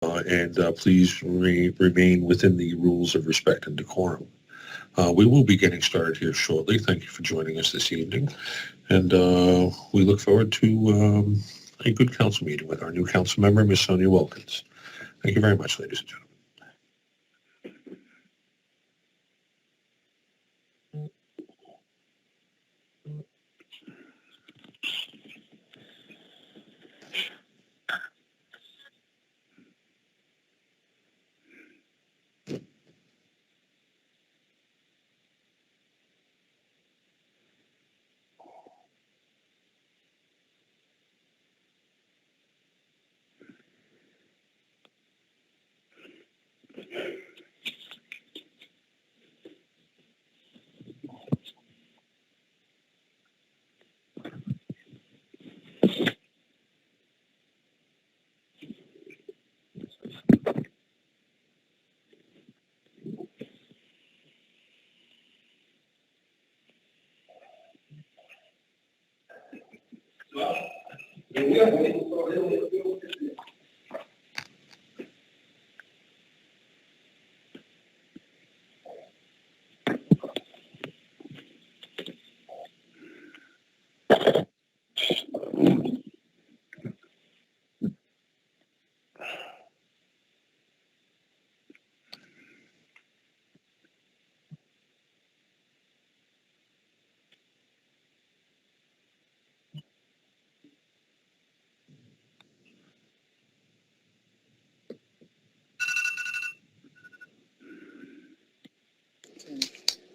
and please remain within the rules of respect and decorum. We will be getting started here shortly. Thank you for joining us this evening, and we look forward to a good council meeting with our new council member, Ms. Sonia Wilkins. Thank you very much, ladies and gentlemen.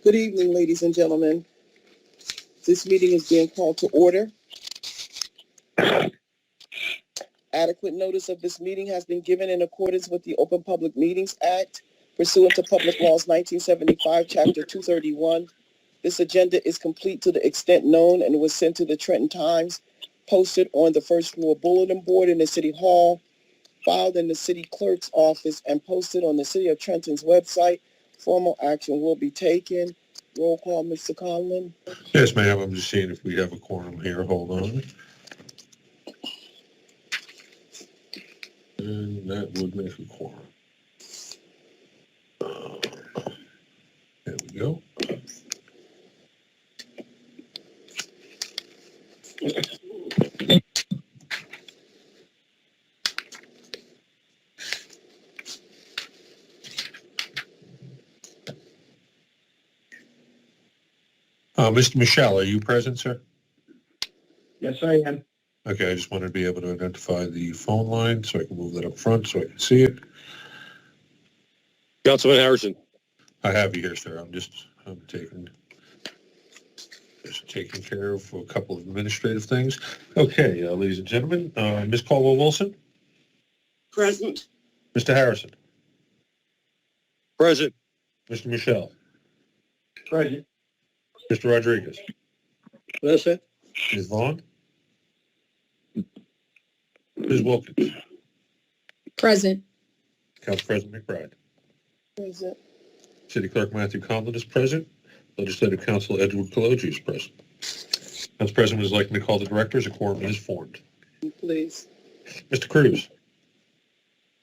Good evening, ladies and gentlemen. This meeting is being called to order. Adequate notice of this meeting has been given in accordance with the Open Public Meetings Act pursuant to Public Laws 1975, Chapter 231. This agenda is complete to the extent known and was sent to the Trenton Times, posted on the first floor bulletin board in the City Hall, filed in the City Clerk's office, and posted on the City of Trenton's website. Formal action will be taken. Roll call, Mr. Conlon. Yes, ma'am. I'm just seeing if we have a quorum here. Hold on. And that would make a quorum. There we go. Mr. Michelle, are you present, sir? Yes, I am. Okay, I just wanted to be able to identify the phone line so I can move that up front so I can see it. Councilman Harrison. I have you here, sir. I'm taking care of a couple of administrative things. Okay, ladies and gentlemen, Ms. Caldwell-Wilson? Present. Mr. Harrison? Present. Mr. Michelle? Present. Mr. Rodriguez? Present. Ms. Vaughn? Ms. Wilkins? Present. Council President McBride? Present. City Clerk Matthew Conlon is present. Legislative Counsel Edward Kaloji is present. Council President would like me to call the directors. A quorum is formed. Please. Mr. Cruz?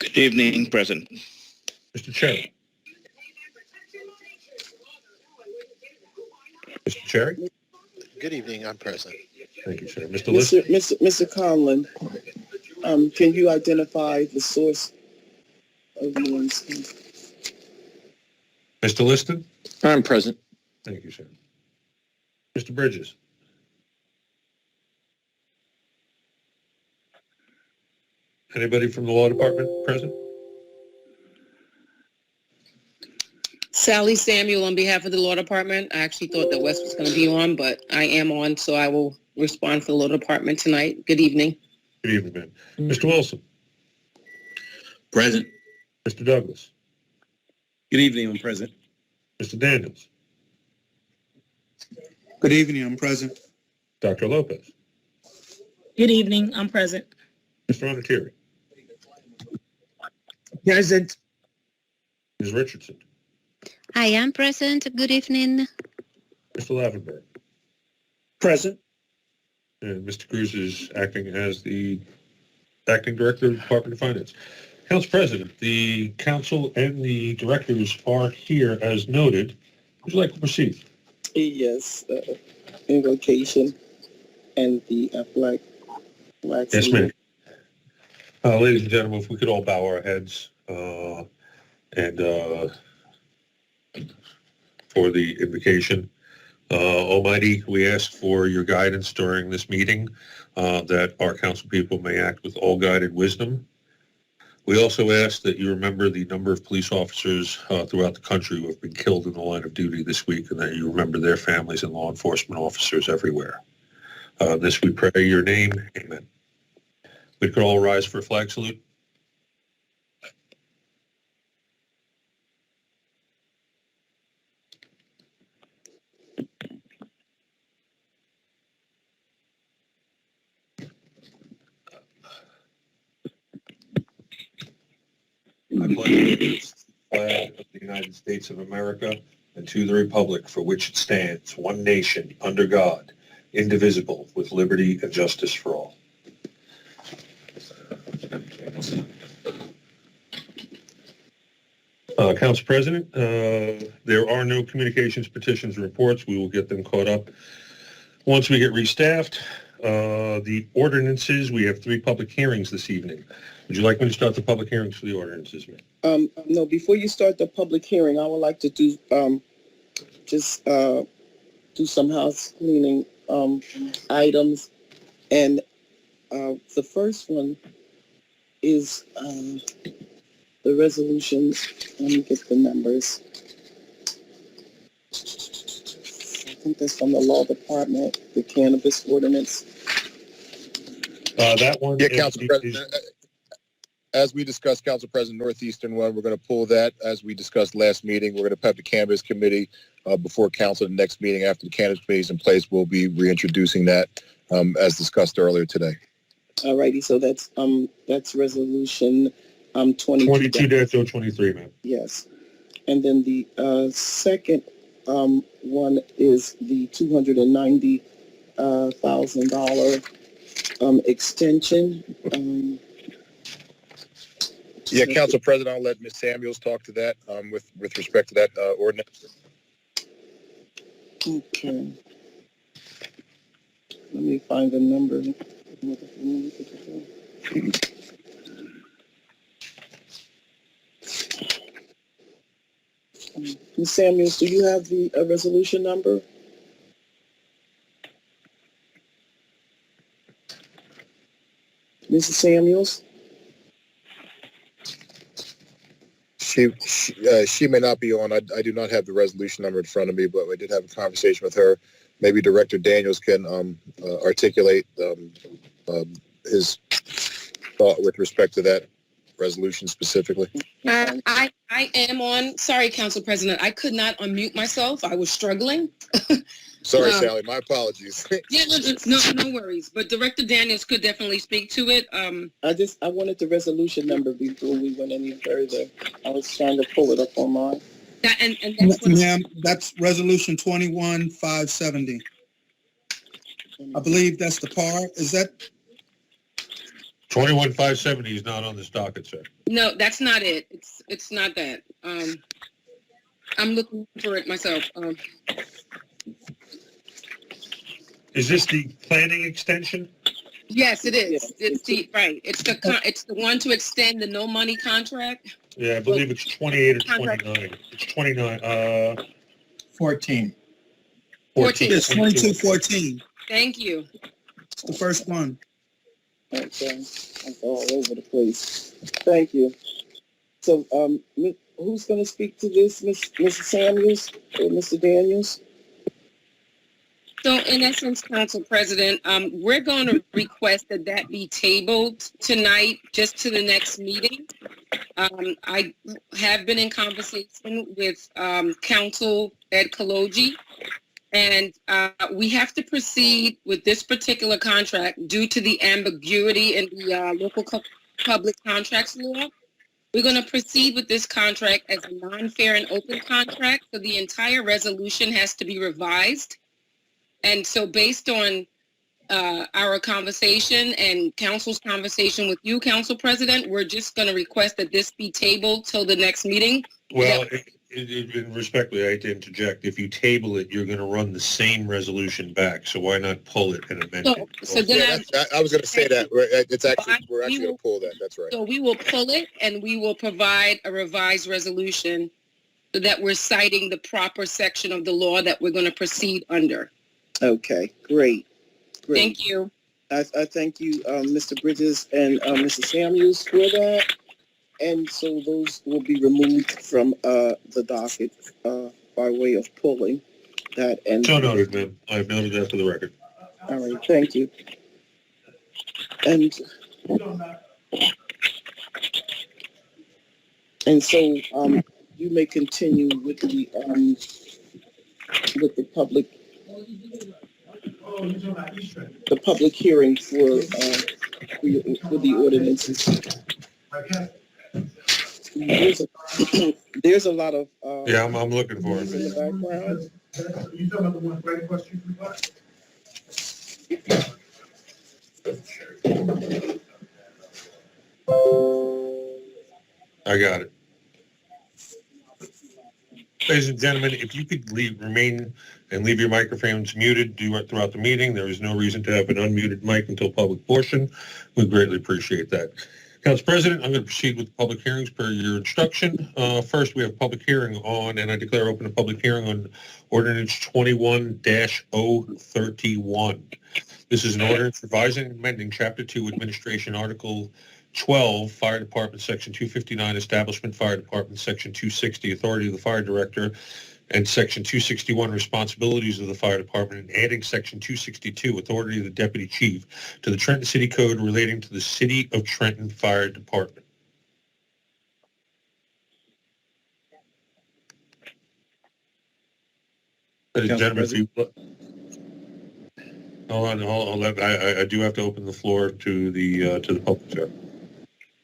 Good evening, President. Mr. Cherry? Mr. Cherry? Good evening, I'm present. Thank you, sir. Mr. List? Mr. Conlon, can you identify the source of the instance? Mr. Liston? I'm present. Thank you, sir. Mr. Bridges? Anybody from the law department present? Sally Samuel on behalf of the Law Department. I actually thought that Wes was going to be on, but I am on, so I will respond for the Law Department tonight. Good evening. Good evening, ma'am. Mr. Wilson? Present. Mr. Douglas? Good evening, I'm present. Mr. Daniels? Good evening, I'm present. Dr. Lopez? Good evening, I'm present. Mr. Onatieri? Present. Ms. Richardson? I am present. Good evening. Mr. Lavenberg? Present. And Mr. Cruz is acting as the acting director of the Department of Finance. Council President, the council and the directors are here as noted. Would you like to proceed? Yes, invocation and the flag. Yes, ma'am. Ladies and gentlemen, if we could all bow our heads and for the invocation. Almighty, we ask for your guidance during this meeting, that our council people may act with all guided wisdom. We also ask that you remember the number of police officers throughout the country who have been killed in the line of duty this week, and that you remember their families and law enforcement officers everywhere. This we pray in your name. Amen. We could all rise for a flag salute. I pledge allegiance to the flag of the United States of America and to the republic for which it stands, one nation, under God, indivisible, with liberty and justice for all. Council President, there are no communications, petitions, and reports. We will get them caught up once we get restaffed. The ordinances, we have 3 public hearings this evening. Would you like me to start the public hearings for the ordinances, ma'am? No, before you start the public hearing, I would like to do do some house cleaning items. And the first one is the resolutions. Let me get the numbers. I think that's from the law department, the cannabis ordinance. That one. Yeah, Council President, as we discussed, Council President, Northeastern one, we're going to pull that. As we discussed last meeting, we're going to have the Cannabis Committee before Council. The next meeting after the Cannabis Committee is in place, we'll be reintroducing that as discussed earlier today. All righty, so that's resolution 22-023, ma'am. Yes. And then the second one is the $290,000 extension. Yeah, Council President, I'll let Ms. Samuels talk to that with respect to that ordinance. Okay. Let me find the number. Ms. Samuels, do you have the resolution number? Mrs. Samuels? She may not be on. I do not have the resolution number in front of me, but I did have a conversation with her. Maybe Director Daniels can articulate his thought with respect to that resolution specifically. I am on. Sorry, Council President. I could not unmute myself. I was struggling. Sorry, Sally. My apologies. Yeah, no worries. But Director Daniels could definitely speak to it. I wanted the resolution number before we went any further. I was trying to pull it up on mine. And that's what Ma'am, that's resolution 21-570. I believe that's the par. Is that? 21-570 is not on this docket, sir. No, that's not it. It's not that. I'm looking for it myself. Is this the planning extension? Yes, it is. Yeah, It's the right. It's the one to extend the no money contract. Yeah, I believe it's 28 or 29. It's 29. 14. 14. It's 22-14. Thank you. It's the first one. Okay, I'm all over the place. Thank you. So, who's going to speak to this, Mrs. Samuels or Mr. Daniels? So in essence, Council President, we're going to request that be tabled tonight just to the next meeting. I have been in conversation with Council Ed Kaloji, and we have to proceed with this particular contract due to the ambiguity in the local public contracts law. We're going to proceed with this contract as a non-fair and open contract, so the entire resolution has to be revised. And so based on our conversation and council's conversation with you, Council President, we're just going to request that this be tabled till the next meeting. Well, respectfully, I hate to interject. If you table it, you're going to run the same resolution back. So why not pull it and amend it? So then I was going to say that. We're actually going to pull that. That's right. So we will pull it and we will provide a revised resolution so that we're citing the proper section of the law that we're going to proceed under. Okay, great. Thank you. I thank you, Mr. Bridges and Mr. Samuels for that. And so those will be removed from the docket by way of pulling that. And So noted, ma'am. I've noted that for the record. all right, thank you. And so you may continue with the public hearing for the ordinances. There's a lot of Yeah, I'm looking for in it. the background. You talking about the one writing question? I got it. Ladies and gentlemen, if you could remain and leave your microphones muted throughout the meeting. There is no reason to have an unmuted mic until public portion. We greatly appreciate that. Council President, I'm going to proceed with the public hearings per your instruction. First, we have public hearing on, and I declare open a public hearing on Ordinance 21-031. This is an ordinance revising and amending Chapter 2 Administration Article 12, Fire Department, Section 259, Establishment Fire Department, Section 260, Authority of the Fire Director, and Section 261, Responsibilities of the Fire Department, and adding Section 262, Authority of the Deputy Chief, to the Trenton City Code relating to the City of Trenton Fire Department. Ladies and gentlemen, if you... Hold on, I do have to open the floor to the public, sir.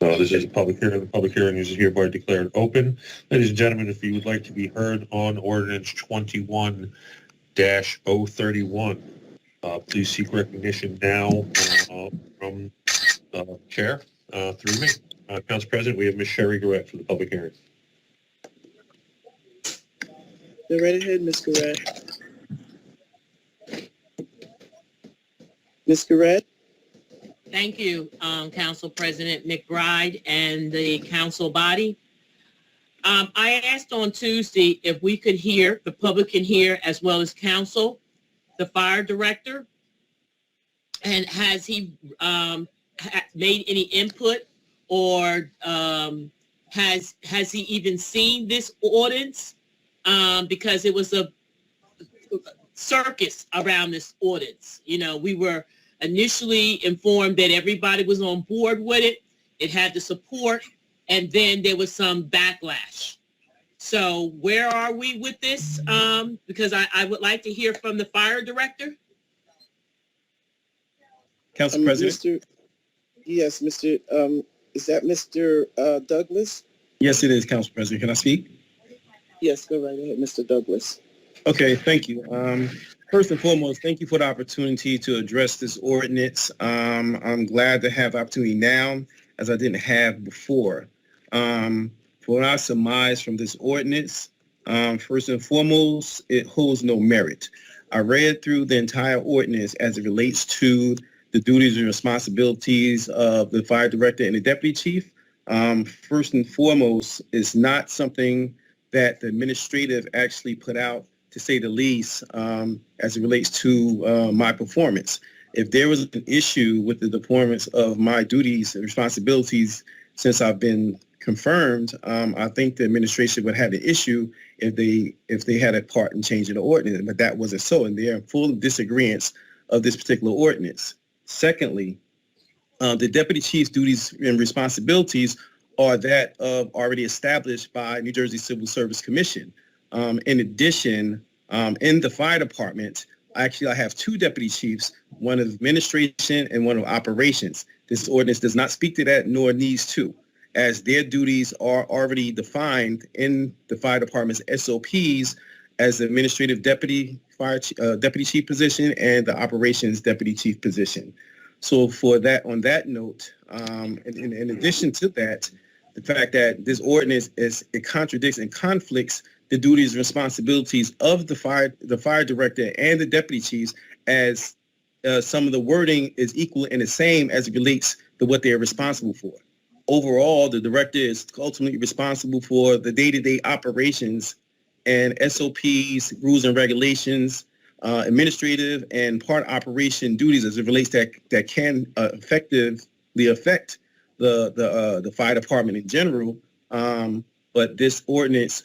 This is a public hearing. The public hearing is hereby declared open. Ladies and gentlemen, if you would like to be heard on Ordinance 21-031, please seek recognition now from the chair through me. Council President, we have Ms. Sherry Garrett for the public hearing. Go right ahead, Ms. Garrett. Ms. Garrett? Thank you, Council President McBride and the council body. I asked on Tuesday if we could hear, the public can hear, as well as council, the fire director. And has he made any input, or has he even seen this ordinance? Because it was a circus around this ordinance. You know, we were initially informed that everybody was on board with it. It had the support, and then there was some backlash. So where are we with this? Because I would like to hear from the fire director. Council President? Yes, Mr. Is that Mr. Douglas? Yes, it is, Council President. Can I speak? Yes, go right ahead, Mr. Douglas. Okay, thank you. First and foremost, thank you for the opportunity to address this ordinance. I'm glad to have the opportunity now, as I didn't have before. For what I surmise from this ordinance, first and foremost, it holds no merit. I read through the entire ordinance as it relates to the duties and responsibilities of the fire director and the deputy chief. First and foremost, it's not something that the administrative actually put out, to say the least, as it relates to my performance. If there was an issue with the performance of my duties and responsibilities since I've been confirmed, I think the administration would have an issue if they had a part in changing the ordinance, but that wasn't so, and they're in full disagreement of this particular ordinance. Secondly, the deputy chief's duties and responsibilities are that of already established by New Jersey Civil Service Commission. In addition, in the fire department, I have two deputy chiefs, one of administration and one of operations. This ordinance does not speak to that, nor needs to, as their duties are already defined in the fire department's SOPs as the administrative deputy deputy chief position and the operations deputy chief position. So for that, on that note, in addition to that, the fact that this ordinance it contradicts and conflicts the duties and responsibilities of the fire director and the deputy chiefs, as some of the wording is equal and the same as it relates to what they are responsible for. Overall, the director is ultimately responsible for the day-to-day operations and SOPs, rules and regulations, administrative and part operation duties as it relates that can effectively affect the fire department in general. But this ordinance,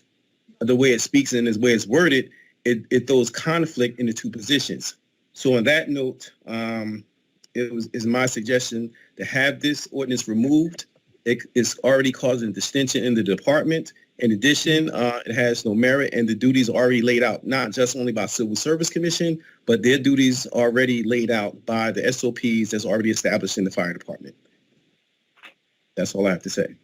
the way it speaks and the way it's worded, it throws conflict in the two positions. So on that note, is my suggestion to have this ordinance removed. It is already causing distinction in the department. In addition, it has no merit, and the duties are already laid out, not just only by Civil Service Commission, but their duties are already laid out by the SOPs that's already established in the fire department. That's all I have to say.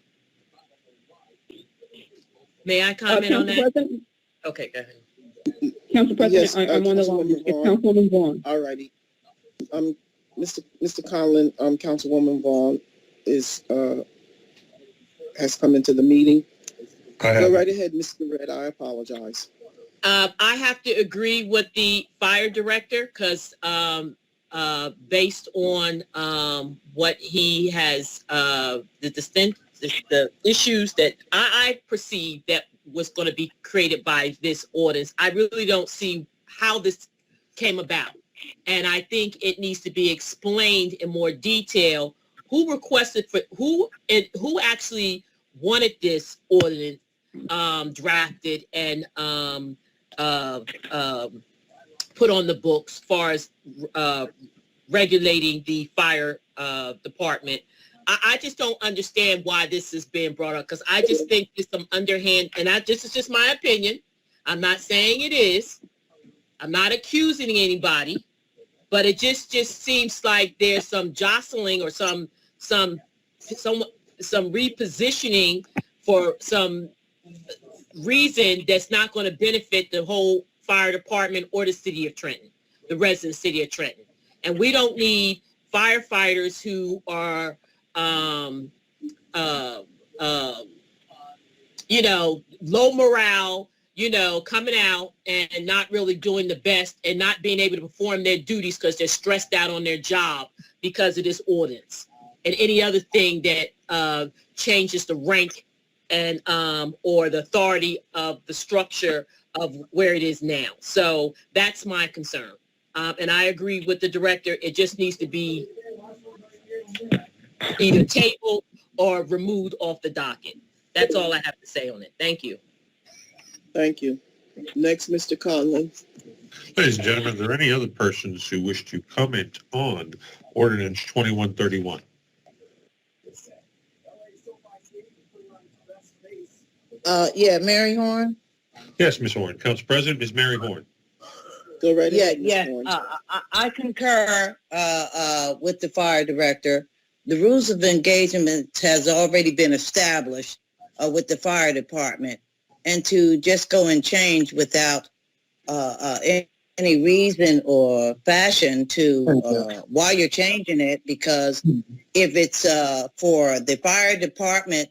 May I comment on that? President? Okay, go ahead. Council President, Yes, I'm on the line. Councilwoman It's Vaughn. Councilwoman Vaughn. All righty. Mr. Conlon, Councilwoman Vaughn has come into the meeting. Go right ahead, Mr. Red. I apologize. I have to agree with the fire director because based on what he has, the issues that I perceive that was going to be created by this ordinance, I really don't see how this came about. And I think it needs to be explained in more detail who requested for who actually wanted this ordinance drafted and put on the books as far as regulating the fire department. I just don't understand why this is being brought up, because I just think there's some underhand, and this is just my opinion. I'm not saying it is. I'm not accusing anybody, but it just seems like there's some jostling or some repositioning for some reason that's not going to benefit the whole fire department or the city of Trenton, the resident city of Trenton. And we don't need firefighters who are, low morale, coming out and not really doing the best and not being able to perform their duties because they're stressed out on their job because of this ordinance and any other thing that changes the rank and or the authority of the structure of where it is now. So that's my concern. And I agree with the director. It just needs to be either tabled or removed off the docket. That's all I have to say on it. Thank you. Thank you. Next, Mr. Conlon. Ladies and gentlemen, are there any other persons who wish to comment on Ordinance 2131? Mary Horn. Yes, Ms. Horn. Council President, Ms. Mary Horn. Go right ahead, Ms. Horn. I concur with the fire director. The rules of engagement has already been established with the fire department, and to just go and change without any reason or fashion to why you're changing it, because if it's for the fire department,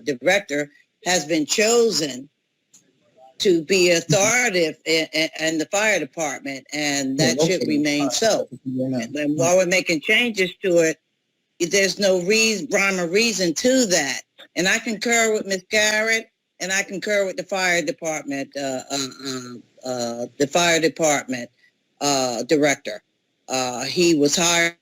director has been chosen to be authoritative in the fire department, and that should remain so. And while we're making changes to it, there's no rhyme or reason to that. And I concur with Ms. Garrett, and I concur with the fire department, director. He was hired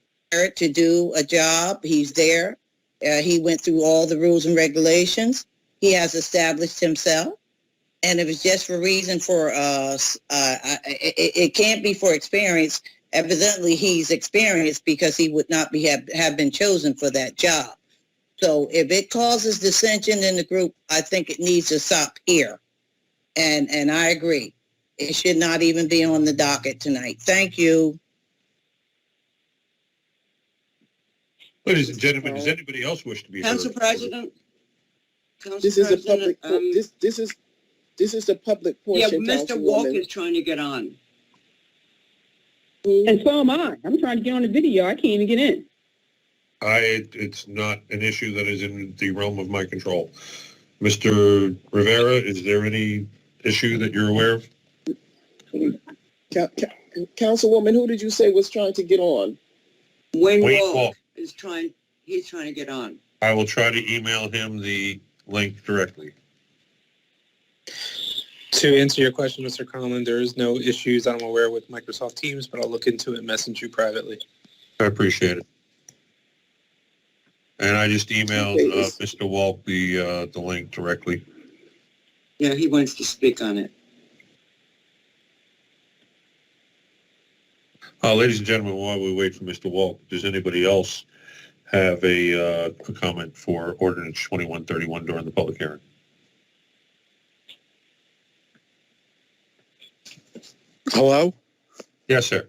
to do a job. He's there. He went through all the rules and regulations. He has established himself. And if it's just for reason for it can't be for experience. Evidently, he's experienced because he would not have been chosen for that job. So if it causes dissension in the group, I think it needs to stop here. And I agree. It should not even be on the docket tonight. Thank you. Ladies and gentlemen, does anybody else wish to be heard? Council President. This is a public. This is the public portion. Yeah, Mr. Walker is trying to get on. And so am I. I'm trying to get on the video. I can't even get in. It's not an issue that is in the realm of my control. Mr. Rivera, is there any issue that you're aware of? Councilwoman, who did you say was trying to get on? Wayne Walk. He's trying to get on. I will try to email him the link directly. To answer your question, Mr. Conlon, there is no issues I'm aware with Microsoft Teams, but I'll look into it and message you privately. I appreciate it. And I just emailed Mr. Walk the link directly. Yeah, he wants to speak on it. Ladies and gentlemen, while we wait for Mr. Walk, does anybody else have a comment for Ordinance 2131 during the public hearing? Hello? Yes, sir.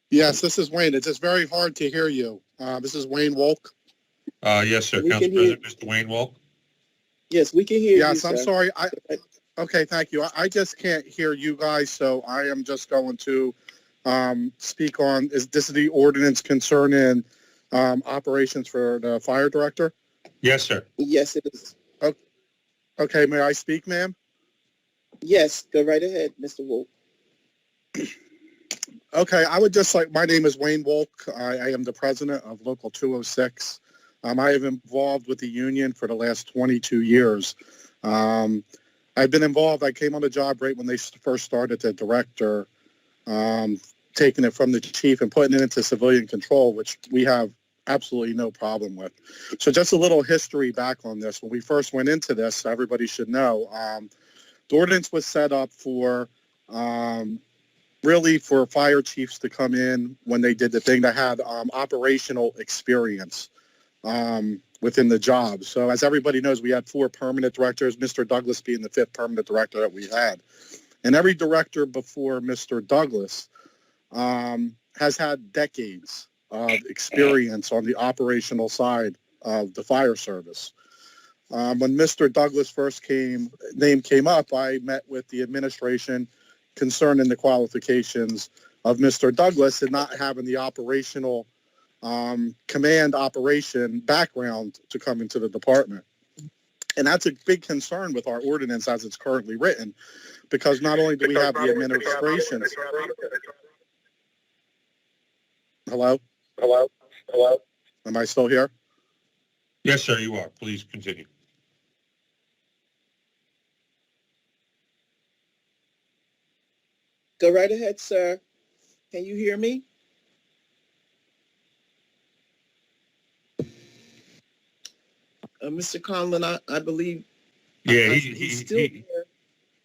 Yes, this is Wayne. It's just very hard to hear you. This is Wayne Wolk. Yes, sir. We Council can hear- President, Mr. Wayne Walk. Yes, we can hear you, Yes, I'm sir. sorry. Okay, thank you. I just can't hear you guys, so I am just going to speak on, this is the ordinance concerning operations for the fire director? Yes, sir. Yes, it is. Okay, may I speak, ma'am? Yes, go right ahead, Mr. Wolf. Okay, I would just like, my name is Wayne Wolk. I am the president of Local 206. I have involved with the union for the last 22 years. I've been involved, I came on the job right when they first started the director, taking it from the chief and putting it into civilian control, which we have absolutely no problem with. So just a little history back on this. When we first went into this, everybody should know, the ordinance was set up for really for fire chiefs to come in when they did the thing that had operational experience within the job. So as everybody knows, we had 4 permanent directors, Mr. Douglas being the 5th permanent director that we had. And every director before Mr. Douglas has had decades of experience on the operational side of the fire service. When Mr. Douglas name came up, I met with the administration concerning the qualifications of Mr. Douglas and not having the operational command operation background to come into the department. And that's a big concern with our ordinance as it's currently written, because not only do we have the administration. Hello? Am I still here? Yes, sir, you are. Please continue. Go right ahead, sir. Can you hear me? Mr. Conlon, I believe. Yeah, he's still here.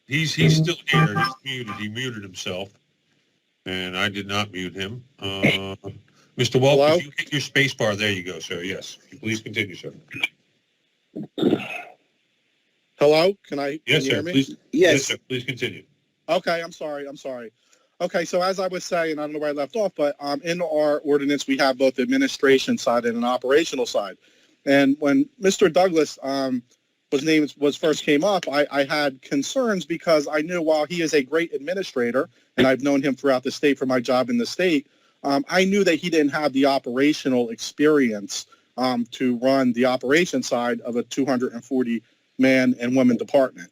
He's still here. He's muted. He muted himself, and I did not mute him. Mr. Walk, Hello? if you hit your space bar, there you go, sir. Yes, please continue, sir. Hello? Can Yes, you sir. hear me? Please. Yes. Sir. Please continue. Okay, I'm sorry. Okay, so as I was saying, I don't know where I left off, but in our ordinance, we have both the administration side and an operational side. And when Mr. Douglas was first came up, I had concerns because I knew while he is a great administrator, and I've known him throughout the state for my job in the state, I knew that he didn't have the operational experience to run the operation side of a 240 man and woman department.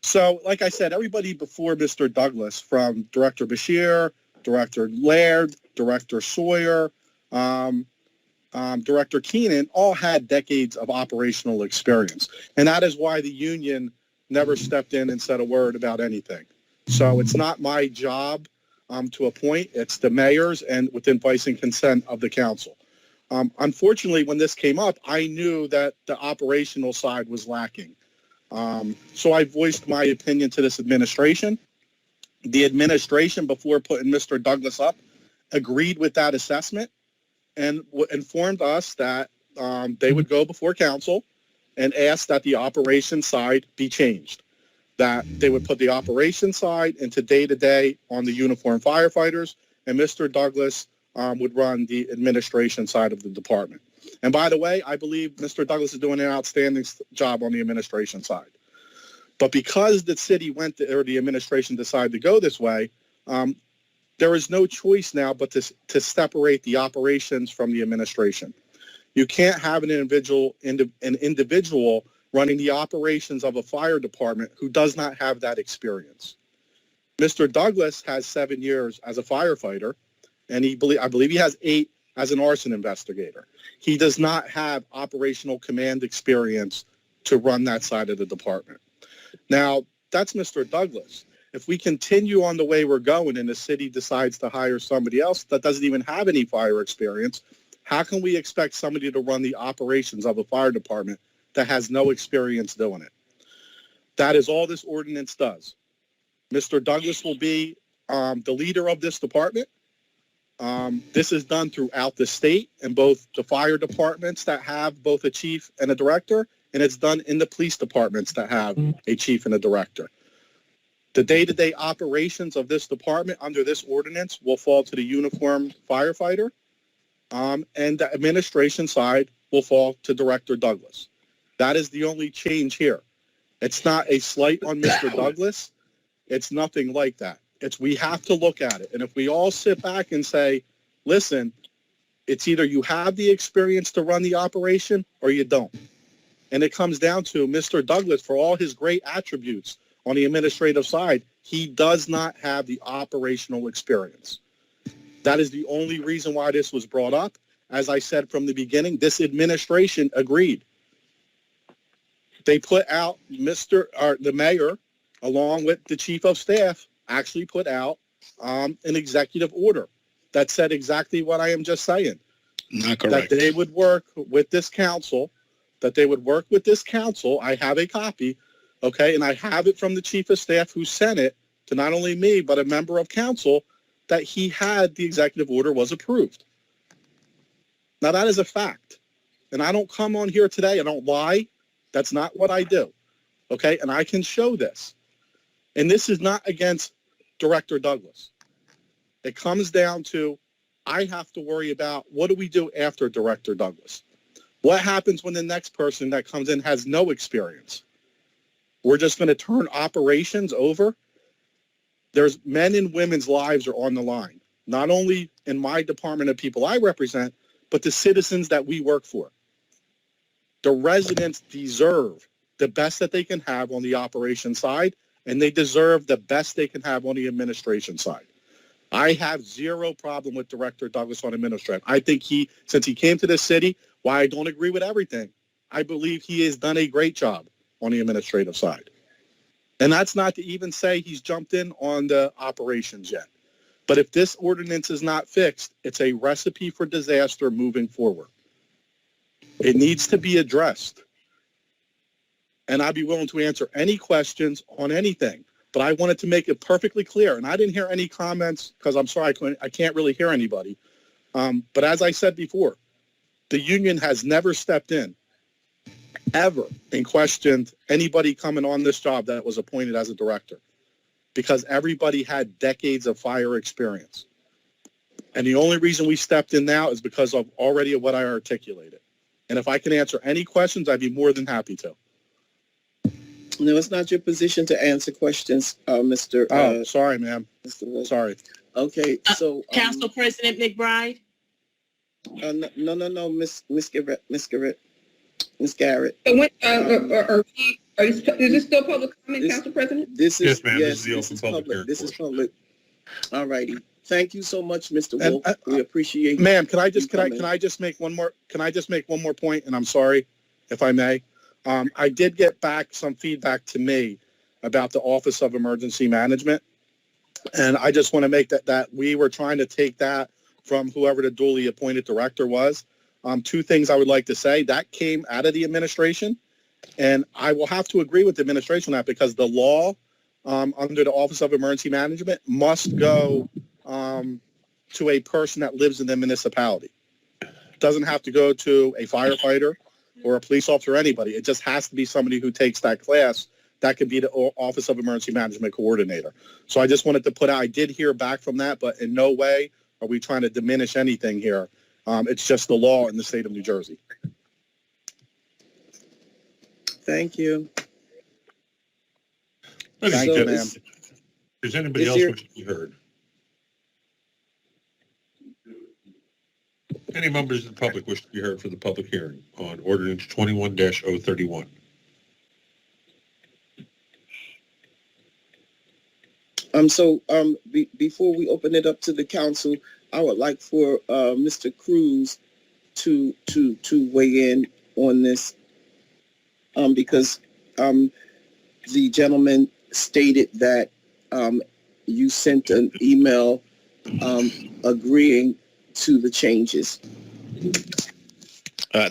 So, like I said, everybody before Mr. Douglas, from Director Bashir, Director Laird, Director Sawyer, Director Keenan, all had decades of operational experience. And that is why the union never stepped in and said a word about anything. So it's not my job to appoint. It's the mayor's and with advice and consent of the council. Unfortunately, when this came up, I knew that the operational side was lacking. So I voiced my opinion to this administration. The administration, before putting Mr. Douglas up, agreed with that assessment and informed us that they would go before council and ask that the operation side be changed, that they would put the operation side into day-to-day on the uniformed firefighters, and Mr. Douglas would run the administration side of the department. And by the way, I believe Mr. Douglas is doing an outstanding job on the administration side. But because the city the administration decided to go this way, there is no choice now but to separate the operations from the administration. You can't have an individual running the operations of a fire department who does not have that experience. Mr. Douglas has 7 years as a firefighter, and I believe he has 8 as an arson investigator. He does not have operational command experience to run that side of the department. Now, that's Mr. Douglas. If we continue on the way we're going and the city decides to hire somebody else that doesn't even have any fire experience, how can we expect somebody to run the operations of a fire department that has no experience doing it? That is all this ordinance does. Mr. Douglas will be the leader of this department. This is done throughout the state and both the fire departments that have both a chief and a director, and it's done in the police departments that have a chief and a director. The day-to-day operations of this department under this ordinance will fall to the uniformed firefighter, and the administration side will fall to Director Douglas. That is the only change here. It's not a slight on Mr. Douglas. It's nothing like that. We have to look at it. And if we all sit back and say, listen, it's either you have the experience to run the operation or you don't. And it comes down to Mr. Douglas, for all his great attributes on the administrative side, he does not have the operational experience. That is the only reason why this was brought up. As I said from the beginning, this administration agreed. They put out the mayor, along with the chief of staff, actually put out an executive order that said exactly what I am just saying. Not correct. That they would work with this council, I have a copy, okay, and I have it from the chief of staff who sent it to not only me, but a member of council, that he had the executive order was approved. Now, that is a fact. And I don't come on here today, I don't lie. That's not what I do, okay? And I can show this. And this is not against Director Douglas. It comes down to, I have to worry about what do we do after Director Douglas? What happens when the next person that comes in has no experience? We're just going to turn operations over? There's men and women's lives are on the line, not only in my department of people I represent, but the citizens that we work for. The residents deserve the best that they can have on the operation side, and they deserve the best they can have on the administration side. I have zero problem with Director Douglas on administrative. I think since he came to this city, while I don't agree with everything, I believe he has done a great job on the administrative side. And that's not to even say he's jumped in on the operations yet. But if this ordinance is not fixed, it's a recipe for disaster moving forward. It needs to be addressed. And I'd be willing to answer any questions on anything. But I wanted to make it perfectly clear. And I didn't hear any comments because I'm sorry, I can't really hear anybody. But as I said before, the union has never stepped in, ever, and questioned anybody coming on this job that was appointed as a director, because everybody had decades of fire experience. And the only reason we stepped in now is because of already what I articulated. And if I can answer any questions, I'd be more than happy to. No, it's not your position to answer questions, Mr. Sorry, ma'am. Sorry. Okay, so Council President McBride? No, Miss Garrett. Miss Garrett. Is this still public comment, Council President? This is, yes, ma'am. Yes, this is the open public. This is public. All righty. Thank you so much, Mr. Wolf. We appreciate. Ma'am, can I just make one more point? And I'm sorry if I may. I did get back some feedback to me about the Office of Emergency Management. And I just want to make that we were trying to take that from whoever the duly appointed director was. Two things I would like to say. That came out of the administration. And I will have to agree with the administration on that because the law under the Office of Emergency Management must go to a person that lives in the municipality. It doesn't have to go to a firefighter or a police officer or anybody. It just has to be somebody who takes that class. That could be the Office of Emergency Management Coordinator. So I just wanted to put out, I did hear back from that, but in no way are we trying to diminish anything here. It's just the law in the state of New Jersey. Thank you. Okay, Thank you, ma'am. Does anybody else wish to be heard? Any members of the public wish to be heard for the public hearing on ordinance 21-031? Before we open it up to the council, I would like for Mr. Cruz to weigh in on this, because the gentleman stated that you sent an email agreeing to the changes.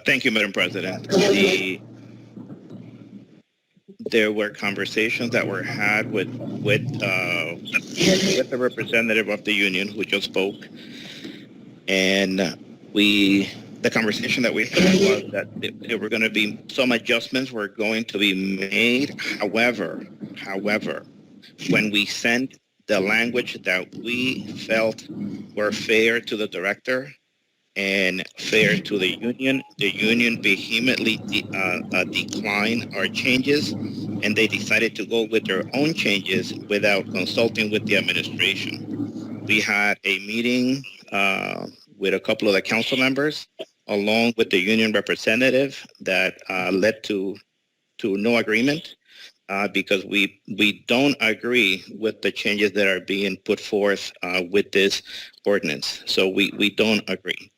Thank you, Madam President. There were conversations that were had with the representative of the union who just spoke, and the conversation that we had was that there were going to be some adjustments were going to be made. However, when we sent the language that we felt were fair to the director and fair to the union vehemently declined our changes, and they decided to go with their own changes without consulting with the administration. We had a meeting with a couple of the council members, along with the union representative, that led to no agreement, because we don't agree with the changes that are being put forth with this ordinance. So we don't agree.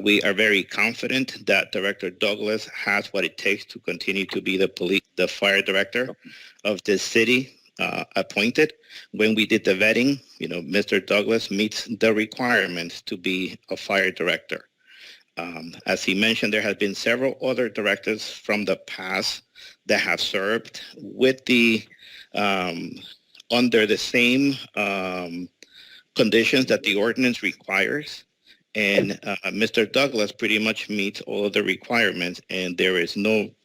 We are very confident that Director Douglas has what it takes to continue to be the fire director of this city, appointed. When we did the vetting, Mr. Douglas meets the requirements to be a fire director. As he mentioned, there have been several other directors from the past that have served with the under the same conditions that the ordinance requires. And Mr. Douglas pretty much meets all of the requirements, and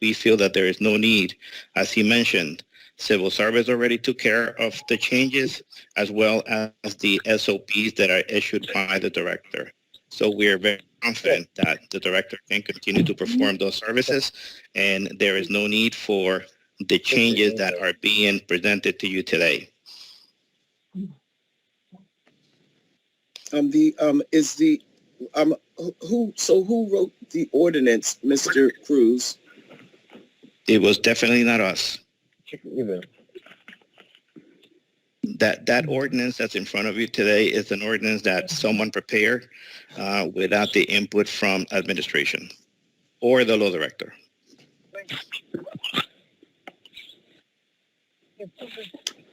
we feel that there is no need. As he mentioned, civil service already took care of the changes, as well as the SOPs that are issued by the director. So we are very confident that the director can continue to perform those services, and there is no need for the changes that are being presented to you today. Who wrote the ordinance, Mr. Cruz? It was definitely not us. That ordinance that's in front of you today is an ordinance that someone prepared without the input from administration or the law director.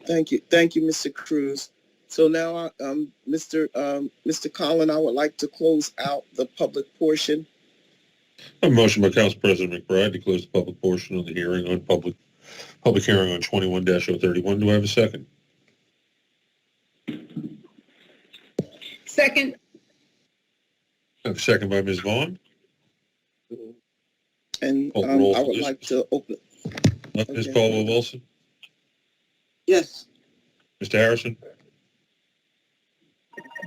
Thank you, Mr. Cruz. So now, Mr. Collin, I would like to close out the public portion. A motion by Council President McBride to close the public portion of the hearing on public hearing on 21-031. Do I have a second? Second. I have a second by Ms. Vaughn. And Call the I roll, would please. like to open. Ms. Caldwell-Wilson, Yes. Mr. Harrison,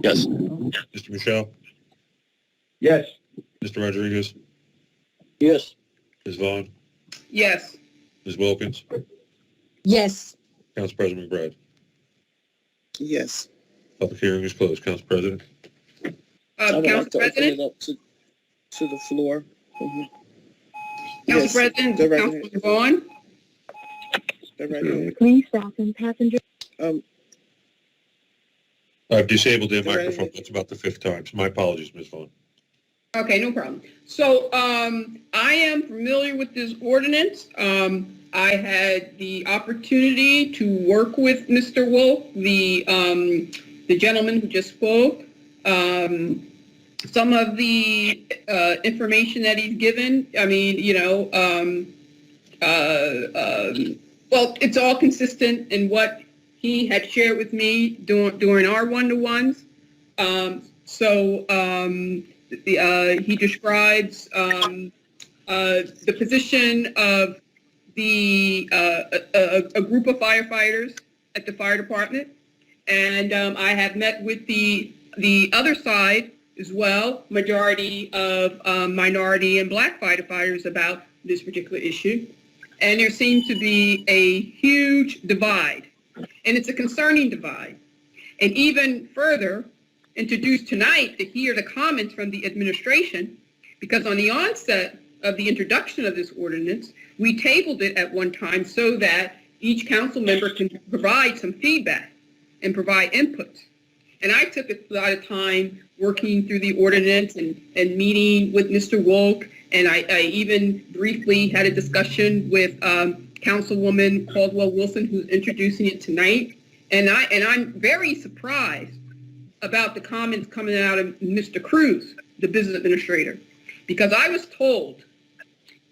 Yes. Mr. Michelle, Yes. Mr. Rodriguez, Yes. Ms. Vaughn, Yes. Ms. Wilkins, Yes. Council President McBride. Yes. Public hearing is closed. Council President. I would like Council to open President, it up to the floor. Council Yes, President, go right Councilman ahead. Vaughn. Go right ahead. Please fasten passenger. I've disabled the Go right microphone. ahead. That's about the 5th time. So my apologies, Ms. Vaughn. Okay, no problem. So I am familiar with this ordinance. I had the opportunity to work with Mr. Wolf, the gentleman who just spoke. Some of the information that he's given, I mean, well, it's all consistent in what he had shared with me during our one-to-ones. He describes the position of a group of firefighters at the fire department, and I have met with the other side as well, majority of minority and black firefighters about this particular issue, and there seems to be a huge divide, and it's a concerning divide. And even further, introduced tonight to hear the comments from the administration, because on the onset of the introduction of this ordinance, we tabled it at one time so that each council member can provide some feedback and provide input. And I took a lot of time working through the ordinance and meeting with Mr. Wolk, and I even briefly had a discussion with Councilwoman Caldwell Wilson, who's introducing it tonight. And I'm very surprised about the comments coming out of Mr. Cruz, the business administrator, because I was told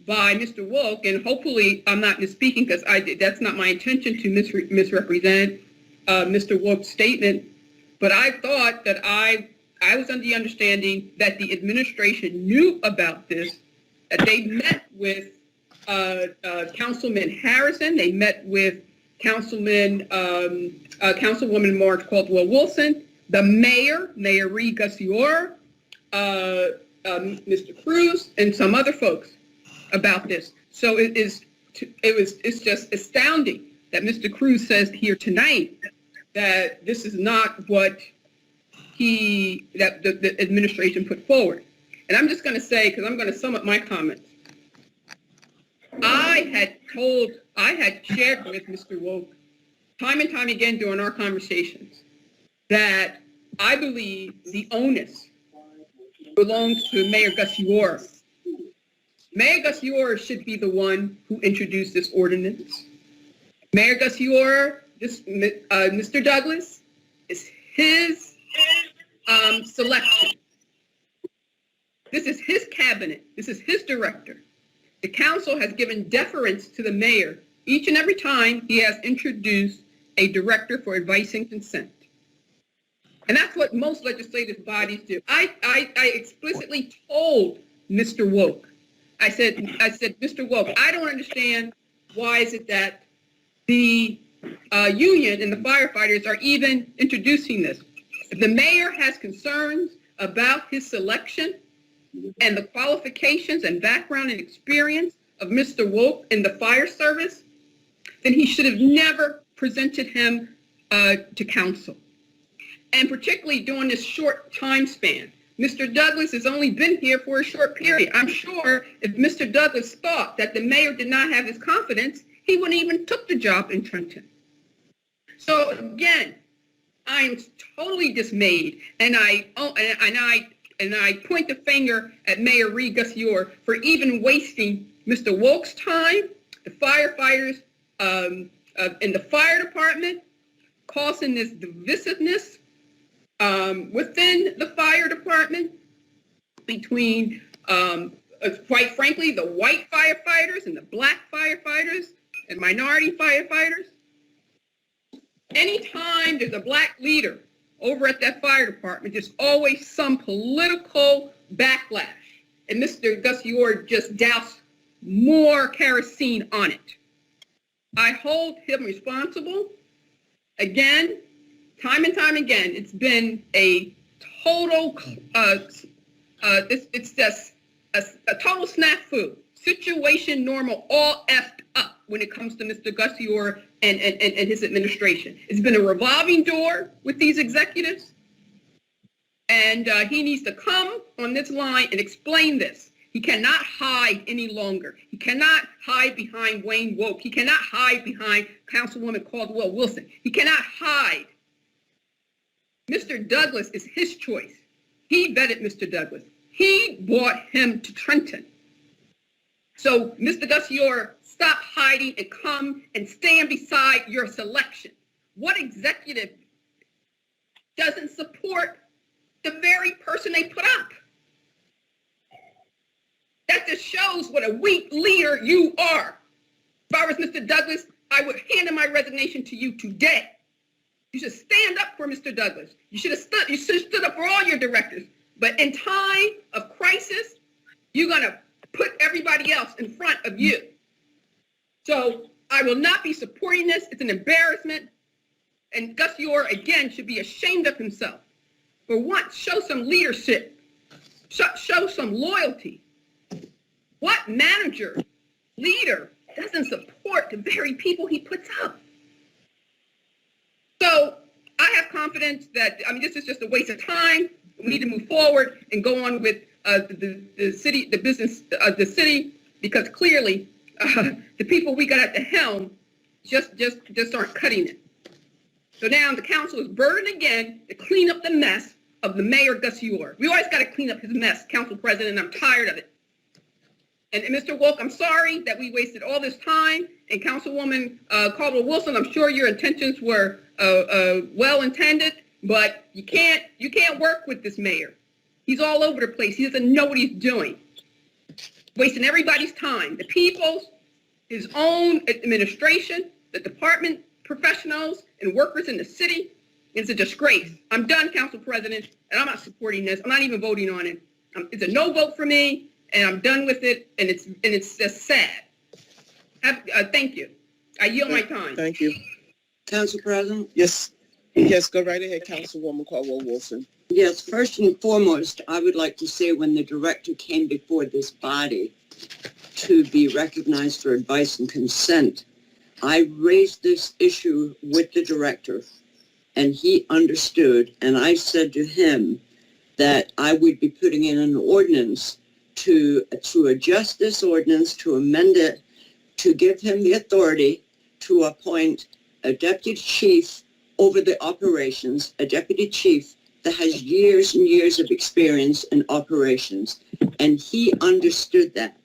by Mr. Wolk, and hopefully I'm not misspeaking because that's not my intention to misrepresent Mr. Wolk's statement, but I thought that I was under the understanding that the administration knew about this, that they met with Councilman Harrison, they met with Councilwoman Marge Caldwell Wilson, the mayor, Mayor Reed Gussior, Mr. Cruz, and some other folks about this. So it's just astounding that Mr. Cruz says here tonight that this is not what the administration put forward. And I'm just going to say, because I'm going to sum up my comments. I had shared with Mr. Wolk time and time again during our conversations that I believe the onus belongs to Mayor Gussior. Mayor Gussior should be the one who introduced this ordinance. Mayor Gussior, Mr. Douglas, is his selection. This is his cabinet. This is his director. The council has given deference to the mayor each and every time he has introduced a director for advice and consent. And that's what most legislative bodies do. I explicitly told Mr. Wolk, I said, Mr. Wolk, I don't understand why is it that the union and the firefighters are even introducing this. If the mayor has concerns about his selection and the qualifications and background and experience of Mr. Wolk in the fire service, then he should have never presented him to council. And particularly during this short time span. Mr. Douglas has only been here for a short period. I'm sure if Mr. Douglas thought that the mayor did not have his confidence, he wouldn't even took the job in Trenton. So again, I'm totally dismayed, and I point the finger at Mayor Reed Gussior for even wasting Mr. Wolk's time, the firefighters in the fire department, causing this divisiveness within the fire department between, quite frankly, the white firefighters and the black firefighters and minority firefighters. Anytime there's a black leader over at that fire department, there's always some political backlash. And Mr. Gussior just doused more kerosene on it. I hold him responsible. Again, time and time again, it's been a total, it's just a total snafu. Situation normal, all effed up when it comes to Mr. Gussior and his administration. It's been a revolving door with these executives, and he needs to come on this line and explain this. He cannot hide any longer. He cannot hide behind Wayne Wolk. He cannot hide behind Councilwoman Caldwell Wilson. He cannot hide. Mr. Douglas is his choice. He vetted Mr. Douglas. He brought him to Trenton. So, Mr. Gussior, stop hiding and come and stand beside your selection. What executive doesn't support the very person they put up? That just shows what a weak leader you are. If I was Mr. Douglas, I would hand in my resignation to you today. You should stand up for Mr. Douglas. You should have stood up for all your directors. But in time of crisis, you're going to put everybody else in front of you. So I will not be supporting this. It's an embarrassment. And Gussior, again, should be ashamed of himself. For once, show some leadership. Show some loyalty. What manager, leader, doesn't support the very people he puts up? So I have confidence confident that, I mean, this is just a waste of time. We need to move forward and go on with the city, the business of the city, because clearly the people we got at the helm just aren't cutting it. So now the council is burdened again to clean up the mess of the mayor, Gus Yor. We always got to clean up his mess, Council President, and I'm tired of it. And Mr. Wolk, I'm sorry that we wasted all this time. And Councilwoman Caldwell-Wilson, I'm sure your intentions were well-intended, but you can't work with this mayor. He's all over the place. He doesn't know what he's doing. Wasting everybody's time. The people's, his own administration, the department professionals and workers in the city. It's a disgrace. I'm done, Council President, and I'm not supporting this. I'm not even voting on it. It's a no vote for me, and I'm done with it, and it's just sad. Thank you. I yield my time. Thank you. Council President? Yes, yes, go right ahead, Councilwoman Caldwell-Wilson. Yes, first and foremost, I would like to say when the director came before this body to be recognized for advice and consent, I raised this issue with the director, and he understood, and I said to him that I would be putting in an ordinance to adjust this ordinance, to amend it, to give him the authority to appoint a deputy chief over the operations, a deputy chief that has years and years of experience in operations. And he understood that.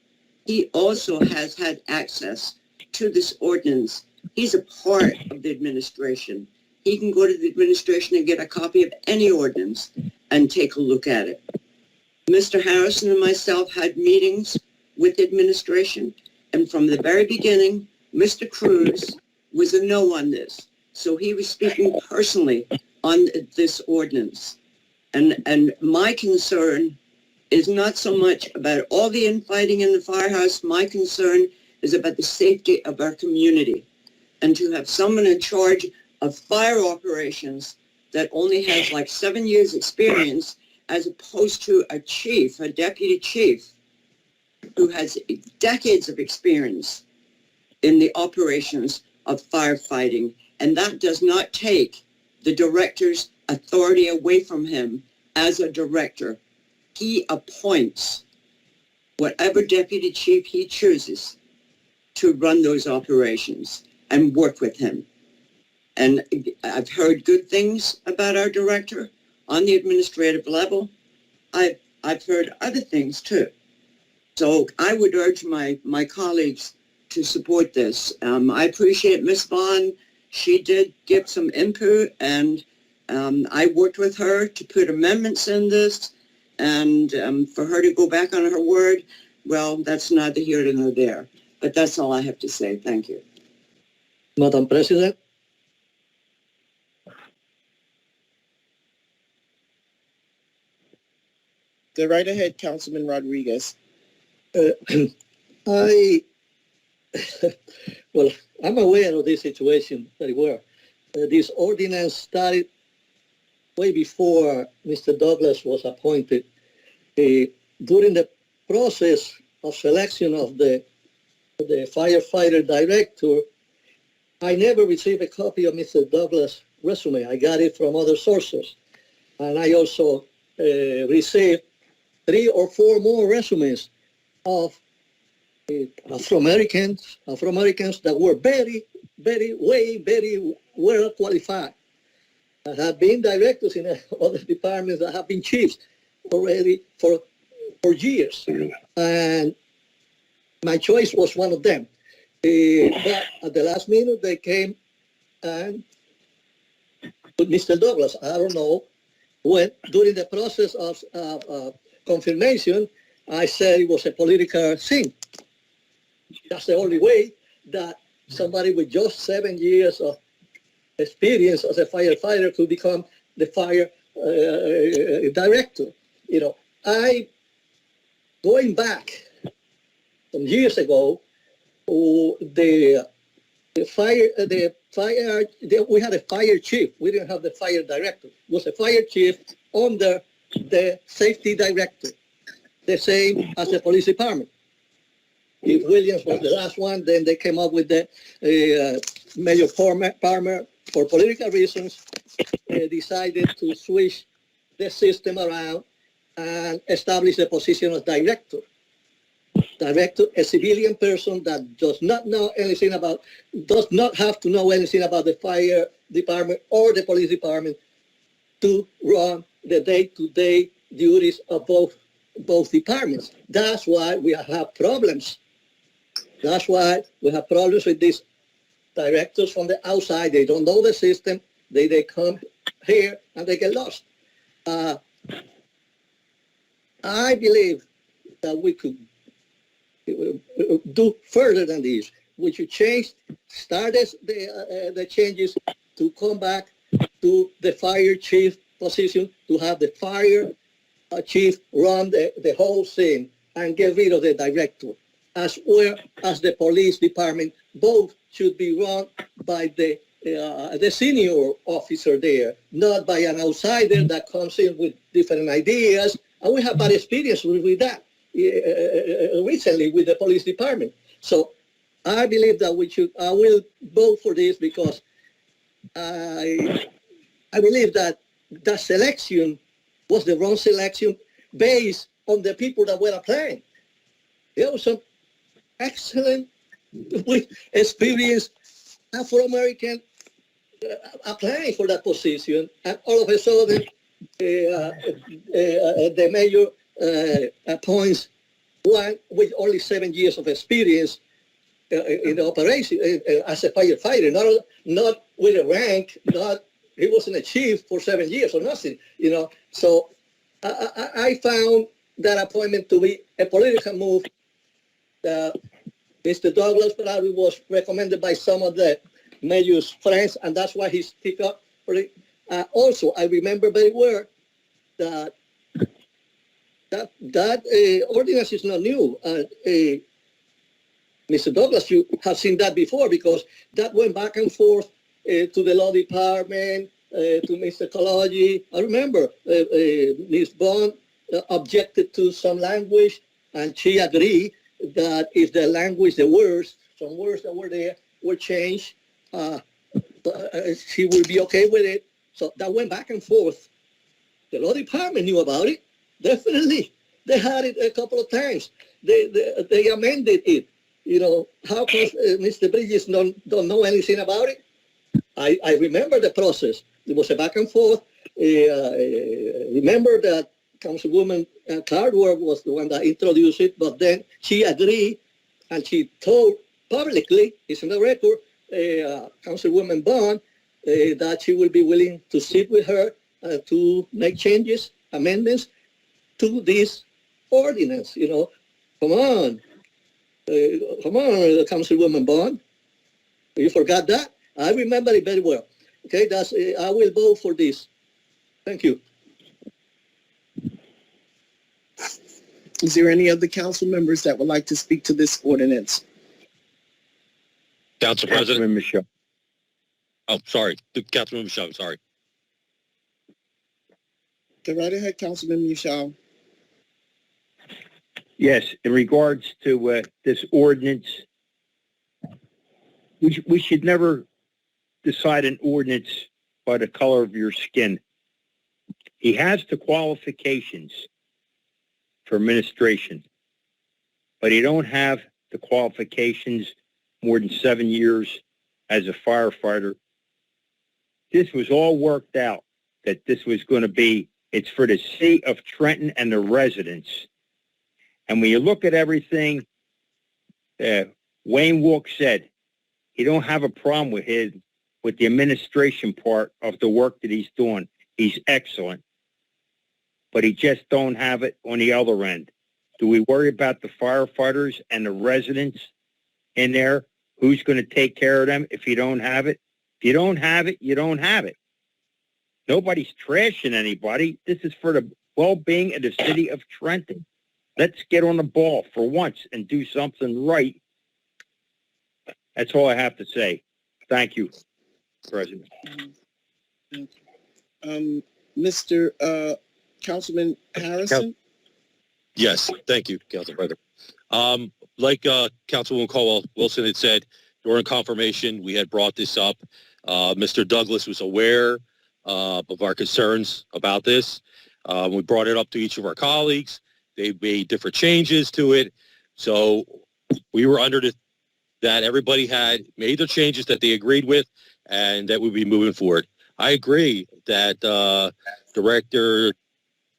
He also has had access to this ordinance. He's a part of the administration. He can go to the administration and get a copy of any ordinance and take a look at it. Mr. Harrison and myself had meetings with the administration, and from the very beginning, Mr. Cruz was a no on this. So he was speaking personally on this ordinance. And my concern is not so much about all the infighting in the firehouse. My concern is about the safety of our community. And to have someone in charge of fire operations that only has like 7 years experience, as opposed to a chief, a deputy chief, who has decades of experience in the operations of firefighting. And that does not take the director's authority away from him as a director. He appoints whatever deputy chief he chooses to run those operations and work with him. And I've heard good things about our director on the administrative level. I've heard other things too. So I would urge my colleagues to support this. I appreciate Ms. Vaughn. She did give some input, and I worked with her to put amendments in this, and for her to go back on her word, well, that's neither here nor there. But that's all I have to say. Thank you. Madam President. Go right ahead, Councilman Rodriguez. Well, I'm aware of this situation very well. This ordinance started way before Mr. Douglas was appointed. During the process of selection of the firefighter director, I never received a copy of Mr. Douglas' resume. I got it from other sources. And I also received 3 or 4 more resumes of Afro-Americans that were very well qualified. That have been directors in other departments, that have been chiefs already for years. And my choice was one of them. But at the last minute, they came and with Mr. Douglas, I don't know, when during the process of confirmation, I said it was a political thing. That's the only way that somebody with just 7 years of experience as a firefighter could become the fire director. You know, going back some years ago, we had a fire chief. We didn't have the fire director. It was a fire chief under the safety director, the same as the police department. If Williams was the last one, then they came up with the Mayor Palmer for political reasons. decided to switch the system around and establish the position of director. Director, a civilian person that does not know anything about, does not have to know anything about the fire department or the police department to run the day-to-day duties of both departments. That's why we have problems. That's why we have problems with these directors from the outside. They don't know the system. They come here and they get lost. I believe that we could do further than this. We should start the changes to come back to the fire chief position, to have the fire chief run the whole thing and get rid of the director, as well as the police department. Both should be run by the senior officer there, not by an outsider that comes in with different ideas. And we have bad experience with that recently with the police department. So I believe that I will vote for this because I believe that the selection was the wrong selection based on the people that were applying. There was some excellent, with experience Afro-American applying for that position, and all of a sudden the mayor appoints one with only 7 years of experience in the operation as a firefighter, not with a rank, he wasn't a chief for 7 years or nothing, So I found that appointment to be a political move. Mr. Douglas probably was recommended by some of the mayor's friends, and that's why he speak up for it. Also, I remember very well that ordinance is not new. Mr. Douglas, you have seen that before because that went back and forth to the law department, to Mr. Kalaji. I remember Ms. Bond objected to some language, and she agreed that if the language, some words that were there were changed, she would be okay with it. So that went back and forth. The law department knew about it. Definitely. They had it a couple of times. They amended it. How come Mr. Bridges don't know anything about it? I remember the process. It was a back and forth. Remember that Councilwoman Cardwell was the one that introduced it, but then she agreed and she told publicly, it's in the record, Councilwoman Bond, that she will be willing to sit with her to make changes, amendments to this ordinance. Come on, Councilwoman Bond. You forgot that? I remember it very well. Okay, I will vote for this. Thank you. Is there any other council members that would like to speak to this ordinance? Council President. Michelle. Oh, sorry. Councilman Michelle, sorry. Go right ahead, Councilman Michelle. Yes, in regards to this ordinance, we should never decide an ordinance by the color of your skin. He has the qualifications for administration, but he don't have the qualifications more than 7 years as a firefighter. This was all worked out that this was going to be, it's for the city of Trenton and the residents. And when you look at everything, Wayne Wilk said he don't have a problem with the administration part of the work that he's doing. He's excellent. But he just don't have it on the other end. Do we worry about the firefighters and the residents in there? Who's going to take care of them if you don't have it? If you don't have it, you don't have it. Nobody's trashing anybody. This is for the well-being of the city of Trenton. Let's get on the ball for once and do something right. That's all I have to say. Thank you, President. Mr. Councilman Harrison? Yes, thank you, Council President. Like Councilwoman Caldwell-Wilson had said, during confirmation, we had brought this up. Mr. Douglas was aware of our concerns about this. We brought it up to each of our colleagues. They made different changes to it. So we were under that everybody had made their changes that they agreed with and that we'd be moving forward. I agree that Director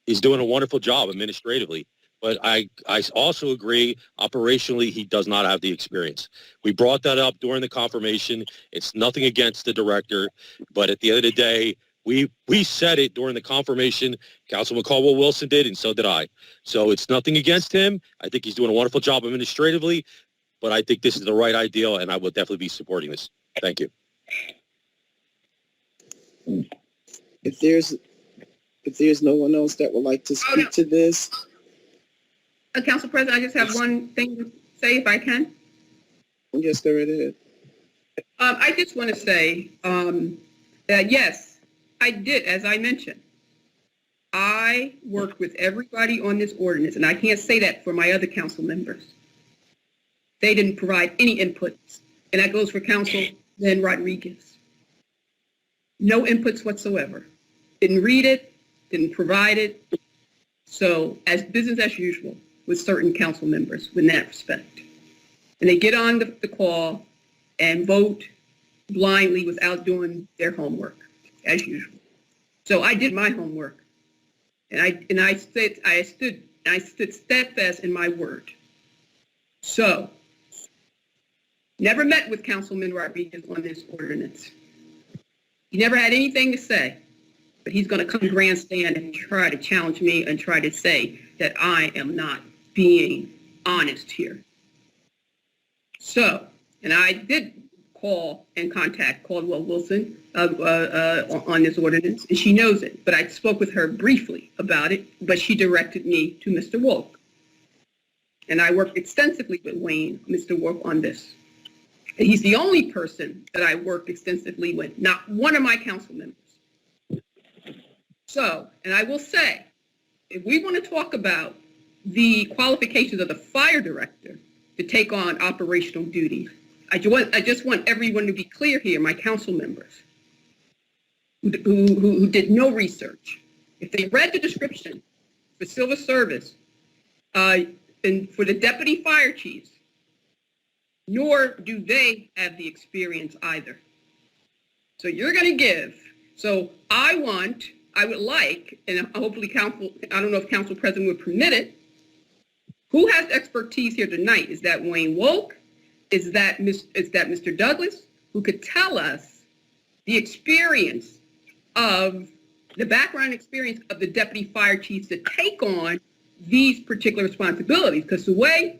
is doing a wonderful job administratively, but I also agree operationally he does not have the experience. We brought that up during the confirmation. It's nothing against the Director, but at the end of the day, we said it during the confirmation. Councilman Caldwell-Wilson did, and so did I. So it's nothing against him. I think he's doing a wonderful job administratively, but I think this is the right idea, and I will definitely be supporting this. Thank you. If there's no one else that would like to speak to this. Council President, I just have one thing to say if I can. Yes, go right ahead. I just want to say that yes, I did, as I mentioned, I worked with everybody on this ordinance, and I can't say that for my other council members. They didn't provide any inputs, and that goes for Councilman Rodriguez. No inputs whatsoever. Didn't read it, didn't provide it. So as business as usual with certain council members in that respect. And they get on the call and vote blindly without doing their homework, as usual. So I did my homework, and I stood steadfast in my word. So, never met with Councilman Rodriguez on this ordinance. He never had anything to say, but he's going to come grandstand and try to challenge me and try to say that I am not being honest here. So, and I did call and contact Caldwell-Wilson on this ordinance, and she knows it. But I spoke with her briefly about it, but she directed me to Mr. Wolf. And I worked extensively with Mr. Wolf, on this. And he's the only person that I worked extensively with, not one of my council members. So, and I will say, if we want to talk about the qualifications of the fire director to take on operational duties, I just want everyone to be clear here, my council members, who did no research. If they read the description for civil service and for the deputy fire chiefs, nor do they have the experience either. So you're going to give. So I would like, and hopefully council, I don't know if council president would permit it, who has expertise here tonight? Is that Wayne Wolk? Is that Mr. Douglas, who could tell us the experience of, the background experience of the deputy fire chiefs to take on these particular responsibilities? Because the way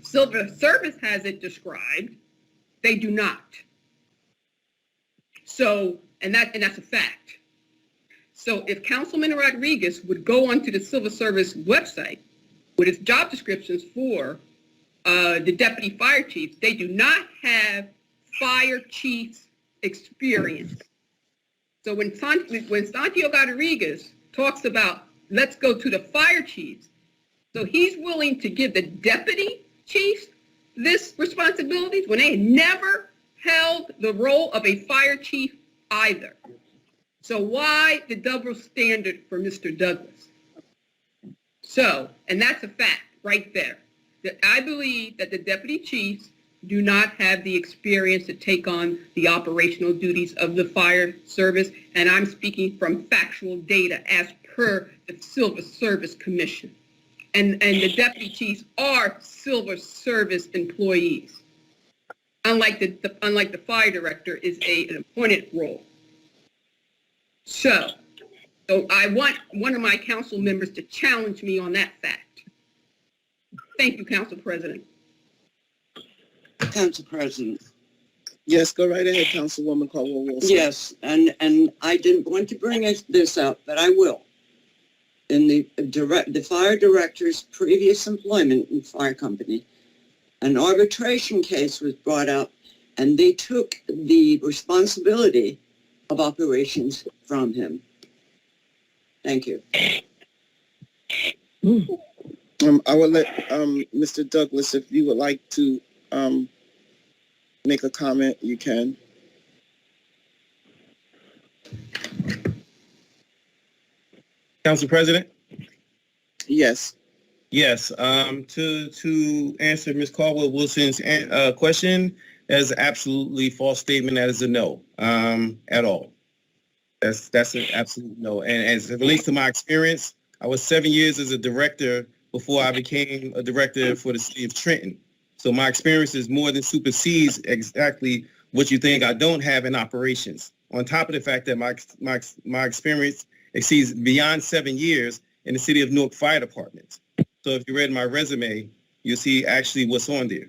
civil service has it described, they do not. So, and that's a fact. So if Councilman Rodriguez would go onto the civil service website with his job descriptions for the deputy fire chiefs, they do not have fire chiefs experience. So when Santiago Rodriguez talks about, let's go to the fire chiefs, so he's willing to give the deputy chiefs this responsibilities when they never held the role of a fire chief either. So why the double standard for Mr. Douglas? So, and that's a fact right there. That I believe that the deputy chiefs do not have the experience to take on the operational duties of the fire service, and I'm speaking from factual data as per the Civil Service Commission. And the deputy chiefs are civil service employees, unlike the fire director is an appointed role. So I want one of my council members to challenge me on that fact. Thank you, Council President. Council President. Yes, go right ahead, Councilwoman Caldwell-Wilson. Yes, and I didn't want to bring this up, but I will. In the fire director's previous employment in the fire company, an arbitration case was brought up, and they took the responsibility of operations from him. Thank you. I would let Mr. Douglas, if you would like to make a comment, you can. Council President? Yes. Yes, to answer Ms. Caldwell Wilson's question, that's absolutely false statement. That is a no, at all. That's an absolute no. And as it relates to my experience, I was 7 years as a director before I became a director for the city of Trenton. So my experience is more than supersedes exactly what you think I don't have in operations. On top of the fact that my experience exceeds beyond 7 years in the city of Newark Fire Department. So if you read my resume, you'll see actually what's on there.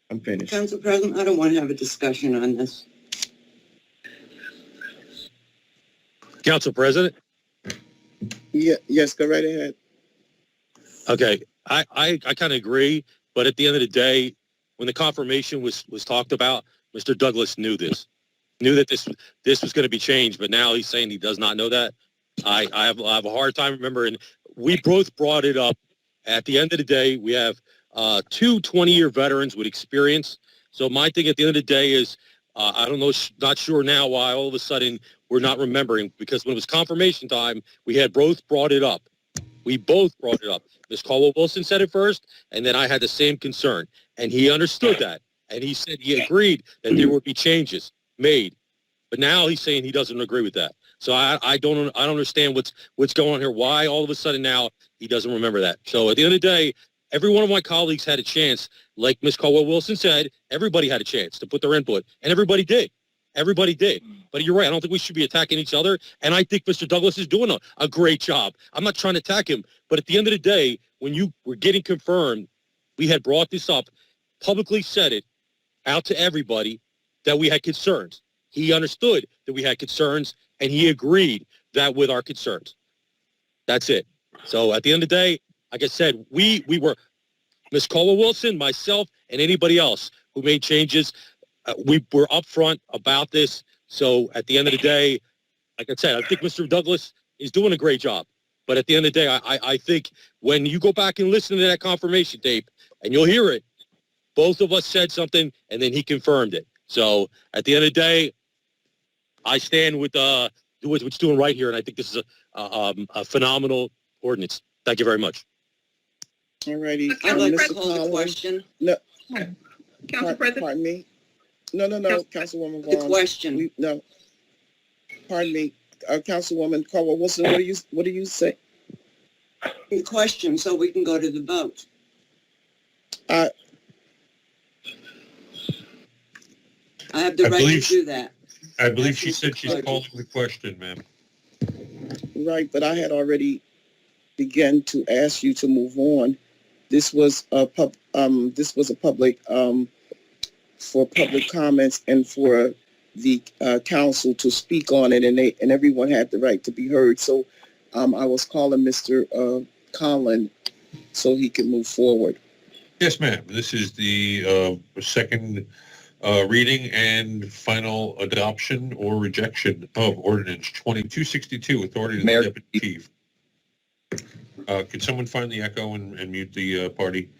I'm finished. Council President, I don't want to have a discussion on this. Council President? Yeah, yes, go right ahead. Okay, I kind of agree, but at the end of the day, when the confirmation was talked about, Mr. Douglas knew this, knew that this was going to be changed, but now he's saying he does not know that. I have a hard time remembering. We both brought it up. At the end of the day, we have two 20-year veterans with experience. So my thing at the end of the day is, I don't know, not sure now why all of a sudden we're not remembering, because when it was confirmation time, we had both brought it up. We both brought it up. Ms. Caldwell Wilson said it first, and then I had the same concern. And he understood that. And he said he agreed that there would be changes made. But now he's saying he doesn't agree with that. So I don't understand what's going on here. Why all of a sudden now he doesn't remember that? So at the end of the day, every one of my colleagues had a chance. Like Ms. Caldwell Wilson said, everybody had a chance to put their input, and everybody did. Everybody did. But you're right. I don't think we should be attacking each other. And I think Mr. Douglas is doing a great job. I'm not trying to attack him. But at the end of the day, when you were getting confirmed, we had brought this up, publicly said it out to everybody that we had concerns. He understood that we had concerns, and he agreed that with our concerns. That's it. So at the end of the day, like I said, we were, Ms. Caldwell Wilson, myself, and anybody else who made changes, we were upfront about this. So at the end of the day, like I said, I think Mr. Douglas is doing a great job. But at the end of the day, I think when you go back and listen to that confirmation tape, and you'll hear it, both of us said something, and then he confirmed it. So at the end of the day, I stand with what it's doing right here, and I think this is a phenomenal ordinance. Thank you very much. All righty. I'd like to Mr. call the Collins. question. No, Council President? pardon me. No, Councilwoman The Vaughn. question. No. Pardon me. Councilwoman Caldwell Wilson, what do you say? The question, so we can go to the vote. I have the right to do that. I believe she said she's calling the question, ma'am. Right, but I had already begun to ask you to move on. This was a public for public comments and for the council to speak on it, and everyone had the right to be heard. So I was calling Mr. Conlon so he could move forward. Yes, ma'am. This is the second reading and final adoption or rejection of Ordinance 2262, Authority to the Deputy Chief. Could someone find the echo and mute the party?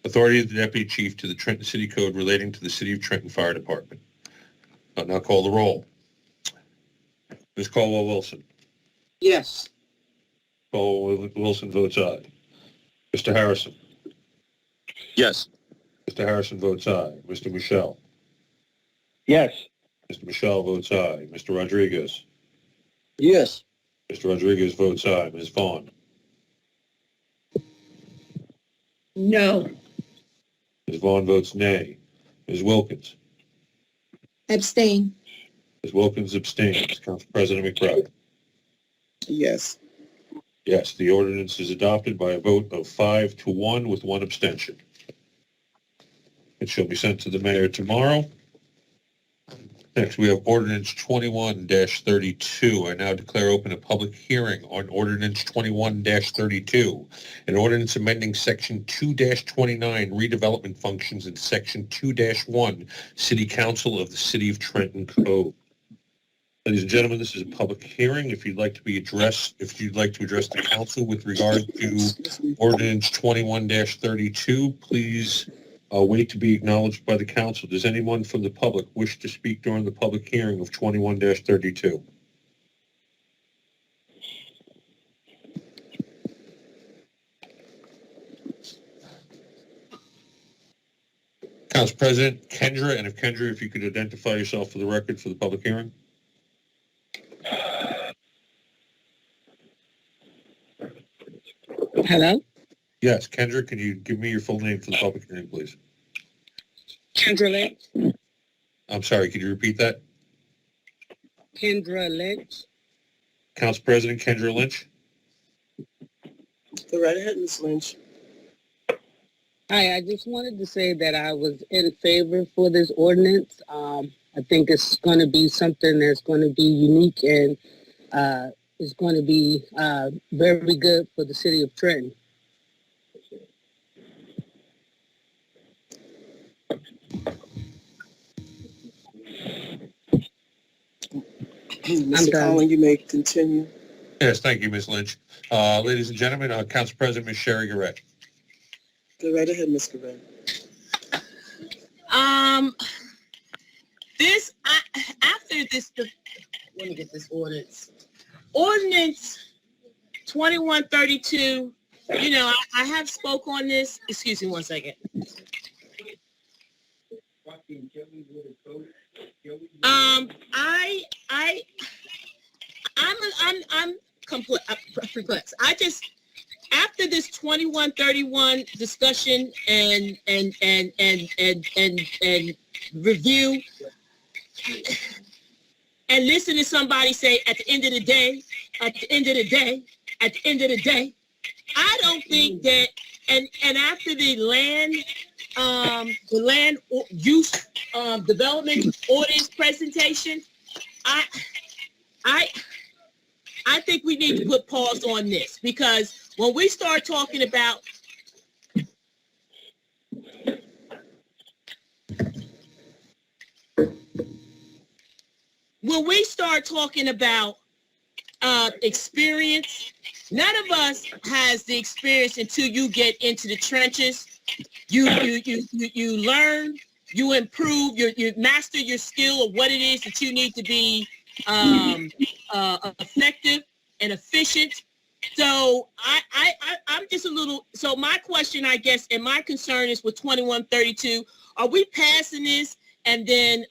Authority of the Deputy Chief to the Trenton City Code relating to the City of Trenton Fire Department. Now call the roll. Ms. Caldwell Wilson. Yes. Caldwell Wilson votes aye. Mr. Harrison. Yes. Mr. Harrison votes aye. Mr. Michelle. Yes. Mr. Michelle votes aye. Mr. Rodriguez. Yes. Mr. Rodriguez votes aye. Ms. Vaughn. No. Ms. Vaughn votes nay. Ms. Wilkins. Abstain. Ms. Wilkins abstains. Council President McBride. Yes. Yes, the ordinance is adopted by a vote of 5-1 with one abstention. It shall be sent to the mayor tomorrow. Next, we have Ordinance 21-32. I now declare open a public hearing on Ordinance 21-32, an ordinance amending Section 2-29 redevelopment functions in Section 2-1 City Council of the City of Trenton Code. Ladies and gentlemen, this is a public hearing. If you'd like to address the council with regard to Ordinance 21-32, please wait to be acknowledged by the council. Does anyone from the public wish to speak during the public hearing of 21-32? Council President Kendra, and if Kendra, if you could identify yourself for the record for the public hearing. Hello? Yes, Kendra, can you give me your full name for the public hearing, please? Kendra Lynch. I'm sorry, could you repeat that? Kendra Lynch. Council President Kendra Lynch. Go right ahead, Ms. Lynch. Hi, I just wanted to say that I was in favor for this ordinance. I think it's going to be something that's going to be unique and is going to be very good for the city of Trenton. Mr. Collins, you may continue. Yes, thank you, Ms. Lynch. Ladies and gentlemen, Council President Ms. Sherry Garrett. Go right ahead, Ms. Garrett. Let me get this ordinance. Ordinance 2132, you know, I have spoke on this. Excuse me one second. I'm perplexed. I just, after this 2131 discussion and review, and listen to somebody say at the end of the day, I don't think that, and after the land use development ordinance presentation, I think we need to put pause on this, because when we start talking about experience, none of us has the experience until you get into the trenches. You learn, you improve, you master your skill of what it is that you need to be effective and efficient. So I'm just a little, so my question, I guess, and my concern is with 2132, are we passing this and then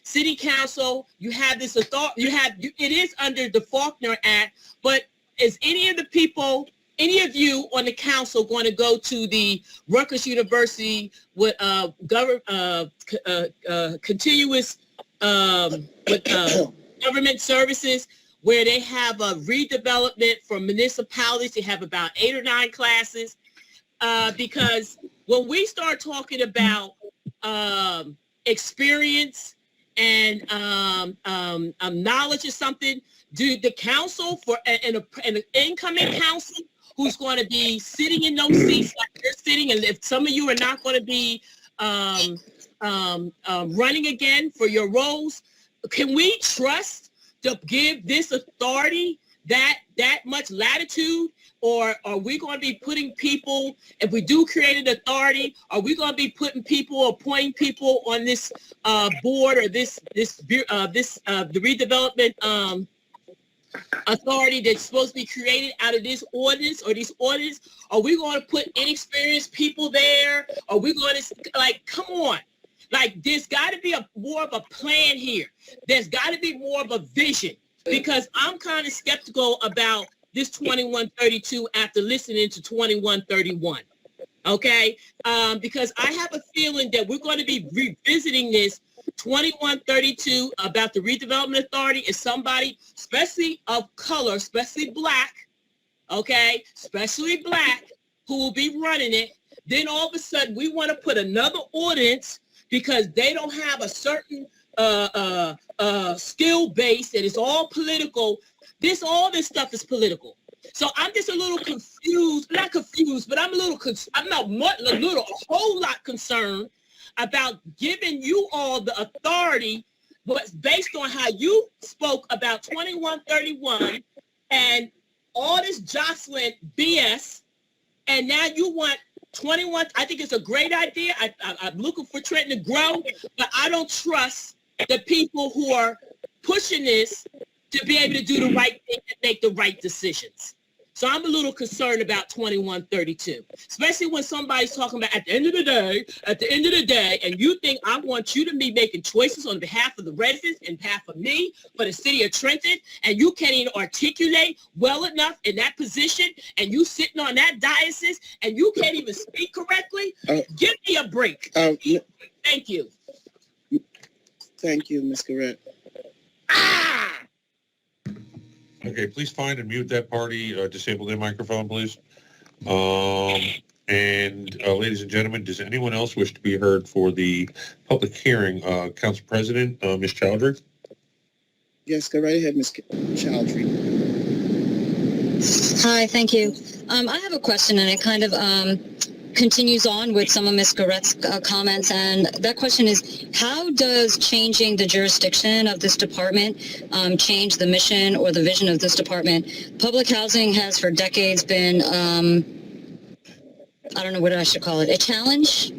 city council, you have this authority, it is under the Faulkner Act, but is any of the people, any of you on the council going to go to the Rutgers University with continuous with government services, where they have a redevelopment for municipalities? They have about 8 or 9 classes, because when we start talking about experience and knowledge of something, do the council for an incoming council who's going to be sitting in those seats like you're sitting, and if some of you are not going to be running again for your roles, can we trust to give this authority that much latitude? Or are we going to be putting people, if we do create an authority, are we going to be putting people, appointing people on this board or the redevelopment authority that's supposed to be created out of this ordinance or these ordinance? Are we going to put inexperienced people there? Are we going to, like, come on. Like, there's got to be more of a plan here. There's got to be more of a vision, because I'm kind of skeptical about this 2132 after listening to 2131. Okay? Because I have a feeling that we're going to be revisiting this 2132 about the redevelopment authority as somebody, especially of color, especially black, okay, especially black, who will be running it. Then all of a sudden we want to put another ordinance because they don't have a certain skill base that is all political. All this stuff is political. So I'm just a little confused, not confused, but I'm a whole lot concerned about giving you all the authority, but based on how you spoke about 2131 and all this jostling BS, and now you want 21. I think it's a great idea. I'm looking for Trenton to grow, but I don't trust the people who are pushing this to be able to do the right thing and make the right decisions. So I'm a little concerned about 2132, especially when somebody's talking about at the end of the day, and you think I want you to be making choices on behalf of the residents and behalf of me for the city of Trenton, and you can't even articulate well enough in that position, and you sitting on that diocese, and you can't even speak correctly? Give me a break. Thank you. Thank you, Ms. Correct. Okay, please find and mute that party. Disable their microphone, please. Ladies and gentlemen, does anyone else wish to be heard for the public hearing? Council President, Ms. Chowdhury? Yes, go right ahead, Ms. Chowdhury. Hi, thank you. I have a question, and it kind of continues on with some of Ms. Garrett's comments, and that question is, how does changing the jurisdiction of this department change the mission or the vision of this department? Public housing has for decades been, I don't know what I should call it, a challenge,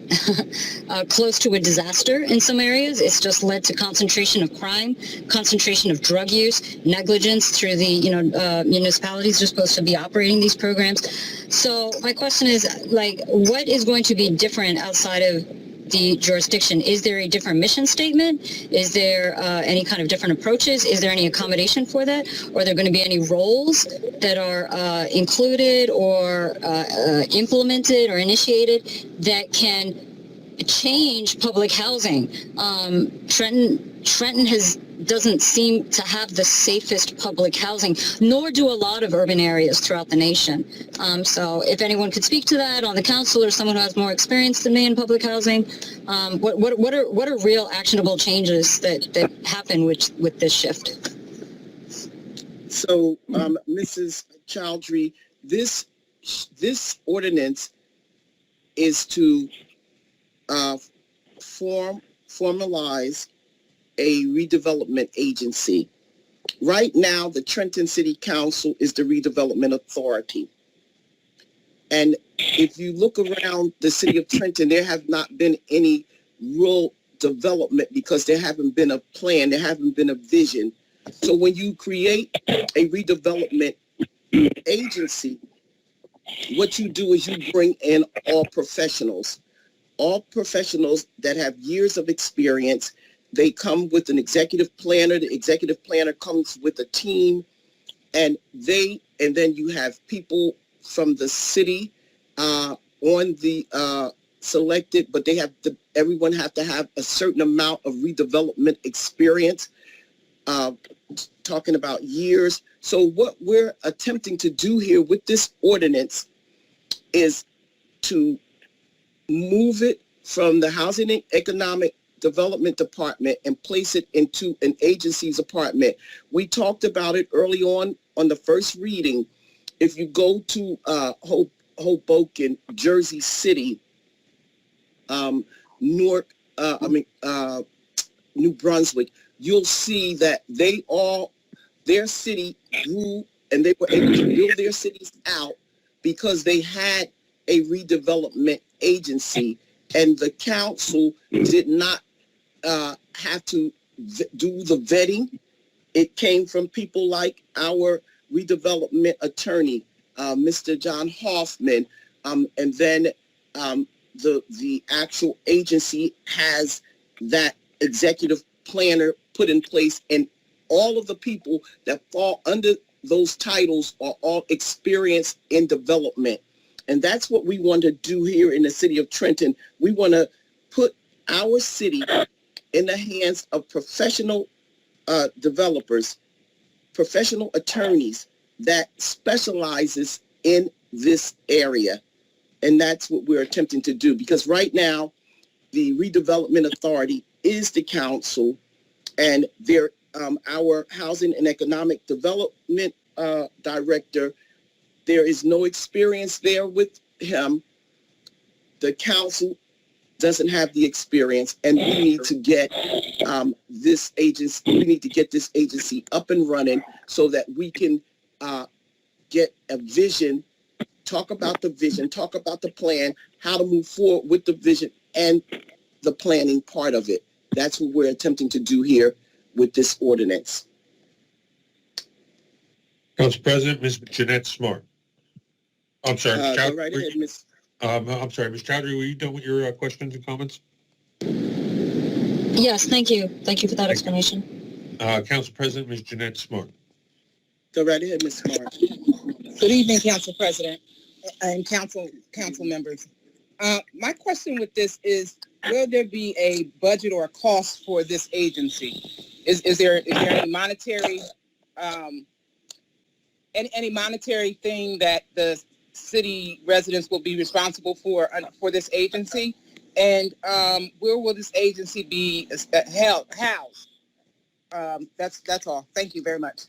close to a disaster in some areas. It's just led to concentration of crime, concentration of drug use, negligence through the, municipalities are supposed to be operating these programs. So my question is, what is going to be different outside of the jurisdiction? Is there a different mission statement? Is there any kind of different approaches? Is there any accommodation for that? Or are there going to be any roles that are included or implemented or initiated that can change public housing? Trenton doesn't seem to have the safest public housing, nor do a lot of urban areas throughout the nation. So if anyone could speak to that on the council or someone who has more experience than me in public housing, what are real actionable changes that happen with this shift? So, Mrs. Chowdhury, this ordinance is to formalize a redevelopment agency. Right now, the Trenton City Council is the redevelopment authority. And if you look around the city of Trenton, there have not been any rural development because there haven't been a plan, there haven't been a vision. So when you create a redevelopment agency, what you do is you bring in all professionals that have years of experience. They come with an executive planner. The executive planner comes with a team, and then you have people from the city on the selected, but everyone have to have a certain amount of redevelopment experience, talking about years. So what we're attempting to do here with this ordinance is to move it from the Housing and Economic Development Department and place it into an agency's department. We talked about it early on the first reading. If you go to Hoboken, Jersey City, New Brunswick, you'll see that their city grew and they were able to build their cities out because they had a redevelopment agency, and the council did not have to do the vetting. It came from people like our redevelopment attorney, Mr. John Hoffman, and then the actual agency has that executive planner put in place, and all of the people that fall under those titles are all experienced in development. And that's what we want to do here in the city of Trenton. We want to put our city in the hands of professional developers, professional attorneys that specializes in this area. And that's what we're attempting to do, because right now the redevelopment authority is the council, and our housing and economic development director, there is no experience there with him. The council doesn't have the experience, and we need to get this agency up and running so that we can get a vision, talk about the vision, talk about the plan, how to move forward with the vision and the planning part of it. That's what we're attempting to do here with this ordinance. Council President, Ms. Jeanette Smart. I'm sorry, Ms. Go Chowdhury. right ahead, Ms. I'm sorry, Ms. Chowdhury, were you done with your questions and comments? Yes, thank you. Thank you for that explanation. Council President, Ms. Jeanette Smart. Go right ahead, Ms. Smart. Good evening, Council President and council members. My question with this is, will there be a budget or a cost for this agency? Is there any monetary any monetary thing that the city residents will be responsible for this agency? And where will this agency be housed? That's all. Thank you very much.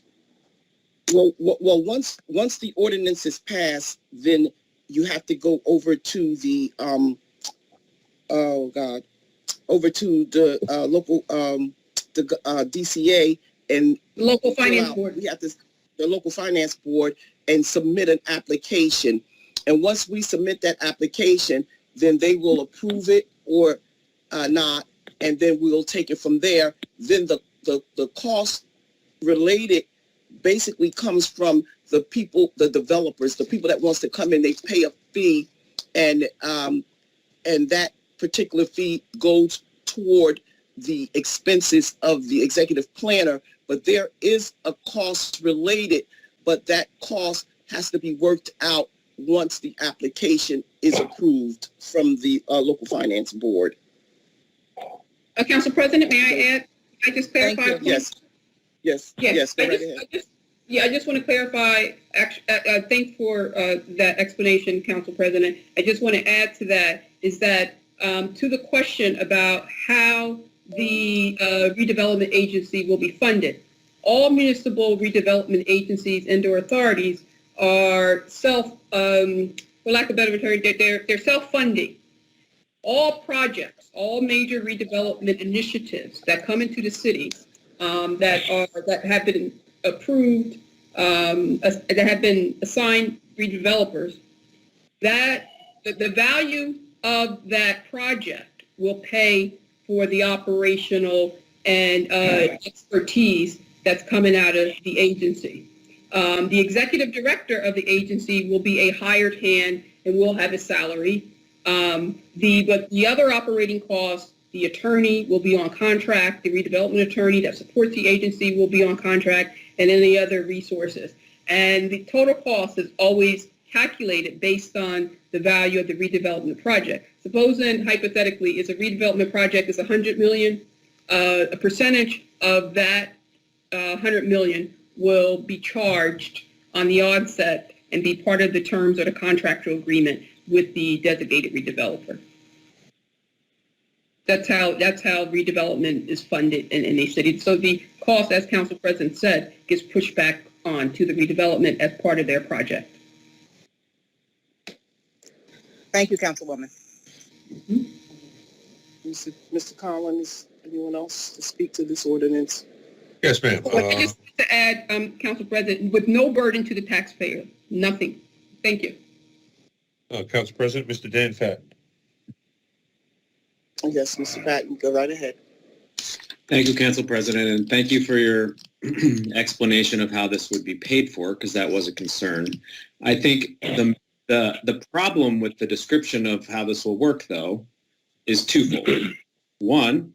Well, once the ordinance is passed, then you have to go over to the over to the local DCA and Local Finance Board. We have to the local finance board and submit an application. And once we submit that application, then they will approve it or not, and then we'll take it from there. Then the cost related basically comes from the people, the developers, the people that wants to come in. They pay a fee, and that particular fee goes toward the expenses of the executive planner. But there is a cost related, but that cost has to be worked out once the application is approved from the local finance board. Council President, may I add? I just clarify. Yes. Go right ahead. I just want to clarify. Thanks for that explanation, Council President. I just want to add to that is that to the question about how the redevelopment agency will be funded. All municipal redevelopment agencies and/or authorities are for lack of a better term, they're self-funding. All projects, all major redevelopment initiatives that come into the city that have been approved, that have been assigned redevelopers, that the value of that project will pay for the operational and expertise that's coming out of the agency. The executive director of the agency will be a hired hand and will have a salary. But the other operating costs, the attorney will be on contract, the redevelopment attorney that supports the agency will be on contract, and any other resources. And the total cost is always calculated based on the value of the redevelopment project. Supposing hypothetically is a redevelopment project is $100 million, a percentage of that $100 million will be charged on the onset and be part of the terms of the contractual agreement with the designated redeveloper. That's how redevelopment is funded in a city. So the cost, as Council President said, gets pushed back on to the redevelopment as part of their project. Thank you, Councilwoman. Mr. Collins, anyone else to speak to this ordinance? Yes, ma'am. I just want to add, Council President, with no burden to the taxpayer, nothing. Thank you. Council President, Mr. Dan Fatton. Yes, Mr. Patton, go right ahead. Thank you, Council President, and thank you for your explanation of how this would be paid for, because that was a concern. I think the problem with the description of how this will work, though, is twofold. One,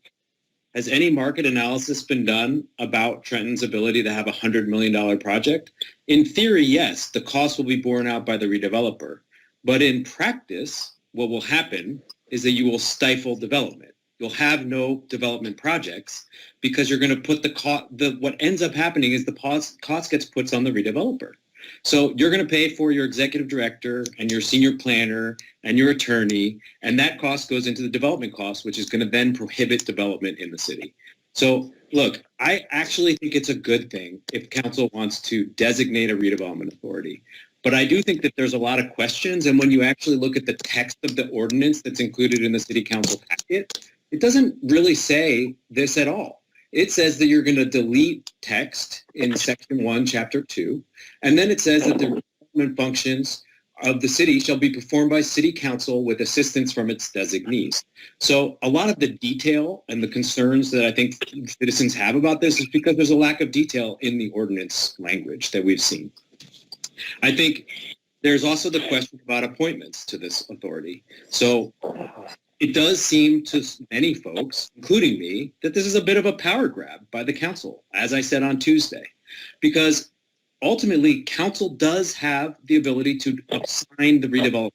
has any market analysis been done about Trenton's ability to have a $100 million project? In theory, yes, the cost will be borne out by the redeveloper. But in practice, what will happen is that you will stifle development. You'll have no development projects because you're going to put what ends up happening is the cost gets put on the redeveloper. So you're going to pay for your executive director and your senior planner and your attorney, and that cost goes into the development cost, which is going to then prohibit development in the city. So look, I actually think it's a good thing if council wants to designate a redevelopment authority. But I do think that there's a lot of questions, and when you actually look at the text of the ordinance that's included in the city council packet, it doesn't really say this at all. It says that you're going to delete text in section 1, chapter 2, and then it says that the development functions of the city shall be performed by city council with assistance from its designees. So a lot of the detail and the concerns that I think citizens have about this is because there's a lack of detail in the ordinance language that we've seen. I think there's also the question about appointments to this authority. So it does seem to many folks, including me, that this is a bit of a power grab by the council, as I said on Tuesday, because ultimately council does have the ability to assign the redevelopment,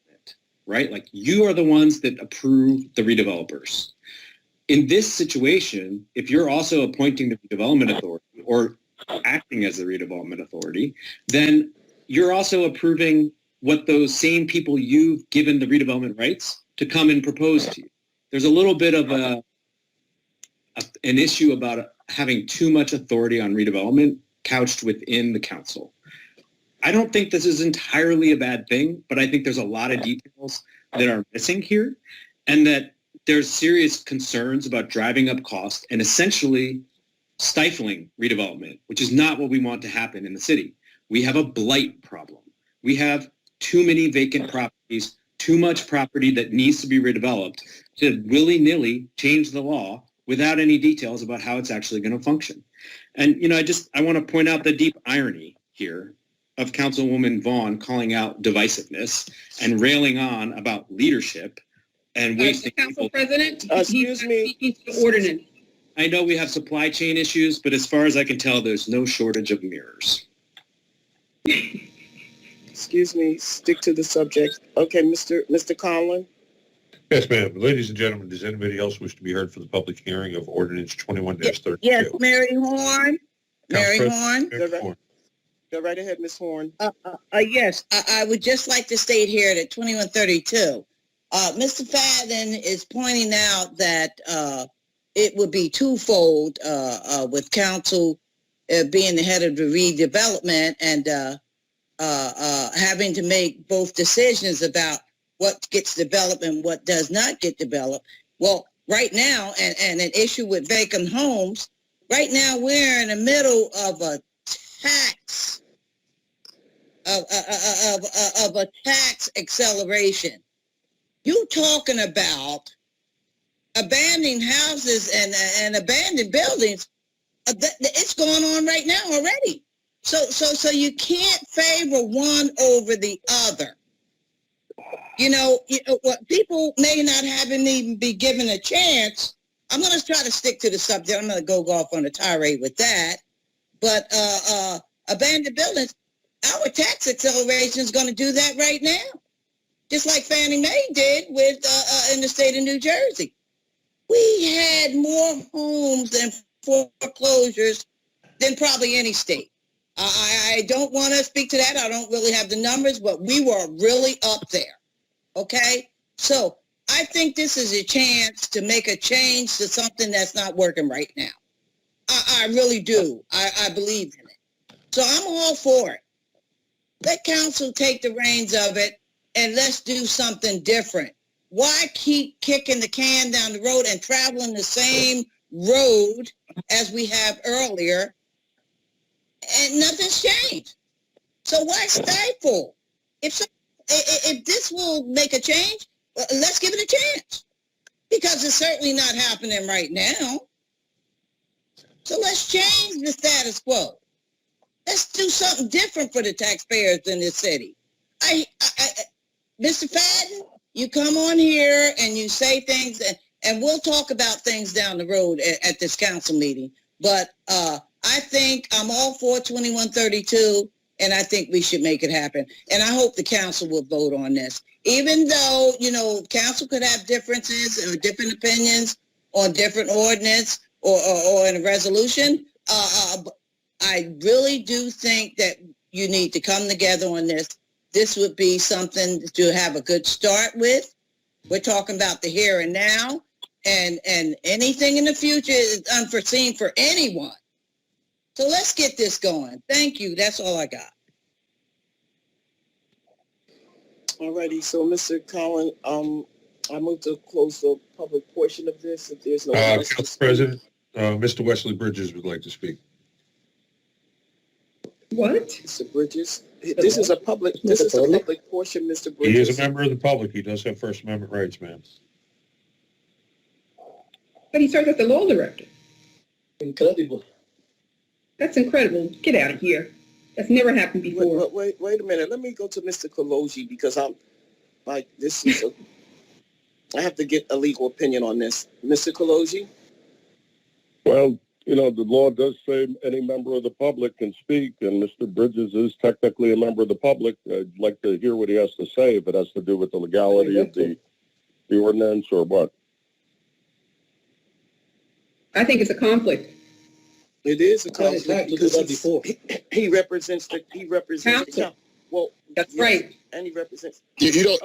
right? Like you are the ones that approve the redevelopers. In this situation, if you're also appointing the redevelopment authority or acting as the redevelopment authority, then you're also approving what those same people you've given the redevelopment rights to come and propose to you. There's a little bit of an issue about having too much authority on redevelopment couched within the council. I don't think this is entirely a bad thing, but I think there's a lot of details that are missing here, and that there's serious concerns about driving up costs and essentially stifling redevelopment, which is not what we want to happen in the city. We have a blight problem. We have too many vacant properties, too much property that needs to be redeveloped to willy-nilly change the law without any details about how it's actually going to function. And, I want to point out the deep irony here of Councilwoman Vaughn calling out divisiveness and railing on about leadership and wasting Council President, excuse me. Ordinance. I know we have supply chain issues, but as far as I can tell, there's no shortage of mirrors. Excuse me, stick to the subject. Okay, Mr. Conlon? Yes, ma'am. Ladies and gentlemen, does anybody else wish to be heard for the public hearing of Ordinance 21-32? Yes, Mary Horn. Mary Horn. Go right ahead, Ms. Horn. Yes, I would just like to state here that 2132, Mr. Fadden is pointing out that it would be twofold with council being the head of the redevelopment and having to make both decisions about what gets developed and what does not get developed. Well, right now, and an issue with vacant homes, right now we're in the middle of a tax of a tax acceleration. You talking about abandoning houses and abandoned buildings? It's going on right now already. So you can't favor one over the other. What people may not even be given a chance. I'm going to try to stick to the subject. I'm going to go off on a tirade with that. But abandoned buildings, our tax acceleration is going to do that right now, just like Fannie Mae did with in the state of New Jersey. We had more homes and foreclosures than probably any state. I don't want to speak to that. I don't really have the numbers, but we were really up there. Okay? So I think this is a chance to make a change to something that's not working right now. I really do. I believe in it. So I'm all for it. Let council take the reins of it and let's do something different. Why keep kicking the can down the road and traveling the same road as we have earlier and nothing's changed? So why stifle? If this will make a change, let's give it a chance, because it's certainly not happening right now. So let's change the status quo. Let's do something different for the taxpayers in this city. Mr. Fadden, you come on here and you say things, and we'll talk about things down the road at this council meeting. But I think I'm all for 2132, and I think we should make it happen. And I hope the council will vote on this. Even though, council could have differences or different opinions on different ordinance or in a resolution, I really do think that you need to come together on this. This would be something to have a good start with. We're talking about the here and now, and anything in the future is unforeseen for anyone. So let's get this going. Thank you. That's all I got. Alrighty, so Mr. Collin, I move to close the public portion of this if there's no one else to Council speak. President, Mr. Wesley Bridges would like to speak. What? Mr. Bridges, this is a public portion, Mr. Bridges. He is a member of the public. He does have First Amendment rights, ma'am. But he serves as the law director. Incredible. That's incredible. Get out of here. That's never happened before. Wait a minute. Let me go to Mr. Kaloji because I'm like, I have to get a legal opinion on this. Mr. Kaloji? Well, the law does say any member of the public can speak, and Mr. Bridges is technically a member of the public. I'd like to hear what he has to say, if it has to do with the legality of the ordinance or what. I think it's a conflict. It is a conflict because he represents the Council. Well, that's right. And he represents. You don't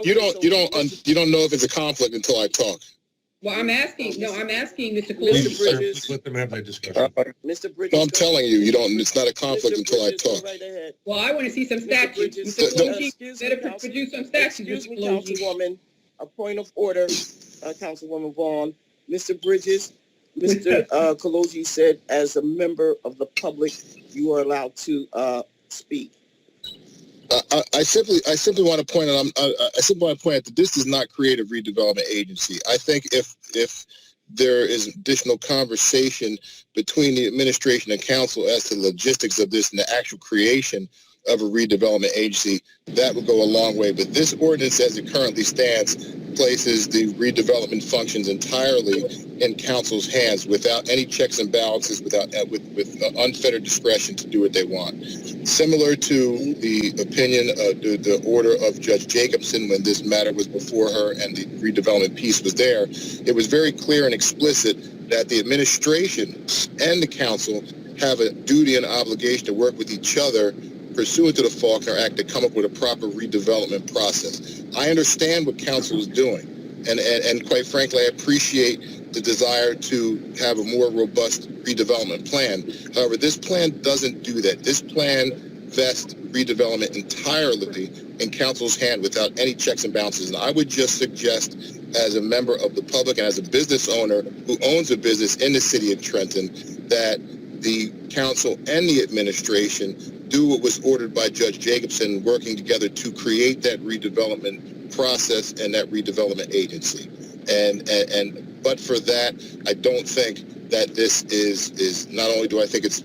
know if it's a conflict until I talk. Well, I'm asking Mr. Please, sir, Kaloji. please let them have their discussion. Mr. Bridges. No, I'm telling you, it's not a conflict until I talk. Well, I want to see some statutes. Mr. Kaloji, better produce some statutes, Excuse Mr. me, Kaloji. Councilwoman. A point of order, Councilwoman Vaughn. Mr. Bridges, Mr. Kaloji said, as a member of the public, you are allowed to speak. I simply want to point out. I simply want to point out that this does not create a redevelopment agency. I think if there is additional conversation between the administration and council as to the logistics of this and the actual creation of a redevelopment agency, that would go a long way. But this ordinance, as it currently stands, places the redevelopment functions entirely in council's hands without any checks and balances, with unfettered discretion to do what they want. Similar to the opinion, the order of Judge Jacobson when this matter was before her and the redevelopment piece was there, it was very clear and explicit that the administration and the council have a duty and obligation to work with each other pursuant to the Faulkner Act to come up with a proper redevelopment process. I understand what council is doing, and quite frankly, I appreciate the desire to have a more robust redevelopment plan. However, this plan doesn't do that. This plan vests redevelopment entirely in council's hand without any checks and balances. And I would just suggest, as a member of the public and as a business owner who owns a business in the city of Trenton, that the council and the administration do what was ordered by Judge Jacobson, working together to create that redevelopment process and that redevelopment agency. But for that, I don't think that this is not only do I think it's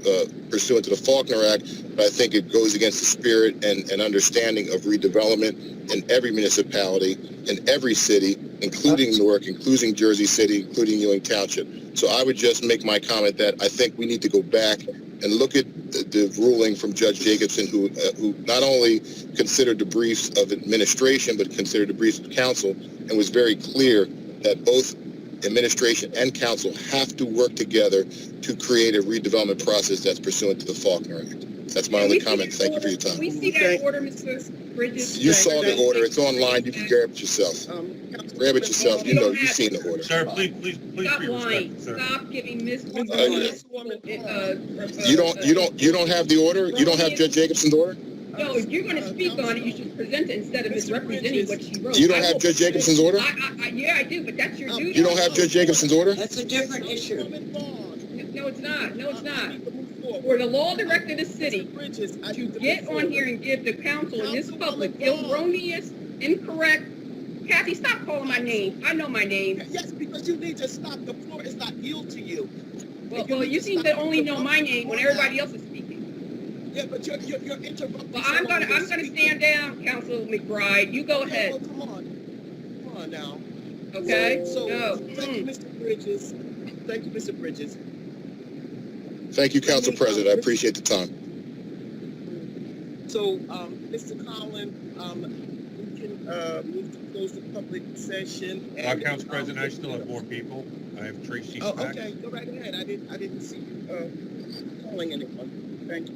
pursuant to the Faulkner Act, but I think it goes against the spirit and understanding of redevelopment in every municipality, in every city, including Newark, including Jersey City, including Ewing Township. So I would just make my comment that I think we need to go back and look at the ruling from Judge Jacobson, who not only considered the briefs of administration, but considered the briefs of council, and was very clear that both administration and council have to work together to create a redevelopment process that's pursuant to the Faulkner Act. That's my only comment. Thank you for your time. We see that order, Mr. Bridges. You saw the order. It's online. You can grab it yourself. Grab it yourself. You know, you've seen the order. Sir, please Stop be lying. respectful, sir. Stop giving Ms. You don't have the order? You don't have Judge Jacobson's order? No, if you're going to speak on it, you should present it instead of misrepresenting what she wrote. You don't have Judge Jacobson's order? Yeah, I do, but that's your duty. You don't have Judge Jacobson's order? That's a different issue. No, it's not. No, it's not. For the law director of the city to get on here and give the council and this public erroneous, incorrect. Kathy, stop calling my name. I know my name. Yes, because you need to stop. The floor is not yield to you. Well, you seem to only know my name when everybody else is speaking. Yeah, but you're interrupting. Well, I'm gonna stand down, Council McBride. You go ahead. Well, come on now. Okay? So No. thank you, Mr. Bridges. Thank you, Mr. Bridges. Thank you, Council President. I appreciate the time. So, Mr. Collin, we can move to close the public session. Council President, I still have more people. I have Tracy Oh, Stack. okay, go right ahead. I didn't see you calling anyone. Thank you.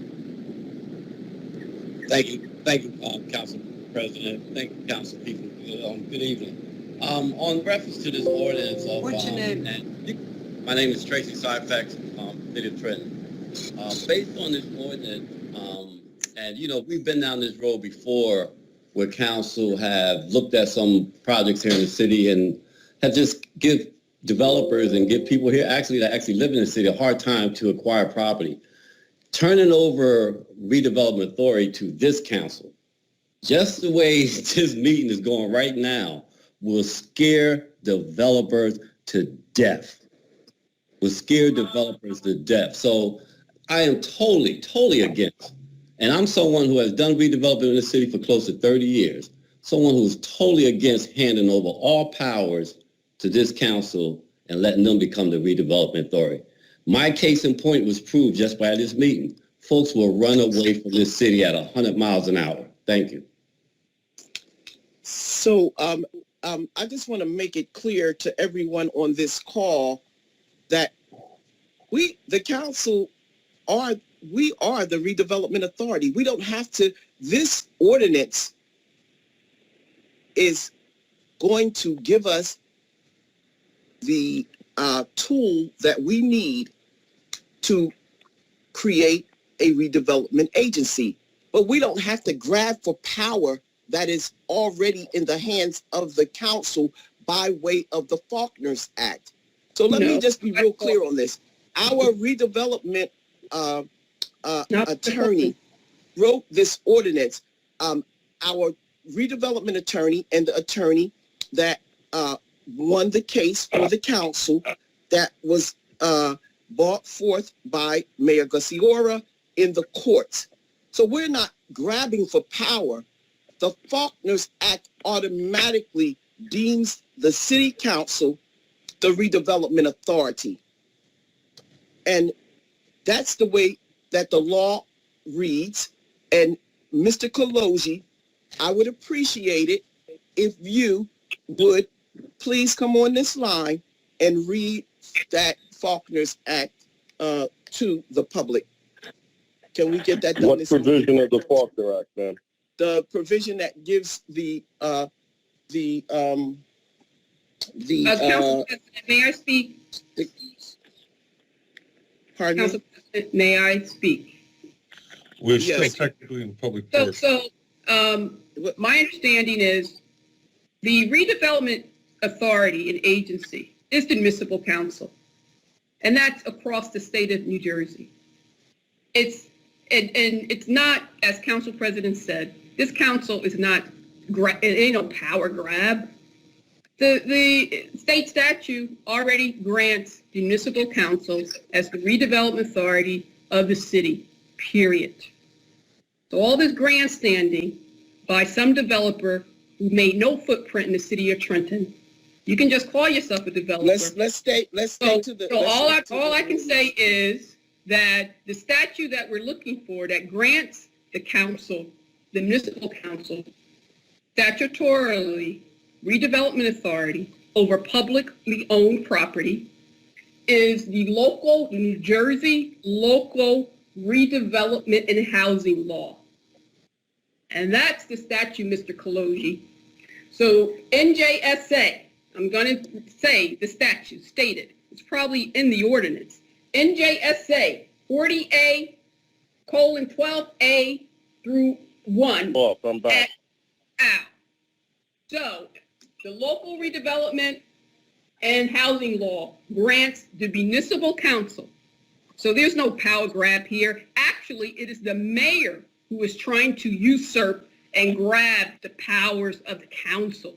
Thank you, Council President. Thank you, Council people. Good evening. On reference to this ordinance of... What's your name? My name is Tracy Syfax, City of Trenton. Based on this ordinance, and we've been down this road before where council have looked at some projects here in the city and have just give developers and give people here that actually live in the city a hard time to acquire property. Turning over redevelopment authority to this council, just the way this meeting is going right now, will scare developers to death. Will scare developers to death. So I am totally against And I'm someone who has done redevelopment in the city for close to 30 years. Someone who is totally against handing over all powers to this council and letting them become the redevelopment authority. My case in point was proved just by this meeting. Folks will run away from this city at 100 miles an hour. Thank you. So I just want to make it clear to everyone on this call that the council, we are the redevelopment authority. We don't have to, this ordinance is going to give us the tool that we need to create a redevelopment agency. But we don't have to grab for power that is already in the hands of the council by way of the Faulkner's Act. So let me just be real clear on this. Our redevelopment attorney wrote this ordinance. Our redevelopment attorney and the attorney that won the case for the council that was brought forth by Mayor Garciora in the courts. So we're not grabbing for power. The Faulkner's Act automatically deems the city council the redevelopment authority. And that's the way that the law reads. And Mr. Kaloji, I would appreciate it if you would please come on this line and read that Faulkner's Act to the public. Can we get that done? What provision of the Faulkner Act, then? The provision that gives the Council President, may I speak? Pardon Council President, may I speak? We're still technically in public So, portion. my understanding is the redevelopment authority and agency is the municipal council, and that's across the state of New Jersey. It's not, as Council President said, this council is not, it ain't no power grab. The state statute already grants the municipal council as the redevelopment authority of the city, period. So all this grandstanding by some developer who made no footprint in the city of Trenton, you can just call yourself a developer. Let's stay to the. So all I can say is that the statute that we're looking for that grants the council, the municipal council, statutorily redevelopment authority over publicly owned property is the New Jersey local redevelopment and housing law. And that's the statute, Mr. Kaloji. So NJSA, I'm going to say the statute stated, it's probably in the ordinance. NJSA 40A:12A through 1. Oh, I'm back. So the local redevelopment and housing law grants the municipal council. So there's no power grab here. Actually, it is the mayor who is trying to usurp and grab the powers of the council.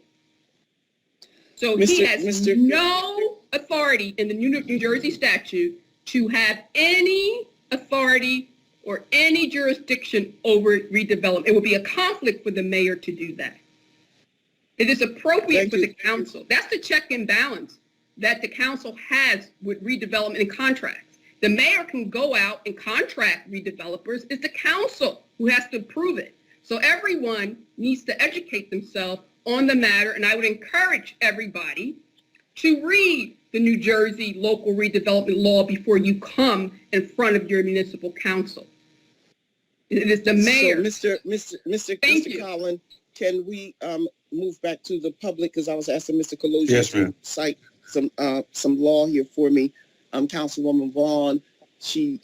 So he has no authority in the New Jersey statute to have any authority or any jurisdiction over redevelopment. It would be a conflict for the mayor to do that. It is appropriate for the council. That's the check and balance that the council has with redevelopment and contracts. The mayor can go out and contract redevelopers. It's the council who has to approve it. So everyone needs to educate themselves on the matter, and I would encourage everybody to read the New Jersey local redevelopment law before you come in front of your municipal council. It is the mayor. So Mr. Collin, can we move back to the public? Because I was asking Mr. Kaloji to cite some law here for me. Councilwoman Vaughn, she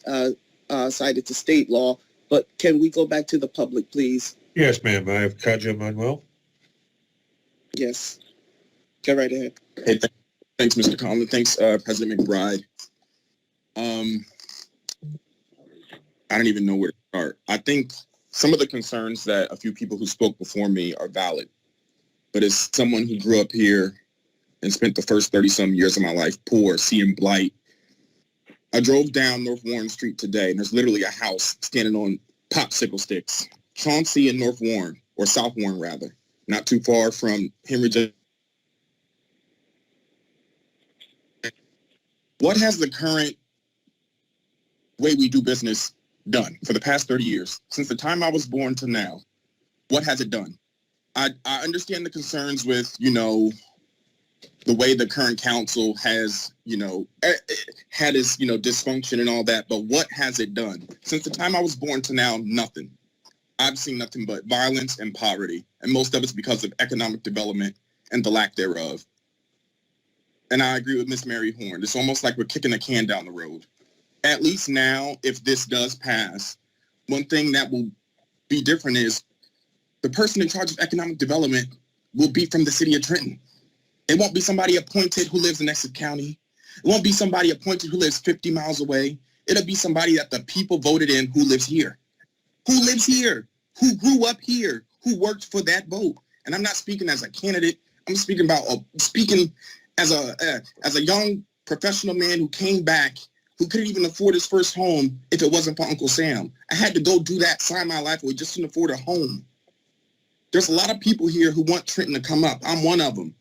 cited the state law, but can we go back to the public, please? Yes, ma'am. I have Kaja Manuel. Yes. Go right ahead. Hey, thanks, Mr. Collin. Thanks, President McBride. I don't even know where to start. I think some of the concerns that a few people who spoke before me are valid. But as someone who grew up here and spent the first 30-some years of my life poor, seeing blight, I drove down North Warren Street today, and there's literally a house standing on popsicle sticks, Chauncey and North Warren, or South Warren rather, not too far from Henry. What has the current way we do business done for the past 30 years? Since the time I was born to now, what has it done? I understand the concerns with, the way the current council has, had its, dysfunction and all that, but what has it done? Since the time I was born to now, nothing. I've seen nothing but violence and poverty, and most of it's because of economic development and the lack thereof. And I agree with Miss Mary Horn. It's almost like we're kicking a can down the road. At least now, if this does pass, one thing that will be different is the person in charge of economic development will be from the city of Trenton. It won't be somebody appointed who lives in Essex County. It won't be somebody appointed who lives 50 miles away. It'll be somebody that the people voted in who lives here. Who lives here, who grew up here, who worked for that vote. And I'm not speaking as a candidate. I'm speaking as a young professional man who came back, who couldn't even afford his first home if it wasn't for Uncle Sam. I had to go do that, sign my life away just to afford a home. There's a lot of people here who want Trenton to come up. I'm one of them.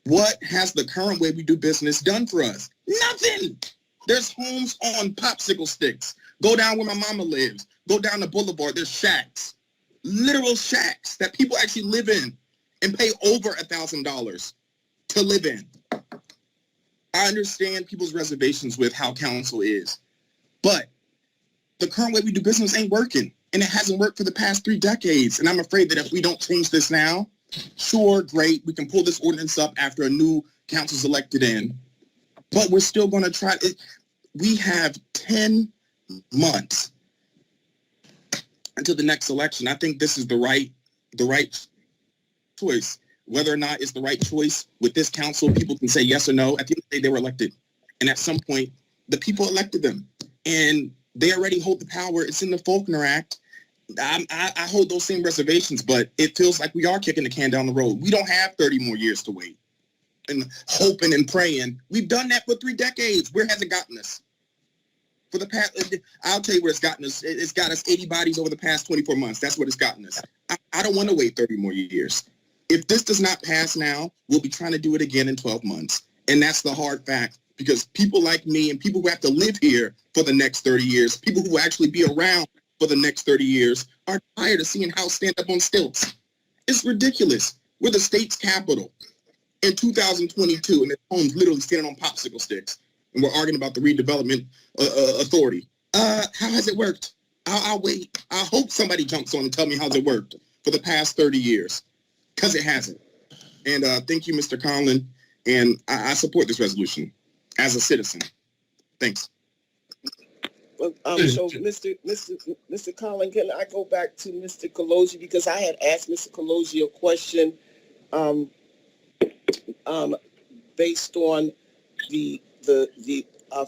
What has the current way we do business done for us? Nothing. There's homes on popsicle sticks. Go down where my mama lives. Go down the boulevard. There's shacks, literal shacks that people actually live in and pay over $1,000 to live in. I understand people's reservations with how council is, but the current way we do business ain't working, and it hasn't worked for the past 3 decades. And I'm afraid that if we don't change this now, sure, great, we can pull this ordinance up after a new council's elected in, but we're still going to try it. We have 10 months until the next election. I think this is the right choice. Whether or not it's the right choice with this council, people can say yes or no. At the end of the day, they were elected. And at some point, the people elected them. And they already hold the power. It's in the Faulkner Act. I hold those same reservations, but it feels like we are kicking the can down the road. We don't have 30 more years to wait and hoping and praying. We've done that for 3 decades. Where has it gotten us? For the past, I'll tell you where it's gotten us. It's got us 80 bodies over the past 24 months. That's what it's gotten us. I don't want to wait 30 more years. If this does not pass now, we'll be trying to do it again in 12 months. And that's the hard fact, because people like me and people who have to live here for the next 30 years, people who will actually be around for the next 30 years, are tired of seeing house stand up on stilts. It's ridiculous. We're the state's capital in 2022, and there's homes literally standing on popsicle sticks. And we're arguing about the redevelopment authority. How has it worked? I'll wait. I hope somebody jumps on and tell me how's it worked for the past 30 years. Because it hasn't. And thank you, Mr. Conlon. And I support this resolution as a citizen. Thanks. So, Mr. Conlon, can I go back to Mr. Kaloji, because I had asked Mr. Kaloji a question based on the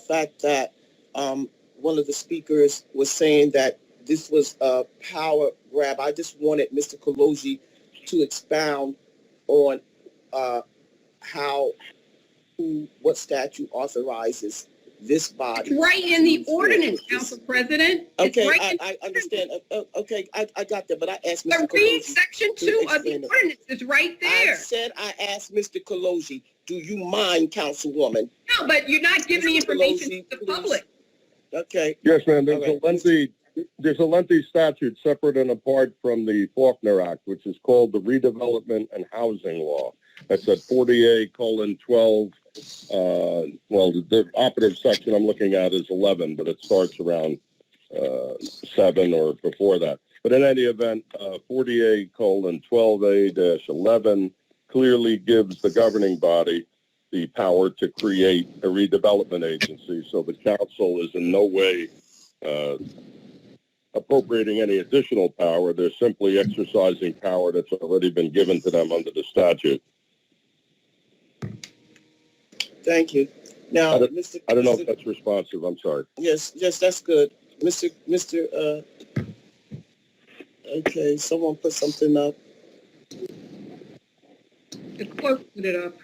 fact that one of the speakers was saying that this was a power grab. I just wanted Mr. Kaloji to expound on what statute authorizes this body. It's right in the ordinance, Council President. Okay, Right I understand. Okay, I got that, but I asked Mr. But read Kaloji section 2 of the ordinance. It's right there. I said I asked Mr. Kaloji, do you mind, Councilwoman? No, but you're not giving the information to the public. Okay. Yes, ma'am. There's a lengthy statute separate and apart from the Faulkner Act, which is called the Redevelopment and Housing Law. That's at 48:12. Well, the operative section I'm looking at is 11, but it starts around 7 or before that. But in any event, 48:12A-11 clearly gives the governing body the power to create a redevelopment agency. So the council is in no way appropriating any additional power. They're simply exercising power that's already been given to them under the statute. Thank you. Now, I don't know if that's responsive. I'm sorry. Yes, that's good. Okay, someone put something up. The clerk put it up.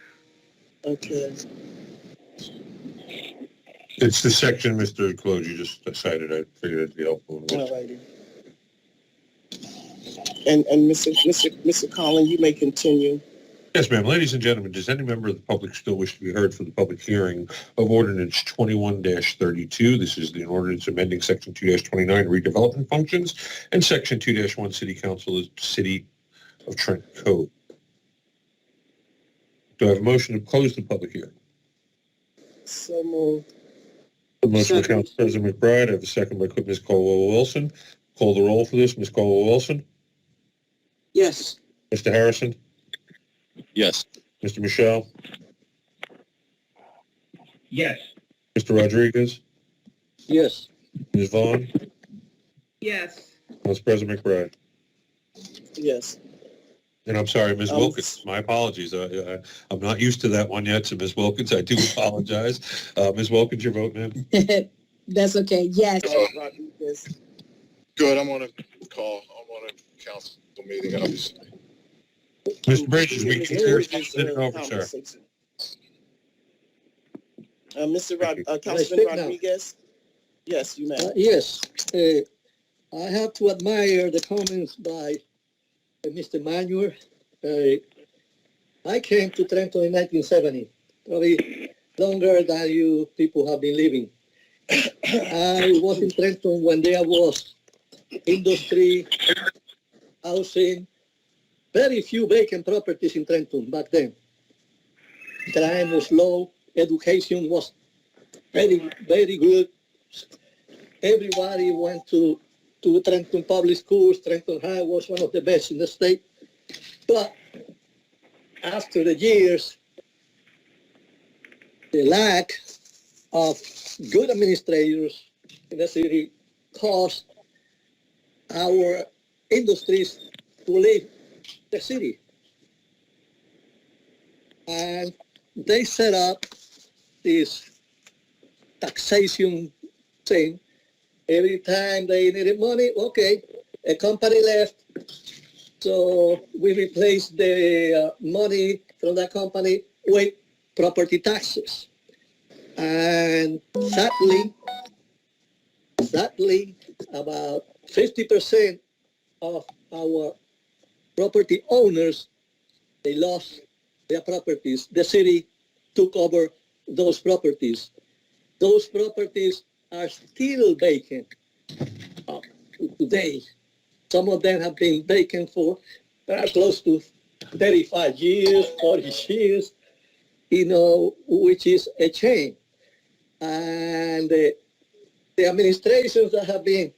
Okay. It's the section Mr. Kaloji just cited. I figured it'd be helpful. All righty. And Mr. Collins, you may continue. Yes, ma'am. Ladies and gentlemen, does any member of the public still wish to be heard for the public hearing of Ordinance 21-32? This is the ordinance amending Section 2-29 redevelopment functions and Section 2-1 City Council City of Trenton Code. Do I have a motion to close the public hearing? So moved. The motion by Second. Council President McBride. I have a second by Ms. Caldwell-Wilson. Call the roll for this. Ms. Caldwell-Wilson? Yes. Mr. Harrison? Yes. Mr. Michelle? Yes. Mr. Rodriguez? Yes. Ms. Vaughn? Yes. Council President McBride? Yes. And I'm sorry, Ms. Wilkins, my apologies. I'm not used to that one yet, so Ms. Wilkins, I do apologize. Ms. Wilkins, your vote, ma'am? That's okay. Yes. Rodriguez. Good, I'm on a call. I'm on a council meeting, obviously. Mr. Bridges, we can hear you over, sir. Councilman speak now? Rodriguez? Yes, you may. Yes, I have to admire the comments by Mr. Manuel. I came to Trenton in 1970, probably longer than you people have been living. I was in Trenton when there was industry, housing, very few vacant properties in Trenton back then. Crime was low, education was very, very good. Everybody went to Trenton Public Schools. Trenton High was one of the best in the state. But after the years, the lack of good administrators in the city caused our industries to leave the city. And they set up this taxation thing. Every time they needed money, okay, a company left, so we replaced the money from that company with property taxes. And sadly, about 50% of our property owners, they lost their properties. The city took over those properties. Those properties are still vacant today. Some of them have been vacant for close to 35 years, 40 years, which is a shame. And the administrations that have been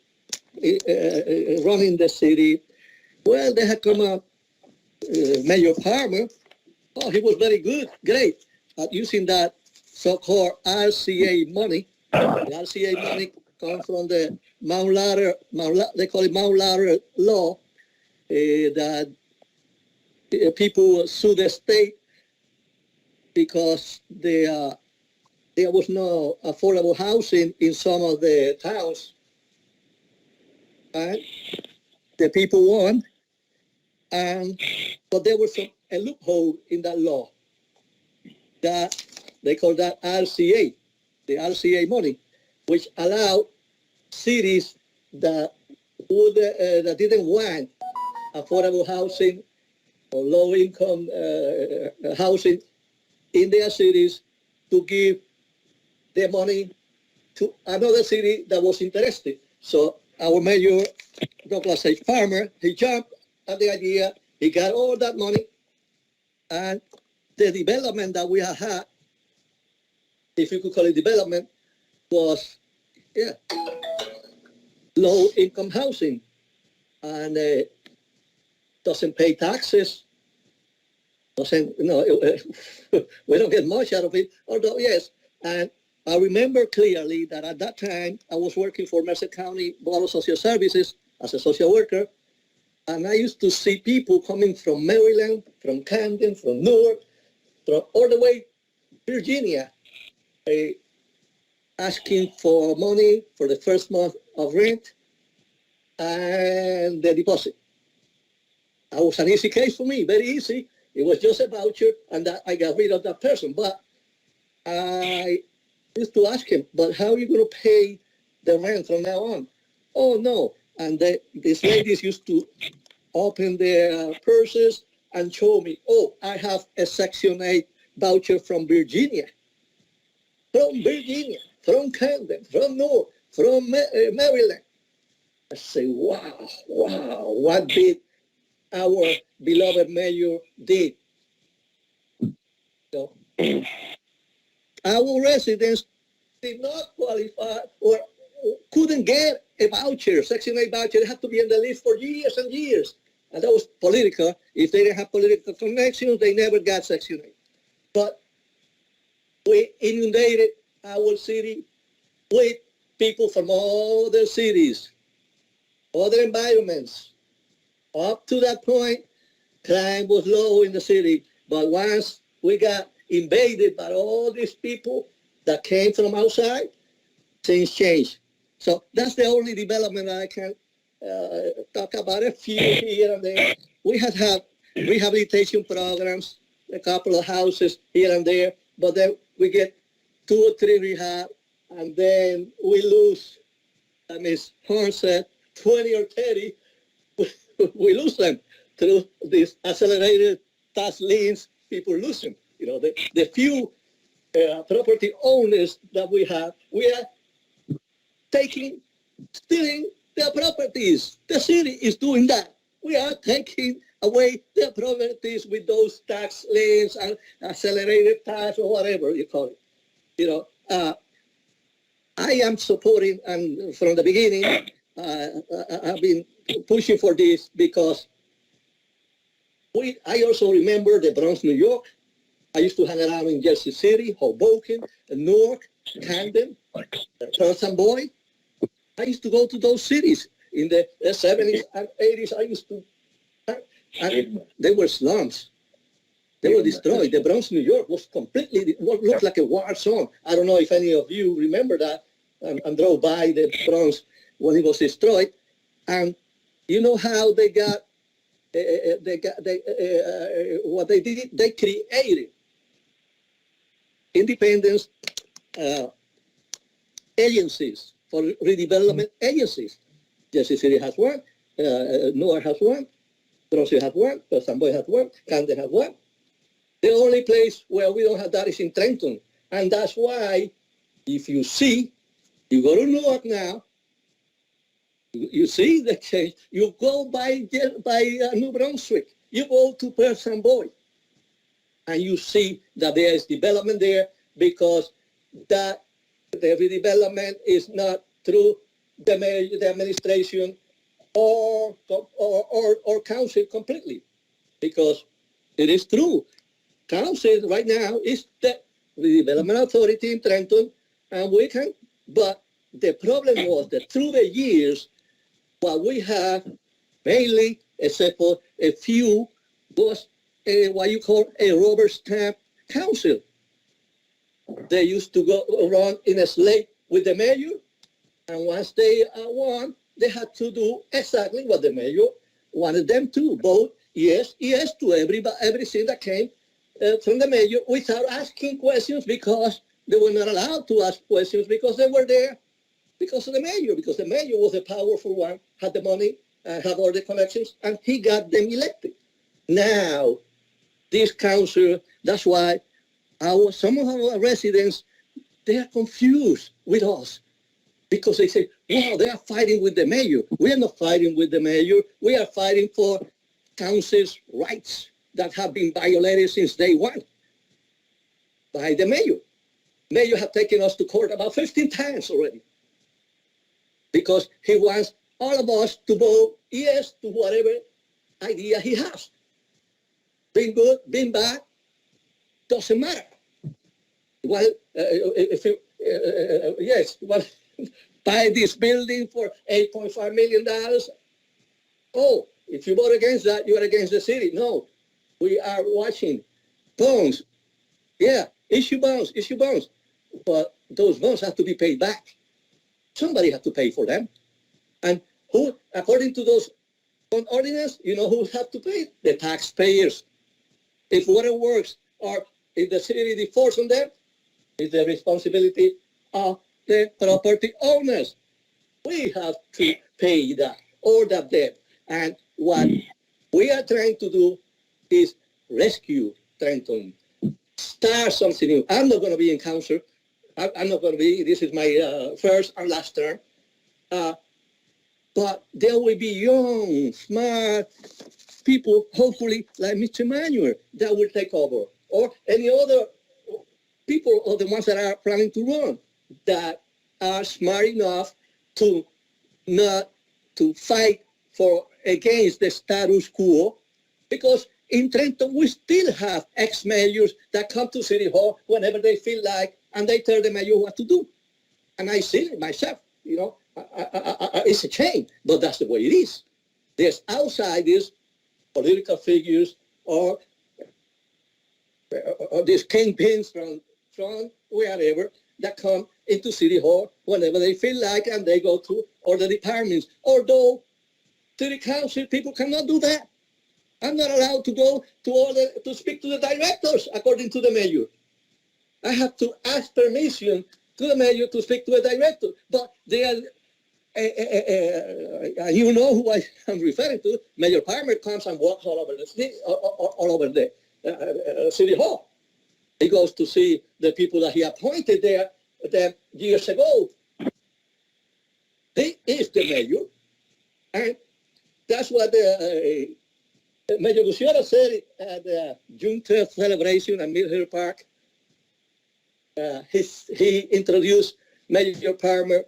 running the city, well, they had come up, Mayor Palmer, he was very good, great at using that so-called RCA money. The RCA money comes from the Mount Ladder, they call it Mount Ladder law, that people sue the state because there was no affordable housing in some of the towns. And the people won, but there was a loophole in that law that they call that RCA, the RCA money, which allowed cities that didn't want affordable housing or low-income housing in their cities to give the money to another city that was interested. So our mayor, Douglas H. Farmer, he jumped at the idea, he got all that money, and the development that we have had, if you could call it development, was low-income housing, and doesn't pay taxes, we don't get much out of it, although yes, and I remember clearly that at that time I was working for Mercer County Board of Social Services as a social worker, and I used to see people coming from Maryland, from Camden, from Newark, from all the way Virginia, asking for money for the first month of rent and the deposit. That was an easy case for me, very easy. It was just a voucher, and that I got rid of that person. But I used to ask him, but how are you going to pay the rent from now on? Oh, no. And these ladies used to open their purses and show me, oh, I have a Section 8 voucher from Virginia, from Camden, from North, from Maryland. I say, wow, what did our beloved mayor did? So, our residents did not qualify or couldn't get a voucher, Section 8 voucher. They had to be on the list for years and years. And that was political. If they didn't have political connections, they never got Section 8. But we inundated our city with people from all the cities, other environments. Up to that point, crime was low in the city. But once we got invaded by all these people that came from outside, things changed. So that's the only development I can talk about. A few here and there. We have had rehabilitation programs, a couple of houses here and there, but then we get 2 or 3 rehab, and then we lose, as Ms. Horn said, 20 or 30, we lose them through these accelerated tax liens. People lose them. You know, the few property owners that we are stealing their properties. The city is doing that. We are taking away their properties with those tax liens and accelerated tax or whatever you call it. You know, I am supporting, and from the beginning, I've been pushing for this because I also remember the Bronx, New York. I used to hang around in Jersey City, Hoboken, Newark, Camden, Trenton boy. I used to go to those cities in the 70s and 80s. I used to, and they were slums. They were destroyed. The Bronx, New York was completely, looked like a war zone. I don't know if any of you remember that and drove by the Bronx when it was destroyed. And you know how they got, what they did, they created independence agencies, for redevelopment agencies. Jersey City has one, Newark has one, Bronx has one, Samboy has one, Camden has one. The only place where we don't have that is in Trenton. And that's why, if you see, you go to Newark now, you see the change. You go by New Brunswick, you go to Perth and Boy, and you see that there is development there because that the redevelopment is not through the administration or council completely, because it is true. Council right now is the redevelopment authority in Trenton, and we can, but the problem was that through the years, what we have mainly, except for a few, was what you call a rubber stamp council. They used to go around in a slate with the mayor, and once they won, they had to do exactly what the mayor wanted them to, vote yes to everything that came from the mayor without asking questions, because they were not allowed to ask questions because they were there because of the mayor, because the mayor was a powerful one, had the money, had all the connections, and he got them elected. Now, this council, that's why some of our residents, they are confused with us because they say, wow, they are fighting with the mayor. We are not fighting with the mayor. We are fighting for council's rights that have been violated since day one by the mayor. Mayor have taken us to court about 15 times already because he wants all of us to vote yes to whatever idea he has. Being good, being bad, doesn't matter. Well, if you, yes, well, buy this building for $8.5 million. Oh, if you vote against that, you are against the city. No, we are watching bonds. Yeah, issue bonds. But those bonds have to be paid back. Somebody has to pay for them. And who, according to those ordinance, you know who have to pay? The taxpayers. If waterworks or if the city defaults on them, it's the responsibility of the property owners. We have to pay that, all that debt. And what we are trying to do is rescue Trenton, start something new. I'm not going to be in council. I'm not going to be, this is my first and last term. But there will be young, smart people, hopefully, like Mr. Manuel, that will take over. Or any other people, or the ones that are planning to run, that are smart enough to not to fight for against the status quo, because in Trenton we still have ex-mayors that come to City Hall whenever they feel like, and they tell the mayor what to do. And I see it myself, you know, it's a shame, but that's the way it is. There's outsiders, political figures, or these kingpins from wherever that come into City Hall whenever they feel like, and they go to other departments. Although City Council people cannot do that. I'm not allowed to go to speak to the directors according to the mayor. I have to ask permission to the mayor to speak to a director, but they are, you know who I am referring to. Mayor Palmer comes and walks all over the city, all over the City Hall. He goes to see the people that he appointed there years ago. He is the mayor, and that's what Mayor Gutierrez said at the June 12th celebration at Mill Hill Park. He introduced Mayor Palmer,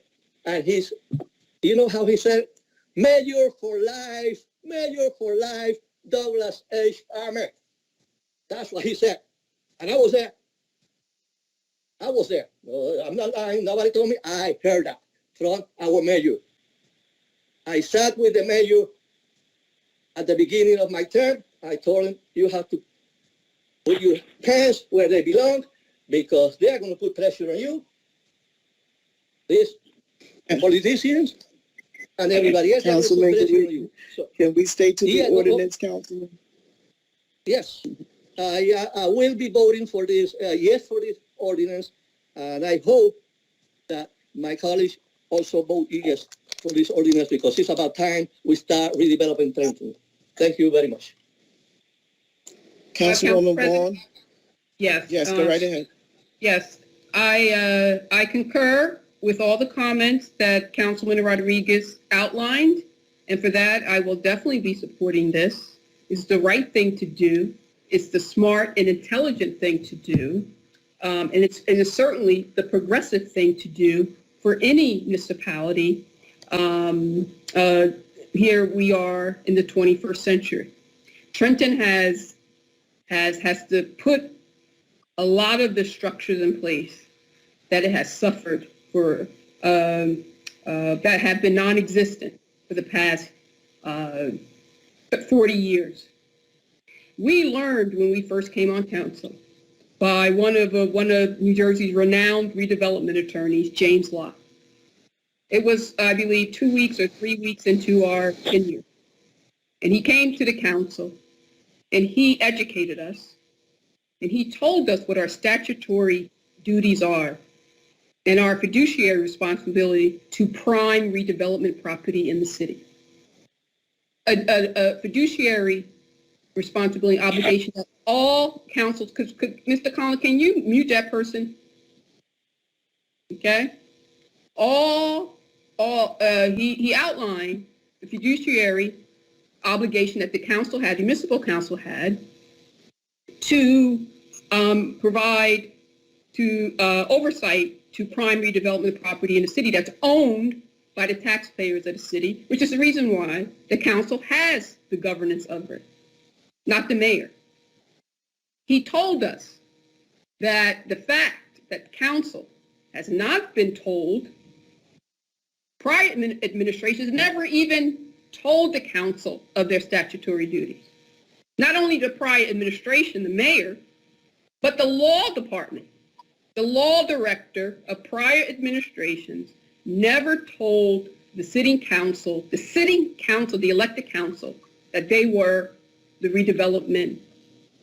and you know how he said, Mayor for life, Douglas H. Palmer. That's what he said. And I was there. I'm not lying. Nobody told me. I heard that from our mayor. I sat with the mayor at the beginning of my term. I told him, you have to put your pants where they belong, because they are going to put pressure on you. These politicians and everybody else. Councilman, So, can we stay to the ordinance, Councilman? Yes, I will be voting for this, yes, for this ordinance, and I hope that my colleagues also vote yes for this ordinance, because it's about time we start redeveloping Trenton. Thank you very much. Councilwoman Vaughn? Yes. Yes, go right ahead. Yes, I concur with all the comments that Councilman Rodriguez outlined, and for that, I will definitely be supporting this. It's the right thing to do. It's the smart and intelligent thing to do, and it's certainly the progressive thing to do for any municipality. Here we are in the 21st century. Trenton has to put a lot of the structures in place that it has suffered for, that have been non-existent for the past 40 years. We learned when we first came on council by one of New Jersey's renowned redevelopment attorneys, James Locke. It was, I believe, 2 weeks or 3 weeks into our tenure. And he came to the council and he educated us. And he told us what our statutory duties are and our fiduciary responsibility to prime redevelopment property in the city. A fiduciary responsibility obligation that all councils, because Mr. Collins, can you mute that person? Okay? He outlined the fiduciary obligation that the council had, the municipal council had, to provide oversight to prime redevelopment property in the city that's owned by the taxpayers of the city, which is the reason why the council has the governance of it, not the mayor. He told us that the fact that council has not been told, prior administrations never even told the council of their statutory duties. Not only the prior administration, the mayor, but the law department, the law director of prior administrations never told the sitting council, the elected council, that they were the redevelopment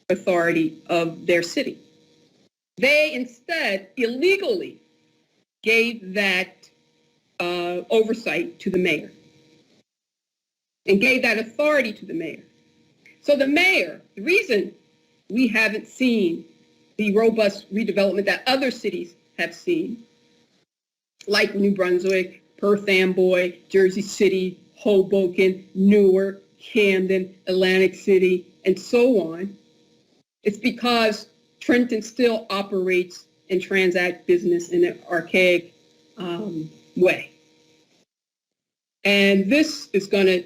authority of their city. They instead illegally gave that oversight to the mayor and gave that authority to the mayor. So the mayor, the reason we haven't seen the robust redevelopment that other cities have seen, like New Brunswick, Perth Amboy, Jersey City, Hoboken, Newark, Camden, Atlantic City, and so on, it's because Trenton still operates and transacts business in an archaic way. And this is going to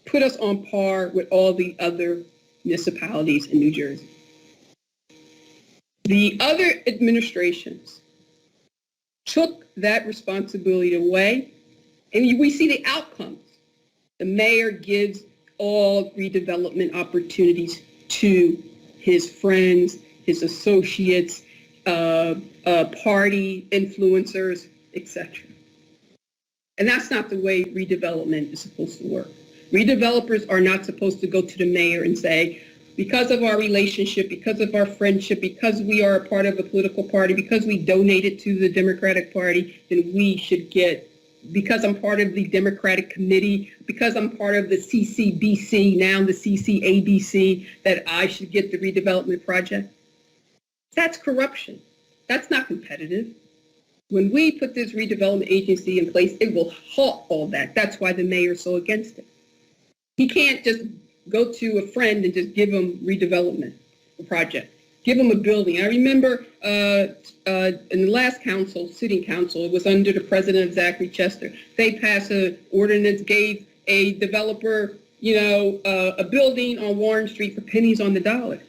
put us on par with all the other municipalities in New Jersey. The other administrations took that responsibility away, and we see the outcomes. The mayor gives all redevelopment opportunities to his friends, his associates, party influencers, etc. And that's not the way redevelopment is supposed to work. Redevelopers are not supposed to go to the mayor and say, because of our relationship, because of our friendship, because we are a part of a political party, because we donated to the Democratic Party, then we should get, because I'm part of the Democratic Committee, because I'm part of the CCBC, now the CCABC, that I should get the redevelopment project. That's corruption. That's not competitive. When we put this redevelopment agency in place, it will halt all that. That's why the mayor is so against it. He can't just go to a friend and just give him redevelopment project. Give him a building. I remember in the last council, city council, it was under the president of Zachary Chester. They passed an ordinance, gave a developer, a building on Warren Street for pennies on the dollar.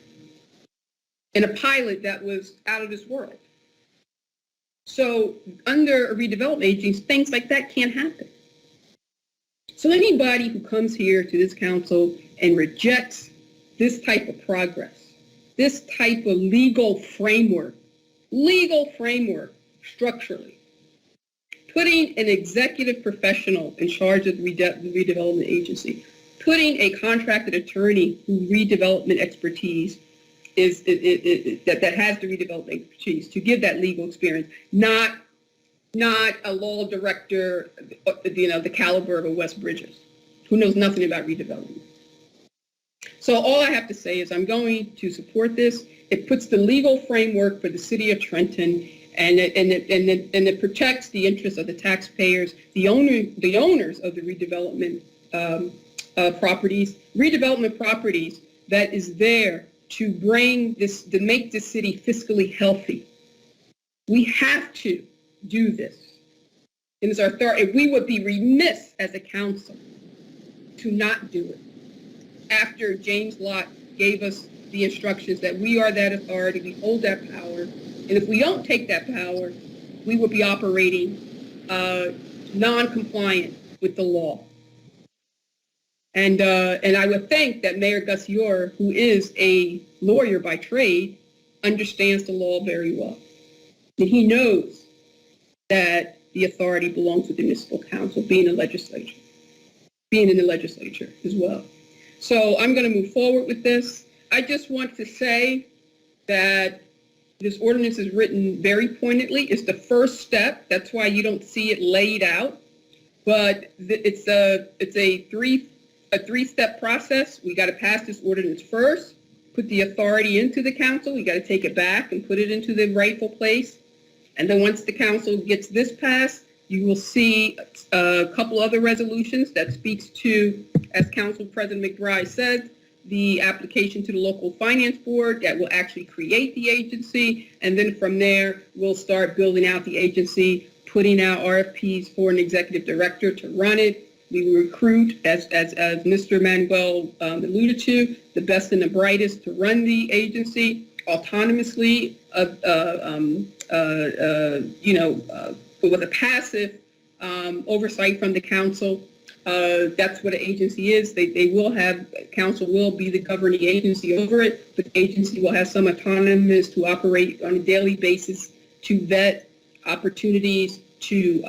In a pilot that was out of this world. So under a redevelopment agency, things like that can't happen. So anybody who comes here to this council and rejects this type of progress, this type of legal framework structurally, putting an executive professional in charge of the redevelopment agency, putting a contracted attorney who redevelopment expertise that has the redevelopment expertise to give that legal experience, not a law director, the caliber of a West Bridges, who knows nothing about redevelopment. So all I have to say is I'm going to support this. It puts the legal framework for the city of Trenton, and it protects the interests of the taxpayers, the owners of the redevelopment properties that is there to bring this, to make this city fiscally healthy. We have to do this. It is our authority. We would be remiss as a council to not do it. After James Lott gave us the instructions that we are that authority, we hold that power, and if we don't take that power, we will be operating non-compliant with the law. And I would think that Mayor Gussior, who is a lawyer by trade, understands the law very well. And he knows that the authority belongs to the municipal council, being in the legislature as well. So I'm going to move forward with this. I just want to say that this ordinance is written very pointedly. It's the first step. That's why you don't see it laid out. But it's a three-step process. We got to pass this ordinance first, put the authority into the council. We got to take it back and put it into the rightful place. And then once the council gets this passed, you will see a couple other resolutions that speaks to, as Council President McBride said, the application to the local finance board that will actually create the agency. And then from there, we'll start building out the agency, putting out RFPs for an executive director to run it. We will recruit, as Mr. Manuel alluded to, the best and the brightest to run the agency autonomously, with a passive oversight from the council. That's what an agency is. Council will be the governing agency over it, but the agency will have some autonomy to operate on a daily basis, to vet opportunities, to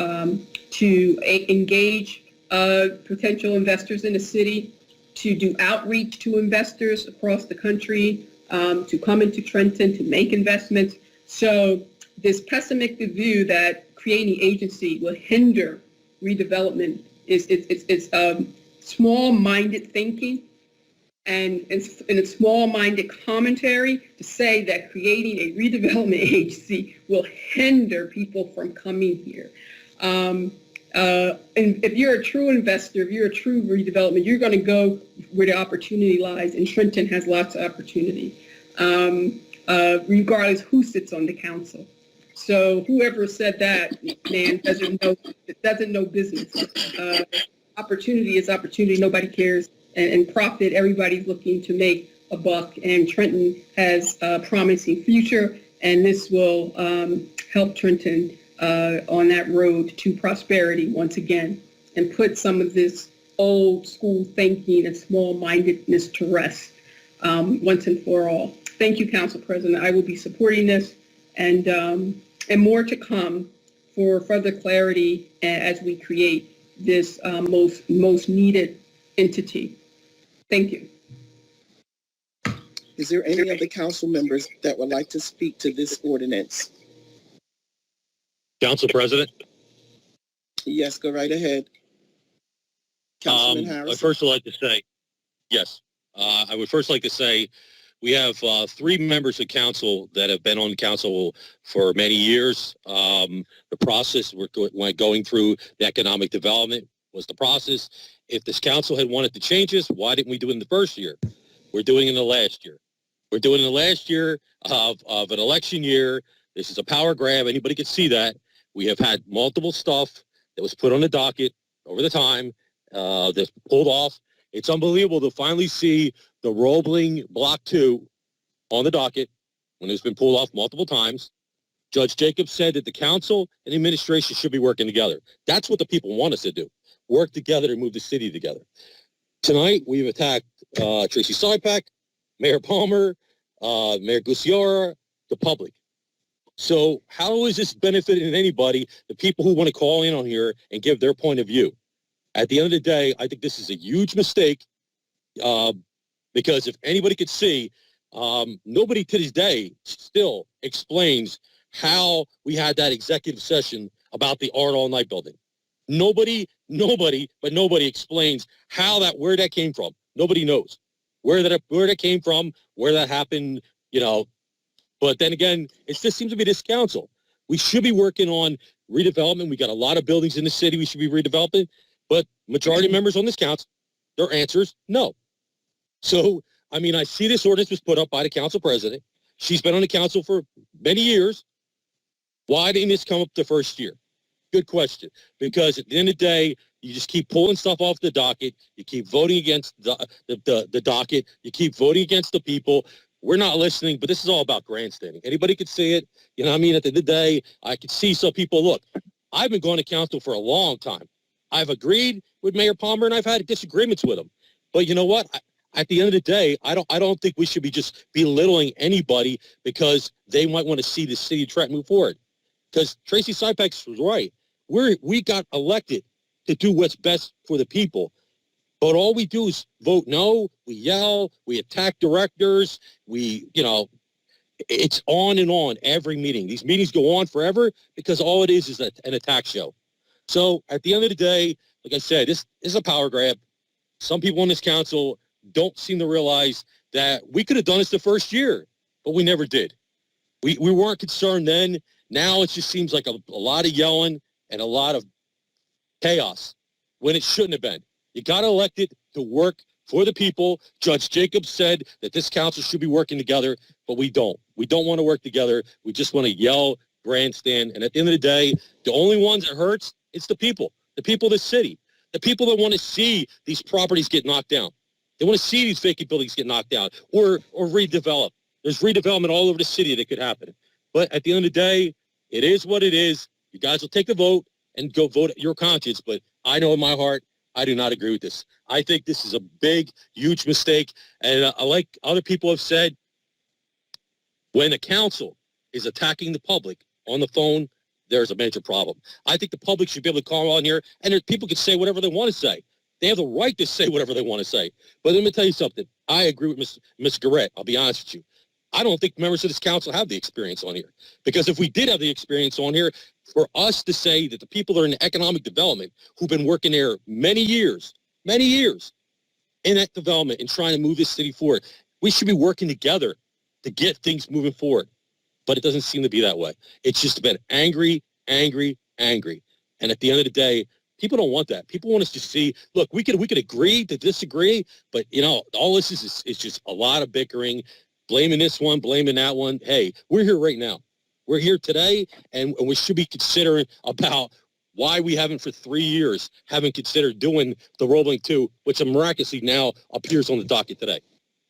engage potential investors in the city, to do outreach to investors across the country, to come into Trenton to make investments. So this pessimistic view that creating an agency will hinder redevelopment is small-minded thinking. and in a small-minded commentary to say that creating a redevelopment agency will hinder people from coming here. And if you're a true investor, if you're a true redevelopment, you're going to go where the opportunity lies, and Trenton has lots of opportunity, regardless who sits on the council. So whoever said that, man, doesn't know business. Opportunity is opportunity. Nobody cares. And profit, everybody's looking to make a buck. And Trenton has a promising future, and this will help Trenton on that road to prosperity once again, and put some of this old school thinking and small-mindedness to rest once and for all. Thank you, Council President. I will be supporting this, and more to come for further clarity as we create this most needed entity. Thank you. Is there any of the council members that would like to speak to this ordinance? Council President? Yes, go right ahead. Councilman Harris. I'd first like to say, yes, I would first like to say we have 3 members of council that have been on council for many years. The process we're going through the economic development was the process. If this council had wanted to change this, why didn't we do it in the first year? We're doing it in the last year. We're doing it in the last year of an election year. This is a power grab. Anybody can see that. We have had multiple stuff that was put on the docket over the time that's pulled off. It's unbelievable to finally see the Roebling Block 2 on the docket when it's been pulled off multiple times. Judge Jacobs said that the council and the administration should be working together. That's what the people want us to do. Work together to move the city together. Tonight, we've attacked Tracy Sypak, Mayor Palmer, Mayor Gusiora, the public. So how is this benefiting anybody, the people who want to call in on here and give their point of view? At the end of the day, I think this is a huge mistake because if anybody could see, nobody to this day still explains how we had that executive session about the Art All Night building. Nobody explains where that came from. Nobody knows where that came from, where that happened, But then again, it just seems to be this council. We should be working on redevelopment. We got a lot of buildings in the city we should be redeveloping, but majority of members on this council, their answers, no. So, I see this ordinance was put up by the council president. She's been on the council for many years. Why didn't this come up the first year? Good question. Because at the end of the day, you just keep pulling stuff off the docket. You keep voting against the docket. You keep voting against the people. We're not listening, but this is all about grandstanding. Anybody could see it. At the end of the day, I could see some people, look, I've been going to council for a long time. I've agreed with Mayor Palmer, and I've had disagreements with him. But you know what? At the end of the day, I don't think we should be just belittling anybody because they might want to see the city of Trenton move forward. Because Tracy Sypak was right. We got elected to do what's best for the people. But all we do is vote no, we yell, we attack directors, it's on and on every meeting. These meetings go on forever because all it is an attack show. So at the end of the day, like I said, this is a power grab. Some people on this council don't seem to realize that we could have done this the first year, but we never did. We weren't concerned then. Now it just seems like a lot of yelling and a lot of chaos when it shouldn't have been. You got elected to work for the people. Judge Jacobs said that this council should be working together, but we don't. We don't want to work together. We just want to yell, grandstand. And at the end of the day, the only ones it hurts, it's the people of the city, the people that want to see these properties get knocked down. They want to see these vacant buildings get knocked down or redeveloped. There's redevelopment all over the city that could happen. But at the end of the day, it is what it is. You guys will take the vote and go vote at your conscience. But I know in my heart, I do not agree with this. I think this is a big, huge mistake. And like other people have said, when the council is attacking the public on the phone, there's a major problem. I think the public should be able to call on here, and people can say whatever they want to say. They have the right to say whatever they want to say. But let me tell you something. I agree with Ms. Garrett. I'll be honest with you. I don't think members of this council have the experience on here. Because if we did have the experience on here, for us to say that the people that are in economic development who've been working there many years, in that development and trying to move this city forward. We should be working together to get things moving forward. But it doesn't seem to be that way. It's just been angry, angry, angry. And at the end of the day, people don't want that. People want us to see, look, we could agree to disagree, but, you know, all this is just a lot of bickering, blaming this one, blaming that one. Hey, we're here right now. We're here today, and we should be considering about why we haven't for 3 years haven't considered doing the rolling 2, which miraculously now appears on the docket today.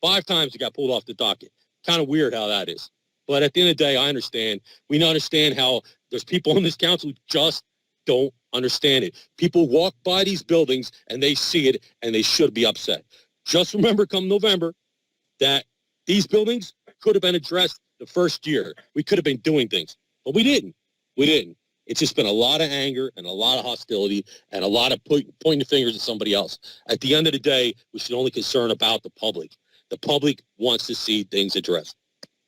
5 times it got pulled off the docket. Kind of weird how that is. But at the end of the day, I understand. We understand how there's people in this council who just don't understand it. People walk by these buildings and they see it and they should be upset. Just remember come November that these buildings could have been addressed the first year. We could have been doing things, but we didn't. We didn't. It's just been a lot of anger and a lot of hostility and a lot of pointing the fingers at somebody else. At the end of the day, we should only concern about the public. The public wants to see things addressed.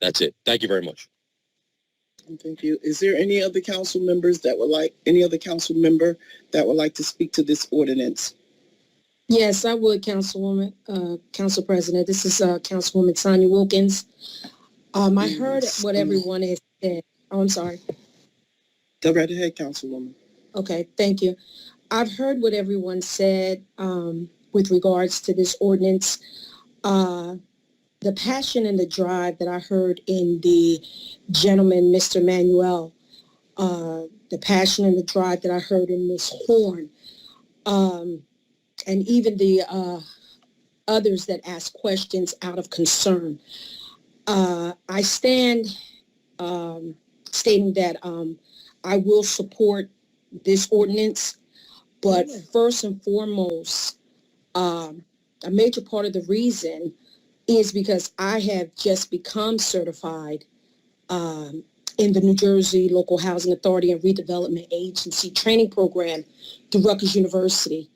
That's it. Thank you very much. Thank you. Is there any other council members that would like, any other council member that would like to speak to this ordinance? Yes, I would, Councilwoman, Council President. This is Councilwoman Sonia Wilkins. I heard what everyone has said. Oh, I'm sorry. Go right ahead, Councilwoman. Okay, thank you. I've heard what everyone said with regards to this ordinance. The passion and the drive that I heard in the gentleman, Mr. Manuel, the passion and the drive that I heard in Ms. Horn, and even the others that ask questions out of concern. I stand stating that I will support this ordinance, but first and foremost, a major part of the reason is because I have just become certified in the New Jersey Local Housing Authority and Redevelopment Agency training program through Rutgers University.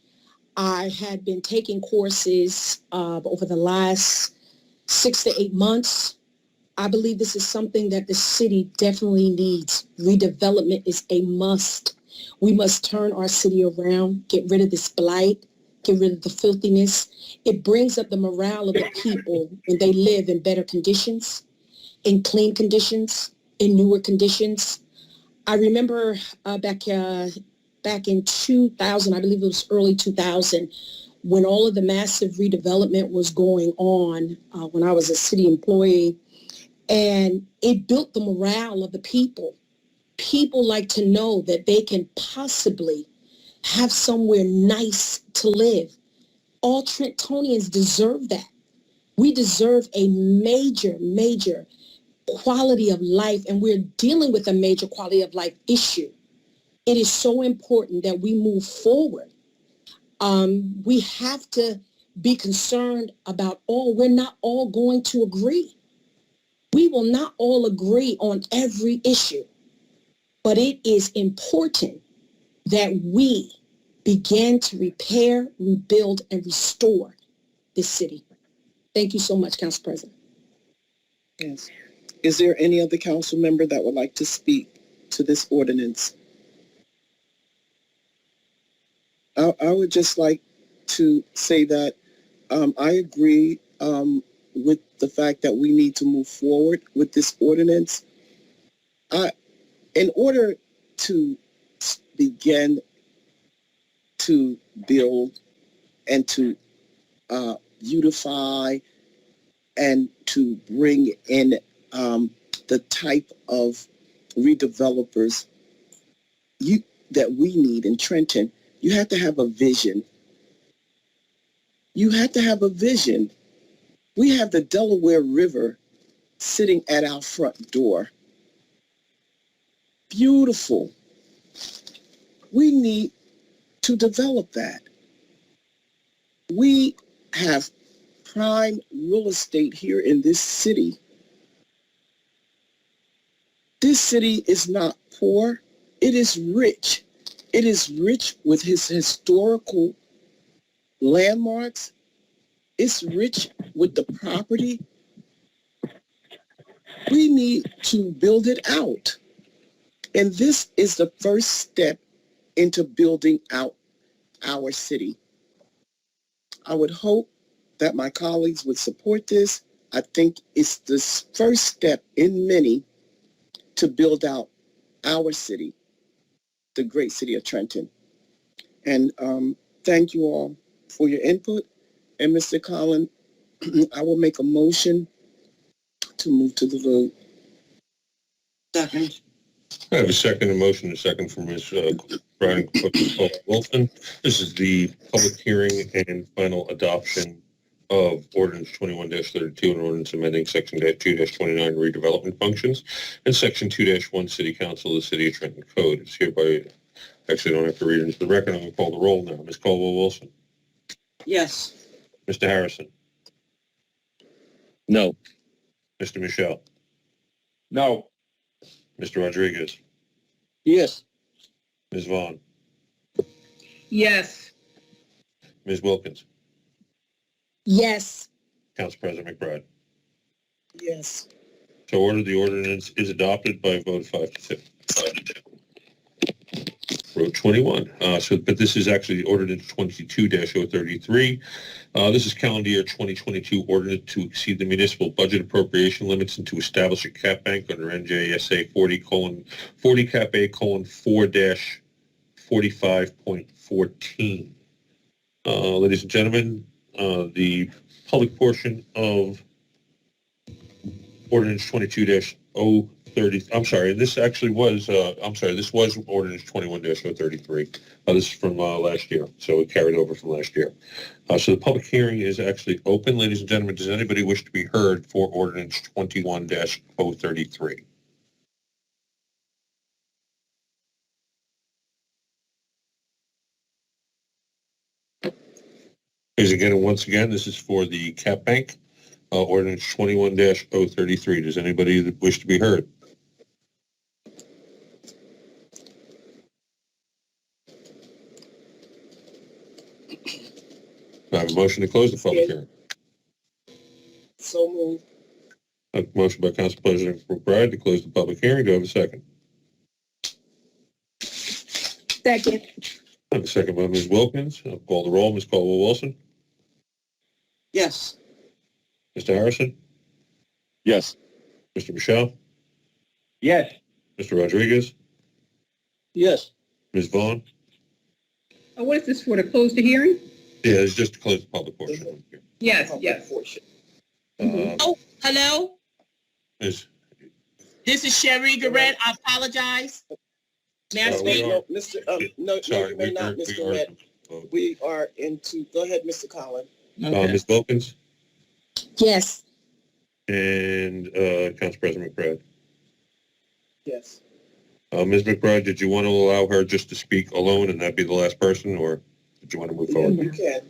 I had been taking courses over the last 6 to 8 months. I believe this is something that the city definitely needs. Redevelopment is a must. We must turn our city around, get rid of this blight, get rid of the filthiness. It brings up the morale of the people when they live in better conditions, in clean conditions, in newer conditions. I remember back in 2000, I believe it was early 2000, when all of the massive redevelopment was going on, when I was a city employee, and it built the morale of the people. People like to know that they can possibly have somewhere nice to live. All Trentonians deserve that. We deserve a major, major quality of life, and we're dealing with a major quality of life issue. It is so important that we move forward. We have to be concerned about we're not all going to agree. We will not all agree on every issue, but it is important that we begin to repair, rebuild, and restore this city. Thank you so much, Council President. Yes. Is there any other council member that would like to speak to this ordinance? I would just like to say that I agree with the fact that we need to move forward with this ordinance. In order to begin to build and to beautify and to bring in the type of redevelopers that we need in Trenton, you have to have a vision. You have to have a vision. We have the Delaware River sitting at our front door. Beautiful. We need to develop that. We have prime real estate here in this city. This city is not poor. It is rich. It is rich with its historical landmarks. It's rich with the property. We need to build it out. And this is the first step into building out our city. I would hope that my colleagues would support this. I think it's the first step in many to build out our city, the great city of Trenton. And thank you all for your input. And Mr. Collins, I will make a motion to move to the vote. Second. I have a second, a motion, a second from Ms. Brian Wilson. This is the public hearing and final adoption of Ordinance 21-32 and Ordinance amending Section 2-29 redevelopment functions and Section 2-1 City Council of the City of Trenton Code. It's hereby, actually don't have to read it into the record. I'm going to call the roll now. Ms. Caldwell-Wilson. Yes. Mr. Harrison. No. Mr. Michelle. No. Mr. Rodriguez. Yes. Ms. Vaughn. Yes. Ms. Wilkins. Yes. Council President McBride. Yes. So ordered, the ordinance is adopted by a vote of 5-2. Road 21. But this is actually Ordinance 22-033. This is calendar year 2022 ordinance to exceed the municipal budget appropriation limits and to establish a cap bank under NJSA 40 cap A 4-45.14. Ladies and gentlemen, the public portion of Ordinance 22-030. I'm sorry, this actually was, this was Ordinance 21-033. This is from last year, so it carried over from last year. So the public hearing is actually open. Ladies and gentlemen, does anybody wish to be heard for Ordinance 21-033? Once again, this is for the cap bank, Ordinance 21-033. Does anybody wish to be heard? I have a motion to close the public hearing. So moved. A motion by Council President McBride to close the public hearing. Do I have a second? Second. I have a second by Ms. Wilkins. I'll call the roll. Ms. Caldwell-Wilson. Yes. Mr. Harrison. Yes. Mr. Michelle. Yes. Mr. Rodriguez. Yes. Ms. Vaughn. What is this for, to close the hearing? Yeah, it's just to close the public portion. Yes, yes. Oh, hello? Ms. This is Sherry Garrett. I apologize. May I speak? No, Mr. No, Sorry, you may not, Mr. Red. We are into, go ahead, Mr. Collins. Ms. Wilkins Yes. and Council President McBride. Yes. Ms. McBride, did you want to allow her just to speak alone and that be the last person, or did you want to move forward? You can.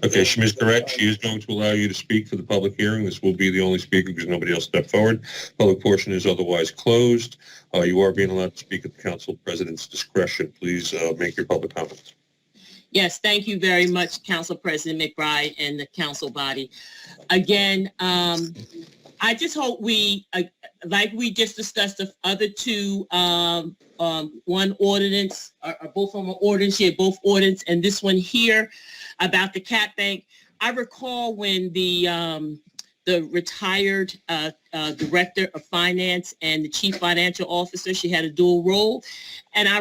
Okay, Ms. Garrett, she is going to allow you to speak for the public hearing. This will be the only speaker because nobody else stepped forward. Public portion is otherwise closed. You are being allowed to speak at the Council President's discretion. Please make your public comments. Yes, thank you very much, Council President McBride and the council body. Again, I just hope we, like we just discussed the other two, one ordinance, or both from an ordinance here, both ordinance, and this one here about the cap bank. I recall when the retired director of finance and the chief financial officer, she had a dual role, and I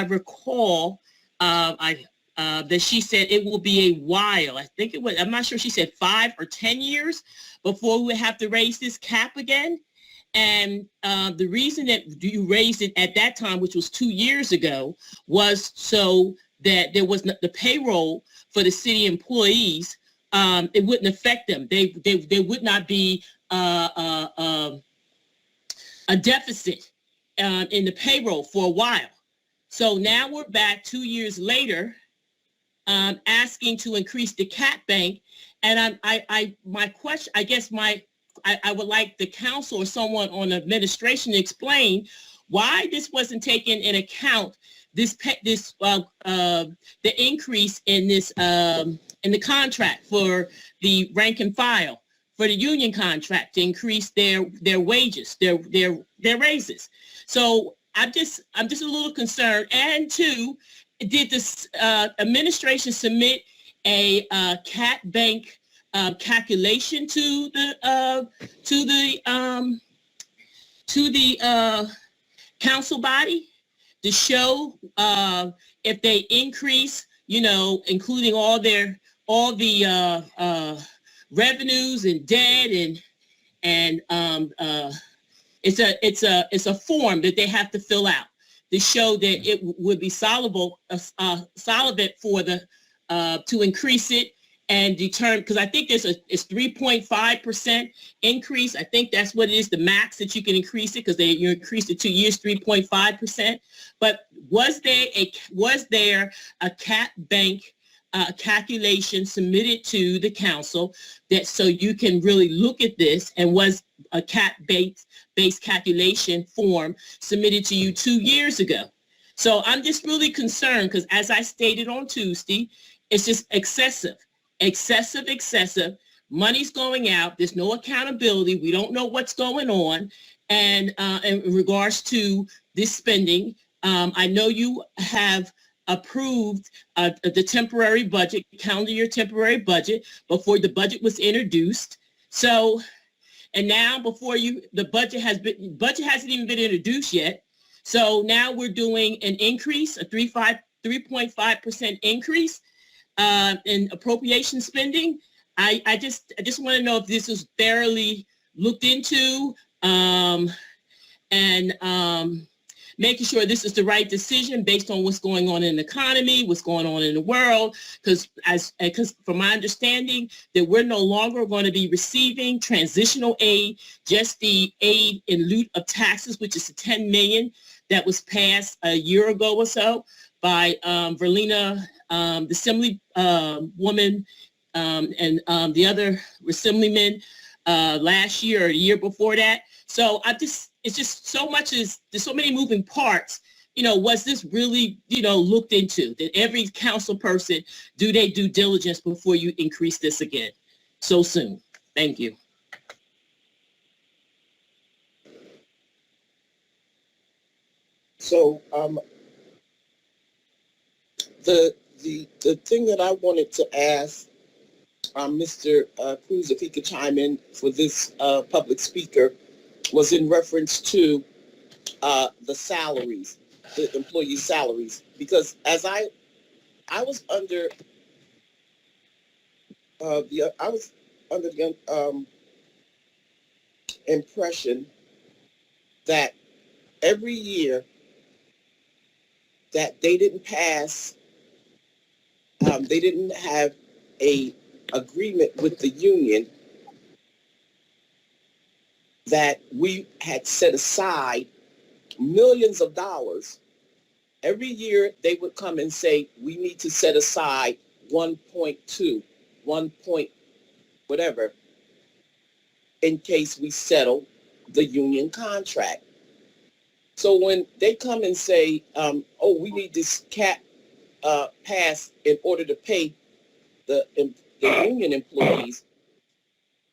recall that she said it will be a while. I think it was, I'm not sure, she said 5 or 10 years before we would have to raise this cap again. And the reason that you raised it at that time, which was 2 years ago, was so that there was the payroll for the city employees. It wouldn't affect them. They would not be a deficit in the payroll for a while. So now we're back 2 years later, asking to increase the cap bank. And my question, I guess I would like the council or someone on administration to explain why this wasn't taken in account, the increase in this in the contract for the rank and file, for the union contract to increase their wages, their raises. So I'm just a little concerned. And two, did this administration submit a cap bank calculation to the council body to show if they increase, including all the revenues and debt and it's a form that they have to fill out to show that it would be solvent for the to increase it and determine, because I think it's 3.5% increase. I think that's what it is, the max that you can increase it, because you increased it 2 years, 3.5%. But was there a cap bank calculation submitted to the council that so you can really look at this, and was a cap-based calculation form submitted to you 2 years ago? So I'm just really concerned because, as I stated on Tuesday, it's just excessive. Money's going out. There's no accountability. We don't know what's going on. And in regards to this spending, I know you have approved the temporary budget, calendar year temporary budget, before the budget was introduced. So, and now the budget hasn't even been introduced yet. So now we're doing an increase, a 3.5% increase in appropriation spending. I just want to know if this was thoroughly looked into and making sure this is the right decision based on what's going on in the economy, what's going on in the world. Because from my understanding, that we're no longer going to be receiving transitional aid, just the aid in lieu of taxes, which is the $10 million that was passed a year ago or so by Verlina, the Assembly woman, and the other Assemblyman last year or the year before that. So it's just there's so many moving parts. Was this really, looked into? Did every council person do their due diligence before you increase this again so soon? Thank you. So the thing that I wanted to ask Mr. Cruz, if he could chime in for this public speaker, was in reference to the salaries, the employee salaries, because as I was under the impression that every year that they didn't pass, they didn't have a agreement with the union, that we had set aside millions of dollars. Every year they would come and say, we need to set aside 1.2, 1 point whatever, in case we settle the union contract. So when they come and say, we need this cap passed in order to pay the union employees,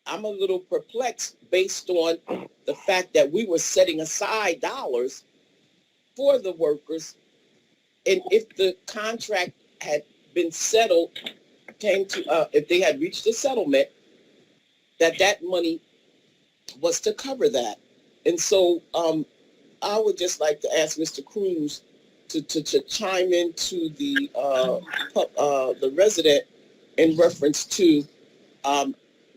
I'm a little perplexed based on the fact that we were setting aside dollars for the workers. And if the contract had been settled, if they had reached a settlement, that money was to cover that. And so I would just like to ask Mr. Cruz to chime into the resident in reference to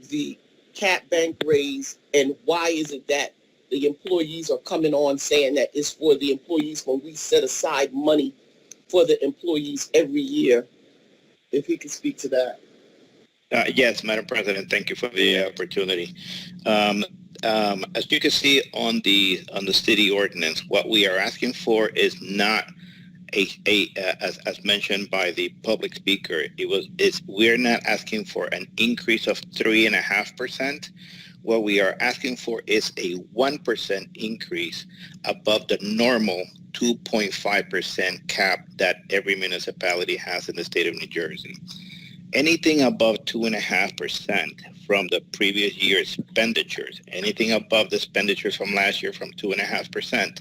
the cap bank raise, and why is it that the employees are coming on saying that it's for the employees when we set aside money for the employees every year? If he could speak to that. Yes, Madam President, thank you for the opportunity. As you can see on the city ordinance, what we are asking for is not as mentioned by the public speaker, we're not asking for an increase of 3.5%. What we are asking for is a 1% increase above the normal 2.5% cap that every municipality has in the state of New Jersey. Anything above 2.5% from the previous year's expenditures, anything above the expenditures from last year from 2.5%,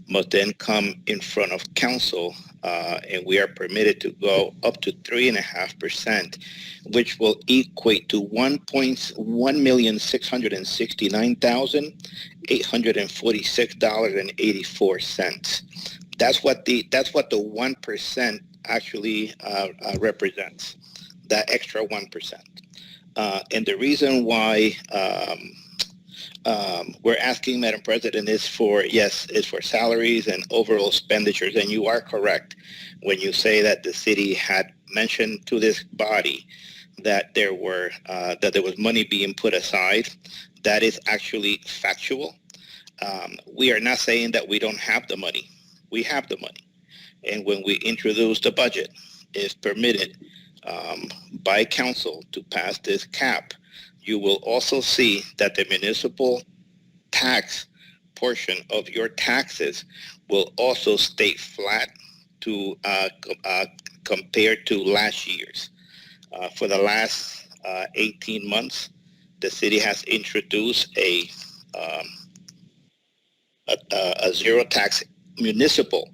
must then come in front of council and we are permitted to go up to 3.5%, which will equate to $1,169,846.84. That's what the 1% actually represents. That extra 1%, and the reason why we're asking, Madam President, is for salaries and overall expenditures. And you are correct when you say that the city had mentioned to this body that there was money being put aside. That is actually factual. We are not saying that we don't have the money. We have the money. And when we introduce the budget, if permitted by council to pass this cap, you will also see that the municipal tax portion of your taxes will also stay flat to compared to last year's. For the last 18 months, the city has introduced a zero tax municipal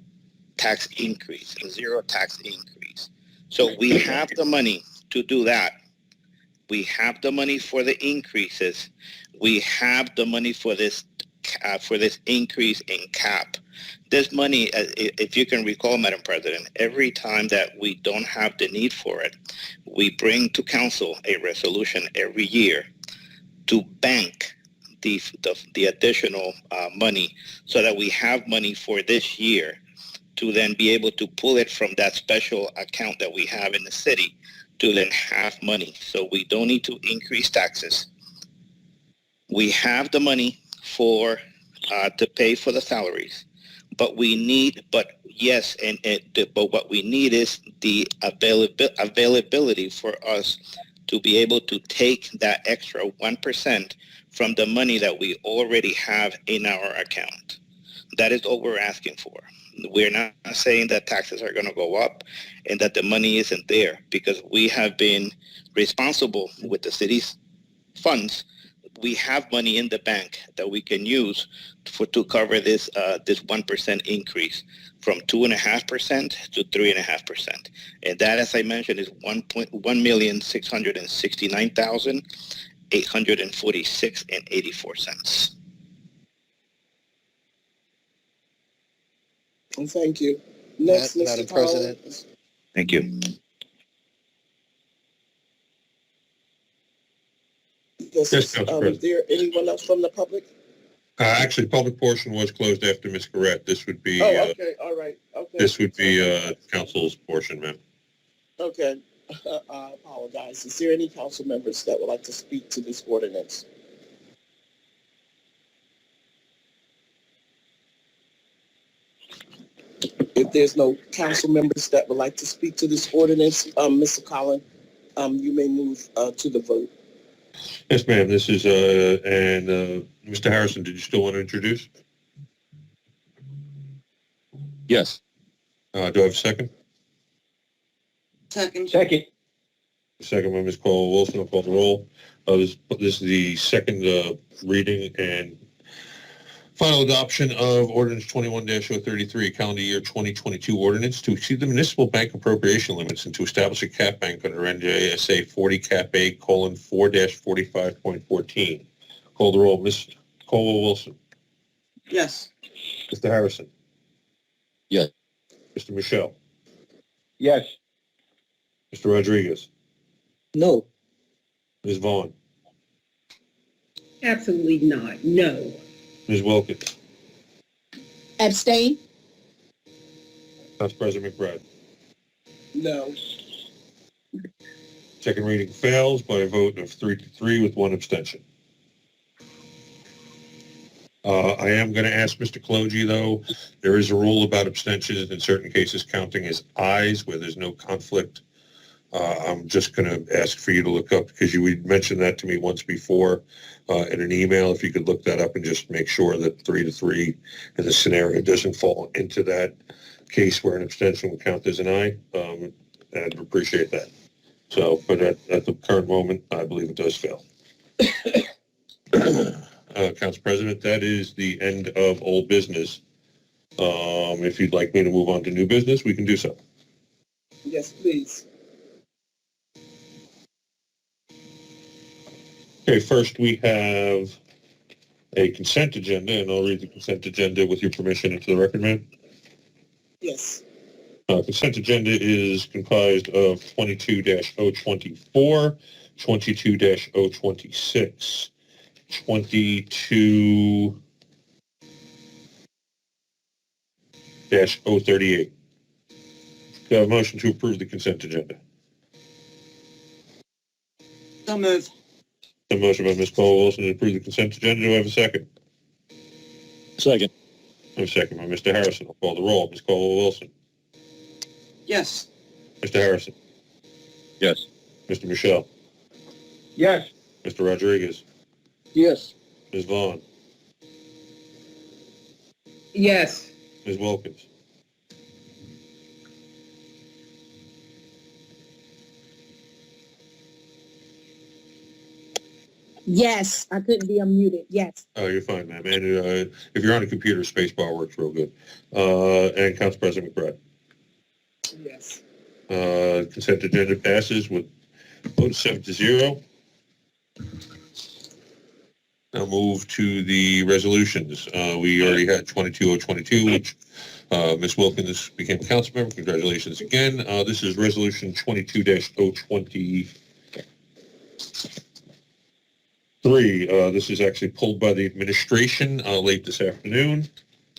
tax increase, a zero tax increase. So we have the money to do that. We have the money for the increases. We have the money for this increase in cap. This money, if you can recall, Madam President, every time that we don't have the need for it, we bring to council a resolution every year to bank the additional money so that we have money for this year to then be able to pull it from that special account that we have in the city to then have money. So we don't need to increase taxes. We have the money for to pay for the salaries, but what we need is the availability for us to be able to take that extra 1% from the money that we already have in our account. That is all we're asking for. We're not saying that taxes are going to go up and that the money isn't there, because we have been responsible with the city's funds. We have money in the bank that we can use to cover this 1% increase from 2.5% to 3.5%. And that, as I mentioned, is $1,669,846.84. Thank you. Next, Madam Mr. President. Collins. Thank you. Yes, Council President. is there anyone else from the public? Actually, public portion was closed after Ms. Correct. This would be Okay, all right, okay. this would be council's portion, ma'am. Okay, I apologize. Is there any council members that would like to speak to this ordinance? If there's no council members that would like to speak to this ordinance, Mr. Collins, you may move to the vote. Yes, ma'am. This is Mr. Harrison, did you still want to introduce? Yes. Do I have a second? Second. Second. Second by Ms. Caldwell-Wilson. I'll call the roll. This is the second reading and final adoption of Ordinance 21-033, calendar year 2022 ordinance to exceed the municipal bank appropriation limits and to establish a cap bank under NJSA 40 Cap A: 4-45.14. Call the roll. Ms. Caldwell-Wilson. Yes. Mr. Harrison. Yes. Mr. Michelle. Yes. Mr. Rodriguez. No. Ms. Vaughn. Absolutely not. No. Ms. Wilkins. Abstain? Council President McBride. No. Second reading fails by a vote of 3-3 with one abstention. I am going to ask Mr. Kaloji, though, there is a rule about abstentions in certain cases counting as ayes where there's no conflict. I'm just going to ask for you to look up, because you mentioned that to me once before in an email. If you could look that up and just make sure that 3-3 in the scenario doesn't fall into that case where an abstention would count as an aye, I'd appreciate that. So, but at the current moment, I believe it does fail. Council President, that is the end of old business. If you'd like me to move on to new business, we can do so. Yes, please. Okay, first we have a consent agenda, and I'll read the consent agenda with your permission into the record, ma'am. Yes. Consent agenda is comprised of 22-024, 22-026, 22-038. Do I have a motion to approve the consent agenda? So move. A motion by Ms. Caldwell-Wilson to approve the consent agenda. Do I have a second? Second. I have a second by Mr. Harrison. I'll call the roll. Ms. Caldwell-Wilson. Yes. Mr. Harrison. Yes. Mr. Michelle. Yes. Mr. Rodriguez. Yes. Ms. Vaughn. Yes. Ms. Wilkins. Yes, I couldn't be unmuted. Yes. Oh, you're fine, ma'am. And if you're on a computer, spacebar works real good. And Council President McBride. Yes. Consent agenda passes with vote 7-0. Now move to the resolutions. We already had 22-022, which Ms. Wilkins became a council member. Congratulations again. This is resolution 22-023. This is actually pulled by the administration late this afternoon.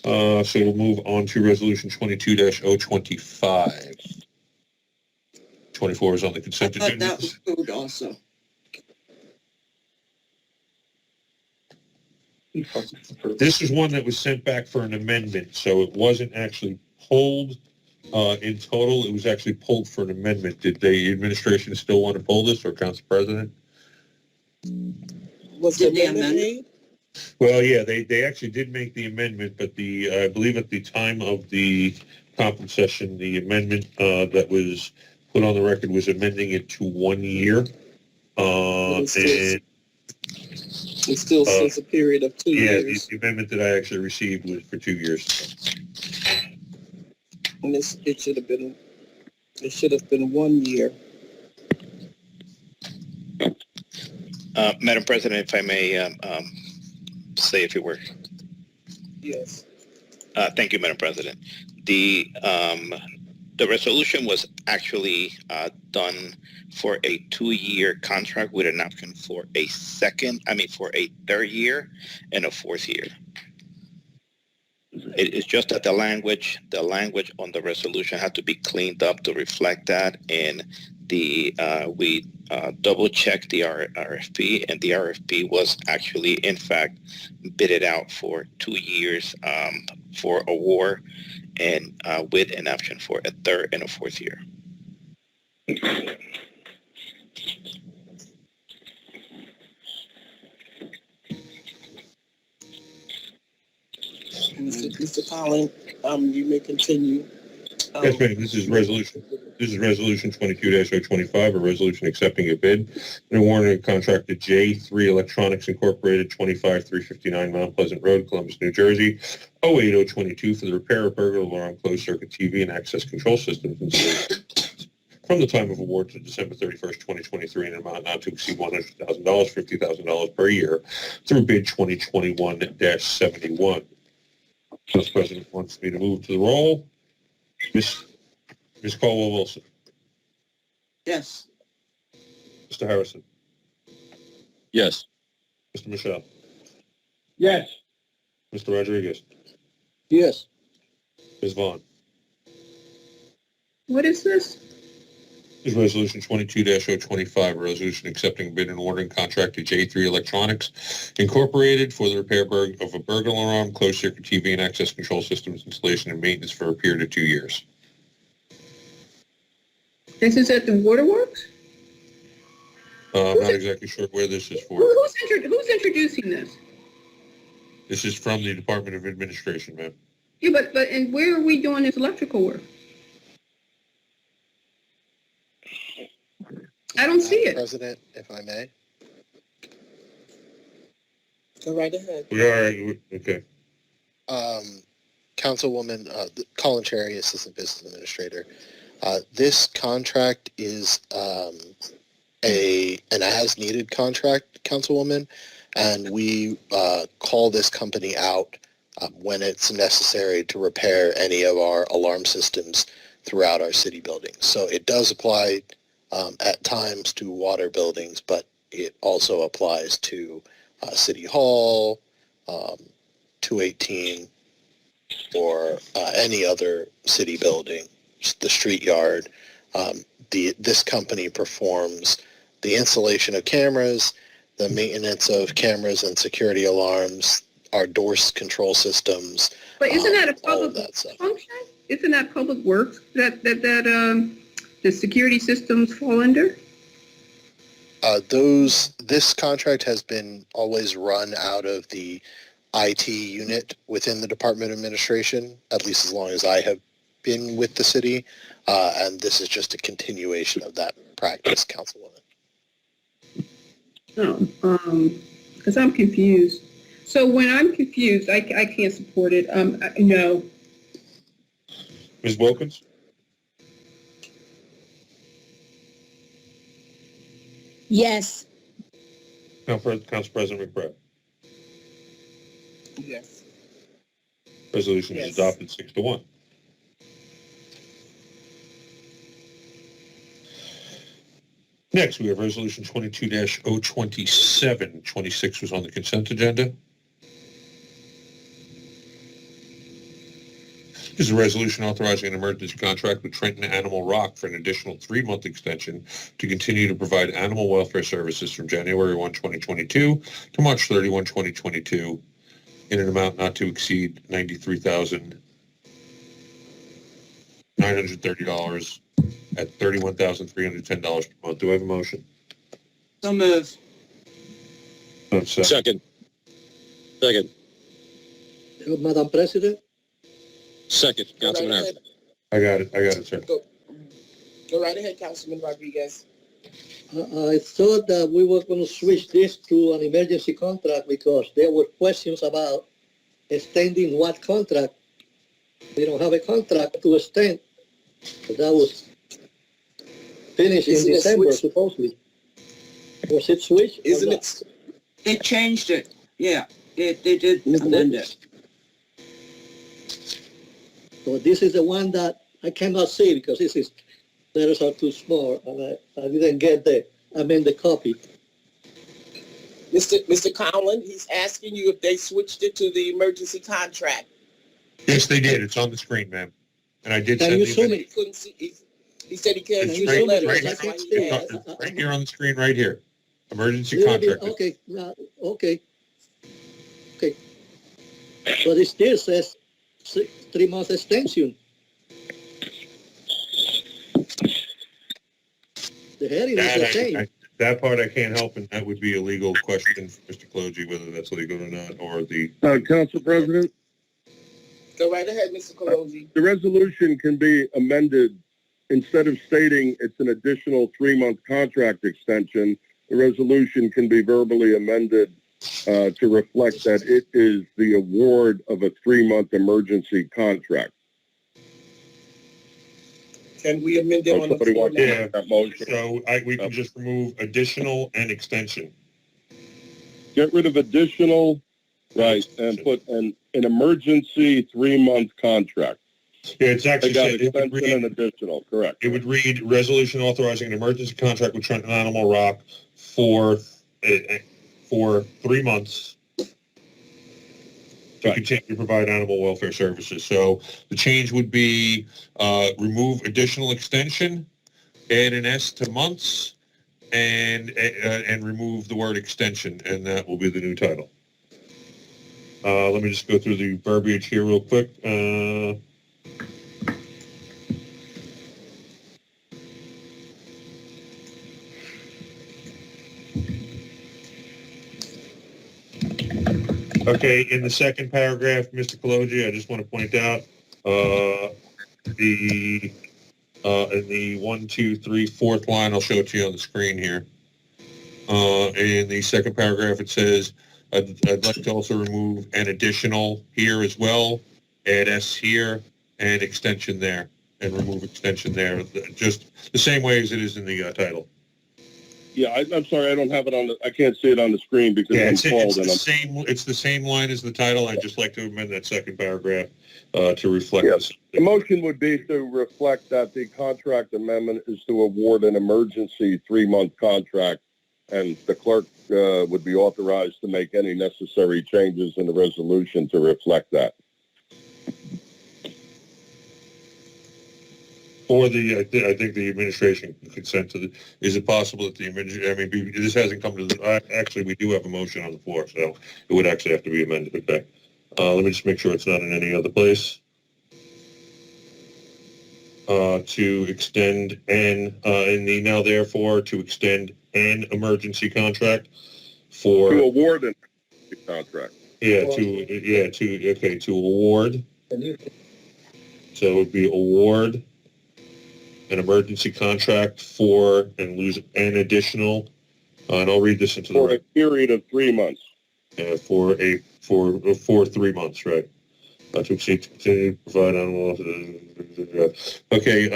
So we'll move on to resolution 22-025. 24 is on the consent I thought agenda. that was food also. This is one that was sent back for an amendment, so it wasn't actually pulled in total. It was actually pulled for an amendment. Did the administration still want to pull this, or Council President? Was the amendment made? Well, yeah, they actually did make the amendment, but I believe at the time of the conference session, the amendment that was put on the record was amending it to 1 year. It still says a period of 2 years. The amendment that I actually received was for 2 years. And it should have been 1 year. Madam President, if I may say a few words. Yes. Thank you, Madam President. The resolution was actually done for a 2-year contract with an option for a for a third year and a fourth year. It's just that the language on the resolution had to be cleaned up to reflect that, and we double checked the RFP, and the RFP was actually in fact bidded out for 2 years for award, and with an option for a third and a fourth year. Mr. Collins, you may continue. Yes, ma'am. This is resolution 22-025, a resolution accepting a bid and awarding a contract to J3 Electronics Incorporated, 25359 Mount Pleasant Road, Columbus, New Jersey, 08022 for the repair of burglar alarm, closed circuit TV, and access control systems installed from the time of award to December 31st, 2023, in an amount not to exceed $100,000, $50,000 per year through bid 2021-71. Council President wants me to move to the roll. Ms. Caldwell-Wilson. Yes. Mr. Harrison. Yes. Mr. Michelle. Yes. Mr. Rodriguez. Yes. Ms. Vaughn. What is this? This is resolution 22-025, a resolution accepting bid and awarding contract to J3 Electronics Incorporated for the repair of a burglar alarm, closed circuit TV, and access control systems installation and maintenance for a period of 2 years. This is at the waterworks? I'm not exactly sure where this is for. Who's introducing this? This is from the Department of Administration, ma'am. Yeah, but and where are we doing this electrical work? I don't see it. President, if I may. Go right ahead. We are, okay. Councilwoman Colin Cherry, Assistant Business Administrator. This contract is an as-needed contract, Councilwoman, and we call this company out when it's necessary to repair any of our alarm systems throughout our city buildings. So it does apply at times to water buildings, but it also applies to City Hall, 218, or any other city building, the street yard. This company performs the installation of cameras, the maintenance of cameras and security alarms, our door control systems. But isn't that a all of public that stuff. function? Isn't that public works that the security systems fall under? This contract has been always run out of the IT unit within the Department of Administration, at least as long as I have been with the city, and this is just a continuation of that practice, Councilwoman. Because I'm confused. So when I'm confused, I can't support it. No. Ms. Wilkins? Yes. Council President McBride. Yes. Resolution is adopted 6-1. Next, we have Resolution 22-027. 26 was on the consent agenda. This is a resolution authorizing an emergency contract with Trenton Animal Rock for an additional 3-month extension to continue to provide animal welfare services from January 1, 2022 to March 31, 2022 in an amount not to exceed $93,930 at $31,310 per month. Do I have a motion? So moved. Second. Madam President, Second, Councilman Harris. I got it, sir. Go right ahead, Councilman Rodriguez. I thought that we were going to switch this to an emergency contract because there were questions about extending what contract. We don't have a contract to extend. So that was finished in December, supposedly. Was it switched? Isn't it? They changed it. Yeah, they did amend it. So this is the one that I cannot see because letters are too small and I didn't get the amended copy. Mr. Conlon, he's asking you if they switched it to the emergency contract. Yes, they did. It's on the screen, ma'am. And I did Can send you the zoom amendment. it? Couldn't see. He said he couldn't It's see right, the letters. right, That's why it's he asked. right here on the screen, right here. Emergency Little bit- contract. Okay. But it still says 3-month extension. The heading is the same. That part I can't help, and that would be a legal question for Mr. Clogy, whether that's legal or not, or the... Council President, Go right ahead, Mr. Colosi. the resolution can be amended. Instead of stating it's an additional 3-month contract extension, the resolution can be verbally amended to reflect that it is the award of a 3-month emergency contract. Can we amend it on the Somebody floor want to now? make that motion? So we can just remove additional and extension. Get rid of additional, right, and put an emergency 3-month contract. Yeah, it's I actually, got it would extension and read, additional, correct. it would read resolution authorizing an emergency contract with Trenton Animal Rock for 3 months to continue to provide animal welfare services. So the change would be remove additional extension, add an S to months, and remove the word extension, and that will be the new title. Let me just go through the verbiage here real quick. Okay, in the second paragraph, Mr. Cologi, I just want to point out in the 1, 2, 3, 4th line, I'll show it to you on the screen here. In the second paragraph, it says, I'd like to also remove an additional here as well, add S here and extension there, and remove extension there, just the same way as it is in the title. Yeah, I'm sorry, I don't have it I can't see it on the screen because Yeah, I'm it's called. it's the same line as the title. I'd just like to amend that second paragraph to reflect Yes. this. The motion would be to reflect that the contract amendment is to award an emergency 3-month contract, and the clerk would be authorized to make any necessary changes in the resolution to reflect that. Or I think the administration can consent to is it possible that this hasn't come to actually, we do have a motion on the floor, so it would actually have to be amended, okay? Let me just make sure it's not in any other place. To extend in the now therefore to extend an emergency contract for. To award an emergency contract. To award. So it would be award an emergency contract for and lose an additional, and I'll read this into the for a period of 3 months. For 3 months, right? To exceed, continue to provide animal. Okay,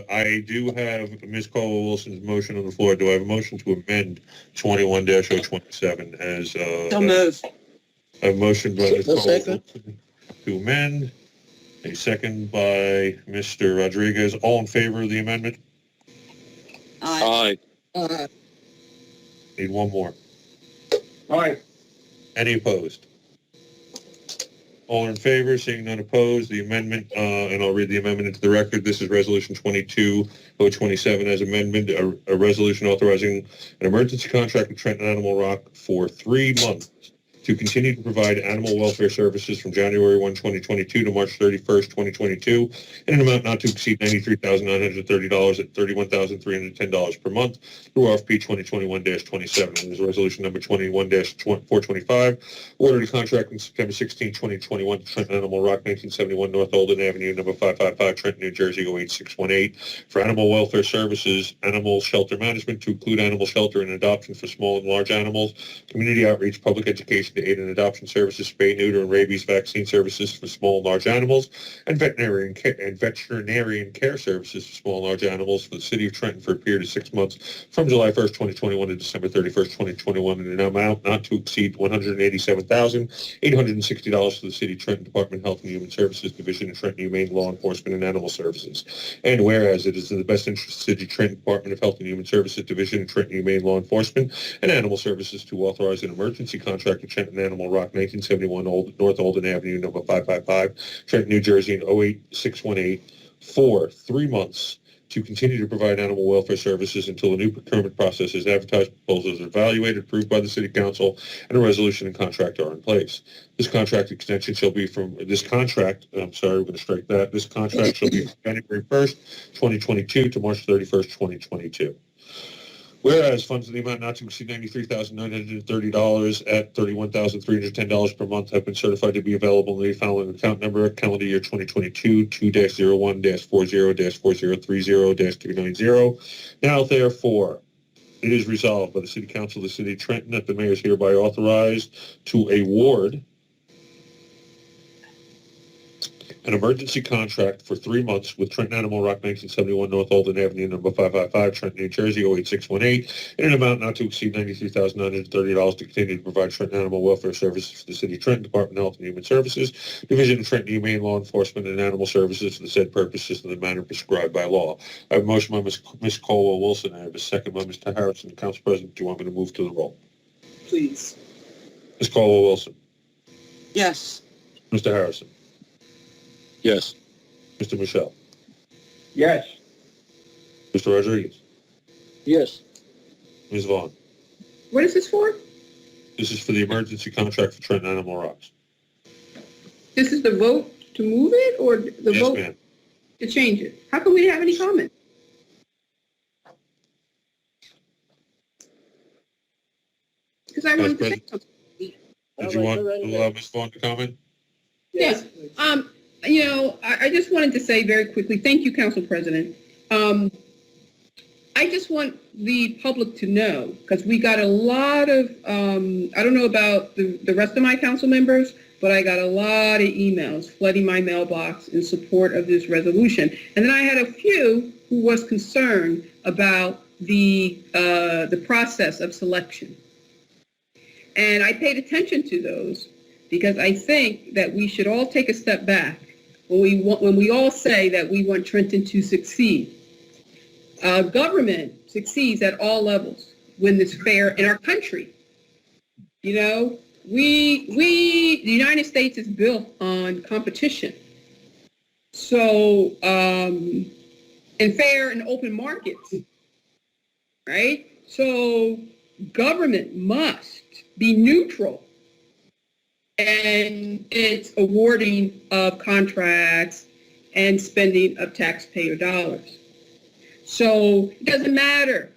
I do have Ms. Caldwell-Wilson's motion on the floor. Do I have a motion to amend 21-027 as? So moved. A motion by Ms. Second. Caldwell-Wilson to amend. A second by Mr. Rodriguez. All in favor of the amendment? Aye. Need one more. Aye. Any opposed? All in favor, seeing none opposed, the amendment, and I'll read the amendment into the record. This is Resolution 22-027 as amendment, a resolution authorizing an emergency contract with Trenton Animal Rock for 3 months to continue to provide animal welfare services from January 1, 2022 to March 31st, 2022, in an amount not to exceed $93,930 at $31,310 per month through RFP 2021-27. This is resolution number 21-425, ordered a contract on September 16, 2021 to Trenton Animal Rock, 1971 North Olden Avenue, number 555, Trenton, New Jersey, 08618, for animal welfare services, animal shelter management to include animal shelter and adoption for small and large animals, community outreach, public education to aid in adoption services, spay, neuter, and rabies vaccine services for small and large animals, and veterinarian care services for small and large animals for the city of Trenton for a period of 6 months from July 1st, 2021 to December 31st, 2021, in an amount not to exceed $187,860 for the city of Trenton Department of Health and Human Services Division of Trenton Humane Law Enforcement and Animal Services. And whereas it is in the best interest of the city of Trenton Department of Health and Human Services Division of Trenton Humane Law Enforcement and Animal Services to authorize an emergency contract with Trenton Animal Rock, 1971 North Olden Avenue, number 555, Trenton, New Jersey, in 08618, for 3 months to continue to provide animal welfare services until a new procurement process is advertised, proposals are evaluated, approved by the City Council, and a resolution and contract are in place. This contract extension shall be from, this contract shall be from January 1st, 2022 to March 31st, 2022. Whereas funds in the amount not to exceed $93,930 at $31,310 per month have been certified to be available in the following account number: calendar year 2022 2-01-40-4030-290. Now, therefore, it is resolved by the City Council of the City of Trenton that the mayor is hereby authorized to award an emergency contract for 3 months with Trenton Animal Rock, 1971 North Olden Avenue, number 555, Trenton, New Jersey, 08618, in an amount not to exceed $93,930 to continue to provide Trenton Animal Welfare Services for the City of Trenton Department of Health and Human Services, Division of Trenton Humane Law Enforcement and Animal Services for the said purposes in the manner prescribed by law. I have a motion by Ms. Caldwell-Wilson. I have a second by Mr. Harrison. Council President, do you want me to move to the roll? Please. Ms. Caldwell-Wilson. Yes. Mr. Harrison. Yes. Mr. Michelle. Yes. Mr. Rodriguez. Yes. Ms. Vaughn. What is this for? This is for the emergency contract for Trenton Animal Rocks. This is the vote to move it or the Yes, vote ma'am. to change it? How come we didn't have any comment? Because I wanted to say something. Did you want to allow Ms. Vaughn to comment? Yes. I just wanted to say very quickly, thank you, Council President. I just want the public to know, because we got a lot of, I don't know about the rest of my council members, but I got a lot of emails flooding my mailbox in support of this resolution. And then I had a few who was concerned about the process of selection. And I paid attention to those because I think that we should all take a step back when we all say that we want Trenton to succeed. Government succeeds at all levels when it's fair in our country. You know, the United States is built on competition. So, and fair and open markets, right? So government must be neutral in its awarding of contracts and spending of taxpayer dollars. So it doesn't matter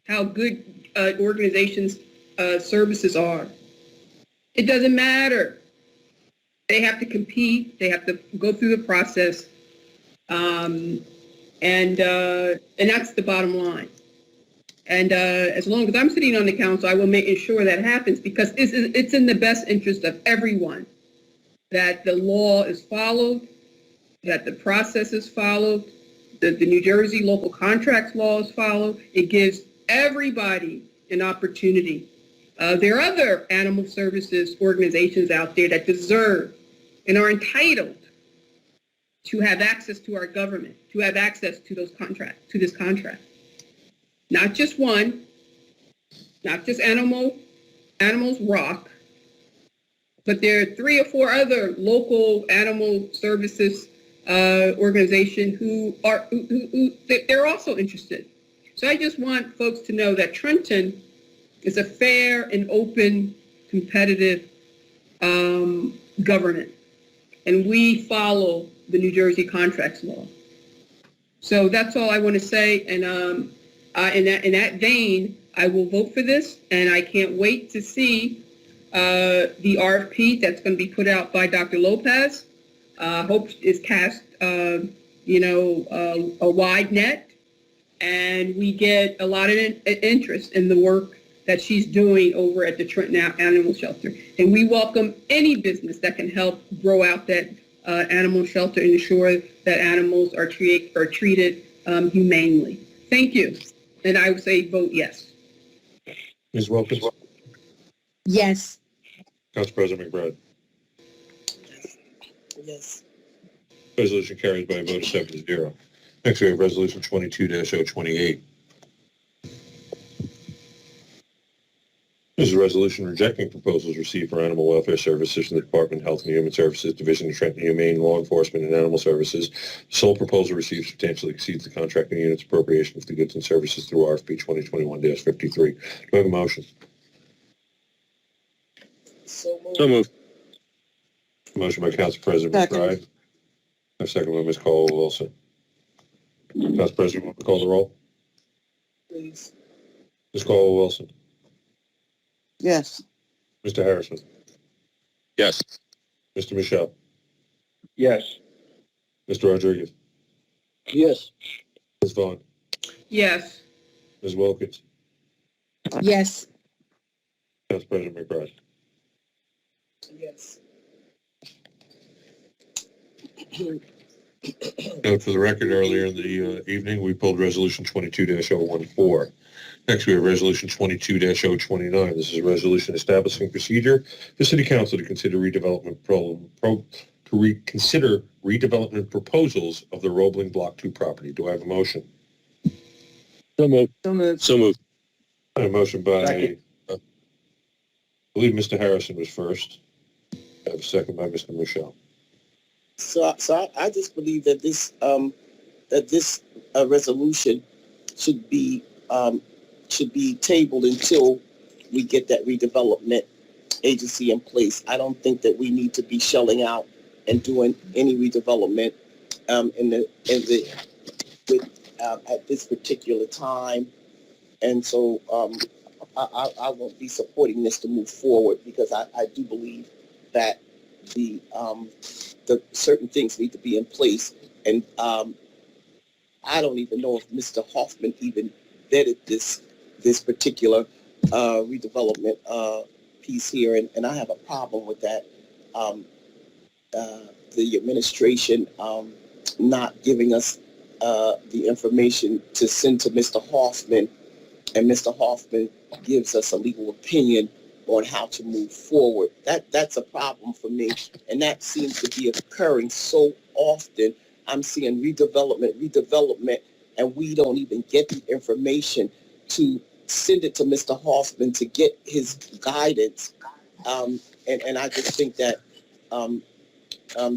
how good organizations' services are. It doesn't matter. They have to compete. They have to go through the process, and that's the bottom line. And as long as I'm sitting on the council, I will make sure that happens because it's in the best interest of everyone that the law is followed, that the process is followed, that the New Jersey local contracts law is followed. It gives everybody an opportunity. There are other animal services organizations out there that deserve and are entitled to have access to our government, to have access to those contracts, to this contract. Not just one, not just Animals Rock, but there are 3 or 4 other local animal services organizations who they're also interested. So I just want folks to know that Trenton is a fair and open, competitive government, and we follow the New Jersey contracts law. So that's all I want to say, and in that vein, I will vote for this, and I can't wait to see the RFP that's going to be put out by Dr. Lopez. Hope is cast, a wide net, and we get a lot of interest in the work that she's doing over at the Trenton Animal Shelter. And we welcome any business that can help grow out that animal shelter and ensure that animals are treated humanely. Thank you. And I would say vote yes. Ms. Wilkins? Yes. Council President McBride? Yes. Resolution carries by a vote of 7-0. Next, we have Resolution 22-028. This is a resolution rejecting proposals received for animal welfare services from the Department of Health and Human Services Division of Trenton Humane Law Enforcement and Animal Services. The sole proposal received substantially exceeds the contracting unit's appropriation for the goods and services through RFP 2021-53. Do I have a motion? So moved. So moved. Motion by Council President McBride. A second by Ms. Caldwell-Wilson. Council President, will you call the roll? Please. Ms. Caldwell-Wilson. Yes. Mr. Harrison. Yes. Mr. Michelle. Yes. Mr. Rodriguez. Yes. Ms. Vaughn. Yes. Ms. Wilkins. Yes. Council President McBride. Yes. Note for the record, earlier in the evening, we pulled Resolution 22-014. Next, we have Resolution 22-029. This is a resolution establishing procedure for City Council to consider reconsider redevelopment proposals of the Roebling Block 2 property. Do I have a motion? So moved. So moved. So moved. I have a motion by, Second. I believe Mr. Harrison was first. I have a second by Mr. Michelle. So I just believe that this resolution should be tabled until we get that redevelopment agency in place. I don't think that we need to be shelling out and doing any redevelopment at this particular time. And so I won't be supporting this to move forward because I do believe that the certain things need to be in place. And I don't even know if Mr. Hoffman even vetted this particular redevelopment piece here, and I have a problem with that. the administration not giving us the information to send to Mr. Hoffman, and Mr. Hoffman gives us a legal opinion on how to move forward. That's a problem for me, and that seems to be occurring so often. I'm seeing redevelopment, and we don't even get the information to send it to Mr. Hoffman to get his guidance. And I just think that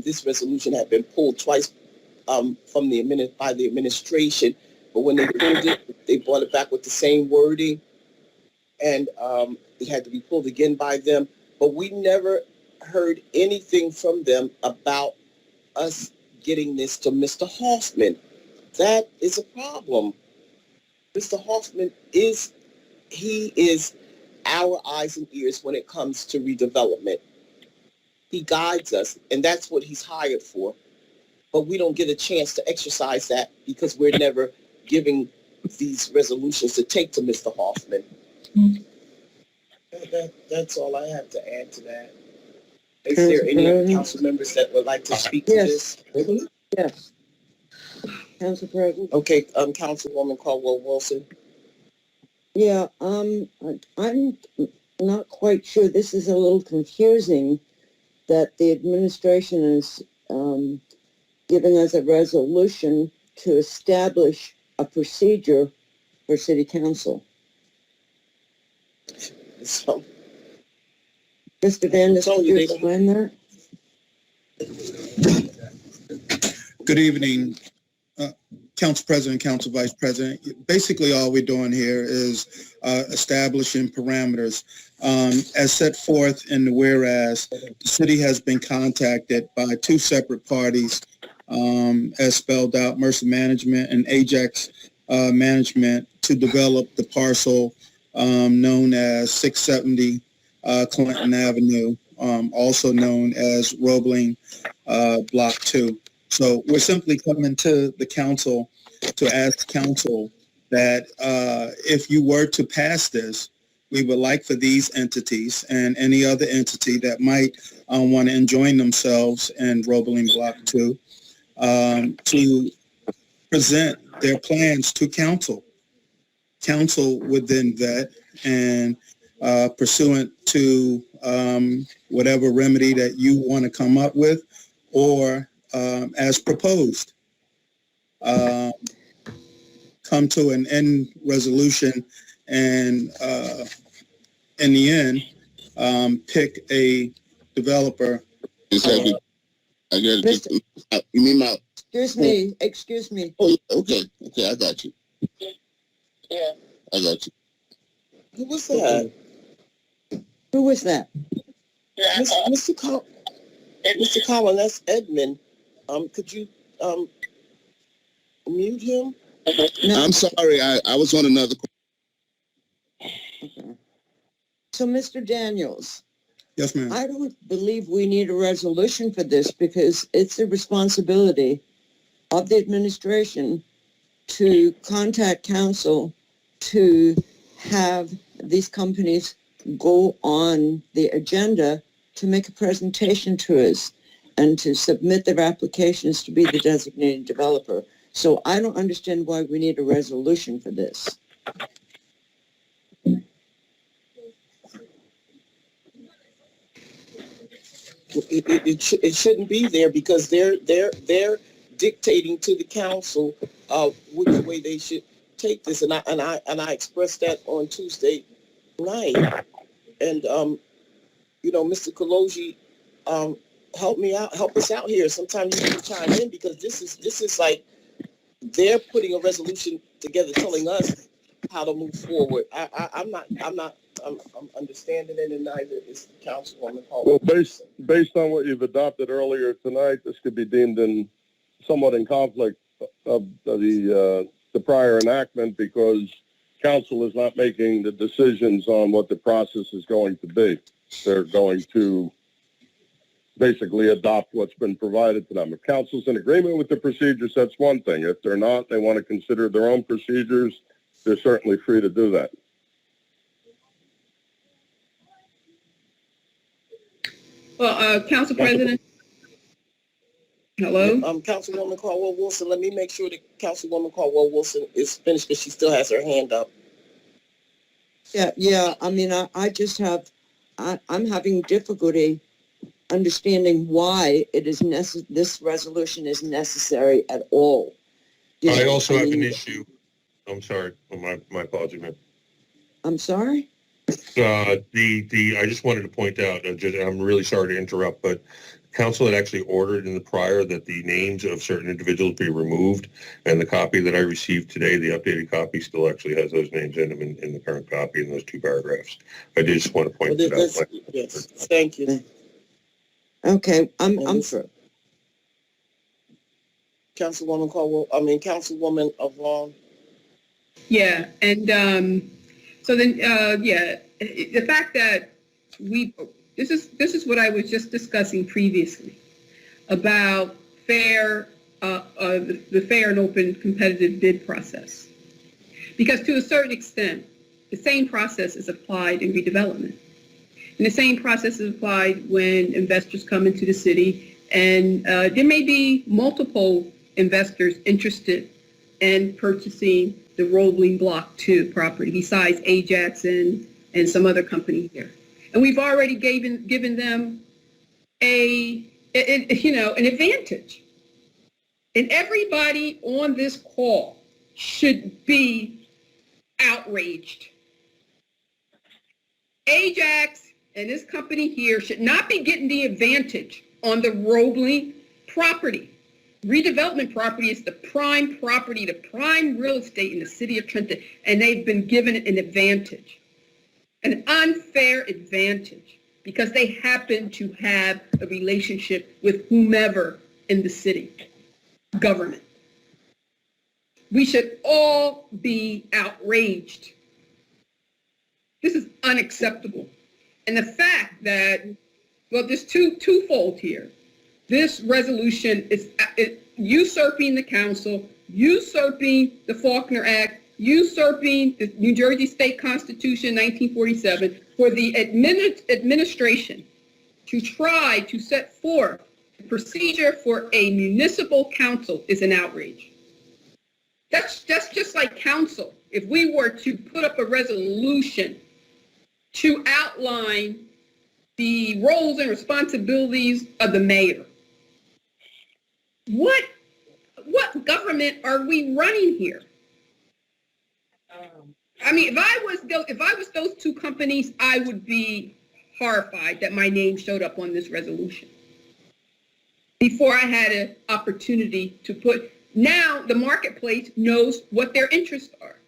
this resolution had been pulled twice by the administration, but when they pulled it, they brought it back with the same wording, and it had to be pulled again by them. But we never heard anything from them about us getting this to Mr. Hoffman. That is a problem. Mr. Hoffman is our eyes and ears when it comes to redevelopment. He guides us, and that's what he's hired for. But we don't get a chance to exercise that because we're never giving these resolutions to take to Mr. Hoffman. That's all I have to add to that. Is there any council members that would like to speak to this? Yes. Council President? Okay, Councilwoman Caldwell-Wilson. Yeah, I'm not quite sure. This is a little confusing that the administration is giving us a resolution to establish a procedure for city council. So, Mr. Daniels, could you explain that? Good evening, Council President, Council Vice President. Basically, all we're doing here is establishing parameters. As set forth in the whereas, the city has been contacted by two separate parties, as spelled out, Mercer Management and Ajax Management, to develop the parcel known as 670 Clinton Avenue, also known as Roebling Block 2. So we're simply coming to the council to ask council that if you were to pass this, we would like for these entities and any other entity that might want to enjoin themselves in Roebling Block 2 to present their plans to council. Council would then vet and pursuant to whatever remedy that you want to come up with, or as proposed, come to an end resolution, and in the end, pick a developer. You mean my? Excuse me. Oh, okay, I got you. Yeah. I got you. Who was that? Who was that? Mr. Collin, that's Edmund. Could you mute him? No. I'm sorry, I was on another call. Okay. So, Mr. Daniels. Yes, ma'am. I don't believe we need a resolution for this because it's the responsibility of the administration to contact council to have these companies go on the agenda to make a presentation to us and to submit their applications to be the designated developer. So I don't understand why we need a resolution for this. It shouldn't be there because they're dictating to the council which way they should take this, and I expressed that on Tuesday night, and Mr. Kaloji, help us out here. Sometimes you can chime in because this is like they're putting a resolution together telling us how to move forward. I'm understanding it, and neither is the Councilwoman Hall. Well, based on what you've adopted earlier tonight, this could be deemed somewhat in conflict of the prior enactment because council is not making the decisions on what the process is going to be. They're going to basically adopt what's been provided to them. If council's in agreement with the procedures, that's one thing. If they're not, they want to consider their own procedures, they're certainly free to do that. Well, Council President. Hello? Councilwoman Caldwell Wilson, let me make sure that Councilwoman Caldwell Wilson is finished because she still has her hand up. Yeah. I mean, I just have, I'm having difficulty understanding why it is this resolution is necessary at all. I also have an issue. I'm sorry. My apologies, ma'am. I'm sorry? I just wanted to point out, I'm really sorry to interrupt, but council had actually ordered in the prior that the names of certain individuals be removed, and the copy that I received today, the updated copy, still actually has those names in them in the current copy in those 2 paragraphs. I did just want to point that out. Yes, thank you. Okay, I'm sure. Councilwoman Avon. Yeah, and so then, the fact that this is what I was just discussing previously about the fair and open competitive bid process. Because to a certain extent, the same process is applied in redevelopment. And the same process is applied when investors come into the city, and there may be multiple investors interested in purchasing the Roebling Block 2 property besides Ajax and some other company here. And we've already given them an advantage. And everybody on this call should be outraged. Ajax and this company here should not be getting the advantage on the Roebling property. Redevelopment property is the prime property, the prime real estate in the city of Trenton, and they've been given an advantage, an unfair advantage, because they happen to have a relationship with whomever in the city government. We should all be outraged. This is unacceptable. And the fact that, well, there's twofold here. This resolution is usurping the council, usurping the Faulkner Act, usurping the New Jersey State Constitution 1947 for the administration to try to set forth a procedure for a municipal council is an outrage. That's just like council. If we were to put up a resolution to outline the roles and responsibilities of the mayor, what government are we running here? I mean, if I was those 2 companies, I would be horrified that my name showed up on this resolution. Before I had an opportunity to put, now the marketplace knows what their interests are.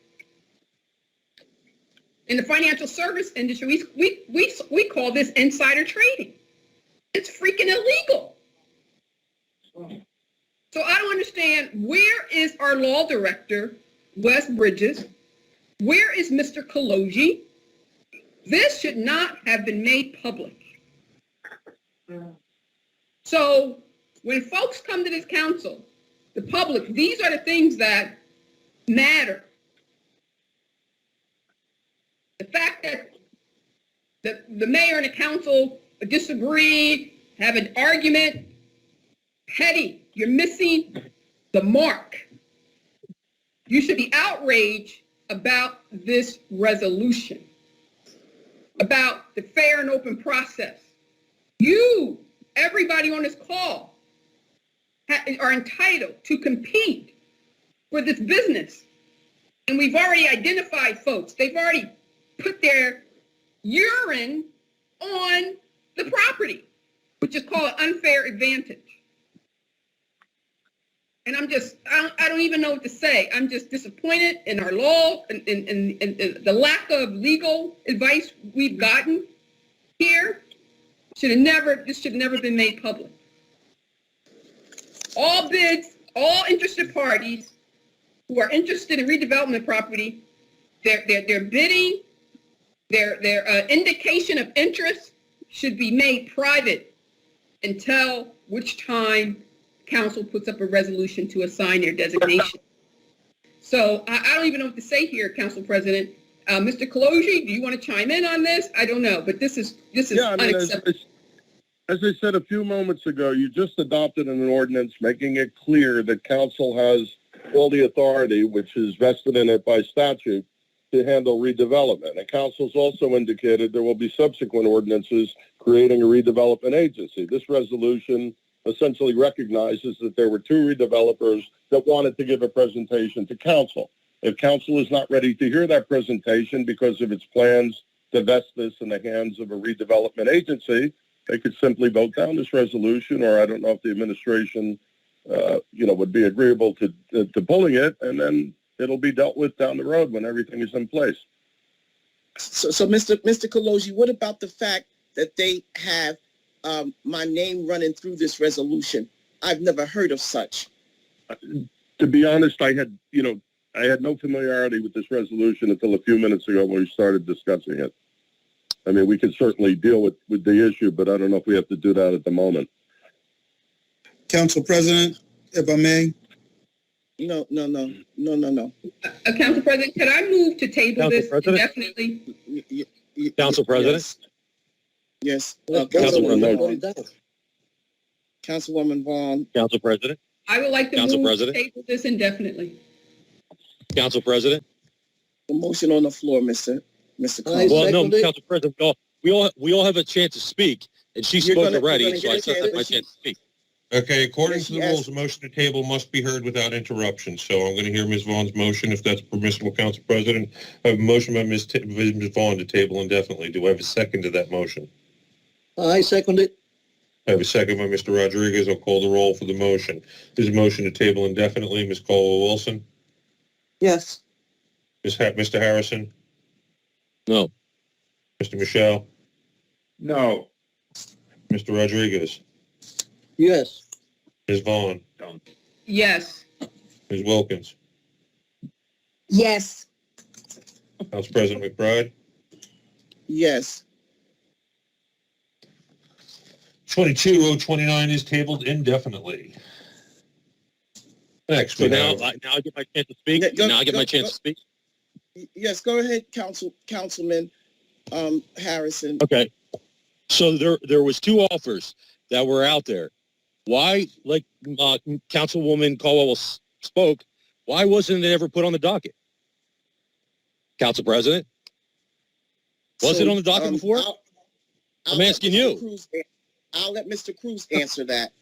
In the financial service industry, we call this insider trading. It's freaking illegal. So I don't understand, where is our law director, Wes Bridges? Where is Mr. Kaloji? This should not have been made public. So when folks come to this council, the public, these are the things that matter. The fact that the mayor and the council disagree, have an argument, petty. You're missing the mark. You should be outraged about this resolution, about the fair and open process. You, everybody on this call, are entitled to compete for this business. And we've already identified folks. They've already put their urine on the property, which is called an unfair advantage. And I don't even know what to say. I'm just disappointed in our law and the lack of legal advice we've gotten here. This should have never been made public. All bids, all interested parties who are interested in redevelopment property, their bidding, their indication of interest should be made private until which time council puts up a resolution to assign their designation. So I don't even know what to say here, Council President. Mr. Kaloji, do you want to chime in on this? I don't know, but this is unacceptable. as I said a few moments ago, you just adopted an ordinance making it clear that council has all the authority, which is vested in it by statute, to handle redevelopment. And council's also indicated there will be subsequent ordinances creating a redevelopment agency. This resolution essentially recognizes that there were two redevelopers that wanted to give a presentation to council. If council is not ready to hear that presentation because of its plans to vest this in the hands of a redevelopment agency, they could simply vote down this resolution, or I don't know if the administration, would be agreeable to pulling it, and then it'll be dealt with down the road when everything is in place. So Mr. Kaloji, what about the fact that they have my name running through this resolution? I've never heard of such. To be honest, I had no familiarity with this resolution until a few minutes ago when we started discussing it. I mean, we could certainly deal with the issue, but I don't know if we have to do that at the moment. Council President, if I may. No. Council President, could I move to table this indefinitely? Council President? Yes. Councilwoman Vaughn. Council President? I would like to Council move President? to table this indefinitely. Council President? The motion on the floor, Mr. Well, no, Council President, we all have a chance to speak, and she spoke already, so I still have my chance to speak. Okay, according to the rules, a motion to table must be heard without interruption. So I'm going to hear Ms. Vaughn's motion, if that's permissible, Council President. I have a motion by Ms. Vaughn to table indefinitely. Do I have a second to that motion? I second it. I have a second by Mr. Rodriguez. I'll call the roll for the motion. There's a motion to table indefinitely. Ms. Caldwell-Wilson? Yes. Mr. Harrison? No. Mr. Michelle? No. Mr. Rodriguez? Yes. Ms. Vaughn? Yes. Ms. Wilkins? Yes. Council President McBride? Yes. 22-029 is tabled indefinitely. Next, So we now have... I get my chance to speak? Now I get my chance to speak? Yes, go ahead, Councilman Harrison. Okay. So there was two offers that were out there. Why, like Councilwoman Caldwell spoke, why wasn't it ever put on the docket? Council President? Was it on the docket before? I'm asking you. I'll let Mr. Cruz answer that.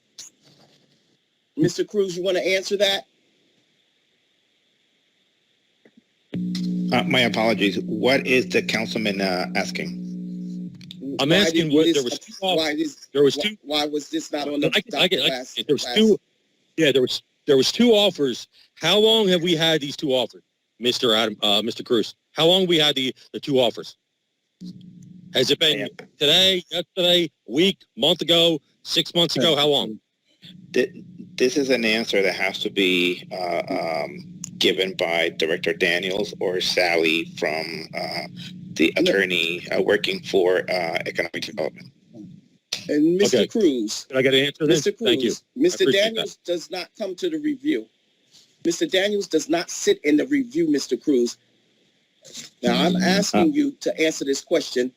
Mr. Cruz, you want to answer that? My apologies. What is the councilman asking? I'm asking what there was two offers. Why was this not on the docket there was two offers. How long have we had these two offers, Mr. Cruz? How long have we had the two offers? Has it been today, yesterday, a week, month ago, 6 months ago? How long? This is an answer that has to be given by Director Daniels or Sally from the attorney working for economic development. And Mr. Okay. Cruz. Can I get an answer then? Mr. Cruz, Thank you. Mr. Daniels does not come to the review. Mr. Daniels does not sit in the review, Mr. Cruz. Now, I'm asking you to answer this question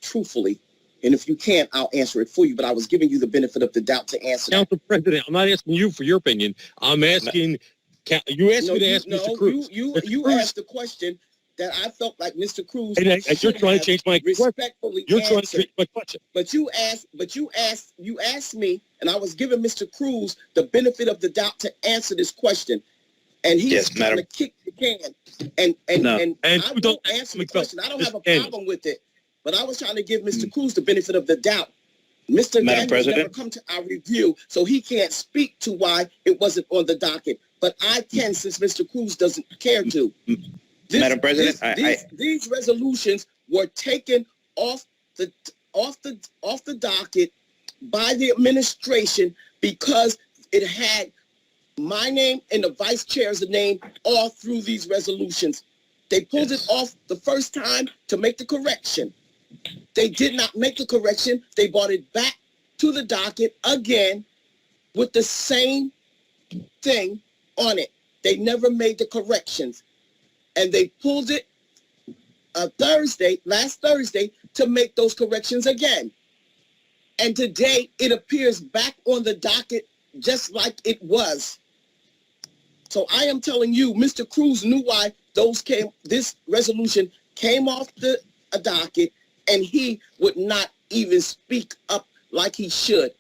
truthfully. And if you can't, I'll answer it for you. But I was giving you the benefit of the doubt to answer that. Council President, I'm not asking you for your opinion. I'm asking, you asked me to ask Mr. Cruz. You asked the question that I felt like Mr. Cruz and you're trying to change my question. You're trying to change my question. But you asked me, and I was giving Mr. Cruz the benefit of the doubt to answer this question. And he's trying to kick the can. And I don't answer the question. I don't have a problem with it. But I was trying to give Mr. Cruz the benefit of the doubt. Mr. Daniels never come to our review, so he can't speak to why it wasn't on the docket. But I can, since Mr. Cruz doesn't care to. Madam President, these resolutions were taken off the docket by the administration because it had my name and the vice chair's name all through these resolutions. They pulled it off the first time to make the correction. They did not make the correction. They brought it back to the docket again with the same thing on it. They never made the corrections. And they pulled it last Thursday, to make those corrections again. And today it appears back on the docket just like it was. So I am telling you, Mr. Cruz knew why this resolution came off the docket, and he would not even speak up like he should.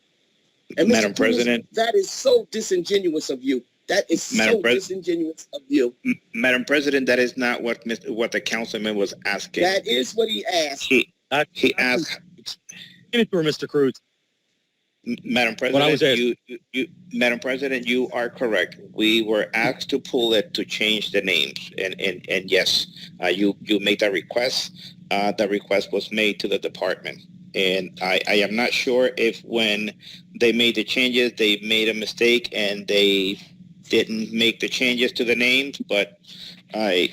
And Madam Mr. Cruz, President. that is so disingenuous of you. That is so disingenuous of you. Madam President, that is not what the councilman was asking. That is what he asked. He asked. For Mr. Cruz. Madam What I was President, Madam President, you are correct. We were asked to pull it to change the names, and yes, you made that request. The request was made to the department, and I am not sure if when they made the changes, they made a mistake and they didn't make the changes to the names, but I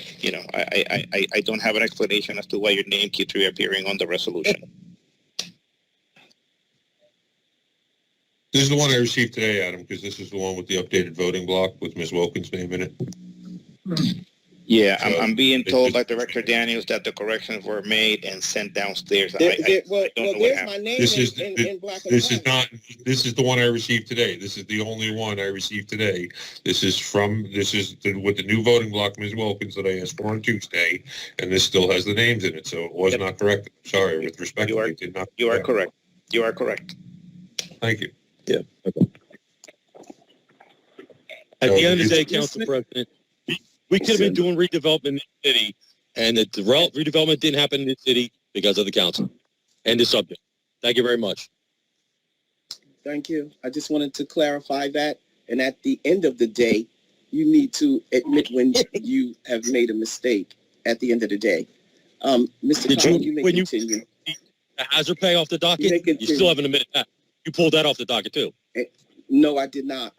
don't have an explanation as to why your name keeps reappearing on the resolution. This is the one I received today, Adam, because this is the one with the updated voting block with Ms. Wilkins' name in it. Yeah, I'm being told by Director Daniels that the corrections were made and sent downstairs. I don't know what there's happened. my name in black and white. This is the one I received today. This is the only one I received today. This is with the new voting block, Ms. Wilkins, that I asked for on Tuesday, and this still has the names in it, so it was not correct. Sorry, with respect, you are correct. You are correct. Thank you. Yeah. Okay. At the end of the day, Council President, we could have been doing redevelopment in the city, and the redevelopment didn't happen in the city because of the council. End of subject. Thank you very much. Thank you. I just wanted to clarify that. And at the end of the day, you need to admit when you have made a mistake at the end of the day. Mr. Collins, you may continue. The hazard pay off the docket, you still haven't admitted that. You pulled that off the docket too. No, I did not.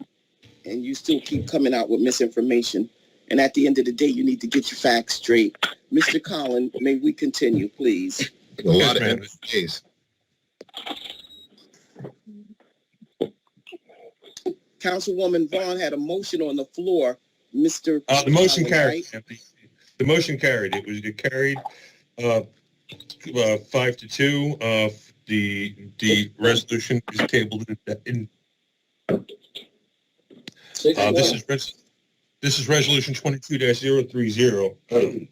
And you still keep coming out with misinformation. And at the end of the day, you need to get your facts straight. Mr. Collins, may we continue, please? A lot of MSAs. Councilwoman Vaughn had a motion on the floor. Mr. The motion Collins, carried. right? The motion carried. It carried 5-2. The resolution is tabled in. This is resolution 22-030.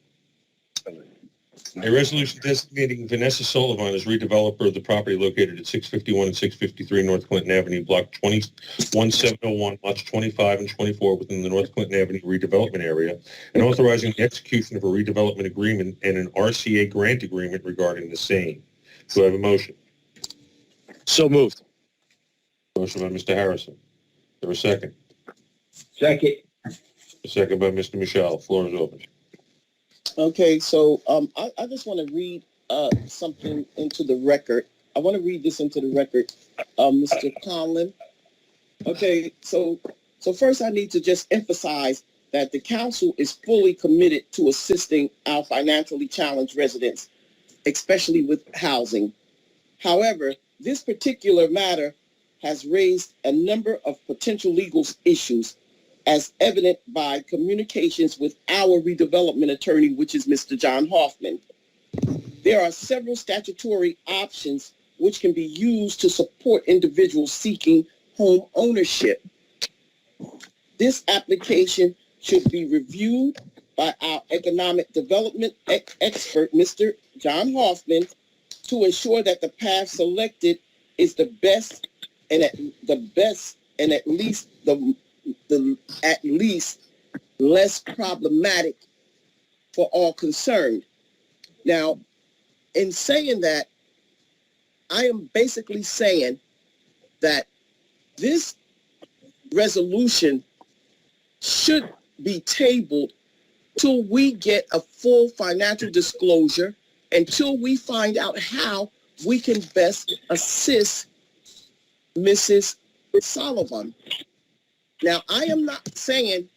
A resolution designating Vanessa Sullivan as redeveloper of the property located at 651 and 653 North Clinton Avenue, block 21701, lots 25 and 24 within the North Clinton Avenue redevelopment area, and authorizing the execution of a redevelopment agreement and an RCA grant agreement regarding the same. Do I have a motion? So moved. Motion by Mr. Harrison. Is there a second? Second. A second by Mr. Michelle. Floor is open. Okay, so I just want to read something into the record. I want to read this into the record, Mr. Conlon. Okay, so first I need to just emphasize that the council is fully committed to assisting our financially challenged residents, especially with housing. However, this particular matter has raised a number of potential legal issues, as evident by communications with our redevelopment attorney, which is Mr. John Hoffman. There are several statutory options which can be used to support individuals seeking home ownership. This application should be reviewed by our economic development expert, Mr. John Hoffman, to ensure that the path selected is the best and at least less problematic for all concerned. Now, in saying that, I am basically saying that this resolution should be tabled till we get a full financial disclosure, until we find out how we can best assist Mrs. Sullivan. Now, I am not saying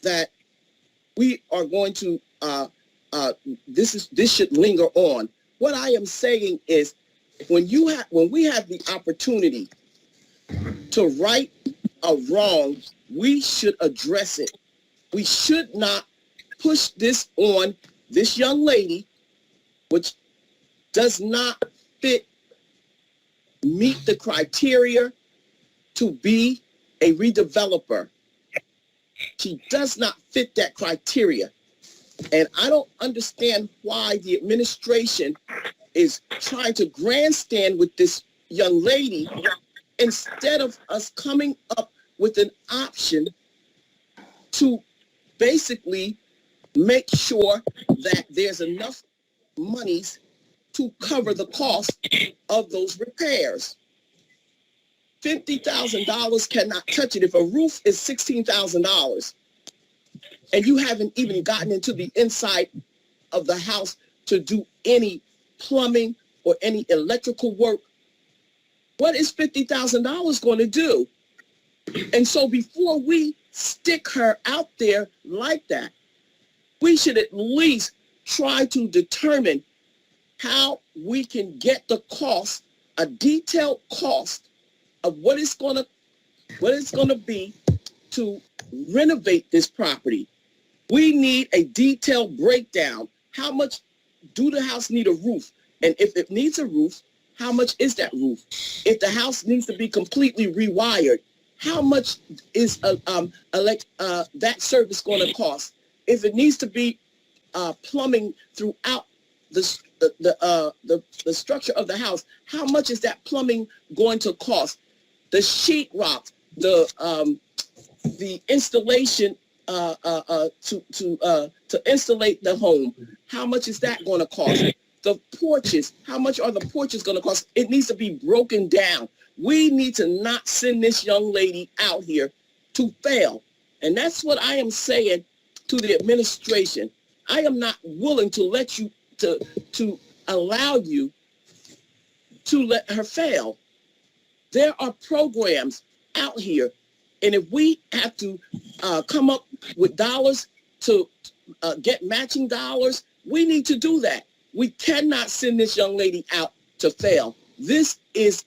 that we are going to, this should linger on. What I am saying is when we have the opportunity to right a wrong, we should address it. We should not push this on this young lady, which does not fit meet the criteria to be a redeveloper. She does not fit that criteria. And I don't understand why the administration is trying to grandstand with this young lady instead of us coming up with an option to basically make sure that there's enough monies to cover the cost of those repairs. $50,000 cannot touch it. If a roof is $16,000 and you haven't even gotten into the inside of the house to do any plumbing or any electrical work, what is $50,000 going to do? And so before we stick her out there like that, we should at least try to determine how we can get the cost, a detailed cost of what it's going to be to renovate this property. We need a detailed breakdown. How much do the house need a roof? And if it needs a roof, how much is that roof? If the house needs to be completely rewired, how much is that service going to cost? If it needs to be plumbing throughout the structure of the house, how much is that plumbing going to cost? The sheetrock, the installation to insulate the home, how much is that going to cost? The porches, how much are the porches going to cost? It needs to be broken down. We need to not send this young lady out here to fail. And that's what I am saying to the administration. I am not willing to let you, to allow you to let her fail. There are programs out here. And if we have to come up with dollars to get matching dollars, we need to do that. We cannot send this young lady out to fail. This is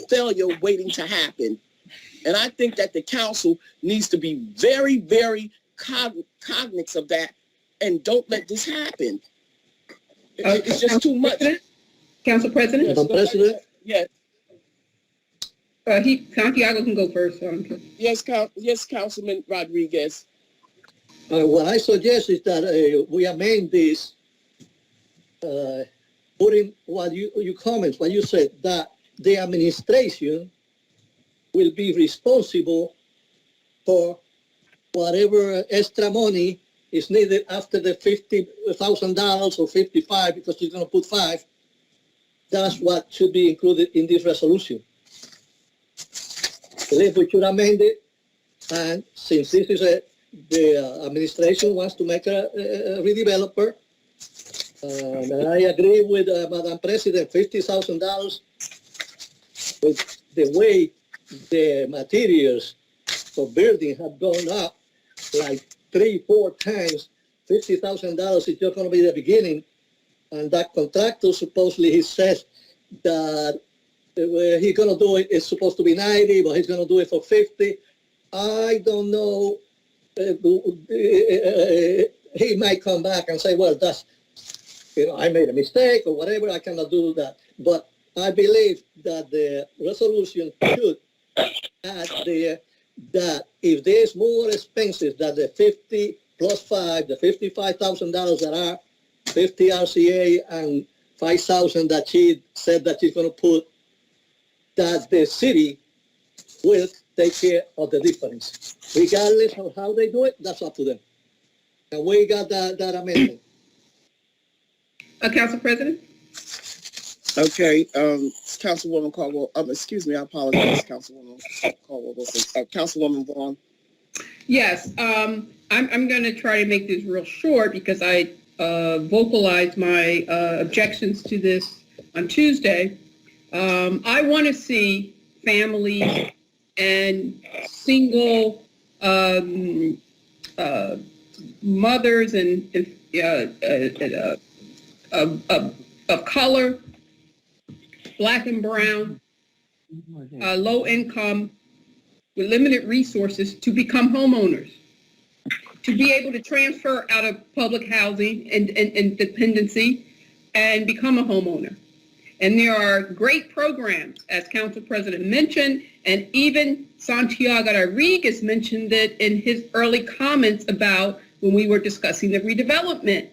failure waiting to happen. And I think that the council needs to be very, very cognizant of that and don't let this happen. It's just too much. Council President? Madam President? Yes. Santiago can go first. Yes, Councilman Rodriguez. What I suggest is that we amend this, putting what you comments, what you said, that the administration will be responsible for whatever extra money is needed after the $50,000 or $55,000, because she's going to put $5,000. That's what should be included in this resolution. I believe we should amend it, and since this is the administration wants to make a redeveloper, and I agree with Madam President, $50,000, with the way the materials for building have gone up like 3-4 times. $50,000 is just going to be the beginning, and that contractor supposedly he says that he's going to do it. It's supposed to be 90, but he's going to do it for 50. I don't know. He might come back and say, "Well, that's I made a mistake or whatever. I cannot do that." But I believe that the resolution should add there that if there's more expenses than the 50 plus 5, the $55,000 that are 50 RCA and 5,000 that she said that she's going to put, that the city will take care of the difference. Regardless of how they do it, that's up to them. And we got that amendment. Council President? Okay, Councilwoman Caldwell, excuse me, I apologize, Councilwoman Caldwell, Councilwoman Vaughn. Yes, I'm going to try to make this real short because I vocalized my objections to this on Tuesday. I want to see families and single mothers and of color, Black and brown, low income, with limited resources to become homeowners, to be able to transfer out of public housing and dependency and become a homeowner. And there are great programs, as Council President mentioned, and even Santiago Rodriguez mentioned it in his early comments about when we were discussing the redevelopment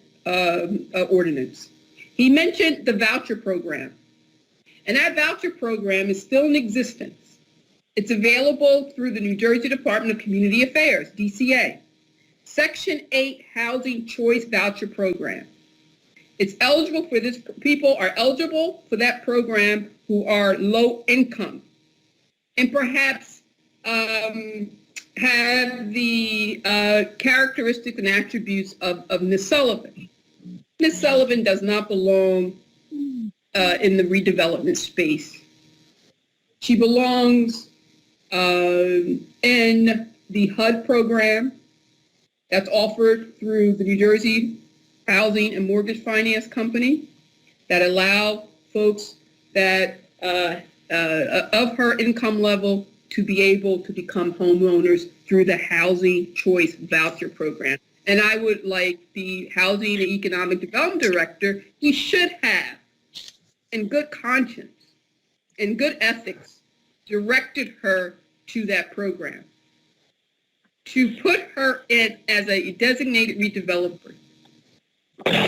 ordinance. He mentioned the voucher program. And that voucher program is still in existence. It's available through the New Jersey Department of Community Affairs, DCA. Section 8 Housing Choice Voucher Program. It's eligible for this, people are eligible for that program who are low income and perhaps have the characteristics and attributes of Ms. Sullivan. Ms. Sullivan does not belong in the redevelopment space. She belongs in the HUD program that's offered through the New Jersey Housing and Mortgage Finance Company that allow folks that of her income level to be able to become homeowners through the Housing Choice Voucher Program. And I would like the Housing and Economic Development Director, he should have, in good conscience, in good ethics, directed her to that program. To put her in as a designated redeveloper.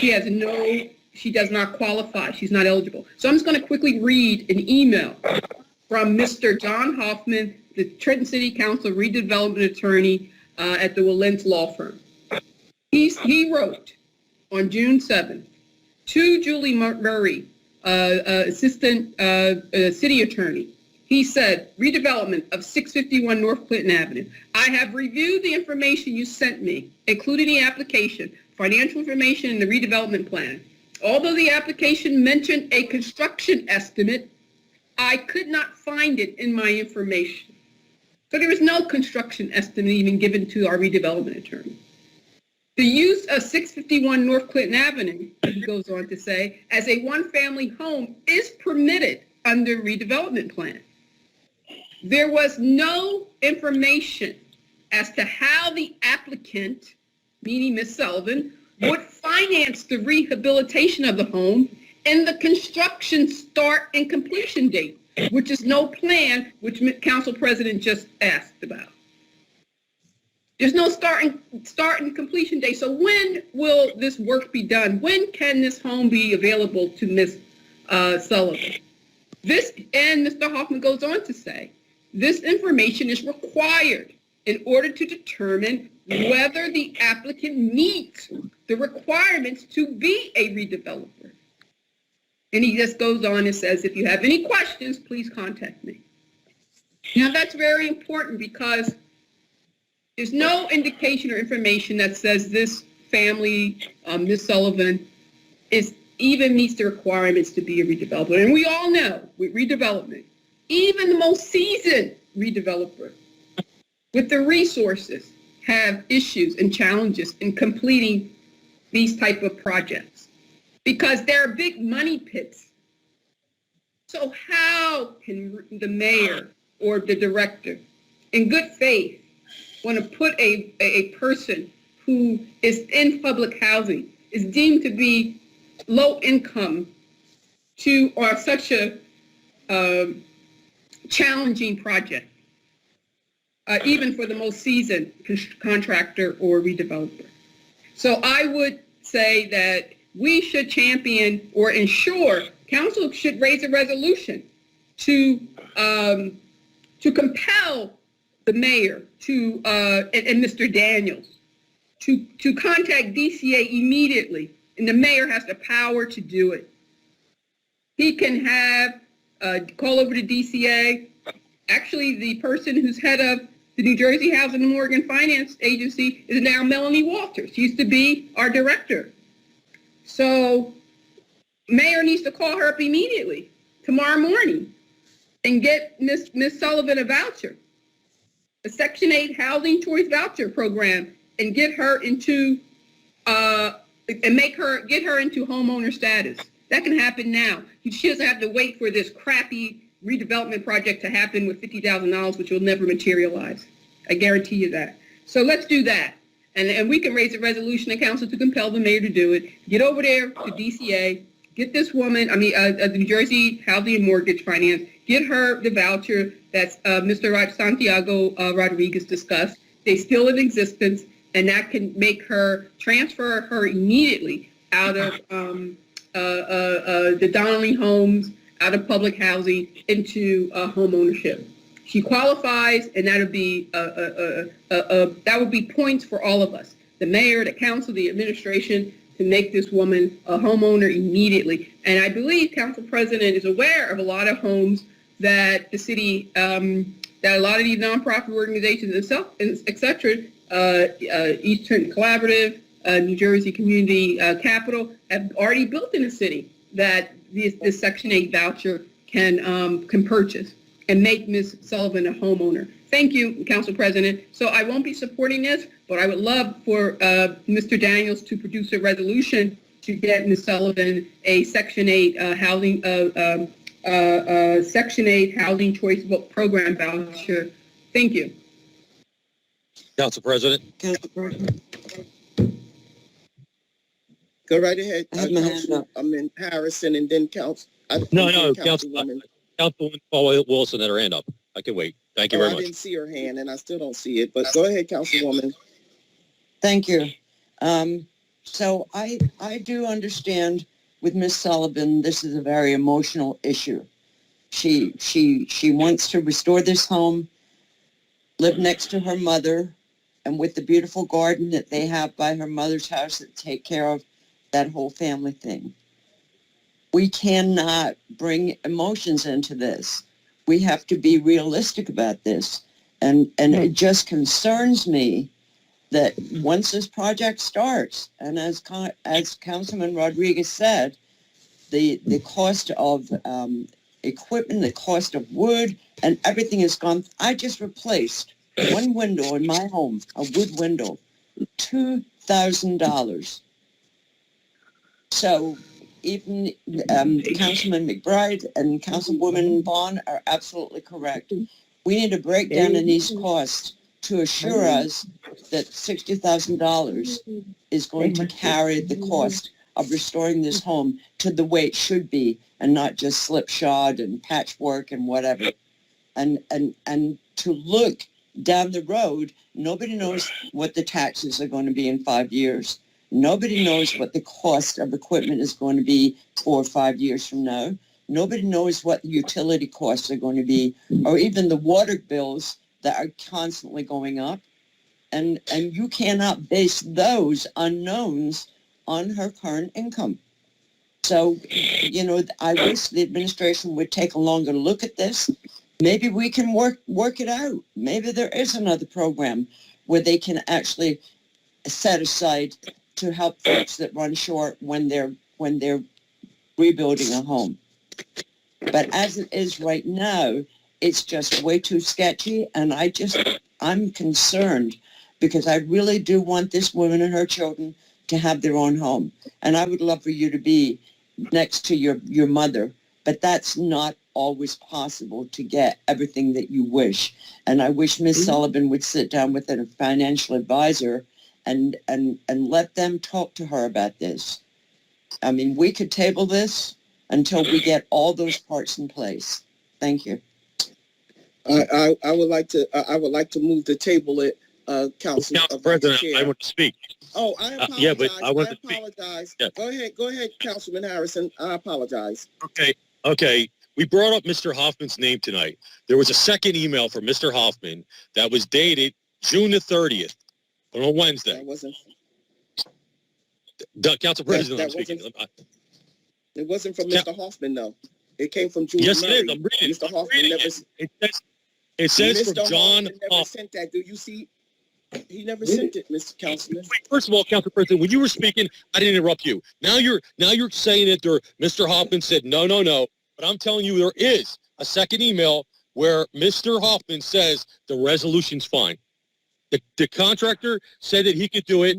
She does not qualify. She's not eligible. So I'm just going to quickly read an email from Mr. John Hoffman, the Trenton City Council redevelopment attorney at the Willents Law Firm. He wrote on June 7th to Julie Murray, assistant city attorney. He said, redevelopment of 651 North Clinton Avenue. I have reviewed the information you sent me, including the application, financial information, and the redevelopment plan. Although the application mentioned a construction estimate, I could not find it in my information. So there was no construction estimate even given to our redevelopment attorney. The use of 651 North Clinton Avenue, he goes on to say, as a one-family home is permitted under redevelopment plan. There was no information as to how the applicant, meaning Ms. Sullivan, would finance the rehabilitation of the home and the construction start and completion date, which is no plan, which Council President just asked about. There's no start and completion date. So when will this work be done? When can this home be available to Ms. Sullivan? This, and Mr. Hoffman goes on to say, this information is required in order to determine whether the applicant meets the requirements to be a redeveloper. And he just goes on and says, if you have any questions, please contact me. Now that's very important because there's no indication or information that says this family, Ms. Sullivan, even meets the requirements to be a redeveloper. And we all know with redevelopment, even the most seasoned redeveloper with the resources have issues and challenges in completing these type of projects because there are big money pits. So how can the mayor or the director in good faith want to put a person who is in public housing, is deemed to be low income to or such a challenging project, even for the most seasoned contractor or redeveloper. So I would say that we should champion or ensure, council should raise a resolution to compel the mayor and Mr. Daniels to contact DCA immediately, and the mayor has the power to do it. He can have call over to DCA. Actually, the person who's head of the New Jersey Housing and Mortgage Finance Agency is now Melanie Walters. She used to be our director. So mayor needs to call her up immediately tomorrow morning and get Miss Sullivan a voucher, a Section 8 Housing Choice Voucher Program, and get her into get her into homeowner status. That can happen now. She doesn't have to wait for this crappy redevelopment project to happen with $50,000, which will never materialize. I guarantee you that. So let's do that. And we can raise a resolution in council to compel the mayor to do it. Get over there to DCA, get this woman, the New Jersey Housing and Mortgage Finance, get her the voucher that Mr. Santiago Rodriguez discussed. They still in existence, and that can make her transfer her immediately out of the Donnelly homes, out of public housing, into home ownership. She qualifies, and that would be points for all of us, the mayor, the council, the administration, to make this woman a homeowner immediately. And I believe Council President is aware of a lot of homes that the city, that a lot of these nonprofit organizations, et cetera, East Trenton Collaborative, New Jersey Community Capital, have already built in the city that this Section 8 voucher can purchase and make Ms. Sullivan a homeowner. Thank you, Council President. So I won't be supporting this, but I would love for Mr. Daniels to produce a resolution to get Ms. Sullivan a Section 8 Section 8 Housing Choice Program voucher. Thank you. Council President. Council President. Go right ahead, I have my hand up. Harrison, and then Councilwoman Wilson had her hand up. I can wait. Thank you very much. I didn't see her hand, and I still don't see it, but go ahead, Councilwoman. Thank you. So I do understand with Miss Sullivan, this is a very emotional issue. She wants to restore this home, live next to her mother, and with the beautiful garden that they have by her mother's house that take care of that whole family thing. We cannot bring emotions into this. We have to be realistic about this. And it just concerns me that once this project starts, and as Councilman Rodriguez said, the cost of equipment, the cost of wood, and everything is gone. I just replaced one window in my home, a wood window, $2,000. So even Councilman McBride and Councilwoman Vaughn are absolutely correct. We need a breakdown in these costs to assure us that $60,000 is going to carry the cost of restoring this home to the way it should be, and not just slipshod and patchwork and whatever. And to look down the road, nobody knows what the taxes are going to be in 5 years. Nobody knows what the cost of equipment is going to be 4 or 5 years from now. Nobody knows what the utility costs are going to be, or even the water bills that are constantly going up. And you cannot base those unknowns on her current income. So, I wish the administration would take a longer look at this. Maybe we can work it out. Maybe there is another program where they can actually set aside to help folks that run short when they're rebuilding a home. But as it is right now, it's just way too sketchy, and I'm concerned because I really do want this woman and her children to have their own home. And I would love for you to be next to your mother, but that's not always possible to get everything that you wish. And I wish Ms. Sullivan would sit down with a financial advisor and let them talk to her about this. I mean, we could table this until we get all those parts in place. Thank you. I would like to move to table it, Council President, I want to speak. Oh, I apologize. Yeah, but I want to apologize. Yeah. Go ahead, Councilman Harrison. I apologize. Okay. We brought up Mr. Hoffman's name tonight. There was a second email from Mr. Hoffman that was dated June the 30th on a Wednesday. That wasn't. Council President, I'm speaking. It wasn't from Mr. Hoffman, though. It came from June. Yes, it is. I'm reading Mr. Hoffman never. It says from John. Never sent that. Do you see? He never sent it, Mr. Councilman. First of all, Council President, when you were speaking, I didn't interrupt you. Now you're saying that Mr. Hoffman said no. But I'm telling you, there is a second email where Mr. Hoffman says the resolution's fine. The contractor said that he could do it.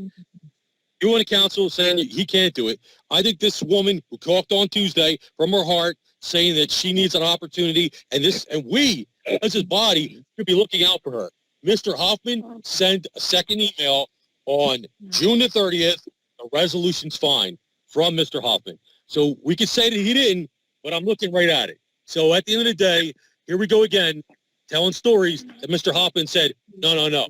You on the council saying he can't do it. I think this woman who talked on Tuesday from her heart, saying that she needs an opportunity, and we, as his body, should be looking out for her. Mr. Hoffman sent a second email on June the 30th. The resolution's fine from Mr. Hoffman. So we could say that he didn't, but I'm looking right at it. So at the end of the day, here we go again, telling stories that Mr. Hoffman said, no.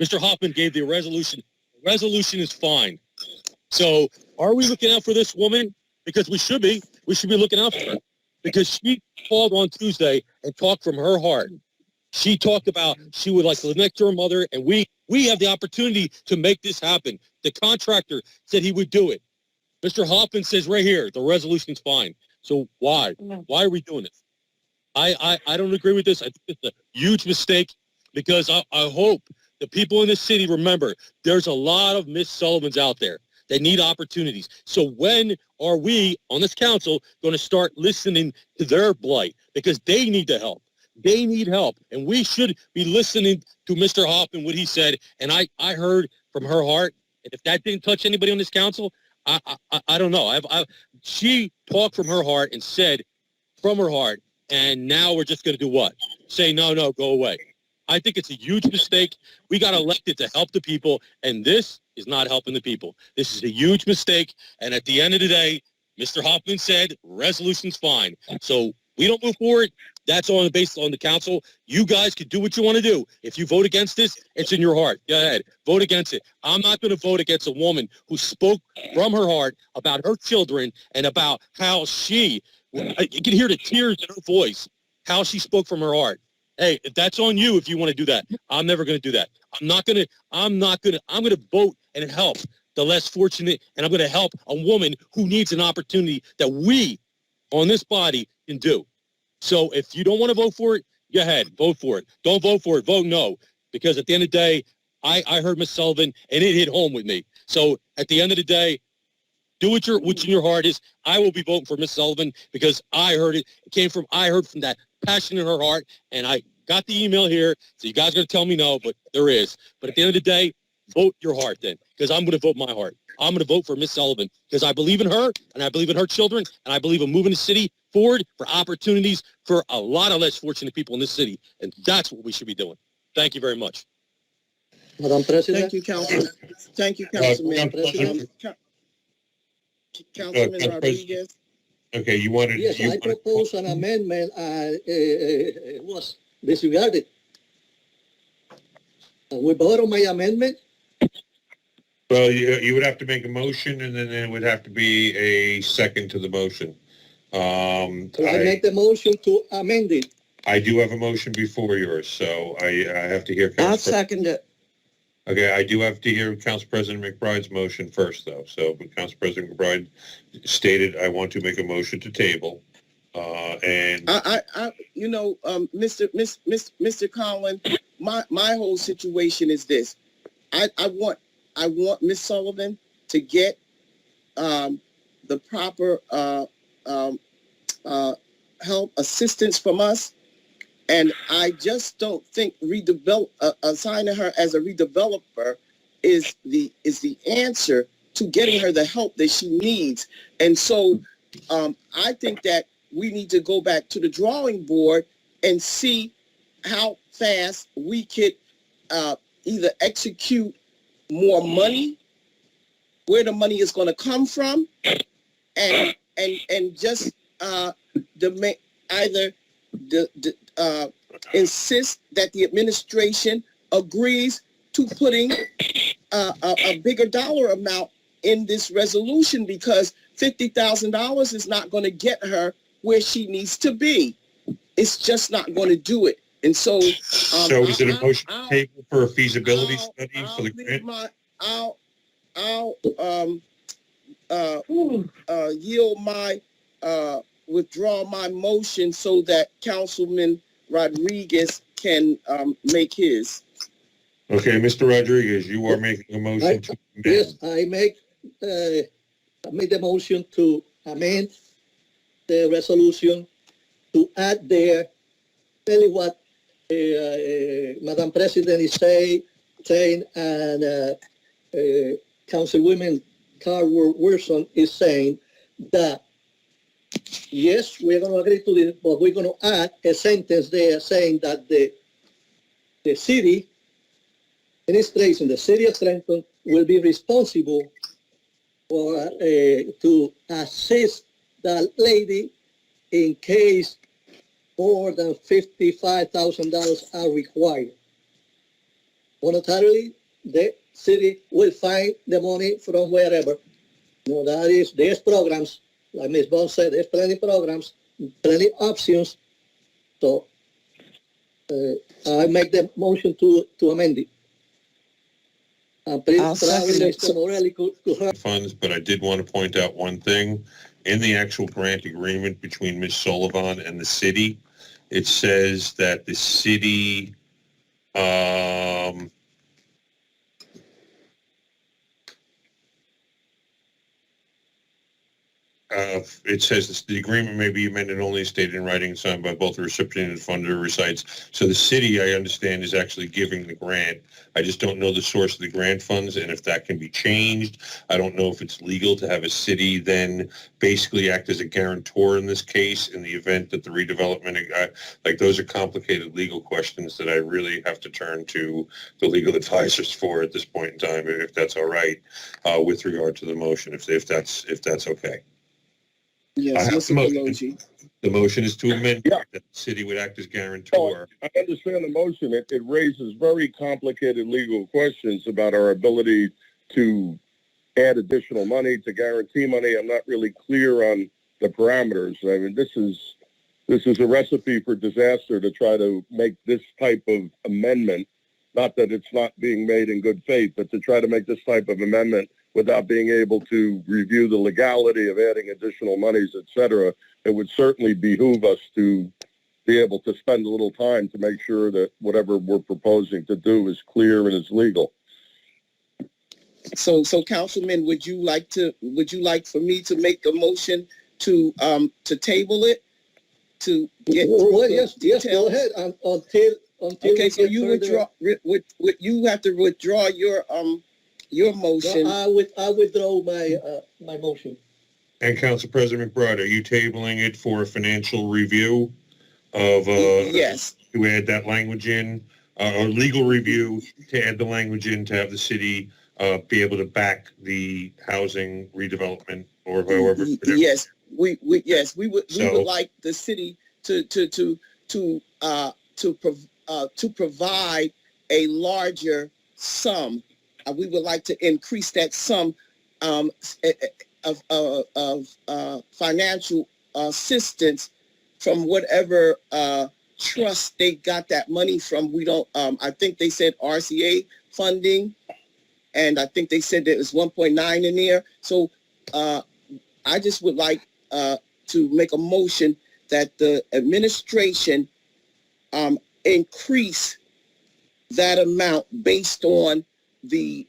Mr. Hoffman gave the resolution. The resolution is fine. So are we looking out for this woman? Because we should be. We should be looking out for her. Because she called on Tuesday and talked from her heart. She talked about she would like to live next to her mother, and we have the opportunity to make this happen. The contractor said he would do it. Mr. Hoffman says right here, the resolution's fine. So why? Why are we doing this? I don't agree with this. I think it's a huge mistake because I hope the people in this city remember there's a lot of Miss Sullivans out there that need opportunities. So when are we on this council going to start listening to their blight? Because they need the help. They need help. And we should be listening to Mr. Hoffman, what he said. And I heard from her heart. And if that didn't touch anybody on this council, I don't know. She talked from her heart and said from her heart, and now we're just going to do what? Say, no, go away. I think it's a huge mistake. We got elected to help the people, and this is not helping the people. This is a huge mistake, and at the end of the day, Mr. Hoffman said resolution's fine. So we don't move forward. That's on based on the council. You guys can do what you want to do. If you vote against this, it's in your heart. Go ahead. Vote against it. I'm not going to vote against a woman who spoke from her heart about her children and about how you can hear the tears in her voice, how she spoke from her heart. Hey, that's on you if you want to do that. I'm never going to do that. I'm going to vote and help the less fortunate, and I'm going to help a woman who needs an opportunity that we on this body can do. So if you don't want to vote for it, go ahead, vote for it. Don't vote for it, vote no. Because at the end of the day, I heard Ms. Sullivan, and it hit home with me. So at the end of the day, do what's in your heart is. I will be voting for Ms. Sullivan because I heard it. I heard from that passion in her heart, and I got the email here. So you guys are going to tell me no, but there is. But at the end of the day, vote your heart then, because I'm going to vote my heart. I'm going to vote for Ms. Sullivan because I believe in her, and I believe in her children, and I believe in moving the city forward for opportunities for a lot of less fortunate people in this city, and that's what we should be doing. Thank you very much. Madam President. Thank you, Councilman. Thank you, Councilman. Councilman Rodriguez. Okay, you wanted. Yes, I propose an amendment and it was disregarded. We vote on my amendment. Well, you would have to make a motion, and then there would have to be a second to the motion. So I make the motion to amend it. I do have a motion before yours, so I have to hear. I'll second it. Okay, I do have to hear Council President McBride's motion first, though. So Council President McBride stated, I want to make a motion to table. And Mr. Conlon, my whole situation is this. I want Ms. Sullivan to get the proper help, assistance from us. And I just don't think assigning her as a redeveloper is the answer to getting her the help that she needs. And so I think that we need to go back to the drawing board and see how fast we could either execute more money, where the money is going to come from, and just insist that the administration agrees to putting a bigger dollar amount in this resolution, because $50,000 is not going to get her where she needs to be. It's just not going to do it. And so, so is it a motion to table for a feasibility study for the grant? Withdraw my motion so that Councilman Rodriguez can make his. Okay, Mr. Rodriguez, you are making a motion to amend. Yes, I make the motion to amend the resolution to add there, tell you what Madam President is saying, and Councilwoman Carl Wilson is saying that yes, we're going to agree to this, but we're going to add a sentence there saying that the city administration, the city of Trenton, will be responsible for to assist the lady in case more than $55,000 are required. Monetarily, the city will find the money from wherever. That is, there's programs, like Ms. Bond said, there's plenty programs, plenty options. So I make the motion to amend it. Please, I'll second it. Mr. Morelli could help. Funds, but I did want to point out one thing. In the actual grant agreement between Ms. Sullivan and the city, it says that the city, it says the agreement may be amended only as stated in writing and signed by both the recipient and funder recites. So the city, I understand, is actually giving the grant. I just don't know the source of the grant funds and if that can be changed. I don't know if it's legal to have a city then basically act as a guarantor in this case in the event that the redevelopment, like those are complicated legal questions that I really have to turn to the legal advisors for at this point in time, if that's all right, with regard to the motion, if that's okay. Yes, Mr. Pelosi. The motion is to amend that the city would act as guarantor. I understand the motion. It raises very complicated legal questions about our ability to add additional money, to guarantee money. I'm not really clear on the parameters. I mean, this is a recipe for disaster to try to make this type of amendment. Not that it's not being made in good faith, but to try to make this type of amendment without being able to review the legality of adding additional monies, et cetera. It would certainly behoove us to be able to spend a little time to make sure that whatever we're proposing to do is clear and is legal. So Councilman, would you like for me to make a motion to table it to get? Well, yes, go ahead until. Okay, so you withdraw. You have to withdraw your motion. No, I withdraw my motion. And Council President McBride, are you tabling it for a financial review of, yes, to add that language in, or legal review to add the language in to have the city be able to back the housing redevelopment or however? Yes, we would like the city to provide a larger sum. We would like to increase that sum of financial assistance from whatever trust they got that money from. We don't. I think they said RCA funding, and I think they said there was 1.9 in there. So I just would like to make a motion that the administration increase that amount based on the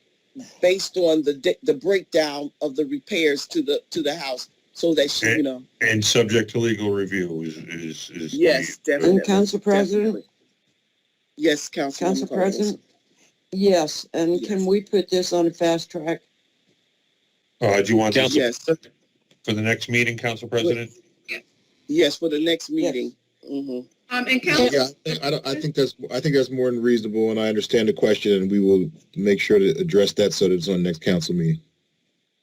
breakdown of the repairs to the house, so that she, and subject to legal review is yes, definitely. And Council President. Definitely. Yes, Council President. Yes, and can we put this on a fast track? Do you want this yes for the next meeting, Council President? Yes, for the next meeting. Yes. Mm-hmm. And Council. Yeah, I think that's more than reasonable, and I understand the question, and we will make sure to address that so that it's on next council meeting.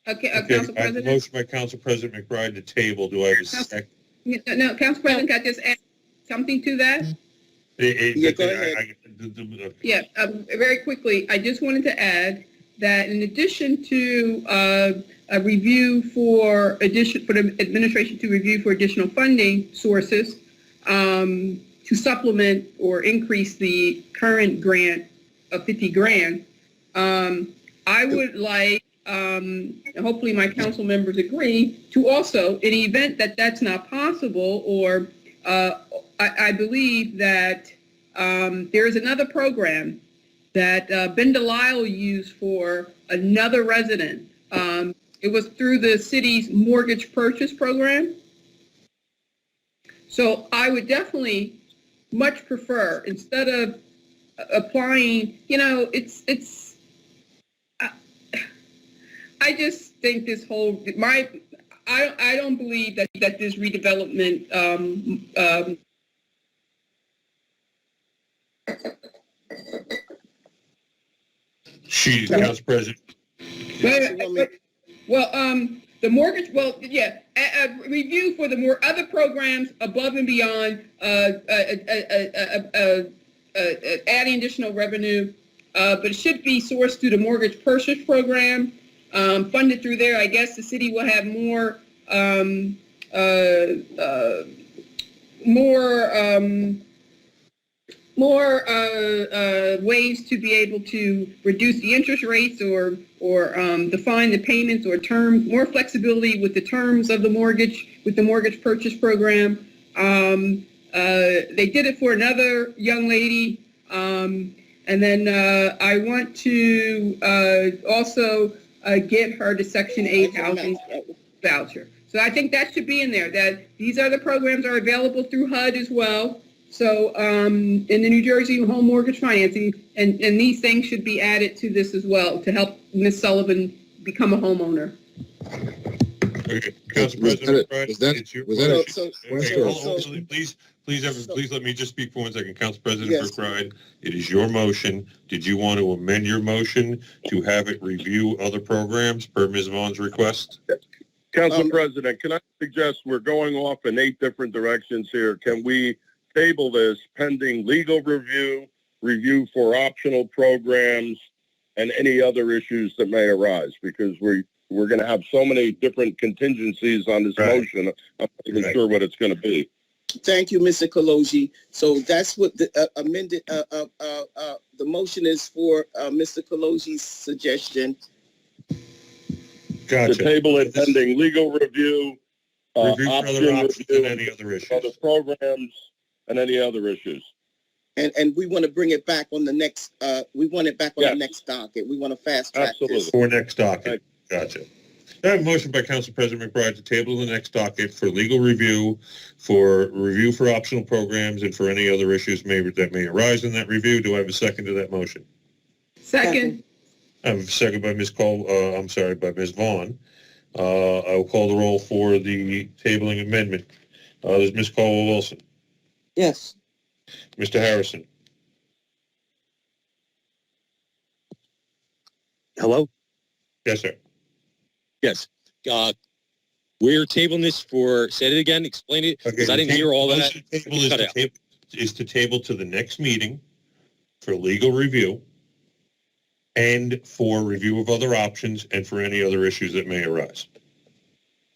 Okay, I Council have a President. motion by Council President McBride to table. Do I have a second? No, Council President, can I just add something to that? Yeah, go ahead. Yeah, very quickly, I just wanted to add that in addition to a review for the administration to review for additional funding sources to supplement or increase the current grant of 50 grand, I would like, hopefully my council members agree, to also, in the event that that's not possible, or I believe that there is another program that Ben Delisle used for another resident. It was through the city's mortgage purchase program. So I would definitely much prefer, instead of applying, I just think this whole, I don't believe that this redevelopment Council President. Well, the mortgage, well, yeah, a review for the more other programs above and beyond, adding additional revenue, but it should be sourced through the mortgage purchase program, funded through there. I guess the city will have more ways to be able to reduce the interest rates or define the payments or terms, more flexibility with the terms of the mortgage, with the mortgage purchase program. They did it for another young lady. And then I want to also get her the Section 8 housing voucher. So I think that should be in there, that these other programs are available through HUD as well. So in the New Jersey home mortgage financing, and these things should be added to this as well to help Ms. Sullivan become a homeowner. Okay, Council President, it's your motion. So- Please let me just speak for 1 second. Council President Yes. McBride, it is your motion. Did you want to amend your motion to have it review other programs per Ms. Vaughn's request? Council President, can I suggest we're going off in 8 different directions here? Can we table this pending legal review, review for optional programs, and any other issues that may arise? Because we're going to have so many different contingencies on this motion. I'm not even sure what it's going to be. Thank you, Mr. Kaloji. So that's what the amended, the motion is for Mr. Kaloji's suggestion. Gotcha. To table it pending legal review, Review for other option options review, and any other issues. other programs, and any other issues. And we want to bring it back on the next, we want it back on the next docket. We want to fast track this. For next docket. Gotcha. I have a motion by Council President McBride to table the next docket for legal review, for optional programs, and for any other issues that may arise in that review. Do I have a second to that motion? Second. I have a second by Ms. Vaughn. I will call the roll for the tabling amendment. There's Ms. Caldwell-Wilson. Yes. Mr. Harrison. Hello? Yes, sir. Yes. We're tabling this for, say it again, explain it, because I didn't hear all that. Is to table to the next meeting for legal review and for review of other options and for any other issues that may arise.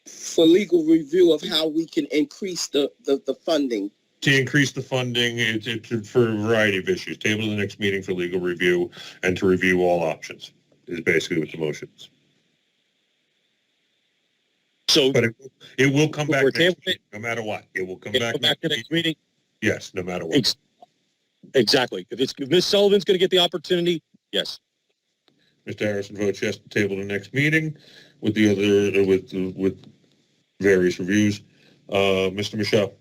For legal review of how we can increase the funding. To increase the funding for a variety of issues. Table to the next meeting for legal review and to review all options is basically what the motion is. So, but it will come back next meeting, no matter what. It will come back to next meeting. Yes, no matter what. Exactly. If Ms. Sullivan's going to get the opportunity, yes. Mr. Harrison votes yes to table the next meeting with the other with various reviews. Mr. Michelle.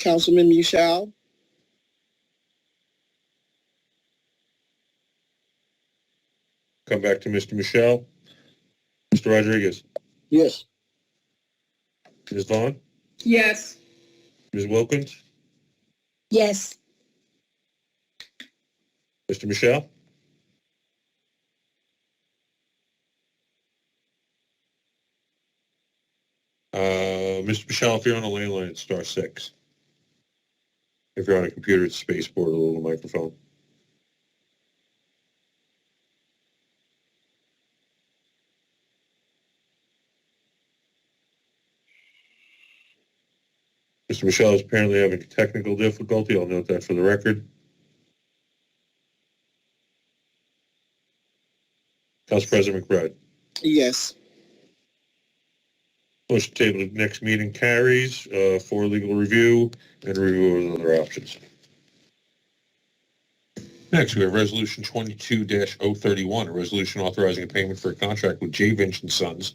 Councilman Michelle. Come back to Mr. Michelle. Mr. Rodriguez. Yes. Ms. Vaughn. Yes. Ms. Wilkins. Yes. Mr. Michelle. Mr. Michelle, if you're on a landline, it's star 6. If you're on a computer, it's spacebar, a little microphone. Mr. Michelle is apparently having technical difficulty. I'll note that for the record. Council President McBride. Yes. Motion table to next meeting carries for legal review and review of other options. Next, we have Resolution 22-031, a resolution authorizing a payment for a contract with J. Vinch & Sons,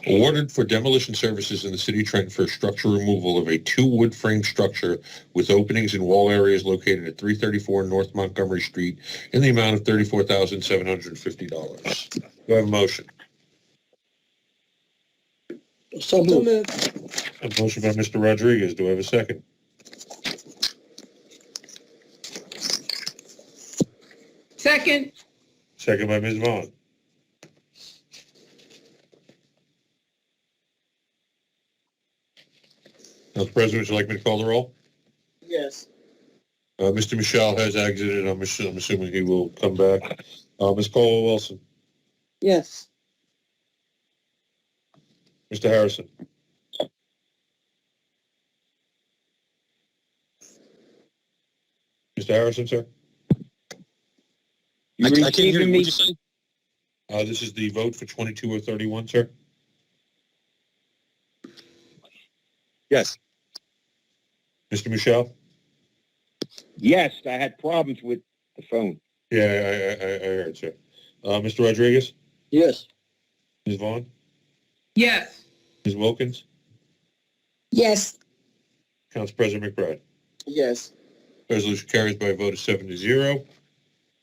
awarded for demolition services in the city of Trenton for structure removal of a 2-wood frame structure with openings in wall areas located at 334 North Montgomery Street in the amount of $34,750. Do I have a motion? So moved. A motion by Mr. Rodriguez. Do I have a second? Second. Second by Ms. Vaughn. Council President, would you like me to call the roll? Yes. Mr. Michelle has exited. I'm assuming he will come back. Ms. Caldwell-Wilson, Yes. Mr. Harrison, Mr. Harrison, sir? You I can't hear receiving you. me? What'd you say? This is the vote for 22-031, sir. Yes. Mr. Michelle? Yes, I had problems with the phone. Yeah, I heard, sir. Mr. Rodriguez? Yes. Ms. Vaughn? Yes. Ms. Wilkins? Yes. Council President McBride? Yes. Resolution carries by a vote of 7-0.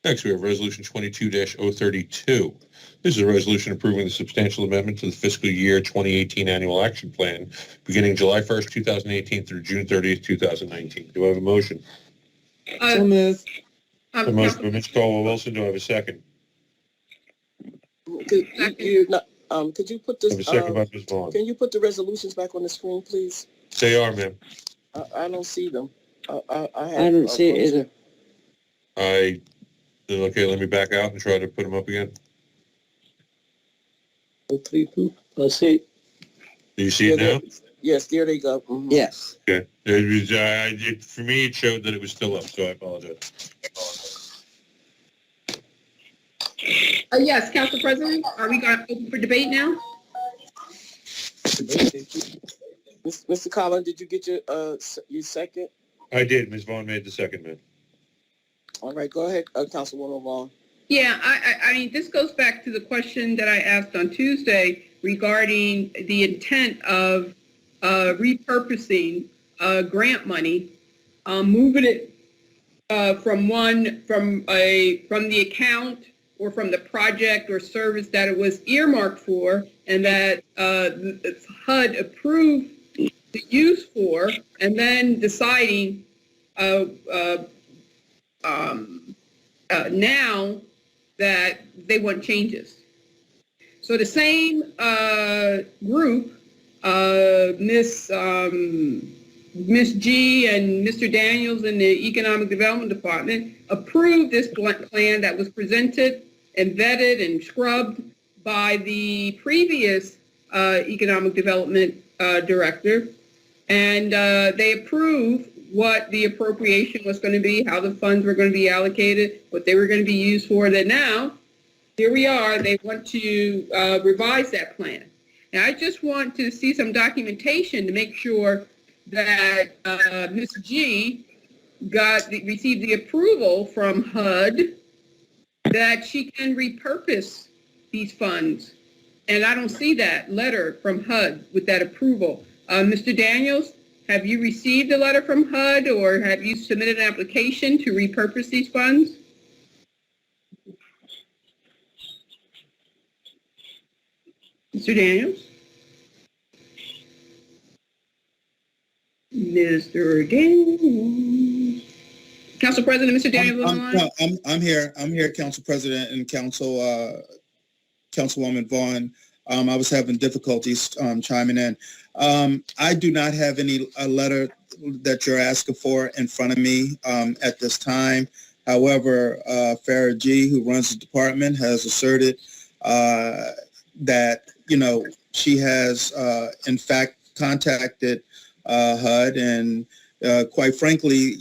Next, we have Resolution 22-032. This is a resolution approving the substantial amendment to the fiscal year 2018 annual action plan beginning July 1st, 2018 through June 30th, 2019. Do I have a motion? So moved. A motion by Ms. Caldwell-Wilson. Do I have a second? Could you put I have a this, second by Ms. Vaughn. can you put the resolutions back on the screen, please? They are, ma'am. I don't see them. I don't see it either. Okay, let me back out and try to put them up again. 32. I see. Do you see it now? Yes, there they go. Mhm. Yes. Okay. For me, it showed that it was still up, so I apologize. Yes, Council President, are we going to open for debate now? Mr. Collins, did you get your second? I did. Ms. Vaughn made the second, ma'am. All right, go ahead, Councilwoman Vaughn. Yeah, I mean, this goes back to the question that I asked on Tuesday regarding the intent of repurposing grant money, moving it from the account or from the project or service that it was earmarked for, and that HUD approved the use for, and then deciding now that they want changes. So the same group, Miss G and Mr. Daniels in the Economic Development Department approved this plan that was presented and vetted and scrubbed by the previous Economic Development Director. And they approved what the appropriation was going to be, how the funds were going to be allocated, what they were going to be used for. That now, here we are, they want to revise that plan. Now, I just want to see some documentation to make sure that Ms. G received the approval from HUD that she can repurpose these funds. And I don't see that letter from HUD with that approval. Mr. Daniels, have you received a letter from HUD, or have you submitted an application to repurpose these funds? Mr. Daniels? Mr. Daniels? Council President, Mr. Daniels on the line? I'm here, Council President and Councilwoman Vaughn. I was having difficulties chiming in. I do not have a letter that you're asking for in front of me at this time. However, Farrah G., who runs the department, has asserted that, she has, in fact, contacted HUD. And quite frankly,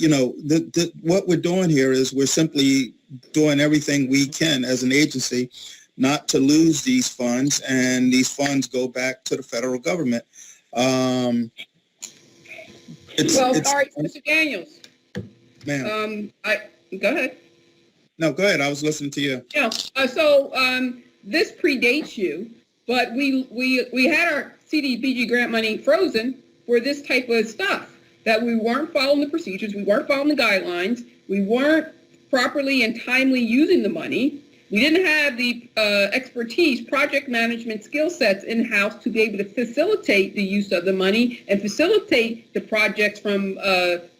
what we're doing here is we're simply doing everything we can as an agency not to lose these funds, and these funds go back to the federal government. All right, Mr. Daniels. Ma'am. Go ahead. No, go ahead. I was listening to you. Yeah. This predates you, but we had our CDBG grant money frozen for this type of stuff, that we weren't following the procedures, we weren't following the guidelines, we weren't properly and timely using the money. We didn't have the expertise, project management skill sets in-house to be able to facilitate the use of the money and facilitate the projects from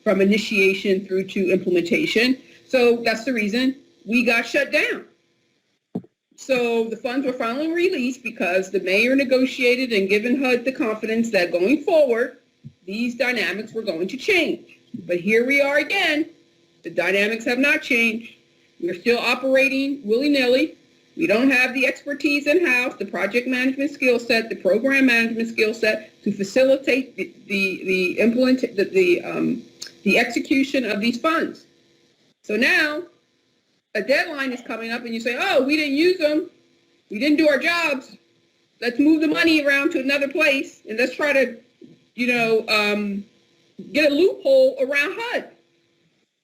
initiation through to implementation. So that's the reason we got shut down. So the funds were finally released because the mayor negotiated and given HUD the confidence that going forward, these dynamics were going to change. But here we are again. The dynamics have not changed. We're still operating willy-nilly. We don't have the expertise in-house, the project management skill set, the program management skill set to facilitate the execution of these funds. So now a deadline is coming up and you say, oh, we didn't use them. We didn't do our jobs. Let's move the money around to another place and let's try to, get a loophole around HUD.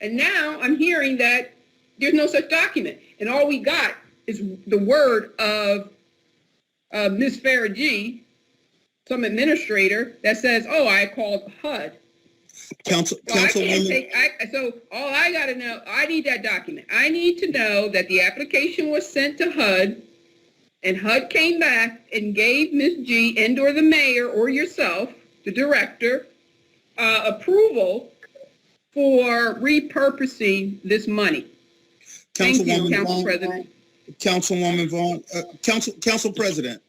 And now I'm hearing that there's no such document. And all we got is the word of Ms. Faragee, some administrator, that says, oh, I called HUD. Councilwoman. So all I got to know, I need that document. I need to know that the application was sent to HUD and HUD came back and gave Ms. G and or the mayor or yourself, the director, approval for repurposing this money. Thank you, Council President. Councilwoman Vaughn, Council President.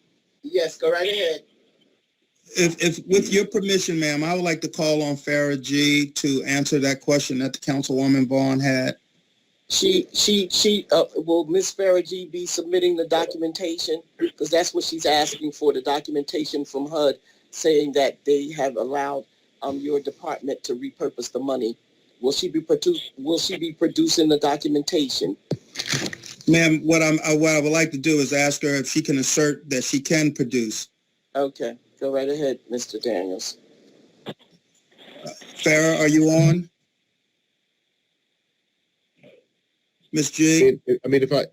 Yes, go right ahead. If with your permission, ma'am, I would like to call on Farah G to answer that question that the Councilwoman Vaughn had. Will Ms. Farah G be submitting the documentation? Because that's what she's asking for, the documentation from HUD saying that they have allowed your department to repurpose the money. Will she be producing the documentation? Ma'am, what I would like to do is ask her if she can assert that she can produce. Okay, go right ahead, Mr. Daniels. Farah, are you on? Ms. G? I mean, if I...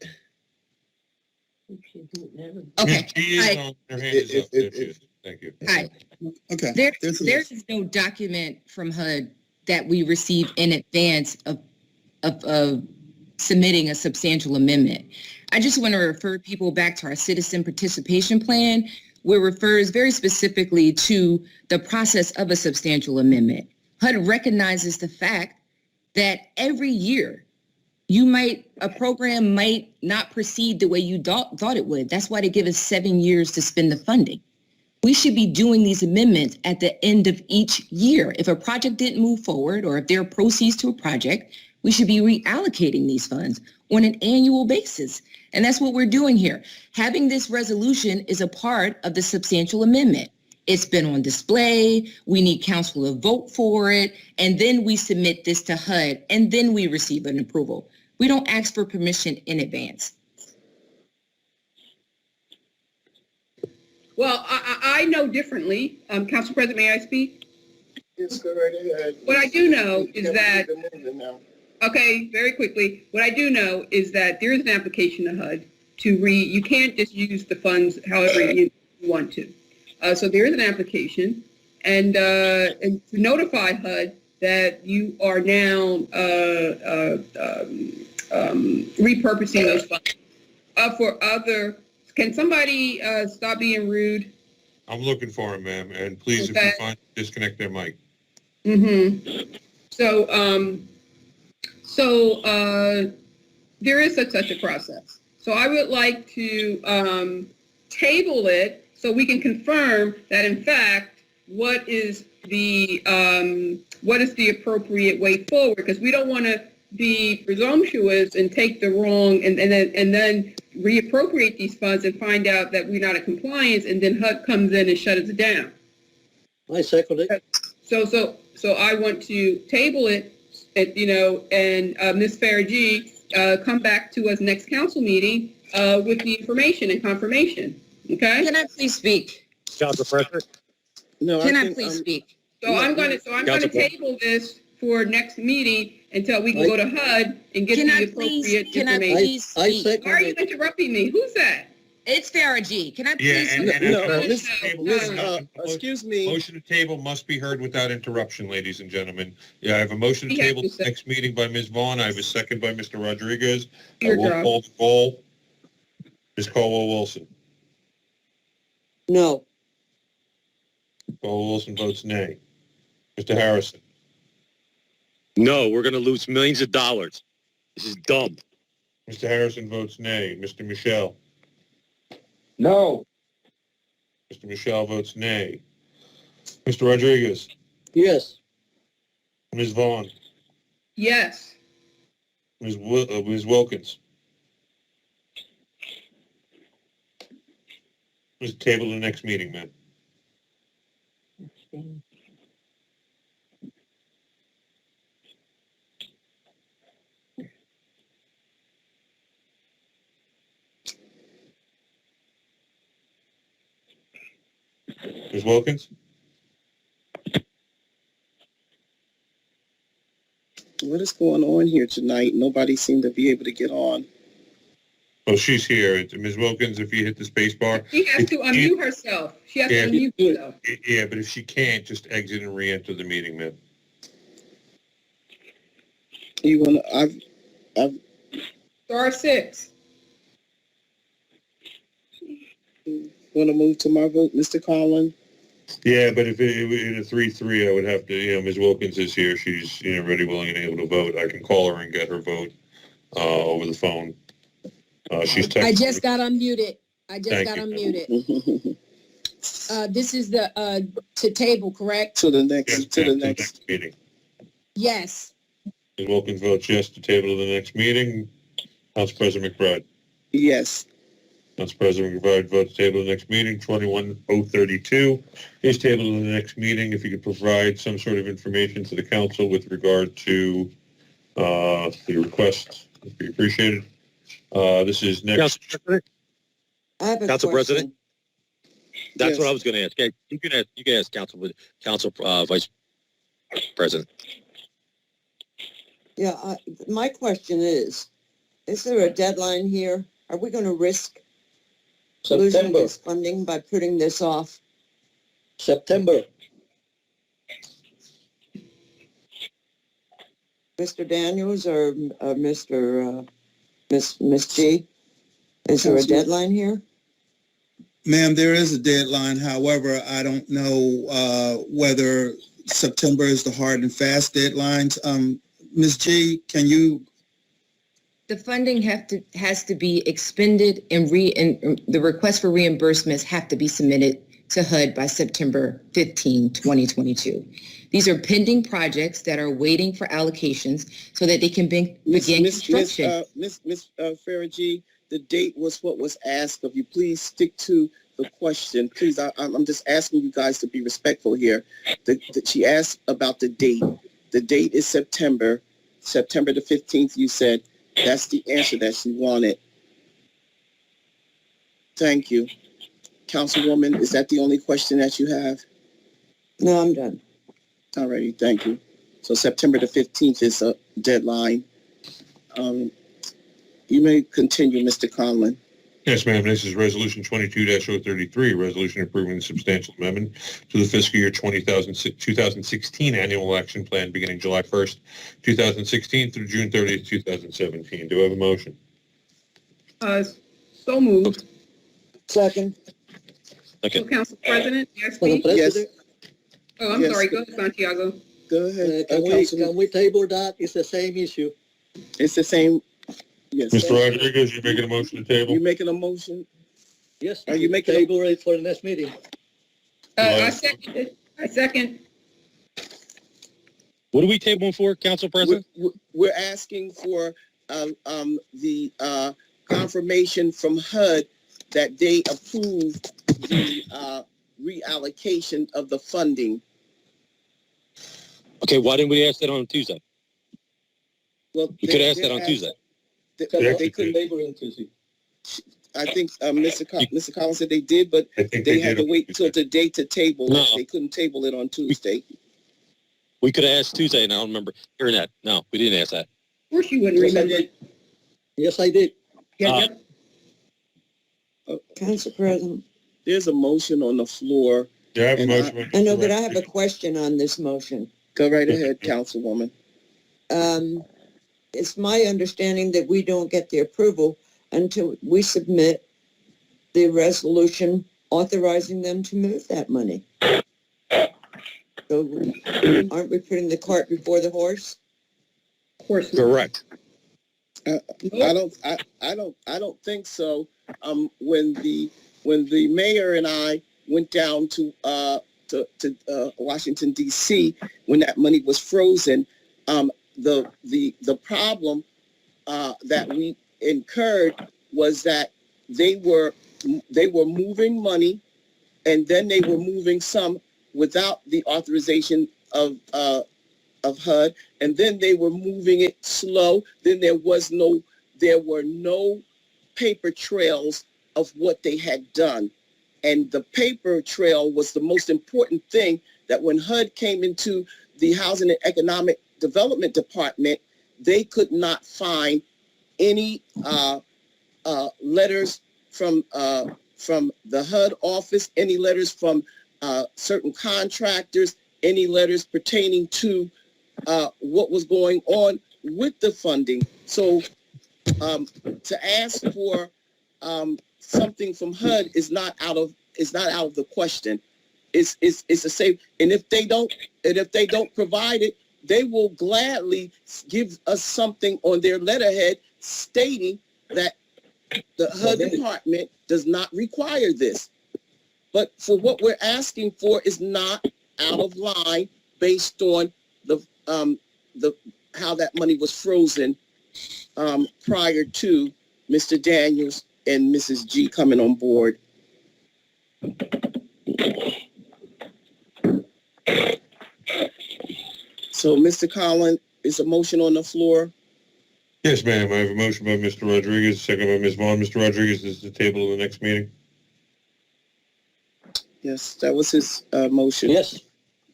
Okay. Hi. Thank you. Hi. Okay. There is no document from HUD that we received in advance of submitting a substantial amendment. I just want to refer people back to our citizen participation plan, where it refers very specifically to the process of a substantial amendment. HUD recognizes the fact that every year a program might not proceed the way you thought it would. That's why they give us 7 years to spend the funding. We should be doing these amendments at the end of each year. If a project didn't move forward or if there are proceeds to a project, we should be reallocating these funds on an annual basis. And that's what we're doing here. Having this resolution is a part of the substantial amendment. It's been on display. We need council to vote for it. And then we submit this to HUD and then we receive an approval. We don't ask for permission in advance. Well, I know differently. Council President, may I speak? Yes, go right ahead. What I do know is that, okay, very quickly, what I do know is that there is an application to HUD you can't just use the funds however you want to. So there is an application and to notify HUD that you are now repurposing those funds for other. Can somebody stop being rude? I'm looking for him, ma'am, and please, if you find, disconnect their mic. Mm-hmm. So there is such a process. So I would like to table it so we can confirm that, in fact, what is the appropriate way forward? Because we don't want to be presumptuous and take the wrong and then reappropriate these funds and find out that we're not in compliance, and then HUD comes in and shuts it down. I second it. So I want to table it, and Ms. Faragee come back to us next council meeting with the information and confirmation. Okay? Can I please speak? Council President? No. Can I please speak? So I'm going to table this for next meeting until we can go to HUD and get the appropriate information. Can I please speak? Why are you interrupting me? Who's that? It's Faragee. Can I Yeah, please? Excuse me. Motion to table must be heard without interruption, ladies and gentlemen. Yeah, I have a motion to table next meeting by Ms. Vaughn. I have a second by Mr. Rodriguez. I will call the roll. Ms. Caldwell-Wilson. No. Caldwell-Wilson votes nay. Mr. Harrison. No, we're going to lose millions of dollars. This is dumb. Mr. Harrison votes nay. Mr. Michelle? No. Mr. Michelle votes nay. Mr. Rodriguez? Yes. Ms. Vaughn? Yes. Ms. Wilkins? Ms. Table the next meeting, ma'am. Ms. Wilkins? What is going on here tonight? Nobody seemed to be able to get on. Oh, she's here. Ms. Wilkins, if you hit the space bar. She has to unmute herself. She has to unmute herself. Yeah, but if she can't, just exit and re-enter the meeting, ma'am. You wanna, I've Star 6. want to move to my vote, Mr. Collin. Yeah, but if it in a 3-3, I would have to, Ms. Wilkins is here. She's, ready, willing, and able to vote. I can call her and get her vote over the phone. She's texting. I just got unmuted. Thank you. unmuted. This is the, to table, correct? To the next, Yes, to the ma'am, next. meeting. Yes. Ms. Wilkins votes yes to table to the next meeting. Council President McBride. Yes. Council President McBride votes table to the next meeting. 21032 is table to the next meeting. If you could provide some sort of information to the council with regard to the request, would be appreciated. This is next. Council President? I have a Council question. President? That's Yes. what I was going to ask. Okay, you can ask Council Vice President. Yeah, my question is there a deadline here? Are we going to risk losing September. this funding by putting this off? September. Mr. Daniels or Miss G? Is there a deadline here? Ma'am, there is a deadline. However, I don't know whether September is the hard and fast deadlines. Ms. G, can you? The funding has to be expended and the request for reimbursements have to be submitted to HUD by September 15, 2022. These are pending projects that are waiting for allocations so that they can begin construction. Miss Faragee, the date was what was asked of you. Please stick to the question. Please, I'm just asking you guys to be respectful here. She asked about the date. The date is September the 15th, you said. That's the answer that she wanted. Thank you. Councilwoman, is that the only question that you have? No, I'm done. All righty, thank you. So September the 15th is a deadline. You may continue, Mr. Conlon. Yes, ma'am. This is Resolution 22-033, resolution approving the substantial amendment to the fiscal year 2016 annual action plan beginning July 1st, 2016 through June 30th, 2017. Do I have a motion? So moved. Second. Okay. So, Council President, Madam President, Yes. Oh, I'm Yes. sorry. Go ahead, Santiago. Go ahead. can we table that? It's the same issue. It's the same. Yes. Mr. Rodriguez, you making a motion to table? You making a motion? Yes. Are you making table it for the next meeting? I second it. I second. What are we tabling for, Council President? We're asking for the confirmation from HUD that they approved the reallocation of the funding. Okay, why didn't we ask that on Tuesday? Well, We could ask that on Tuesday. They couldn't. I think Mr. Collins said they did, but they had to wait till the date to table it. They couldn't table it on Tuesday. We could have asked Tuesday, and I don't remember hearing that. No, we didn't ask that. Of course you wouldn't remember. Yes, I did. Council President. There's a motion on the floor. Do I have a motion? I know, but I have a question on this motion. Go right ahead, Councilwoman. It's my understanding that we don't get the approval until we submit the resolution authorizing them to move that money. So aren't we putting the cart before the horse? Of course. Correct. I don't think so. When the mayor and I went down to Washington D.C. when that money was frozen, the problem that we incurred was that they were moving money, and then they were moving some without the authorization of HUD, and then they were moving it slow. Then there were no paper trails of what they had done. And the paper trail was the most important thing, that when HUD came into the Housing and Economic Development Department, they could not find any letters from the HUD office, any letters from certain contractors, any letters pertaining to what was going on with the funding. So to ask for something from HUD is not out of the question. It's a safe, and if they don't provide it, they will gladly give us something on their letterhead stating that the HUD department does not require this. But for what we're asking for is not out of line based on the how that money was frozen prior to Mr. Daniels and Mrs. G coming on board. So, Mr. Collins, is a motion on the floor? Yes, ma'am. I have a motion by Mr. Rodriguez, second by Ms. Vaughn. Mr. Rodriguez, is the table of the next meeting? Yes, that was his motion. Yes,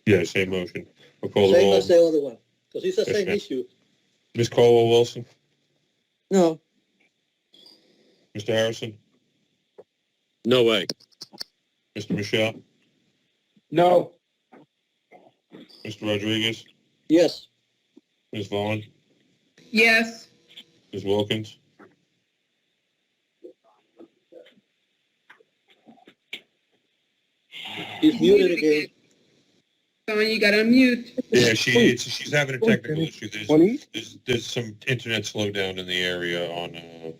Yeah, same motion. I'll call the same roll. as the other one, because it's the Yes, same ma'am. issue. Ms. Caldwell-Wilson, No. Mr. Harrison, No way. Mr. Michelle, No. Mr. Rodriguez, Yes, Ms. Vaughn, Yes. Ms. Wilkins. he's muted again. Sonia, you gotta unmute. Yeah, she's having a technical issue. There's some internet slowdown in the area on,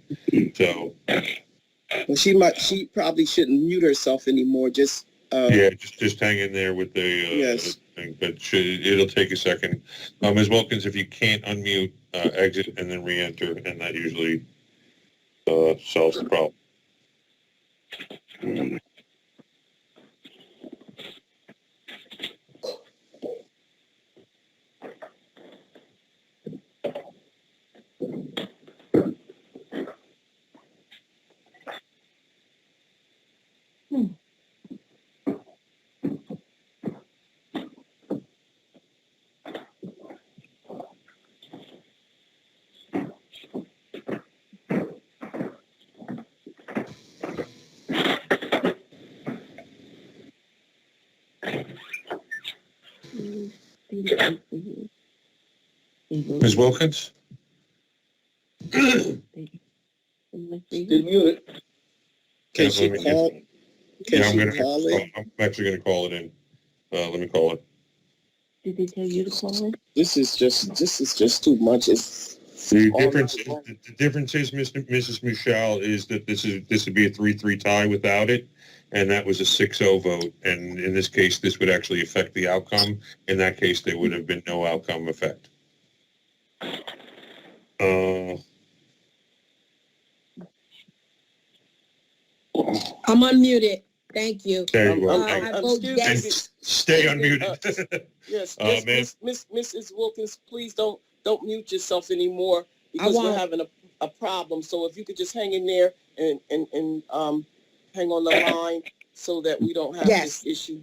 so. Well, she probably shouldn't mute herself anymore. Just Yeah, just hang in there with the, yes. thing, but it'll take a second. Ms. Wilkins, if you can't unmute, exit and then re-enter, and that usually, solves the problem. Ms. Wilkins? Still muted. Can Yeah, she let me- call? Can Yeah, she call it? I'm actually gonna call it in. Let me call it. Did they tell you to call it? This is just too much. It's The all difference, night long. the difference is, Mrs. Michelle, is that this would be a 3-3 tie without it, and that was a 6-0 vote. And in this case, this would actually affect the outcome. In that case, there would have been no outcome effect. I'm unmuted. Thank you. There you go. I vote excuse yes. me. Stay unmuted. Yes, ma'am. Mrs. Wilkins, please don't mute yourself anymore because we're won't. having a problem. So if you could just hang in there and hang on the line so that we don't have Yes. this issue.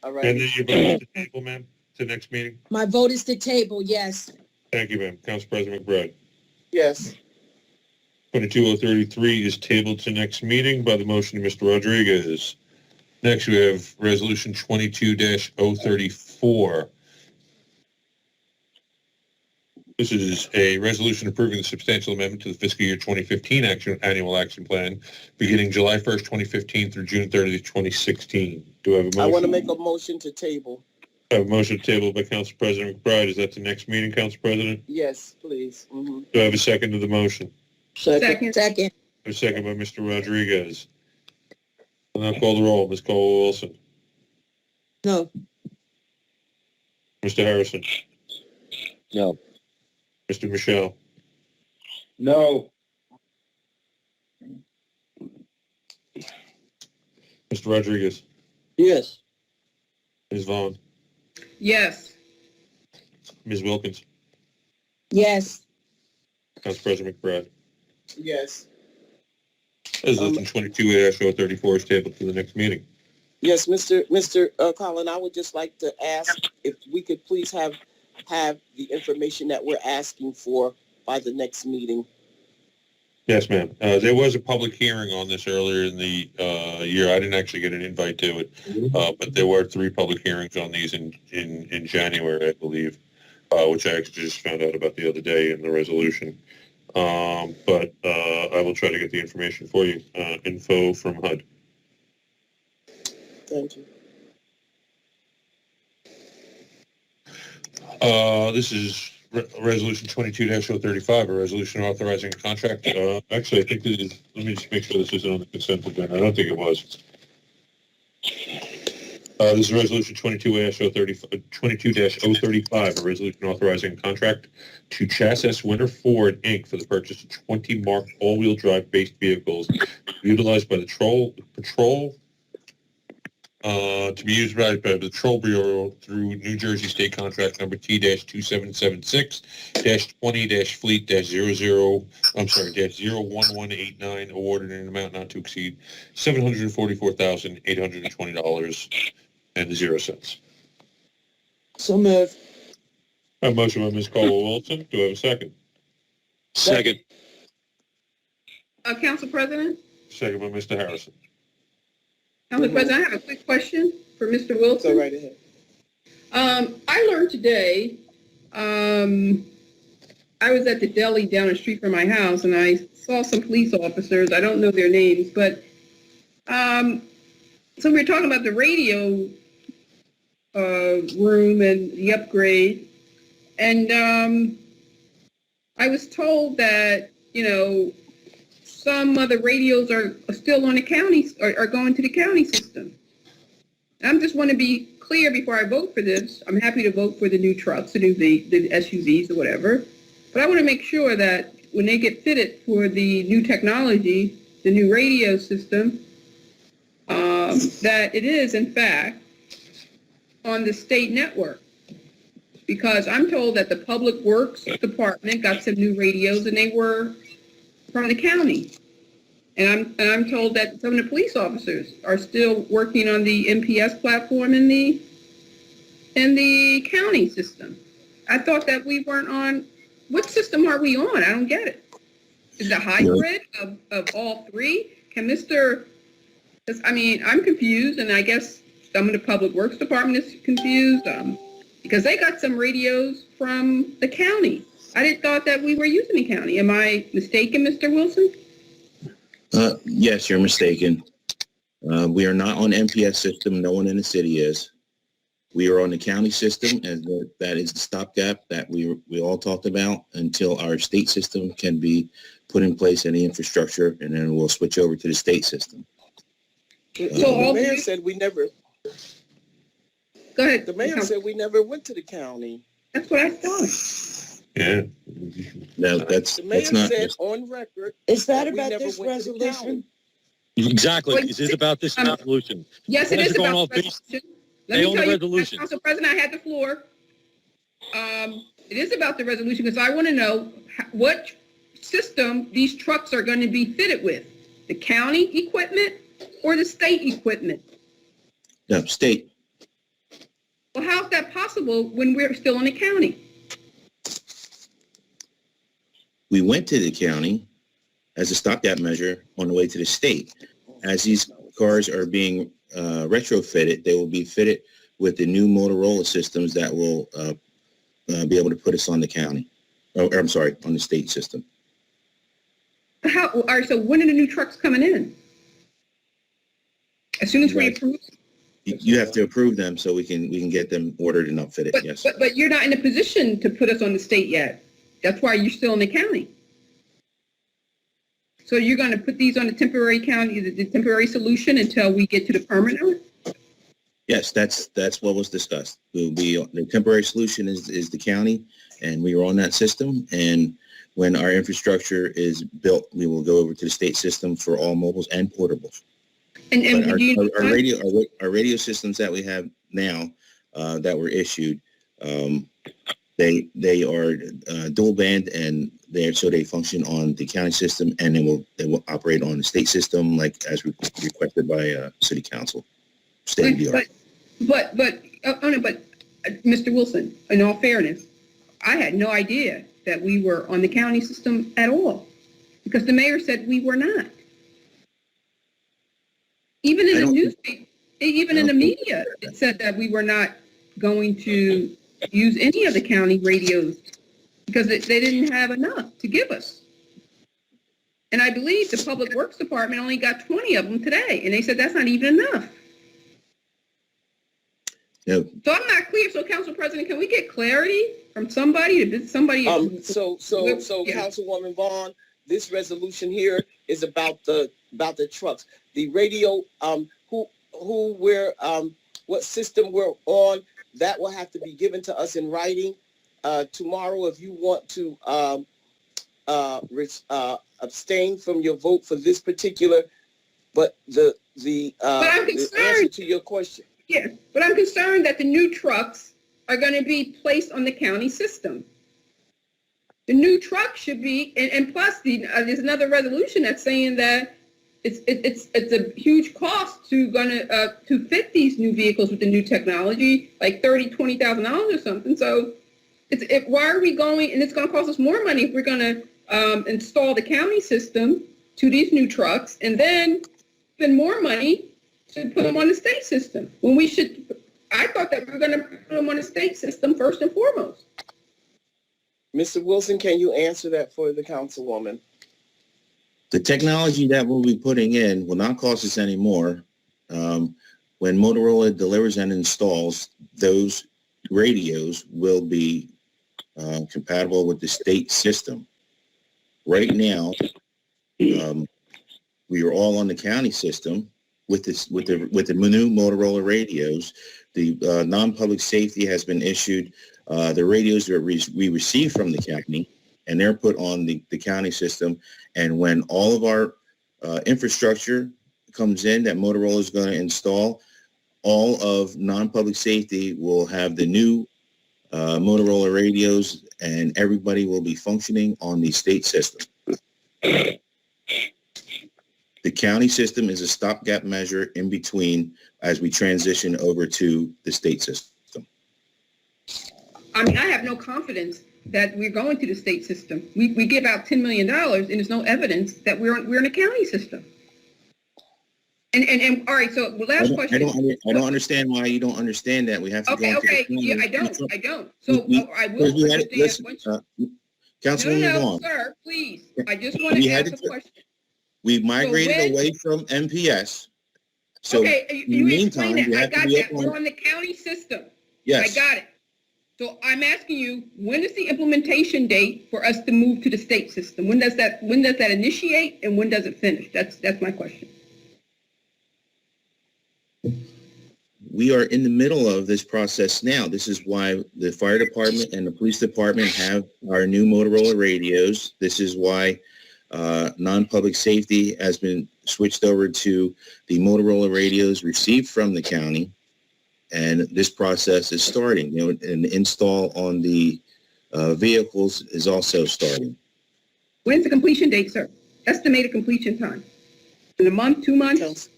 All And right. then you vote to table, ma'am, to next meeting? My vote is to table, yes. Thank you, ma'am. Council President McBride. Yes. 22033 is tabled to next meeting by the motion of Mr. Rodriguez. Next, we have Resolution 22-034. This is a resolution approving the substantial amendment to the fiscal year 2015 annual action plan beginning July 1st, 2015 through June 30th, 2016. Do I have a motion? I want to make a motion to table. I have a motion tabled by Council President McBride. Is that the next meeting, Council President? Yes, please. Mhm. Do I have a second to the motion? Second. Second. A second by Mr. Rodriguez. I'll now call the roll. Ms. Caldwell-Wilson. No. Mr. Harrison. No. Mr. Michelle. No. Mr. Rodriguez. Yes. Ms. Vaughn. Yes. Ms. Wilkins. Yes. Council President McBride. Yes. Resolution 22-034 is tabled to the next meeting. Yes, Mr. Collin, I would just like to ask if we could please have the information that we're asking for by the next meeting. Yes, ma'am. There was a public hearing on this earlier in the year. I didn't actually get an invite to it, but there were 3 public hearings on these in January, I believe, which I actually just found out about the other day in the resolution. But I will try to get the information for you. Info from HUD. Thank you. This is Resolution 22-035, a resolution authorizing a contract. Actually, I think this is, let me just make sure this isn't on the consent agenda. I don't think it was. This is Resolution 22-035, a resolution authorizing a contract to Chassis Winter Ford, Inc. for the purchase of 20 marked all-wheel drive based vehicles utilized by the patrol to be used by the Patrol Bureau through New Jersey State Contract number T-2776-20-20-01189, awarded in an amount not to exceed $744,820.00. So moved. A motion by Ms. Caldwell-Wilson. Do I have a second? Second. Council President? Second by Mr. Harrison. Council President, I have a quick question for Mr. Wilson. Go right ahead. I learned today, I was at the deli down the street from my house and I saw some police officers. I don't know their names, but so we were talking about the radio room and the upgrade. And I was told that, some of the radios are still on the county, are going to the county system. I just want to be clear before I vote for this. I'm happy to vote for the new trucks, the SUVs or whatever. But I want to make sure that when they get fitted for the new technology, the new radio system, that it is, in fact, on the state network. Because I'm told that the Public Works Department got some new radios and they were from the county. And I'm told that some of the police officers are still working on the MPS platform in the county system. I thought that we weren't on. What system are we on? I don't get it. Is it a hybrid of all 3? I'm confused, and I guess some of the Public Works Department is confused because they got some radios from the county. I didn't thought that we were using the county. Am I mistaken, Mr. Wilson? Yes, you're mistaken. We are not on MPS system. No one in the city is. We are on the county system, and that is the stopgap that we all talked about until our state system can be put in place in the infrastructure, and then we'll switch over to the state system. The mayor said we never. Go ahead. The mayor said we never went to the county. That's what I thought. Yeah. No, The mayor that's not. said on record. Is that we about never this went to the resolution? Exactly. This is about this resolution. Yes, it is about the resolution. Let me tell you, Council President, I had the floor. It is about the resolution because I want to know what system these trucks are going to be fitted with. The county equipment or the state equipment? No, state. Well, how is that possible when we're still in the county? We went to the county as a stopgap measure on the way to the state. As these cars are being retrofitted, they will be fitted with the new Motorola systems that will be able to put us on the county. On the state system. All right, so when are the new trucks coming in? As soon as we approve? You have to approve them so we can get them ordered and outfitted, yes. But you're not in a position to put us on the state yet. That's why you're still in the county. So you're going to put these on the temporary county, the temporary solution until we get to the permanent? Yes, that's what was discussed. We'll be, the temporary solution is the county, and we are on that system. And when our infrastructure is built, we will go over to the state system for all mobiles and portables. And But our radio systems that we have now that were issued, they are dual band, and they function on the county system, and they will operate on the state system, like as requested by city council. State of the art. But Mr. Wilson, in all fairness, I had no idea that we were on the county system at all, because the mayor said we were not. Even in the newspaper, even in the media, it said that we were not going to use any of the county radios because they didn't have enough to give us. And I believe the Public Works Department only got 20 of them today, and they said that's not even enough. No. So I'm not clear. So, Council President, can we get clarity from somebody? So Councilwoman Vaughn, this resolution here is about the trucks. The radio, what system we're on, that will have to be given to us in writing tomorrow if you want to abstain from your vote for this particular. But the answer to your question. Yes, but I'm concerned that the new trucks are going to be placed on the county system. The new truck should be, and plus there's another resolution that's saying that it's a huge cost to fit these new vehicles with the new technology, like $20,000 or something. So why are we going? And it's going to cost us more money if we're going to install the county system to these new trucks, and then spend more money to put them on the state system, when I thought that we were going to put them on the state system first and foremost. Mr. Wilson, can you answer that for the councilwoman? The technology that we'll be putting in will not cost us any more. When Motorola delivers and installs, those radios will be compatible with the state system. Right now, we are all on the county system with the new Motorola radios. The non-public safety has been issued. The radios that we receive from the county, and they're put on the county system. And when all of our infrastructure comes in that Motorola is going to install, all of non-public safety will have the new Motorola radios, and everybody will be functioning on the state system. The county system is a stopgap measure in between as we transition over to the state system. I mean, I have no confidence that we're going to the state system. We give out $10 million, and there's no evidence that we're in a county system. And all right, so the last question. I don't understand why you don't understand that. We have to go into the county. Yeah, I don't. So I will understand. Councilwoman Vaughn. Sir, please. I just want to ask a question. We migrated away from MPS. So in the meantime, we have to be we're on the county system. Yes. I got it. So I'm asking you, when is the implementation date for us to move to the state system? When does that initiate, and when does it finish? That's my question. We are in the middle of this process now. This is why the fire department and the police department have our new Motorola radios. This is why non-public safety has been switched over to the Motorola radios received from the county, and this process is starting. And the install on the vehicles is also starting. When's the completion date, sir? Estimated completion time? In a month, 2 months?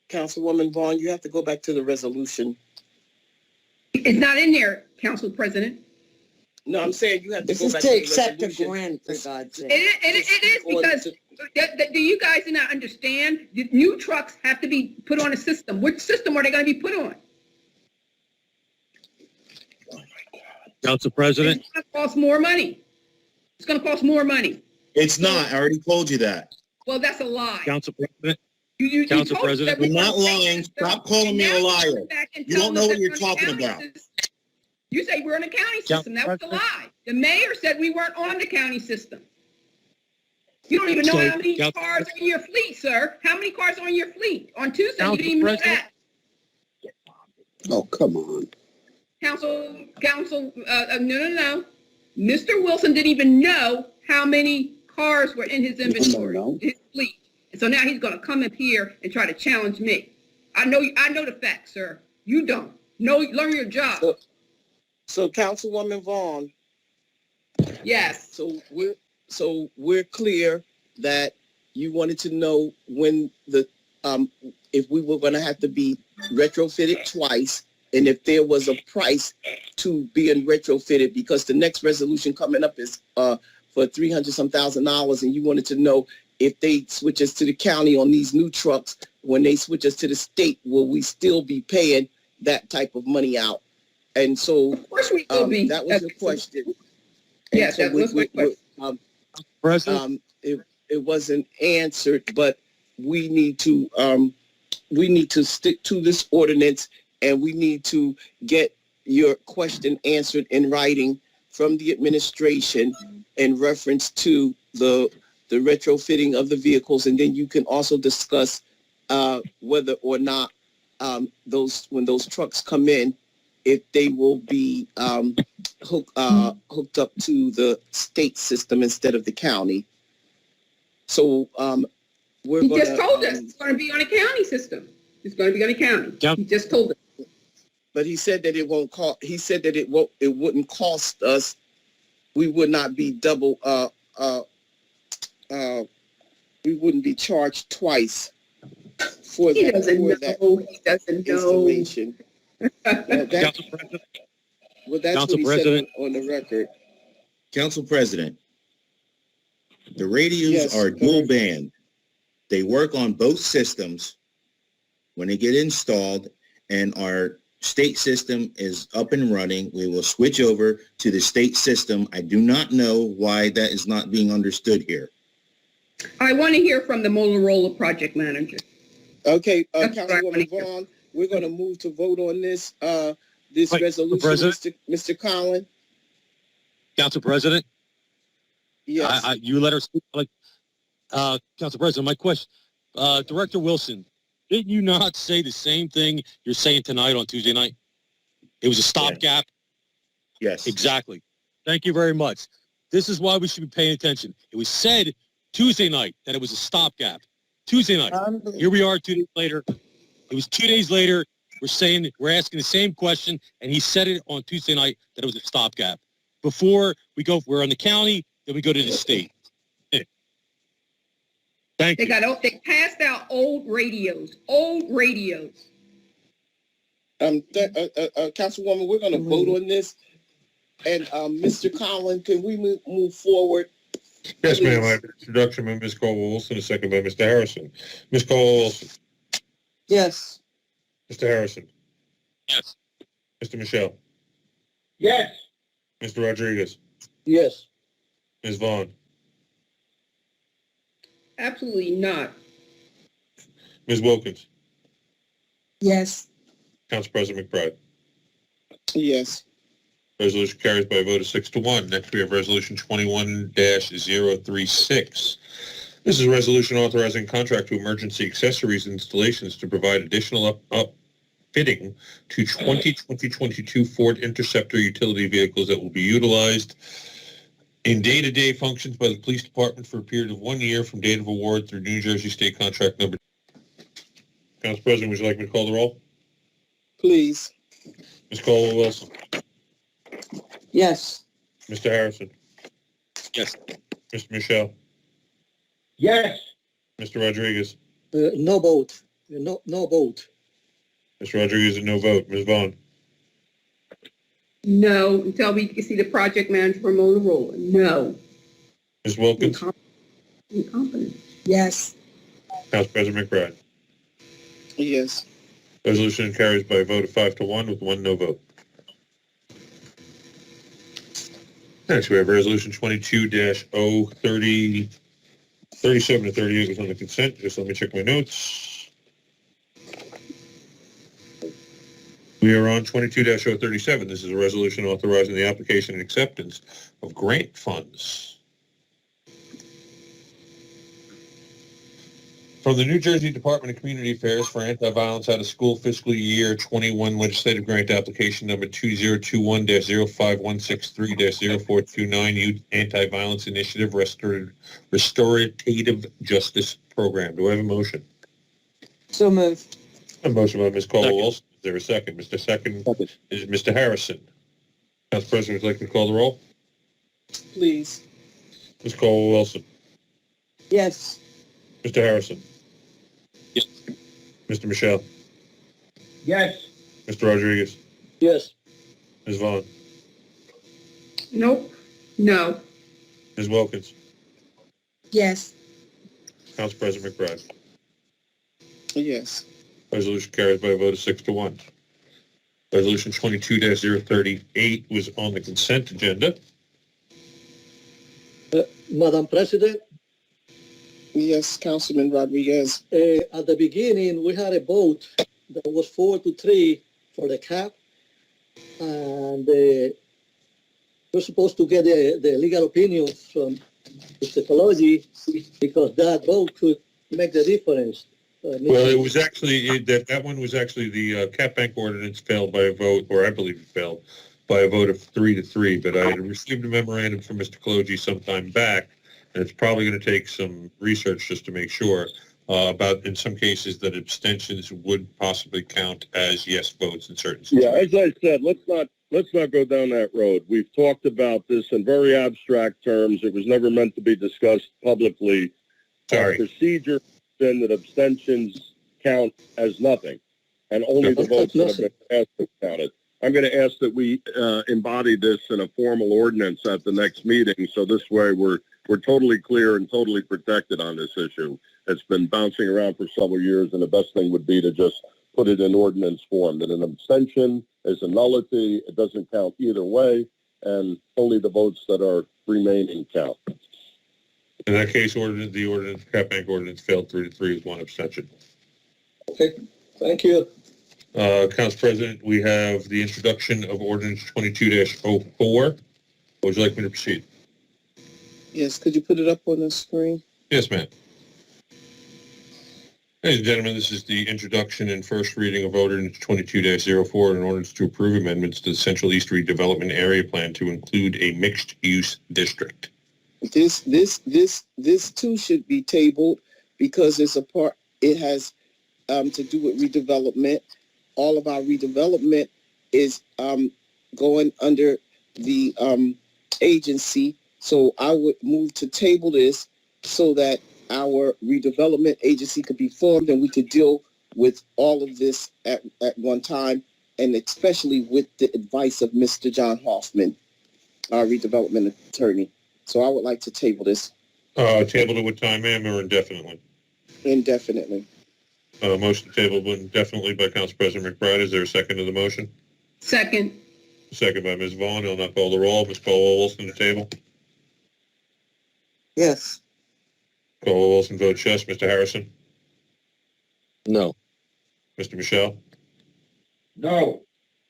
Councilwoman Vaughn, you have to go back to the resolution. It's not in there, Council President. No, I'm saying you have to go back to the accept a resolution. grant, for God's sake. It is because do you guys not understand? The new trucks have to be put on a system. Which system are they going to be put on? Council President? It's going to cost more money. It's going to cost more money. It's not. I already told you that. Well, that's a lie. Council President? You Council told us that President. we I'm not were gonna lying. take Stop that calling me system, a and now liar. come back and You tell don't know us what that you're we're on the talking county about. system. You say we're on the county Council system. That was a President. lie. The mayor said we weren't on the county system. You don't even know So, how many Council cars are in your fleet, sir. How many cars are in your fleet? On Tuesday, you Council didn't even know President. that. Oh, come on. No. Mr. Wilson didn't even know how many cars were in his inventory, No. his fleet. And so now he's going to come up here and try to challenge me. I know the facts, sir. You don't. Learn your job. So Councilwoman Vaughn, Yes. so we're clear that you wanted to know when if we were going to have to be retrofitted twice, and if there was a price to being retrofitted, because the next resolution coming up is for $300-some thousand, and you wanted to know if they switch us to the county on these new trucks, when they switch us to the state, will we still be paying that type of money out? And so Of course we will be. that was your question. Yes, that was my question. President. It wasn't answered, but we need to stick to this ordinance, and we need to get your question answered in writing from the administration in reference to the retrofitting of the vehicles, and then you can also discuss whether or not when those trucks come in, if they will be hooked up to the state system instead of the county. So He just told us it's going to be on a county system. It's going to be on a county. He just told us. But he said that it won't cost. He said that it wouldn't cost us. We would not be double. We wouldn't be charged twice for He that. doesn't know. He doesn't know. Installation. Council President. Well, that's Council what he President. said on the record. Council President, the radios Yes, are go dual ahead. band. They work on both systems when they get installed, and our state system is up and running. We will switch over to the state system. I do not know why that is not being understood here. I want to hear from the Motorola project manager. Okay, That's what I wanna Councilwoman hear. Vaughn, we're going to move to vote on this Wait, resolution, President? Mr. Collin. Council President. Yes. You let her speak. Council President, my question, Director Wilson, didn't you not say the same thing you're saying tonight on Tuesday night? It was a stopgap. Yes. Exactly. Thank you very much. This is why we should be paying attention. It was said Tuesday night that it was a stopgap. Tuesday night. Here we are 2 days later. It was 2 days later. We're asking the same question, and he said it on Tuesday night that it was a stopgap. Before we're on the county, then we go to the state. Thank you. They passed out old radios. Councilwoman, we're going to vote on this. And Mr. Collin, can we move forward? Yes, ma'am. I Please. have an introduction by Ms. Caldwell-Wilson, a second by Mr. Harrison. Ms. Caldwell-Wilson. Yes. Mr. Harrison. Yes. Mr. Michelle. Yes. Mr. Rodriguez. Yes. Ms. Vaughn. Absolutely not. Ms. Wilkins. Yes. Council President McBride. Yes. Resolution carries by a vote of 6-1. Next, we have Resolution 21-036. This is a resolution authorizing contract to emergency accessories and installations to provide additional upfitting to 2022 Ford Interceptor utility vehicles that will be utilized in day-to-day functions by the police department for a period of 1 year from date of award through New Jersey State Contract number. Council President, would you like me to call the roll? Please. Ms. Caldwell-Wilson. Yes. Mr. Harrison. Yes. Mr. Michelle. Yes. Mr. Rodriguez. No vote. No vote. Mr. Rodriguez, a no vote. Ms. Vaughn. No, until we can see the project manager for Motorola. No. Ms. Wilkins. Incompetent. Yes. Council President McBride. Yes. Resolution carries by a vote of 5-1 with one no vote. Next, we have Resolution 22-037. 37 to 38 was on the consent. Just let me check my notes. We are on 22-037. This is a resolution authorizing the application and acceptance of grant funds. From the New Jersey Department of Community Affairs for Anti-Violence Out of School Fiscal Year 21 Legislative Grant Application Number 2021-05163-0429 Youth Anti-Violence Initiative Restorative Justice Program. Do I have a motion? So moved. A motion by Ms. Caldwell-Wilson. Is there a second? Mr. Second is Mr. Harrison. Council President, would you like me to call the roll? Please. Ms. Caldwell-Wilson. Yes. Mr. Harrison. Yes. Mr. Michelle. Yes. Mr. Rodriguez. Yes. Ms. Vaughn. Nope. No. Ms. Wilkins. Yes. Council President McBride. Yes. Resolution carries by a vote of 6-1. Resolution 22-038 was on the consent agenda. Madam President, Yes, Councilman Rodriguez. at the beginning, we had a vote that was 4-3 for the cap. And we're supposed to get the legal opinion from the psychology because that vote could make the difference. Well, it was actually, that one was actually the cap bank ordinance failed by a vote, or I believe it failed by a vote of 3-3. But I had received a memorandum from Mr. Kaloji sometime back, and it's probably going to take some research just to make sure about, in some cases, that abstentions would possibly count as yes votes in certain situations. Yeah, as I said, let's not go down that road. We've talked about this in very abstract terms. It was never meant to be discussed publicly. Sorry. Procedure then that abstentions count as nothing, and only the votes that have been cast are counted. I'm going to ask that we embody this in a formal ordinance at the next meeting, so this way we're totally clear and totally protected on this issue. It's been bouncing around for several years, and the best thing would be to just put it in ordinance form, that an abstention is a nullity, it doesn't count either way, and only the votes that are remaining count. In that case, the cap bank ordinance failed 3-3 with one abstention. Okay, thank you. Council President, we have the introduction of ordinance 22-04. Would you like me to proceed? Yes, could you put it up on the screen? Yes, ma'am. Ladies and gentlemen, this is the introduction and first reading of ordinance 22-04, an ordinance to approve amendments to the Central East Redevelopment Area Plan to include a mixed-use district. This too should be tabled because it has to do with redevelopment. All of our redevelopment is going under the agency. So I would move to table this so that our redevelopment agency could be formed and we could deal with all of this at one time, and especially with the advice of Mr. John Hoffman, our redevelopment attorney. So I would like to table this. Table it with time, ma'am, or indefinitely? Indefinitely. Motion to table indefinitely by Council President McBride. Is there a second to the motion? Second. Second by Ms. Vaughn. I'll not call the roll. Ms. Caldwell-Wilson to table. Yes. Caldwell-Wilson votes yes. Mr. Harrison? No. Mr. Michelle? No.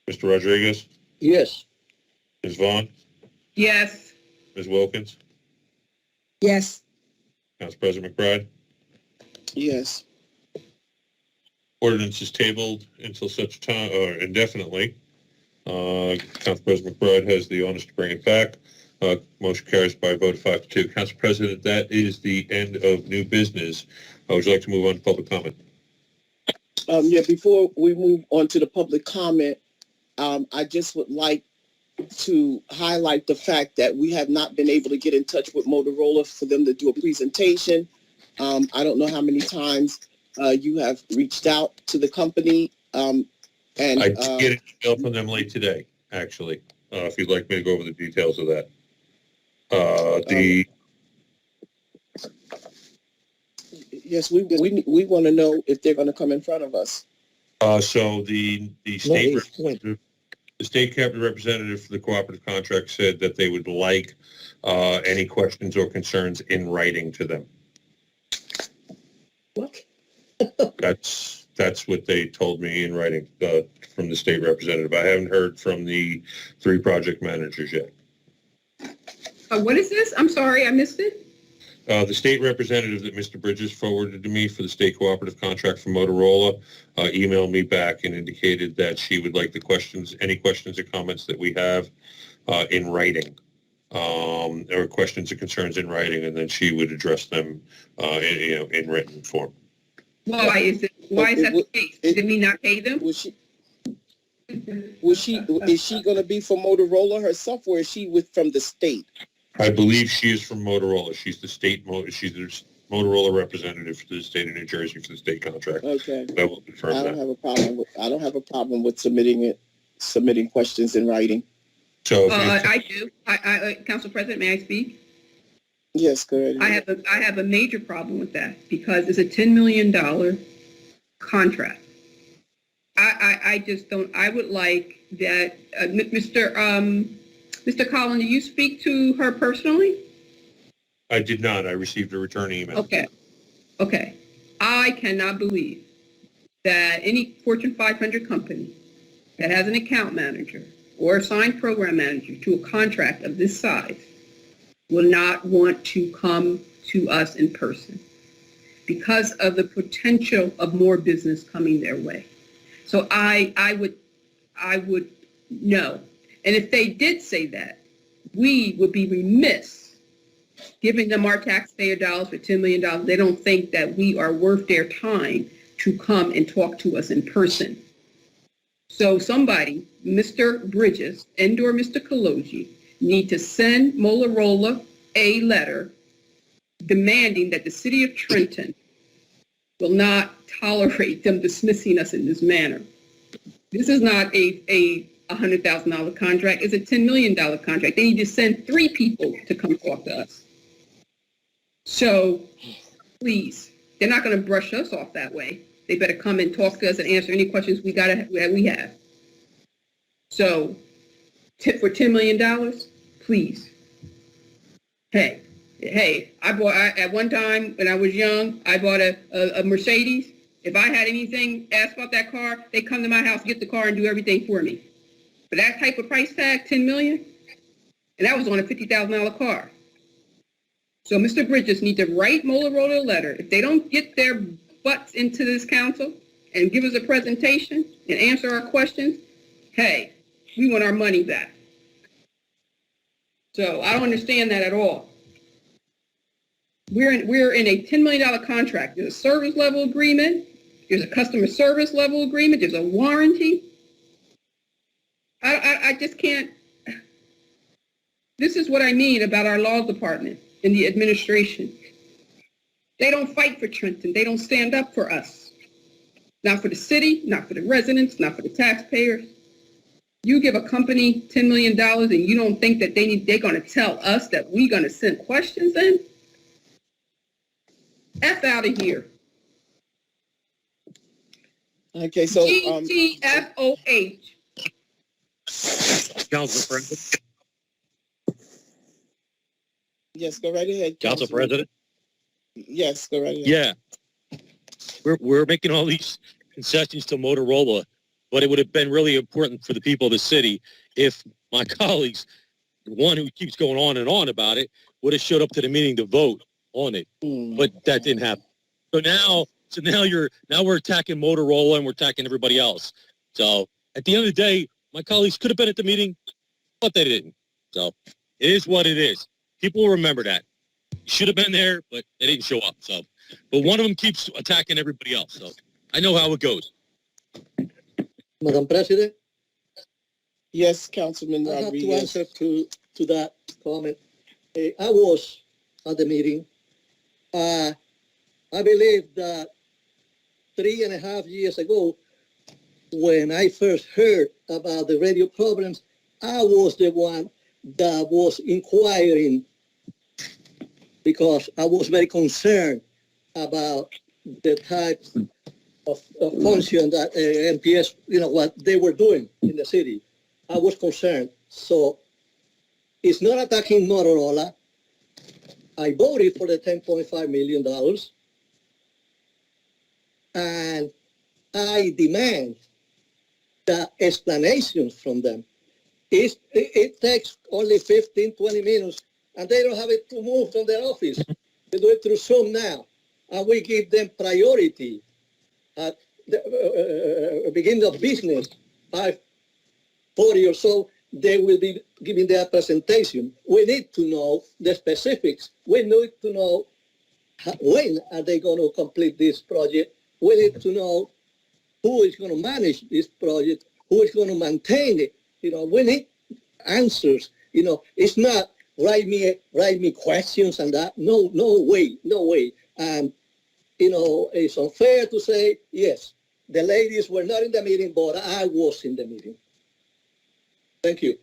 Mr. Rodriguez? Yes. Ms. Vaughn? Yes. Ms. Wilkins? Yes. Council President McBride? Yes. Ordinance is tabled until such time, or indefinitely. Council President McBride has the onus to bring it back. Motion carries by a vote of 5-2. Council President, that is the end of new business. Would you like to move on to public comment? Before we move on to the public comment, I just would like to highlight the fact that we have not been able to get in touch with Motorola for them to do a presentation. I don't know how many times you have reached out to the company. And I did get an email from them late today, actually, if you'd like me to go over the details of that. Yes, we want to know if they're going to come in front of us. So the state cabinet representative for the cooperative contract said that they would like any questions or concerns in writing to them. That's what they told me in writing from the state representative. I haven't heard from the 3 project managers yet. What is this? I'm sorry, I missed it. The state representative that Mr. Bridges forwarded to me for the state cooperative contract for Motorola emailed me back and indicated that she would like any questions or comments that we have in writing, or questions or concerns in writing, and then she would address them in written form. Why is that the case? Did we not pay them? Is she going to be from Motorola herself, or is she from the state? I believe she is from Motorola. She's the Motorola representative for the state of New Jersey for the state contract. Okay. I will confirm I that. don't have a problem with submitting questions in writing. So I do. Council President, may I speak? Yes, go ahead. I have a major problem with that because it's a $10 million contract. I just don't. I would like that, Mr. Collins, do you speak to her personally? I did not. I received a return email. Okay. I cannot believe that any Fortune 500 company that has an account manager or assigned program manager to a contract of this size will not want to come to us in person because of the potential of more business coming their way. So I would know. And if they did say that, we would be remiss giving them our taxpayer dollars for $10 million. They don't think that we are worth their time to come and talk to us in person. So somebody, Mr. Bridges and/or Mr. Kaloji, need to send Motorola a letter demanding that the city of Trenton will not tolerate them dismissing us in this manner. This is not a $100,000 contract. It's a $10 million contract. They need to send 3 people to come talk to us. So please, they're not going to brush us off that way. They better come and talk to us and answer any questions we have. So for $10 million, please. Hey, at one time when I was young, I bought a Mercedes. If I had anything asked about that car, they come to my house, get the car, and do everything for me. For that type of price tag, $10 million, and that was on a $50,000 car. So Mr. Bridges need to write Motorola a letter. If they don't get their butts into this council and give us a presentation and answer our questions, hey, we want our money back. So I don't understand that at all. We're in a $10 million contract. There's a service level agreement. There's a customer service level agreement. There's a warranty. I just can't. This is what I mean about our law department and the administration. They don't fight for Trenton. They don't stand up for us. Not for the city, not for the residents, not for the taxpayers. You give a company $10 million and you don't think that they're going to tell us that we're going to send questions in? F out of here. Okay, so GTFOH. Council President. Yes, go right ahead. Council President. Yes, go right ahead. Yeah. We're making all these concessions to Motorola, but it would have been really important for the people of the city if my colleagues, the one who keeps going on and on about it, would have showed up to the meeting to vote on it. But that didn't happen. So now we're attacking Motorola and we're attacking everybody else. So at the end of the day, my colleagues could have been at the meeting, but they didn't. So it is what it is. People will remember that. You should have been there, but they didn't show up. So, but one of them keeps attacking everybody else. So I know how it goes. Madam President? Yes, Councilman I have to Rodriguez. answer to that comment. I was at the meeting. I believe that 3.5 years ago, when I first heard about the radio problems, I was the one that was inquiring because I was very concerned about the type of function that MPS, what they were doing in the city. I was concerned. So it's not attacking Motorola. I voted for the $10.5 million. and I demand the explanations from them. It takes only 15, 20 minutes, and they don't have it to move from their office. They do it through Zoom now, and we give them priority at the beginning of business, 5:40 or so, they will be giving their presentation. We need to know the specifics. We need to know when are they going to complete this project. We need to know who is going to manage this project, who is going to maintain it. We need answers. It's not write me questions and that. No way. And it's unfair to say, yes, the ladies were not in the meeting, but I was in the meeting. Thank you.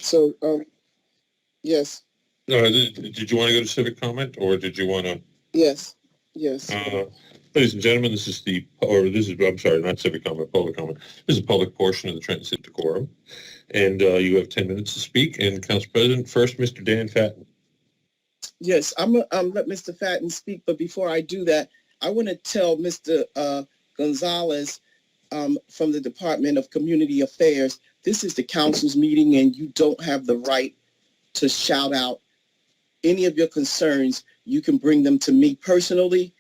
So, yes, Did you want to go to civic comment, or did you want to? yes. Ladies and gentlemen, I'm sorry, not civic comment, public comment. This is a public portion of the Trenton City Decorum, and you have 10 minutes to speak. And Council President, first, Mr. Dan Fatton. Yes, I'm going to let Mr. Fatton speak, but before I do that, I want to tell Mr. Gonzalez from the Department of Community Affairs, this is the council's meeting, and you don't have the right to shout out any of your concerns. You can bring them to me personally,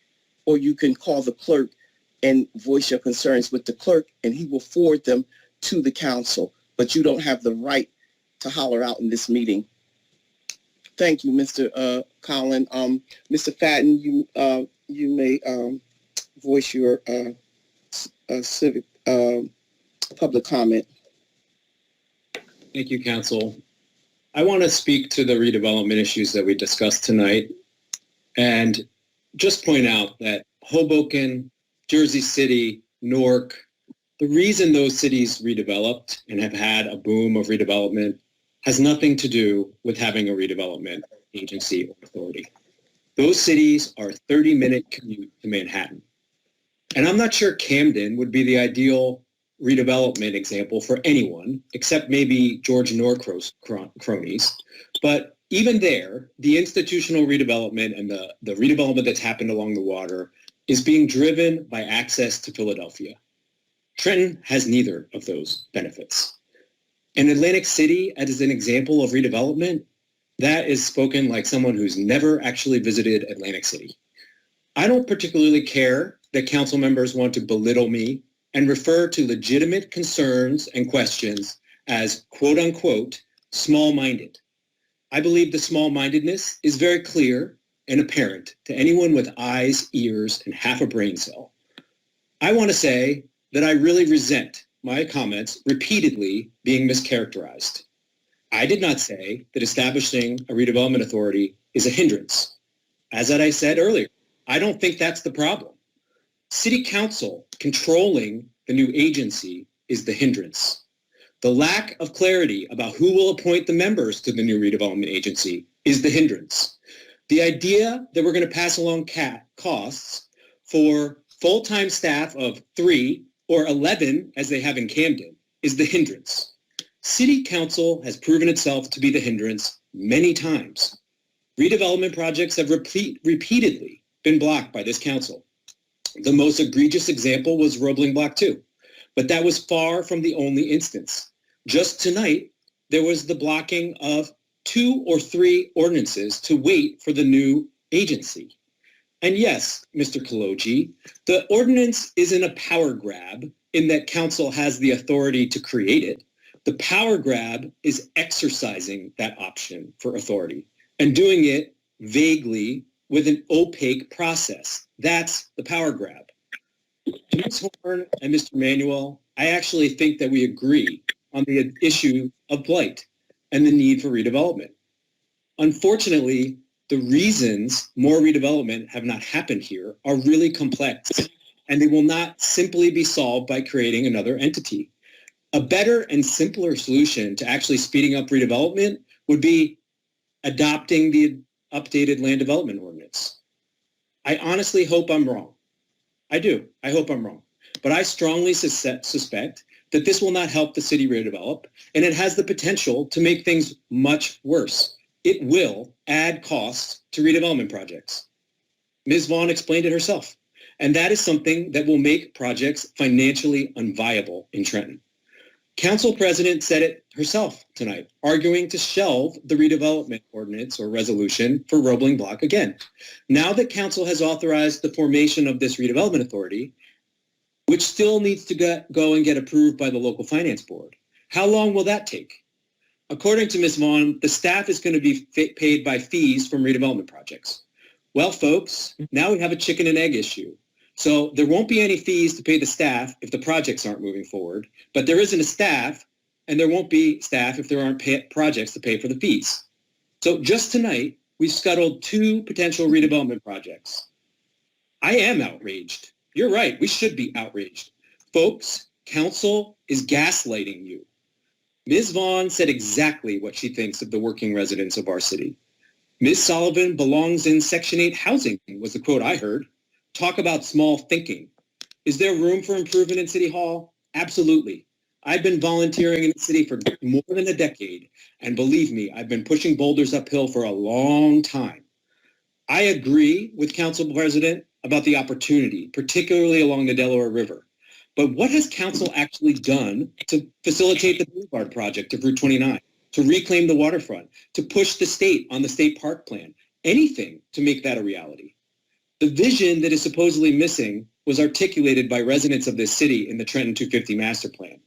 or you can call the clerk and voice your concerns with the clerk, and he will forward them to the council. But you don't have the right to holler out in this meeting. Thank you, Mr. Collin. Mr. Fatton, you may voice your civic public comment. Thank you, Council. I want to speak to the redevelopment issues that we discussed tonight and just point out that Hoboken, Jersey City, Newark, the reason those cities redeveloped and have had a boom of redevelopment has nothing to do with having a redevelopment agency or authority. Those cities are a 30-minute commute to Manhattan. And I'm not sure Camden would be the ideal redevelopment example for anyone, except maybe George Norcross cronies. But even there, the institutional redevelopment and the redevelopment that's happened along the water is being driven by access to Philadelphia. Trenton has neither of those benefits. And Atlantic City, as an example of redevelopment, that is spoken like someone who's never actually visited Atlantic City. I don't particularly care that council members want to belittle me and refer to legitimate concerns and questions as, quote unquote, small-minded. I believe the small-mindedness is very clear and apparent to anyone with eyes, ears, and half a brain cell. I want to say that I really resent my comments repeatedly being mischaracterized. I did not say that establishing a redevelopment authority is a hindrance. As I said earlier, I don't think that's the problem. City Council controlling the new agency is the hindrance. The lack of clarity about who will appoint the members to the new redevelopment agency is the hindrance. The idea that we're going to pass along costs for full-time staff of 3 or 11, as they have in Camden, is the hindrance. City Council has proven itself to be the hindrance many times. Redevelopment projects have repeatedly been blocked by this council. The most egregious example was Roebling Block 2, but that was far from the only instance. Just tonight, there was the blocking of 2 or 3 ordinances to wait for the new agency. And yes, Mr. Kaloji, the ordinance isn't a power grab in that council has the authority to create it. The power grab is exercising that option for authority and doing it vaguely with an opaque process. That's the power grab. To Ms. Horn and Mr. Manuel, I actually think that we agree on the issue of blight and the need for redevelopment. Unfortunately, the reasons more redevelopment have not happened here are really complex, and they will not simply be solved by creating another entity. A better and simpler solution to actually speeding up redevelopment would be adopting the updated land development ordinance. I honestly hope I'm wrong. I do. I hope I'm wrong. But I strongly suspect that this will not help the city redevelop, and it has the potential to make things much worse. It will add costs to redevelopment projects. Ms. Vaughn explained it herself, and that is something that will make projects financially unviable in Trenton. Council President said it herself tonight, arguing to shelve the redevelopment ordinance or resolution for Roebling Block again. Now that Council has authorized the formation of this redevelopment authority, which still needs to go and get approved by the local finance board, how long will that take? According to Ms. Vaughn, the staff is going to be paid by fees from redevelopment projects. Well, folks, now we have a chicken and egg issue. So there won't be any fees to pay the staff if the projects aren't moving forward, but there isn't a staff, and there won't be staff if there aren't projects to pay for the fees. So just tonight, we scuttled 2 potential redevelopment projects. I am outraged. You're right, we should be outraged. Folks, council is gaslighting you. Ms. Vaughn said exactly what she thinks of the working residents of our city. Ms. Sullivan belongs in Section 8 housing, was the quote I heard. Talk about small thinking. Is there room for improvement in City Hall? Absolutely. I've been volunteering in the city for more than a decade, and believe me, I've been pushing boulders uphill for a long time. I agree with Council President about the opportunity, particularly along the Delaware River. But what has Council actually done to facilitate the Boulevard project of Route 29, to reclaim the waterfront, to push the state on the state park plan? Anything to make that a reality. The vision that is supposedly missing was articulated by residents of this city in the Trenton 250 master plan.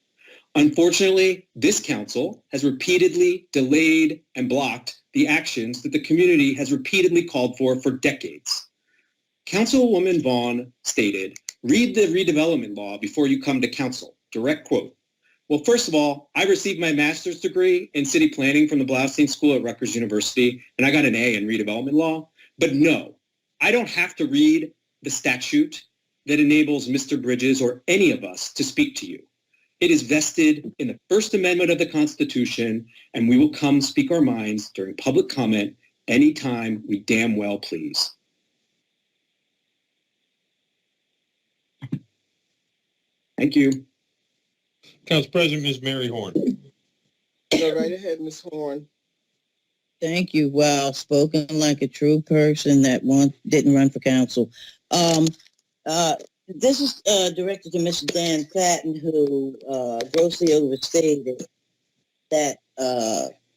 Unfortunately, this council has repeatedly delayed and blocked the actions that the community has repeatedly called for decades. Councilwoman Vaughn stated, "Read the redevelopment law before you come to council." Direct quote. Well, first of all, I received my master's degree in city planning from the Blaustein School at Rutgers University, and I got an A in redevelopment law. But no, I don't have to read the statute that enables Mr. Bridges or any of us to speak to you. It is vested in the First Amendment of the Constitution, and we will come speak our minds during public comment anytime we damn well please. Thank you. Council President, Ms. Mary Horn. Go right ahead, Ms. Horn. Thank you. Wow, spoken like a true person that didn't run for council. This is directed to Mr. Dan Patton, who grossly overstated that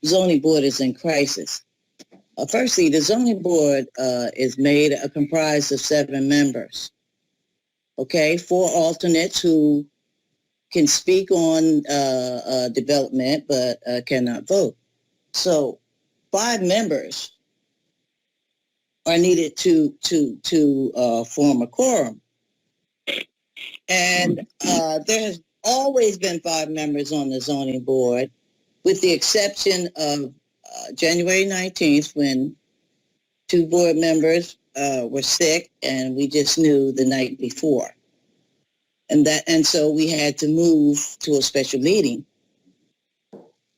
zoning board is in crisis. Firstly, the zoning board is comprised of 7 members. Okay, 4 alternates who can speak on development but cannot vote. So 5 members are needed to form a quorum. And there has always been 5 members on the zoning board, with the exception of January 19th, when 2 board members were sick, and we just knew the night before. And so we had to move to a special meeting.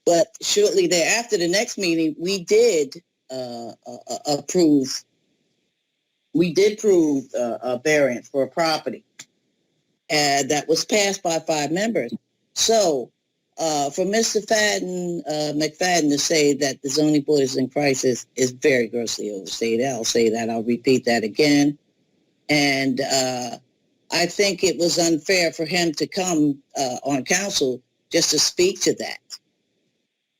But shortly thereafter, the next meeting, we did approve a variance for a property. And that was passed by 5 members. So for Mr. McFadden to say that the zoning board is in crisis is very grossly overstated. I'll say that. I'll repeat that again. And I think it was unfair for him to come on council just to speak to that.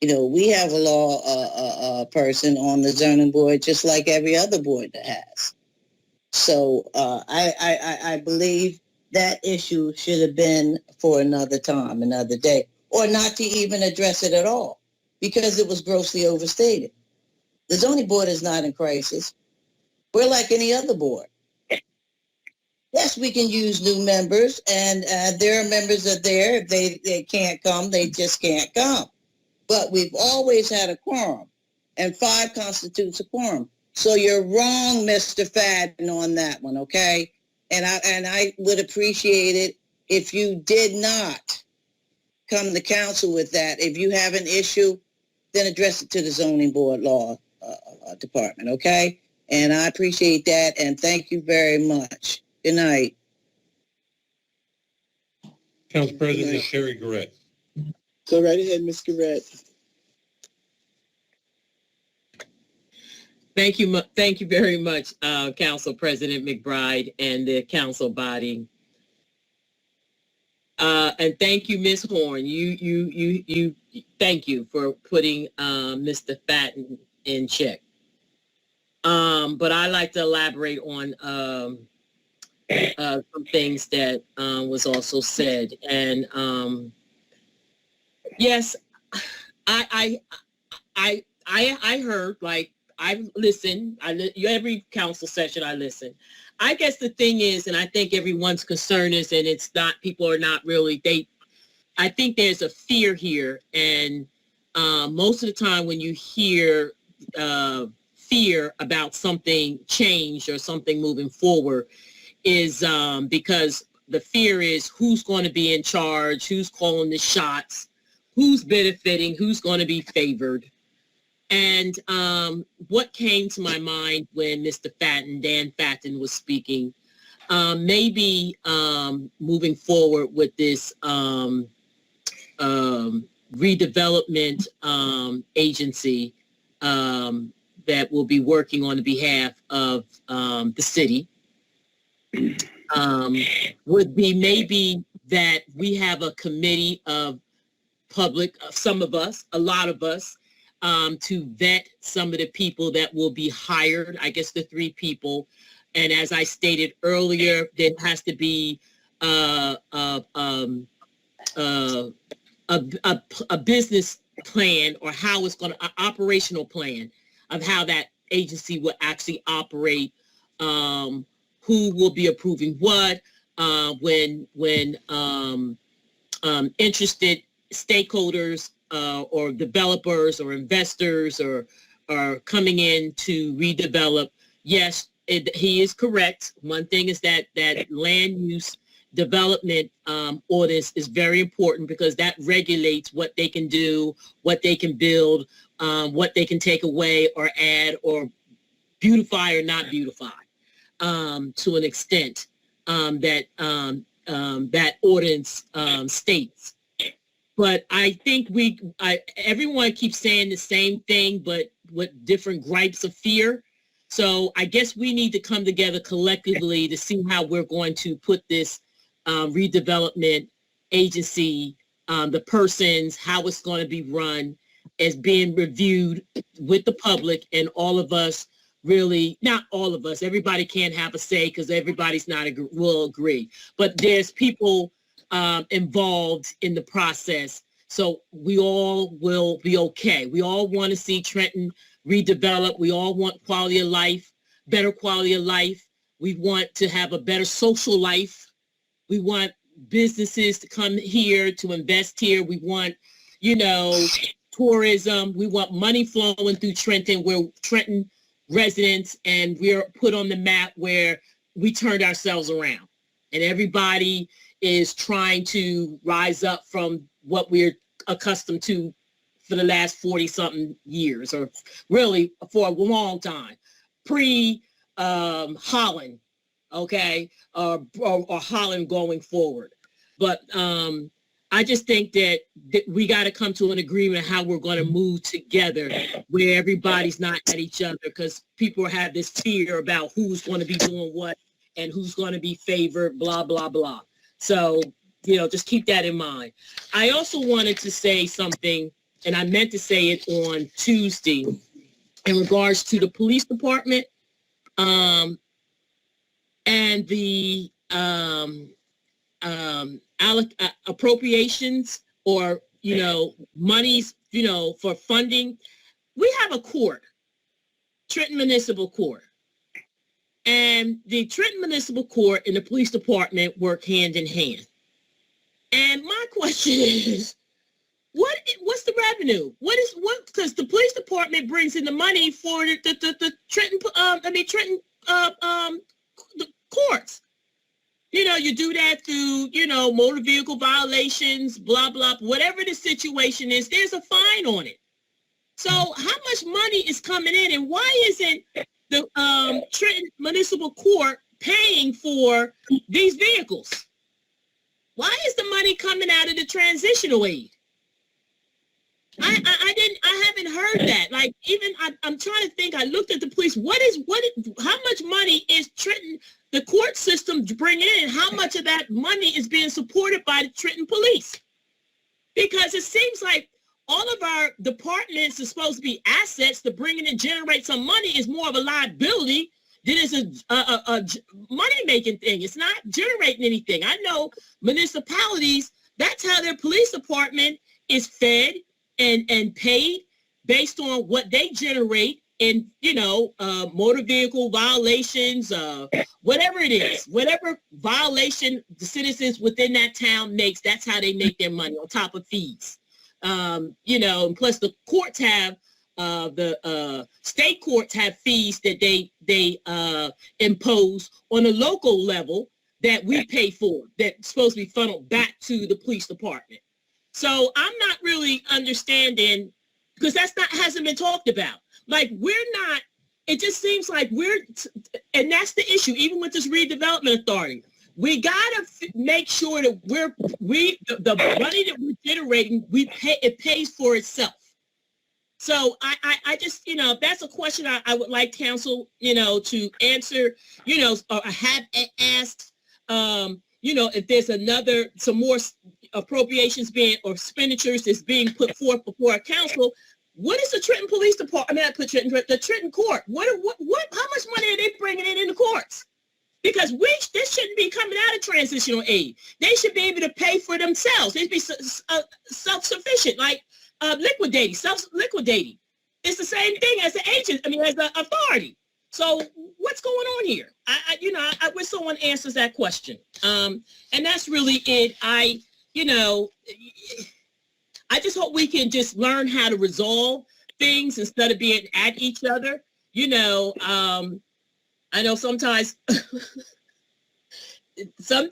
You know, we have a law person on the zoning board just like every other board that has. So I believe that issue should have been for another time, another day, or not to even address it at all, because it was grossly overstated. The zoning board is not in crisis. We're like any other board. Yes, we can use new members, and there are members that are there. If they can't come, they just can't come. But we've always had a quorum, and 5 constitutes a quorum. So you're wrong, Mr. Fadden, on that one, okay? And I would appreciate it if you did not come to council with that. If you have an issue, then address it to the zoning board law department, okay? And I appreciate that, and thank you very much. Good night. Council President, Ms. Sherry Garrett. Go right ahead, Ms. Garrett. Thank you very much, Council President McBride and the council body. And thank you, Ms. Horn. You thank you for putting Mr. Fatton in check. But I'd like to elaborate on some things that was also said. And yes, I heard, like, I've listened. Every council session I listen. I guess the thing is, and I think everyone's concern is, and it's not, people are not really, I think there's a fear here. And most of the time when you hear fear about something change or something moving forward is because the fear is who's going to be in charge, who's calling the shots, who's benefiting, who's going to be favored. And what came to my mind when Mr. Dan Fatton was speaking, maybe moving forward with this redevelopment agency that will be working on the behalf of the city, would be maybe that we have a committee of public, some of us, a lot of us, to vet some of the people that will be hired, I guess the 3 people. And as I stated earlier, there has to be a business plan, or how it's going to, an operational plan of how that agency will actually operate, who will be approving what, when interested stakeholders or developers or investors are coming in to redevelop. Yes, he is correct. One thing is that land use development ordinance is very important, because that regulates what they can do, what they can build, what they can take away or add or beautify or not beautify, to an extent that ordinance states. But I think everyone keeps saying the same thing, but with different gripes of fear. So I guess we need to come together collectively to see how we're going to put this redevelopment agency, the persons, how it's going to be run, as being reviewed with the public, and all of us, really, not all of us, everybody can't have a say because everybody's will agree. But there's people involved in the process. So we all will be okay. We all want to see Trenton redeveloped. We all want quality of life, better quality of life. We want to have a better social life. We want businesses to come here, to invest here. We want, tourism. We want money flowing through Trenton. We're Trenton residents, and we're put on the map where we turned ourselves around. And everybody is trying to rise up from what we're accustomed to for the last 40-something years, or really for a long time, pre-Holland, okay, or Holland going forward. But I just think that we got to come to an agreement how we're going to move together, where everybody's not at each other, because people have this fear about who's going to be doing what and who's going to be favored, blah, blah, blah. So, just keep that in mind. I also wanted to say something, and I meant to say it on Tuesday, in regards to the police department and the appropriations, or, monies, for funding. We have a court, Trenton Municipal Court. And the Trenton Municipal Court and the police department work hand in hand. And my question is, what's the revenue? Because the police department brings in the money for the Trenton, the courts. You do that through, motor vehicle violations, blah, blah, whatever the situation is, there's a fine on it. So how much money is coming in, and why isn't the Trenton Municipal Court paying for these vehicles? Why is the money coming out of the transitional aid? I haven't heard that. Like, even I'm trying to think. I looked at the police. How much money is Trenton, the court system, bringing in? How much of that money is being supported by the Trenton police? Because it seems like all of our departments are supposed to be assets to bring in and generate some money is more of a liability than is a money-making thing. It's not generating anything. I know municipalities, that's how their police department is fed and paid based on what they generate in, motor vehicle violations, whatever it is, whatever violation the citizens within that town makes, that's how they make their money on top of fees. And plus the courts have, the state courts have fees that they impose on a local level that we pay for, that's supposed to be funneled back to the police department. So I'm not really understanding, because hasn't been talked about. Like, it just seems like and that's the issue, even with this redevelopment authority. We gotta make sure that the money that we're generating, it pays for itself. So I just, that's a question I would like council, to answer, or have asked, if there's some more appropriations or expenditures that's being put forth before a council. What is the Trenton Police Department? The Trenton Court. How much money are they bringing in the courts? Because this shouldn't be coming out of transitional aid. They should be able to pay for themselves. They should be self-sufficient, like self-liquidating. It's the same thing as as the authority. So what's going on here? I wish someone answers that question. And that's really it. I just hope we can just learn how to resolve things instead of being at each other. I know sometimes some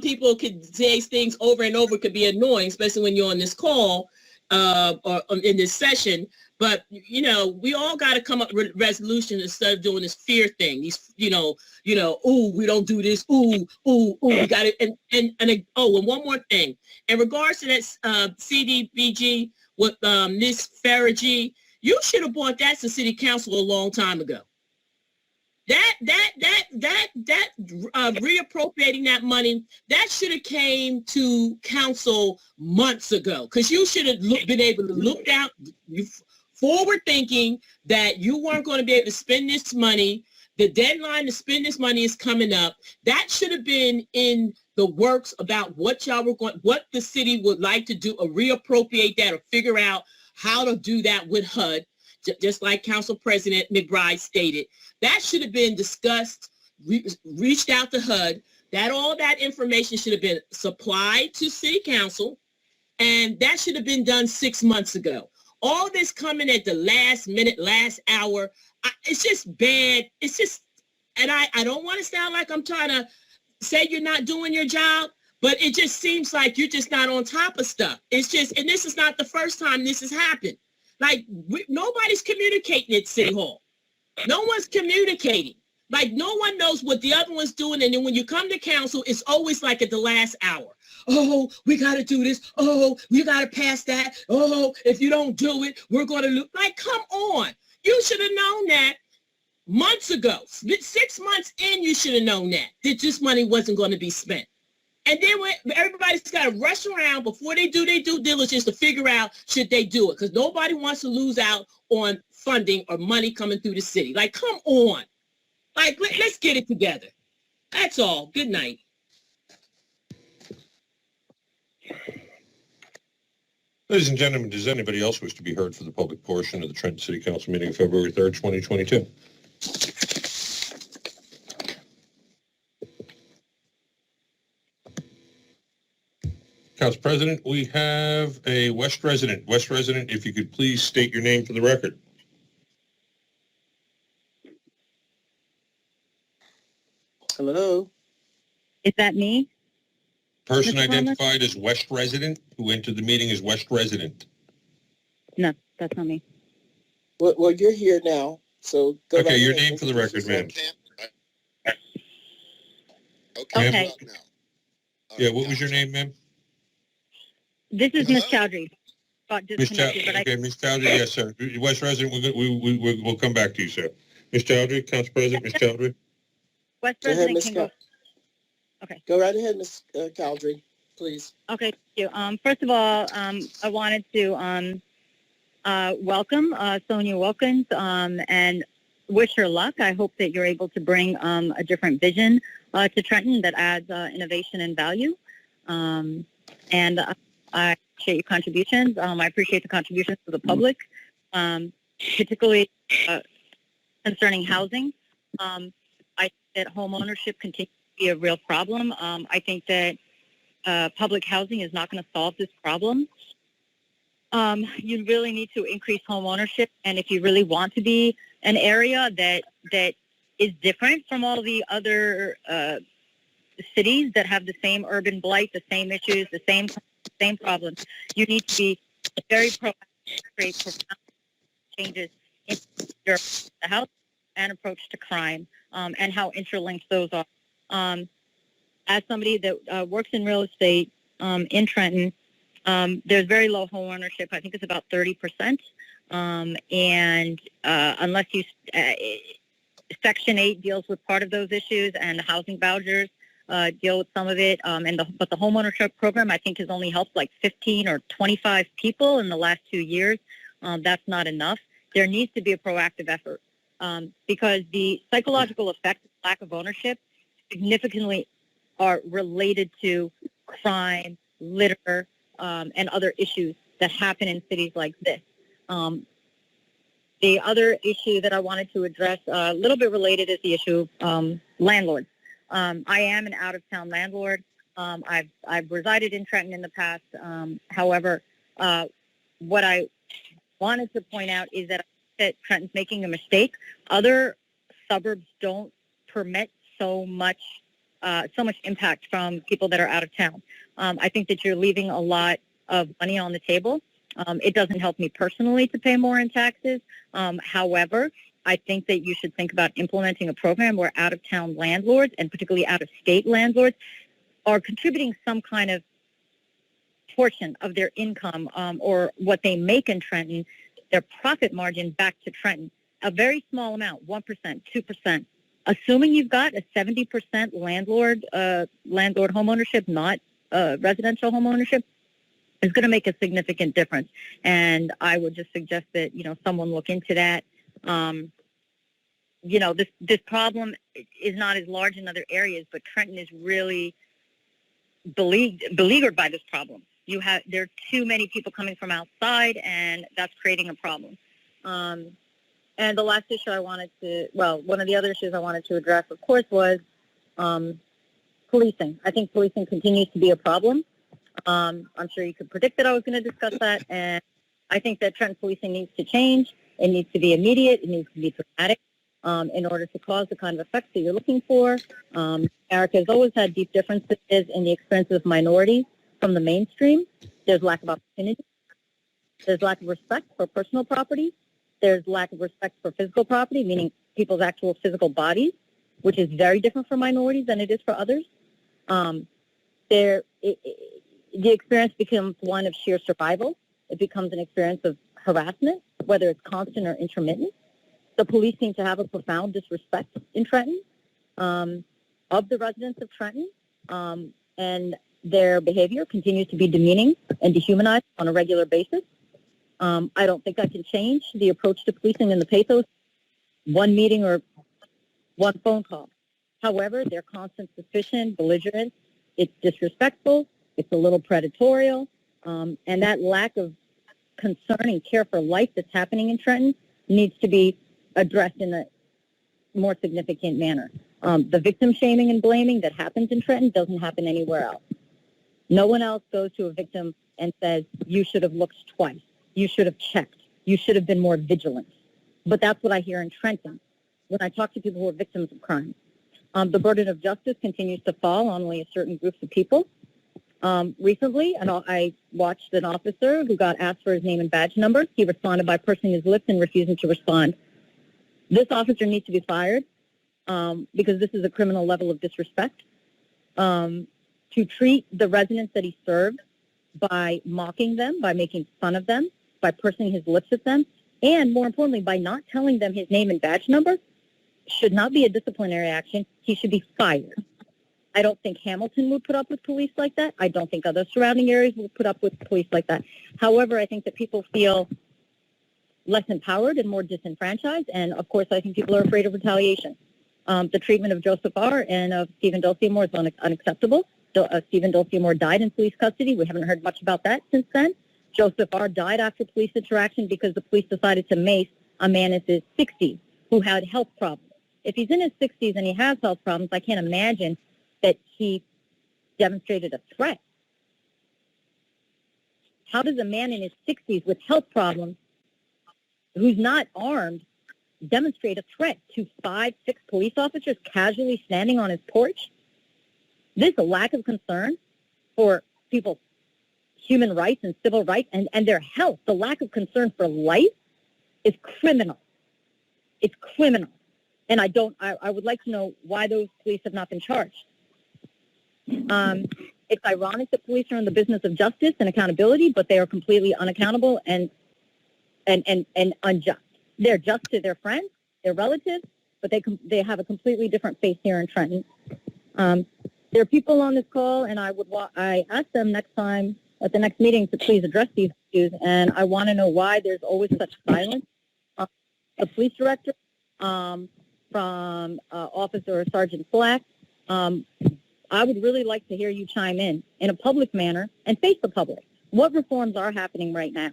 people could say things over and over, could be annoying, especially when you're on this call or in this session. But, we all got to come up with resolution instead of doing this fear thing. These, we don't do this. We got it. And one more thing. In regards to that CDBG with Ms. Faragee, you should have brought that to City Council a long time ago. Reappropriating that money, that should have came to council months ago, because you should have been able to look out, forward thinking that you weren't going to be able to spend this money. The deadline to spend this money is coming up. That should have been in the works about what the city would like to do, or reappropriate that, or figure out how to do that with HUD, just like Council President McBride stated. That should have been discussed, reached out to HUD, all that information should have been supplied to City Council, and that should have been done 6 months ago. All this coming at the last minute, last hour, it's just bad. It's just, and I don't want to sound like I'm trying to say you're not doing your job, but it just seems like you're just not on top of stuff. It's just, and this is not the first time this has happened. Like, nobody's communicating at City Hall. No one's communicating. Like, no one knows what the other one's doing. And then when you come to council, it's always like at the last hour. Oh, we got to do this. Oh, we got to pass that. Oh, if you don't do it, we're going to lose. Like, come on. You should have known that months ago. 6 months in, you should have known that this money wasn't going to be spent. And then everybody's got to rush around before they do their due diligence to figure out should they do it, because nobody wants to lose out on funding or money coming through the city. Like, come on. Like, let's get it together. That's all. Good night. Ladies and gentlemen, does anybody else wish to be heard for the public portion of the Trenton City Council meeting of February 3rd, 2022? Council President, we have a West resident. West resident, if you could please state your name for the record. Hello? Is that me? Person Mr. Thomas? identified as West resident who entered the meeting as West resident. No, that's not me. Well, you're here now, so go Okay, right your ahead. name for the record, ma'am. Okay. All Yeah, what was your name, ma'am? This is Miss Chowdhury. Got Miss Chow, disconnected, but okay, Miss Chowdhury, yes, sir. West resident, we'll come back to you, sir. Miss Chowdhury, Council President, Miss Chowdhury. West Go ahead, President Ms. can go. Okay. Go right ahead, Ms. Caldry, please. Okay, thank you. First of all, I wanted to welcome Sonia Wilkins and wish her luck. I hope that you're able to bring a different vision to Trenton that adds innovation and value. And I appreciate your contributions. I appreciate the contributions to the public, particularly concerning housing. I think that home ownership continues to be a real problem. I think that public housing is not going to solve this problem. You really need to increase home ownership, and if you really want to be an area that is different from all the other cities that have the same urban blight, the same issues, the same problems, you need to be very proactive, create profound changes in the house and approach to crime, and how interlinked those are. As somebody that works in real estate in Trenton, there's very low home ownership. I think it's about 30%. And unless you, Section 8 deals with part of those issues, and the housing vouchers deal with some of it. But the home ownership program, I think, has only helped like 15 or 25 people in the last 2 years. That's not enough. There needs to be a proactive effort because the psychological effects of lack of ownership significantly are related to crime, litter, and other issues that happen in cities like this. The other issue that I wanted to address, a little bit related, is the issue of landlords. I am an out-of-town landlord. I've resided in Trenton in the past. However, what I wanted to point out is that Trenton's making a mistake. Other suburbs don't permit so much impact from people that are out of town. I think that you're leaving a lot of money on the table. It doesn't help me personally to pay more in taxes. However, I think that you should think about implementing a program where out-of-town landlords, and particularly out-of-state landlords, are contributing some kind of portion of their income or what they make in Trenton, their profit margin, back to Trenton. A very small amount, 1%, 2%. Assuming you've got a 70% landlord home ownership, not residential home ownership, is going to make a significant difference. And I would just suggest that, someone look into that. This problem is not as large in other areas, but Trenton is really beleaguered by this problem. There are too many people coming from outside, and that's creating a problem. And the last issue one of the other issues I wanted to address, of course, was policing. I think policing continues to be a problem. I'm sure you could predict that I was going to discuss that, and I think that Trenton policing needs to change. It needs to be immediate. It needs to be dramatic in order to cause the kind of effects that you're looking for. America has always had deep differences in the experiences of minorities from the mainstream. There's lack of opportunity. There's lack of respect for personal property. There's lack of respect for physical property, meaning people's actual physical bodies, which is very different for minorities than it is for others. The experience becomes one of sheer survival. It becomes an experience of harassment, whether it's constant or intermittent. The police seem to have a profound disrespect in Trenton of the residents of Trenton, and their behavior continues to be demeaning and dehumanized on a regular basis. I don't think I can change the approach to policing and the pathos, one meeting or one phone call. However, their constant suspicion, belligerence, it's disrespectful, it's a little predatorial, and that lack of concern and care for life that's happening in Trenton needs to be addressed in a more significant manner. The victim shaming and blaming that happens in Trenton doesn't happen anywhere else. No one else goes to a victim and says, you should have looked twice. You should have checked. You should have been more vigilant. But that's what I hear in Trenton when I talk to people who are victims of crime. The burden of justice continues to fall on only a certain groups of people. Recently, I watched an officer who got asked for his name and badge number. He responded by pursing his lips and refusing to respond. This officer needs to be fired because this is a criminal level of disrespect. to treat the residents that he served by mocking them, by making fun of them, by pursing his lips at them, and more importantly, by not telling them his name and badge number, should not be a disciplinary action. He should be fired. I don't think Hamilton would put up with police like that. I don't think other surrounding areas would put up with police like that. However, I think that people feel less empowered and more disenfranchised, and of course, I think people are afraid of retaliation. The treatment of Joseph R. and of Stephen Dulciamore is unacceptable. Stephen Dulciamore died in police custody. We haven't heard much about that since then. Joseph R. died after police interaction because the police decided to mace a man in his 60s who had health problems. If he's in his 60s and he has health problems, I can't imagine that he demonstrated a threat. How does a man in his 60s with health problems who's not armed demonstrate a threat to 5, 6 police officers casually standing on his porch? This is a lack of concern for people's human rights and civil rights and their health. The lack of concern for life is criminal. It's criminal. And I would like to know why those police have not been charged. It's ironic that police are in the business of justice and accountability, but they are completely unaccountable and unjust. They're just to their friends, their relatives, but they have a completely different face here in Trenton. There are people on this call, and I ask them next time at the next meeting to please address these issues, and I want to know why there's always such silence. The police director, from Officer Sergeant Slack, I would really like to hear you chime in a public manner and face the public. What reforms are happening right now?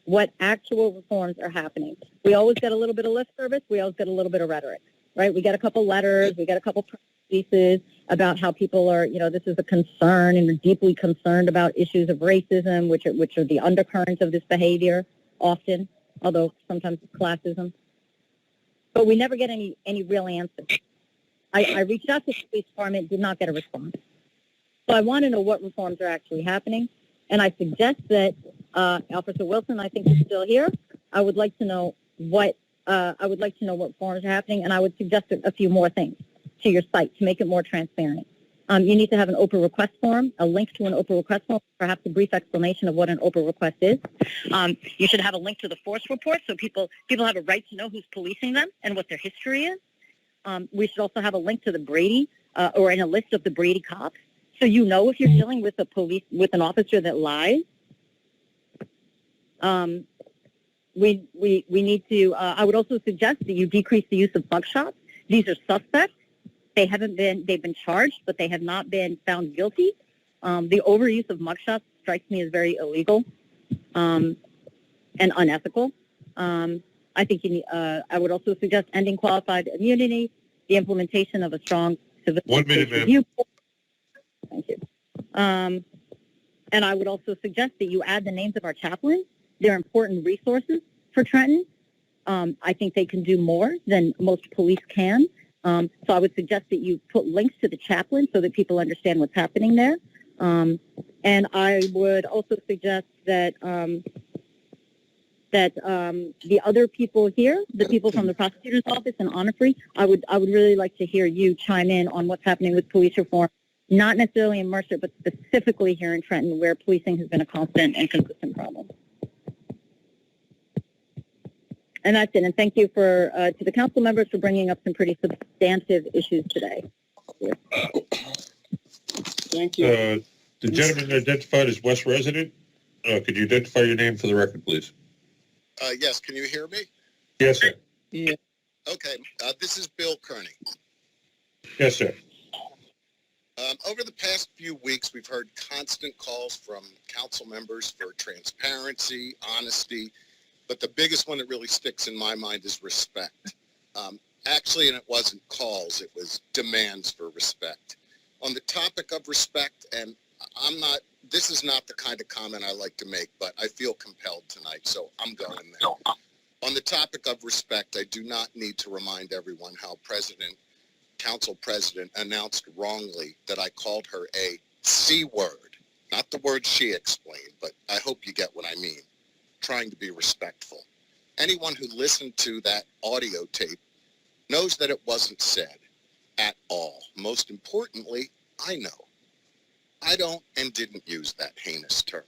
What actual reforms are happening? We always get a little bit of lip service. We always get a little bit of rhetoric, right? We get a couple letters. We get a couple pieces about how people are, this is a concern and are deeply concerned about issues of racism, which are the undercurrents of this behavior often, although sometimes it's classism. But we never get any real answers. I reached out to the police department, did not get a response. So I want to know what reforms are actually happening. And I suggest that Officer Wilson, I think he's still here. I would like to know what reforms are happening, and I would suggest a few more things to your site to make it more transparent. You need to have an open request form, a link to an open request form, perhaps a brief explanation of what an open request is. You should have a link to the force report so people have a right to know who's policing them and what their history is. We should also have a link to the Brady or in a list of the Brady cops, so you know if you're dealing with an officer that lies. We need to. I would also suggest that you decrease the use of mugshots. These are suspects. They've been charged, but they have not been found guilty. The overuse of mugshots strikes me as very illegal and unethical. I think I would also suggest ending qualified immunity, the implementation of a strong civil 1 minute, ma'am. review. Thank you. And I would also suggest that you add the names of our chaplains. They're important resources for Trenton. I think they can do more than most police can. So I would suggest that you put links to the chaplain so that people understand what's happening there. And I would also suggest that the other people here, the people from the prosecutor's office and honor free, I would really like to hear you chime in on what's happening with police reform, not necessarily in Mercer, but specifically here in Trenton, where policing has been a constant and consistent problem. And that's it. And thank you to the council members for bringing up some pretty substantive issues today. Thank you. The gentleman identified as West resident, could you identify your name for the record, please? Yes, can you hear me? Yes, sir. Yeah. Okay, this is Bill Kearney. Yes, sir. Over the past few weeks, we've heard constant calls from council members for transparency, honesty, but the biggest one that really sticks in my mind is respect. Actually, and it wasn't calls, it was demands for respect. On the topic of respect, and this is not the kind of comment I like to make, but I feel compelled tonight, so I'm going there. On the topic of respect, I do not need to remind everyone how Council President announced wrongly that I called her a C word. Not the word she explained, but I hope you get what I mean. Trying to be respectful. Anyone who listened to that audio tape knows that it wasn't said at all. Most importantly, I know. I don't and didn't use that heinous term.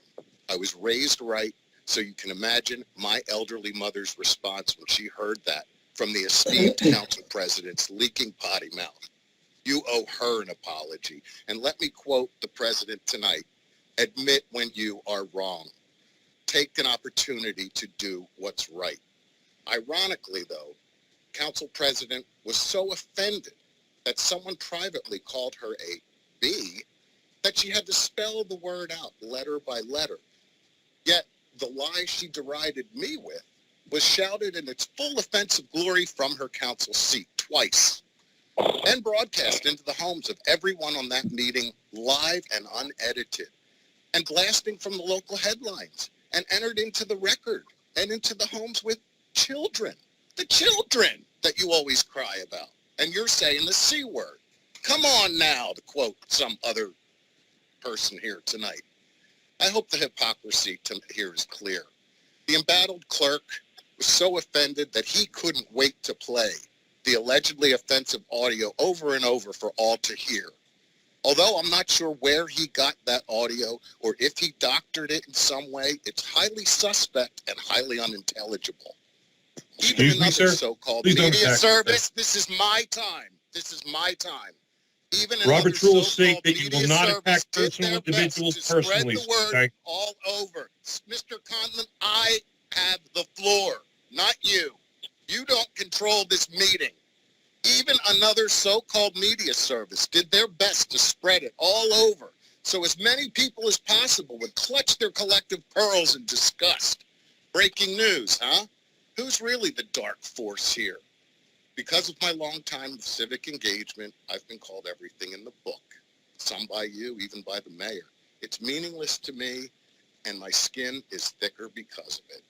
I was raised right, so you can imagine my elderly mother's response when she heard that from the esteemed council president's leaking potty mouth. You owe her an apology. And let me quote the president tonight. Admit when you are wrong. Take an opportunity to do what's right. Ironically, though, council president was so offended that someone privately called her a B that she had to spell the word out letter by letter. Yet the lie she derided me with was shouted in its full offensive glory from her council seat twice and broadcast into the homes of everyone on that meeting live and unedited and blasting from the local headlines and entered into the record and into the homes with children, the children that you always cry about. And you're saying the C word. Come on now, to quote some other person here tonight. I hope the hypocrisy here is clear. The embattled clerk was so offended that he couldn't wait to play the allegedly offensive audio over and over for all to hear. Although I'm not sure where he got that audio or if he doctored it in some way, it's highly suspect and highly unintelligible. Even Excuse me, another sir. so-called Please don't media attack me, service, sir. this is my time. This is my time. Even Robert's another rules state so-called that you will media not service attack did personal their individuals best to spread personally. the word Okay? all over. Mr. Conlon, I have the floor, not you. You don't control this meeting. Even another so-called media service did their best to spread it all over so as many people as possible would clutch their collective pearls in disgust. Breaking news, huh? Who's really the dark force here? Because of my long time of civic engagement, I've been called everything in the book. Some by you, even by the mayor. It's meaningless to me, and my skin is thicker because of it.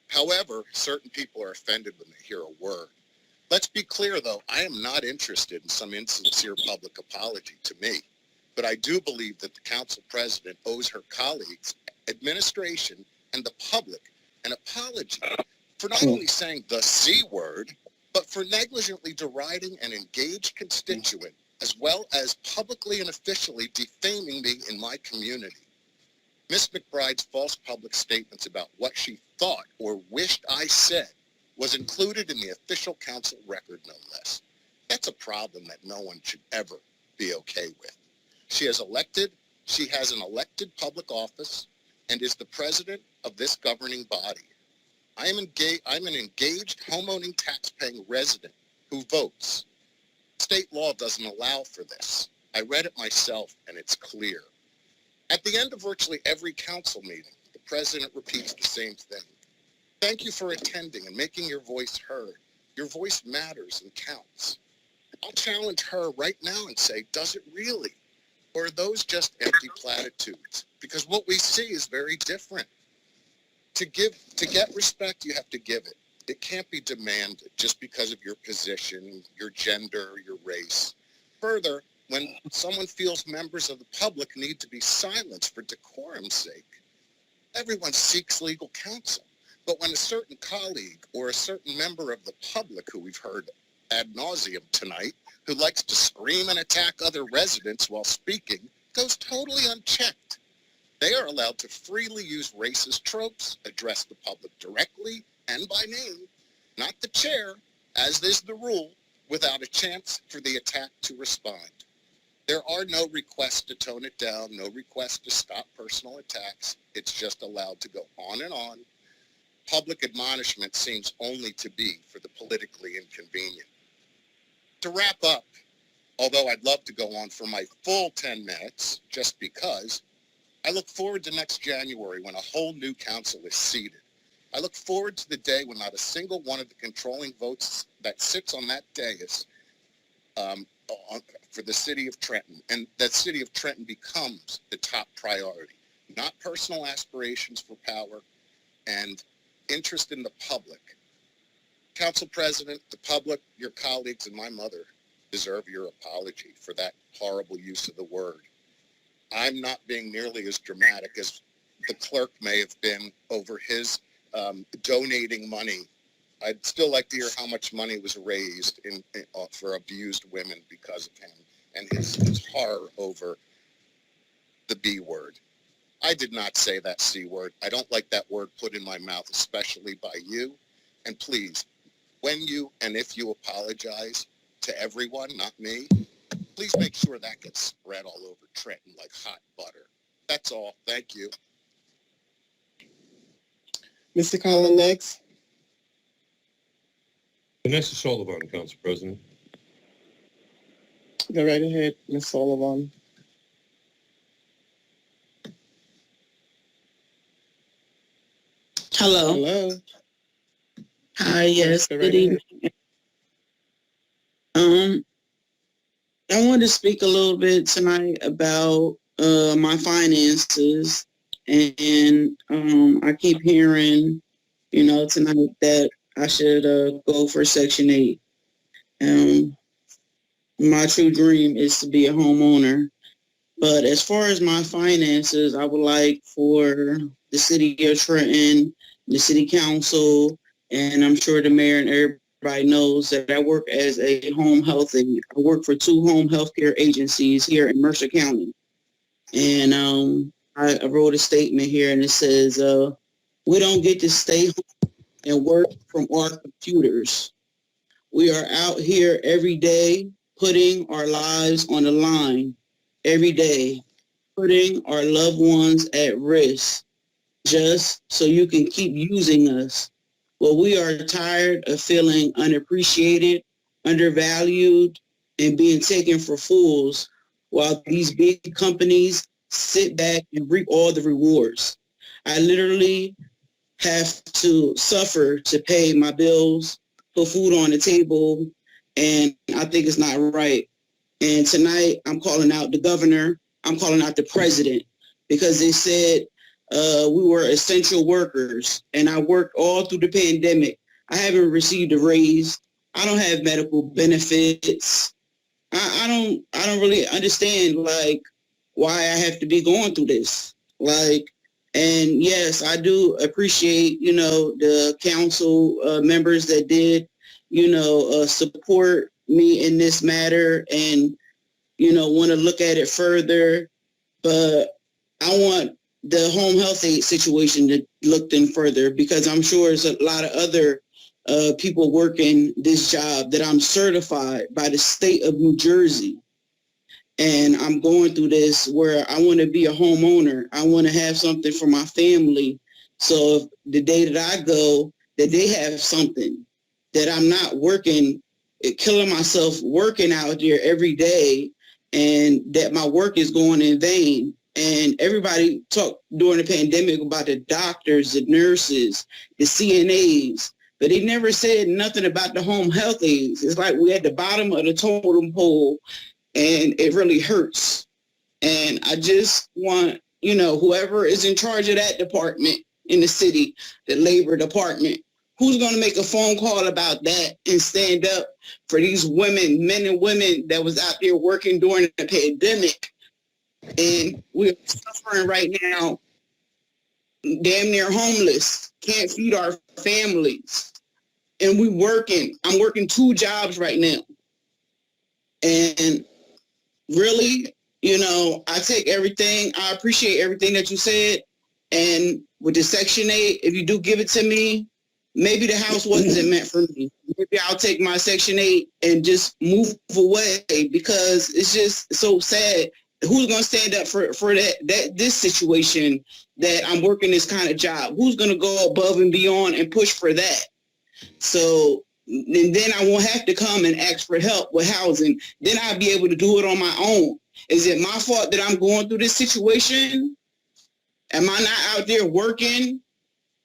However, certain people are offended when they hear a word. Let's be clear, though, I am not interested in some insincere public apology to me, but I do believe that the council president owes her colleagues, administration, and the public an apology for not only saying the C word, but for negligently deriding an engaged constituent, as well as publicly and officially defaming me in my community. Ms. McBride's false public statements about what she thought or wished I said was included in the official council record, no less. That's a problem that no one should ever be okay with. She has an elected public office and is the president of this governing body. I'm an engaged homeowning tax-paying resident who votes. State law doesn't allow for this. I read it myself and it's clear. At the end of virtually every council meeting, the president repeats the same thing. Thank you for attending and making your voice heard. Your voice matters and counts. I'll challenge her right now and say, does it really? Or are those just empty platitudes? Because what we see is very different. To get respect, you have to give it. It can't be demanded just because of your position, your gender, your race. Further, when someone feels members of the public need to be silenced for decorum's sake, everyone seeks legal counsel. But when a certain colleague or a certain member of the public, who we've heard ad nauseum tonight, who likes to scream and attack other residents while speaking, goes totally unchecked, they are allowed to freely use racist tropes, address the public directly and by name, not the chair, as is the rule, without a chance for the attack to respond. There are no requests to tone it down, no requests to stop personal attacks. It's just allowed to go on and on. Public admonishment seems only to be for the politically inconvenient. To wrap up, although I'd love to go on for my full 10 minutes, just because, I look forward to next January when a whole new council is seated. I look forward to the day when not a single one of the controlling votes that sits on that dais for the city of Trenton, and that city of Trenton becomes the top priority, not personal aspirations for power and interest in the public. Council President, the public, your colleagues, and my mother deserve your apology for that horrible use of the word. I'm not being nearly as dramatic as the clerk may have been over his donating money. I'd still like to hear how much money was raised for abused women because of him and his horror over the B word. I did not say that C word. I don't like that word put in my mouth, especially by you. And please, when you and if you apologize to everyone, not me, please make sure that gets spread all over Trenton like hot butter. That's all. Thank you. Mr. Collins, next. Vanessa Sullivan, Council President. Go right ahead, Ms. Sullivan. Hello. Hello. Hi, yes, Go good right evening. ahead. I wanted to speak a little bit tonight about my finances, and I keep hearing, tonight that I should go for Section 8. My true dream is to be a homeowner, but as far as my finances, I would like for the city of Trenton, the city council, and I'm sure the mayor and everybody knows that I work as a home health aide. I work for 2 home healthcare agencies here in Mercer County. And I wrote a statement here, and it says, we don't get to stay home and work from our computers. We are out here every day putting our lives on the line every day, putting our loved ones at risk just so you can keep using us. Well, we are tired of feeling unappreciated, undervalued, and being taken for fools while these big companies sit back and reap all the rewards. I literally have to suffer to pay my bills, put food on the table, and I think it's not right. And tonight I'm calling out the governor, I'm calling out the president, because they said we were essential workers, and I worked all through the pandemic. I haven't received a raise. I don't have medical benefits. I don't really understand why I have to be going through this. And yes, I do appreciate, the council members that did, support me in this matter and, want to look at it further. But I want the home health aid situation to look in further, because I'm sure there's a lot of other people working this job that I'm certified by the state of New Jersey. And I'm going through this where I want to be a homeowner. I want to have something for my family. So if the day that I go, that they have something, that I'm not working, killing myself working out there every day, and that my work is going in vain. And everybody talked during the pandemic about the doctors, the nurses, the CNAs, but they never said nothing about the home health aides. It's like we're at the bottom of the totem pole, and it really hurts. And I just want, whoever is in charge of that department in the city, the labor department, who's going to make a phone call about that and stand up for these women, men and women that was out there working during the pandemic. And we're suffering right now, damn near homeless, can't feed our families. And I'm working 2 jobs right now. And really, I take everything. I appreciate everything that you said. And with the Section 8, if you do give it to me, maybe the house wasn't meant for me. Maybe I'll take my Section 8 and just move away, because it's just so sad. Who's going to stand up for this situation that I'm working this kind of job? Who's going to go above and beyond and push for that? So, and then I won't have to come and ask for help with housing. Then I'll be able to do it on my own. Is it my fault that I'm going through this situation? Am I not out there working,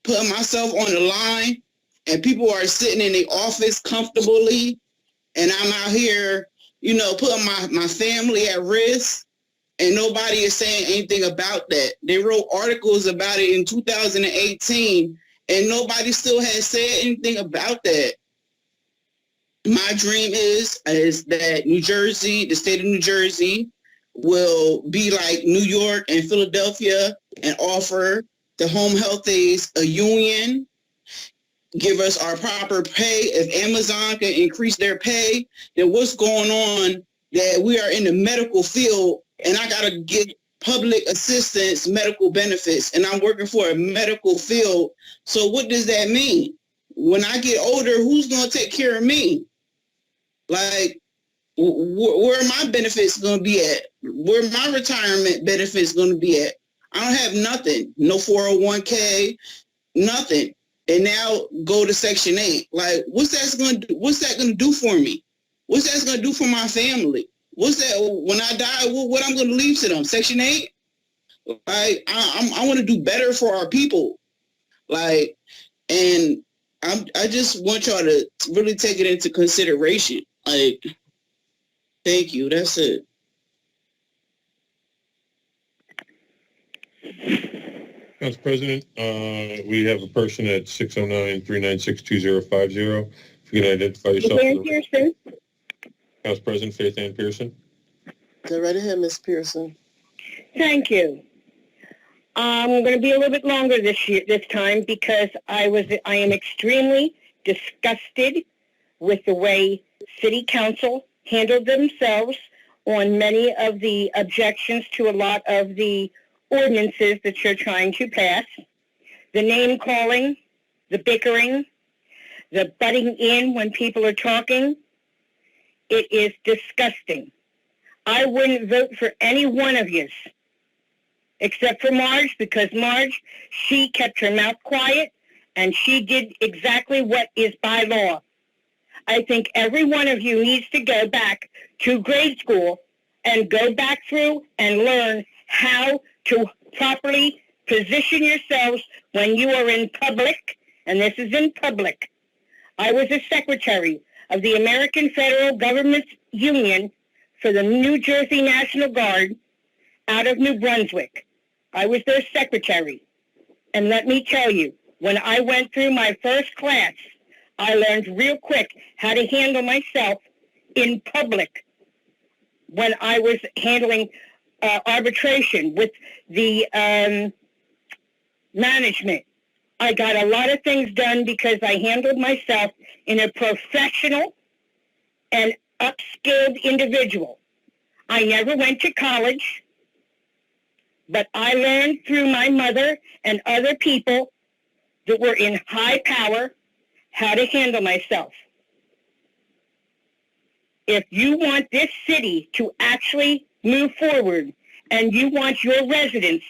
putting myself on the line, and people are sitting in the office comfortably, and I'm out here, putting my family at risk, and nobody is saying anything about that. They wrote articles about it in 2018, and nobody still has said anything about that. My dream is that New Jersey, the state of New Jersey, will be like New York and Philadelphia and offer the home health aides a union, give us our proper pay. If Amazon can increase their pay, then what's going on that we are in the medical field and I got to get public assistance medical benefits, and I'm working for a medical field. So what does that mean? When I get older, who's going to take care of me? Like, where are my benefits going to be at? Where are my retirement benefits going to be at? I don't have nothing. No 401k, nothing. And now go to Section 8. Like, what's that going to do for me? What's that going to do for my family? What's that, when I die, what I'm going to leave to them? Section 8? Like, I want to do better for our people. Like, and I just want y'all to really take it into consideration. Like, thank you. That's it. Council President, we have a person at 609-396-2050. If you can identify yourself. Pearson. Council President Faith Ann Pearson. Go right ahead, Ms. Pearson. Thank you. I'm going to be a little bit longer this time because I am extremely disgusted with the way City Council handled themselves on many of the objections to a lot of the ordinances that you're trying to pass. The name calling, the bickering, the butting in when people are talking. It is disgusting. I wouldn't vote for any one of you except for Marge, because Marge, she kept her mouth quiet and she did exactly what is by law. I think every one of you needs to go back to grade school and go back through and learn how to properly position yourselves when you are in public, and this is in public. I was a secretary of the American Federal Government Union for the New Jersey National Guard out of New Brunswick. I was their secretary. And let me tell you, when I went through my first class, I learned real quick how to handle myself in public when I was handling arbitration with the management. I got a lot of things done because I handled myself in a professional and upskilled individual. I never went to college, but I learned through my mother and other people that were in high power how to handle myself. If you want this city to actually move forward and you want your residents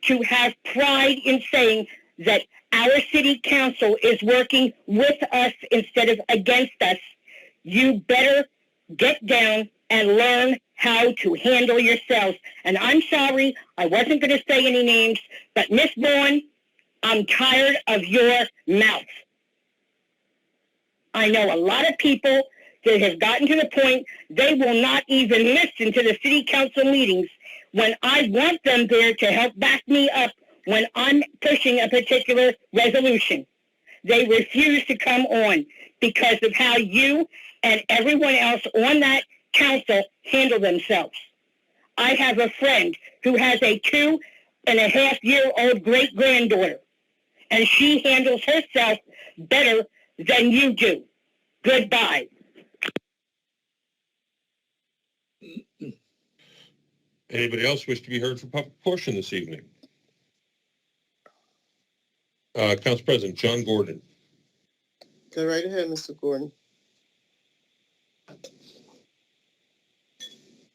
to have pride in saying that our city council is working with us instead of against us, you better get down and learn how to handle yourselves. And I'm sorry, I wasn't going to say any names, but Miss Bourne, I'm tired of your mouth. I know a lot of people that have gotten to the point they will not even listen to the city council meetings when I want them there to help back me up when I'm pushing a particular resolution. They refuse to come on because of how you and everyone else on that council handle themselves. I have a friend who has a 2.5-year-old great-granddaughter, and she handles herself better than you do. Goodbye. Anybody else wish to be heard for public portion this evening? Council President John Gordon. Go right ahead, Mr. Gordon.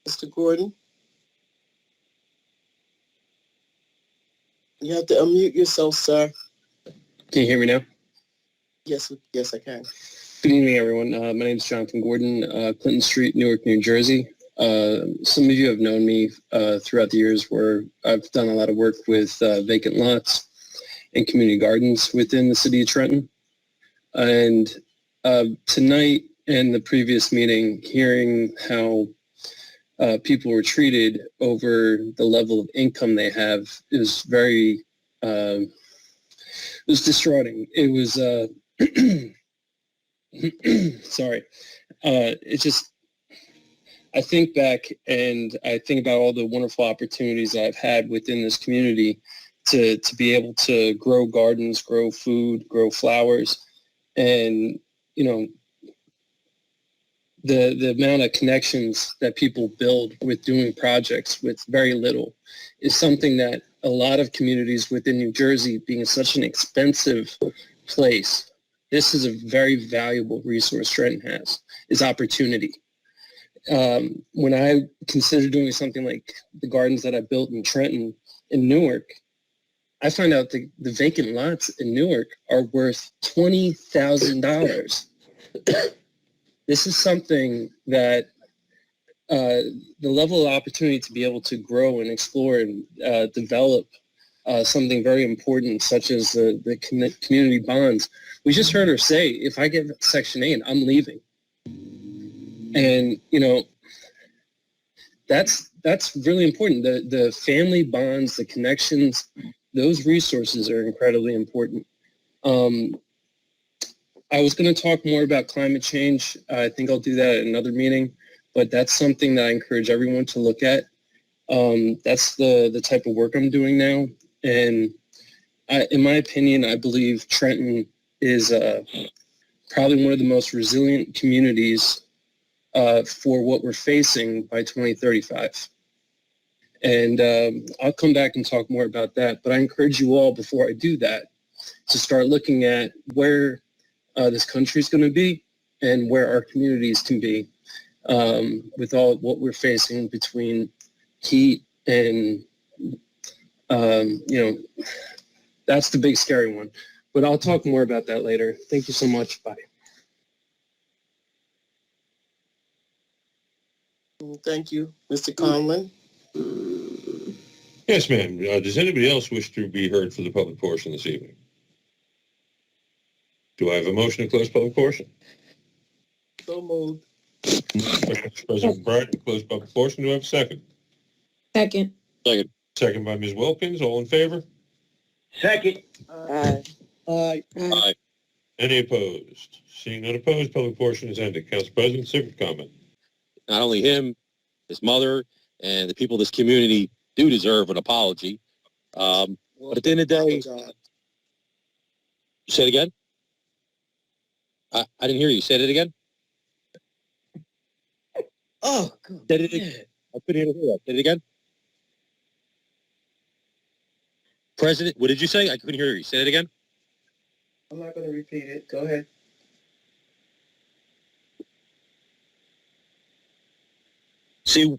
Mr. Gordon? You have to unmute yourself, sir. Can you hear me now? Yes, I can. Good evening, everyone. My name is Jonathan Gordon, Clinton Street, Newark, New Jersey. Some of you have known me throughout the years where I've done a lot of work with vacant lots and community gardens within the city of Trenton. And tonight and the previous meeting, hearing how people were treated over the level of income they have is very, it was distrauting. It was, sorry. It's just, I think back and I think about all the wonderful opportunities I've had within this community to be able to grow gardens, grow food, grow flowers. And, you know, the amount of connections that people build with doing projects with very little is something that a lot of communities within New Jersey, being such an expensive place, this is a very valuable resource Trenton has, is opportunity. When I consider doing something like the gardens that I built in Trenton, in Newark, I find out the vacant lots in Newark are worth $20,000. This is something that the level of opportunity to be able to grow and explore and develop something very important, such as the community bonds. We just heard her say, if I get Section 8, I'm leaving. And, you know, that's really important. The family bonds, the connections, those resources are incredibly important. I was going to talk more about climate change. I think I'll do that at another meeting, but that's something that I encourage everyone to look at. That's the type of work I'm doing now. And in my opinion, I believe Trenton is probably one of the most resilient communities for what we're facing by 2035. And I'll come back and talk more about that. But I encourage you all, before I do that, to start looking at where this country is going to be and where our communities can be with all what we're facing between heat and, you know, that's the big scary one. But I'll talk more about that later. Thank you so much. Bye. Thank you. Mr. Conlon? Yes, ma'am. Does anybody else wish to be heard for the public portion this evening? Do I have a motion to close public portion? So moved. President McBride to close public portion. Do I have a second? Second. Second. Second by Ms. Wilkins. All in favor? Second. Aye. Aye. Aye. Any opposed? Seeing none opposed, public portion is ended. Council President, civic comment. Not only him, his mother, and the people of this community do deserve an apology. But at the end of the day, say it again? I didn't hear you. Say it again? Oh, Say it again. I couldn't hear that. Say it again? President, what did you say? I couldn't hear you. Say it again? I'm not going to repeat it. Go ahead. See,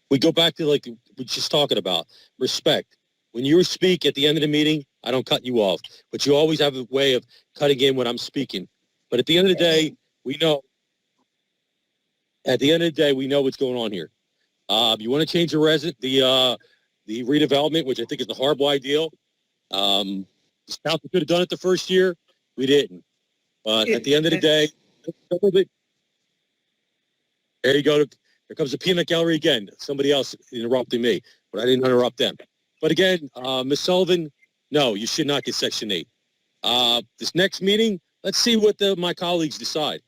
we go back to like we're just talking about respect. When you speak at the end of the meeting, I don't cut you off, but you always have a way of cutting in when I'm speaking. But at the end of the day, we know. At the end of the day, we know what's going on here. You want to change the redevelopment, which I think is a horrible idea. This council could have done it the first year. We didn't. But at the end of the day, there you go. Here comes the peanut gallery again. Somebody else interrupting me, but I didn't interrupt them. But again, Ms. Sullivan, no, you should not get Section 8. This next meeting, let's see what my colleagues decide.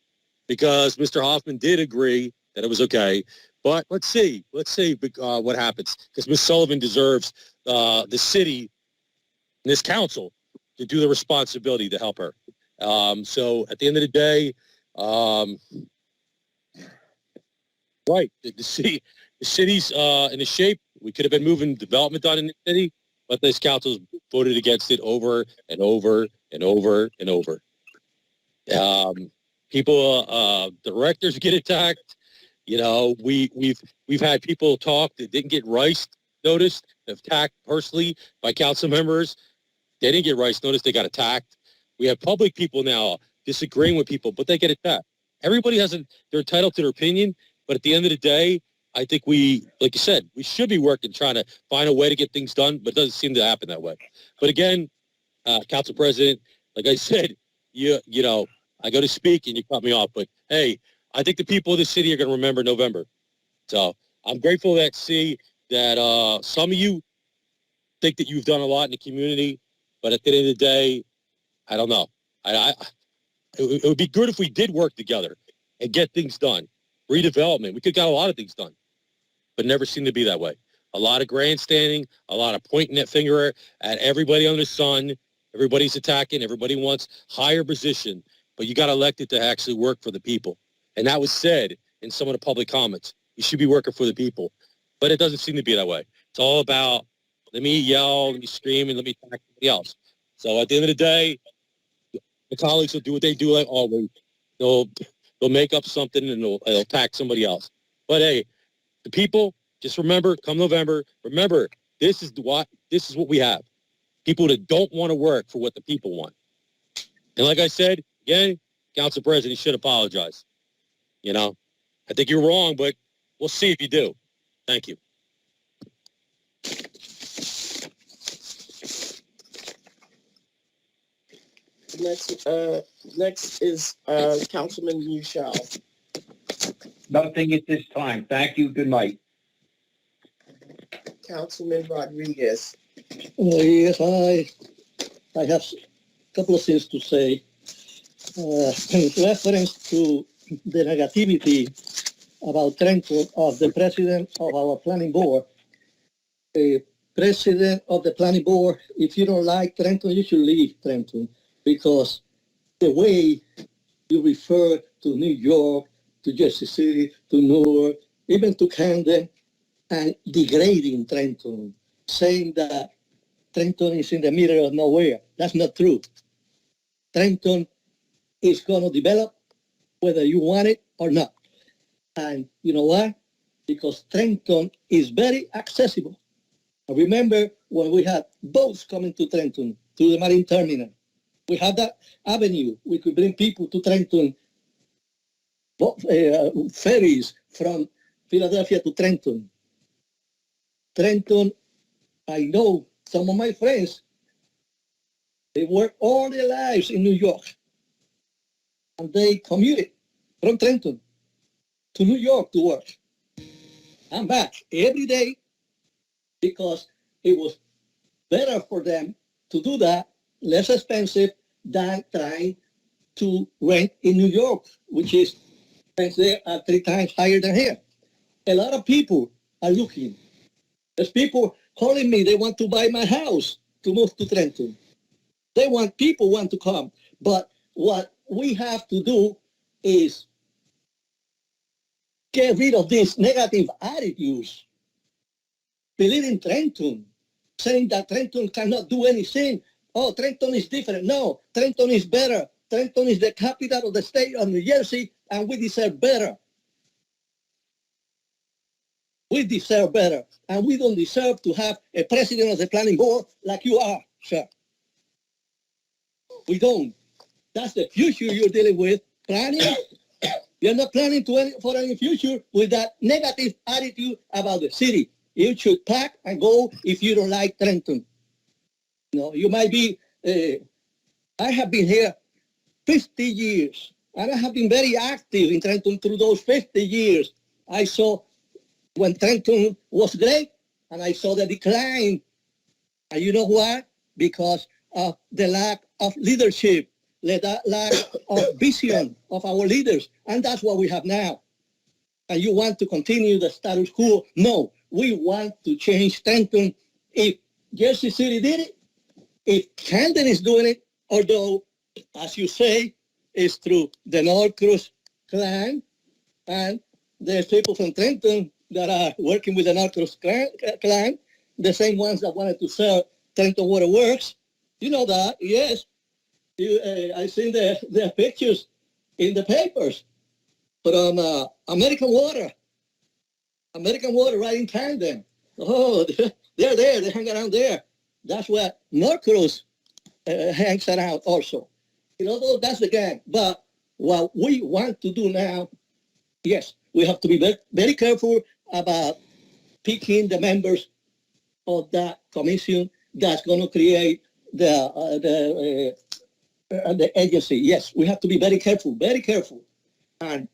Because Mr. Hoffman did agree that it was okay. But let's see what happens. Because Ms. Sullivan deserves the city and this council to do the responsibility to help her. So at the end of the day, right, the city's in a shape. We could have been moving development on in the city, but this council's voted against it over and over and over and over. People, directors get attacked. You know, we've had people talk that didn't get rice noticed, attacked personally by council members. They didn't get rice noticed. They got attacked. We have public people now disagreeing with people, but they get attacked. Everybody they're entitled to their opinion, but at the end of the day, I think like you said, we should be working, trying to find a way to get things done, but it doesn't seem to happen that way. But again, Council President, like I said, you know, I go to speak and you cut me off, but hey, I think the people of the city are going to remember November. So I'm grateful that some of you think that you've done a lot in the community, but at the end of the day, I don't know. It would be good if we did work together and get things done. Redevelopment, we could got a lot of things done, but never seemed to be that way. A lot of grandstanding, a lot of pointing that finger at everybody under the sun. Everybody's attacking. Everybody wants higher position, but you got elected to actually work for the people. And that was said in some of the public comments. You should be working for the people. But it doesn't seem to be that way. It's all about, let me yell, let me scream, and let me attack somebody else. So at the end of the day, the colleagues will do what they do like always. They'll make up something and they'll attack somebody else. But hey, the people, just remember, come November, remember, this is what we have. People that don't want to work for what the people want. And like I said, again, Council President should apologize. You know, I think you're wrong, but we'll see if you do. Thank you. Next is Councilman Michelle. Nothing at this time. Thank you. Good night. Councilman Rodriguez. Yes, I have a couple of things to say. In reference to the negativity about Trenton of the president of our planning board. The president of the planning board, if you don't like Trenton, you should leave Trenton, because the way you refer to New York, to Jersey City, to Newark, even to Camden, and degrading Trenton, saying that Trenton is in the middle of nowhere. That's not true. Trenton is going to develop whether you want it or not. And you know why? Because Trenton is very accessible. I remember when we had boats coming to Trenton, to the marine terminal. We had that avenue. We could bring people to Trenton, ferries from Philadelphia to Trenton. Trenton, I know some of my friends, they work all their lives in New York. And they commuted from Trenton to New York to work. I'm back every day because it was better for them to do that, less expensive than trying to rent in New York, which is there are 3 times higher than here. A lot of people are looking. There's people calling me, they want to buy my house to move to Trenton. People want to come. But what we have to do is get rid of these negative attitudes. Believe in Trenton, saying that Trenton cannot do anything. Oh, Trenton is different. No, Trenton is better. Trenton is the capital of the state of New Jersey, and we deserve better. We deserve better, and we don't deserve to have a president of the planning board like you are, sir. We don't. That's the future you're dealing with. Planning. You're not planning for any future with that negative attitude about the city. You should pack and go if you don't like Trenton. You know, you might be, I have been here 50 years, and I have been very active in Trenton through those 50 years. I saw when Trenton was great, and I saw the decline. And you know why? Because of the lack of leadership, the lack of vision of our leaders. And that's what we have now. And you want to continue the status quo? No, we want to change Trenton. If Jersey City did it, if Camden is doing it, although, as you say, it's through the North Cruz clan, and there's people from Trenton that are working with the North Cruz clan, the same ones that wanted to sell Trenton Water Works. You know that, yes. I seen their pictures in the papers from American Water right in Camden. Oh, they're there, they hang around there. That's where North Cruz hangs around also. You know, that's the gang. But what we want to do now, yes, we have to be very, very careful about picking the members of that commission that's going to create the agency. Yes, we have to be very careful, very careful. And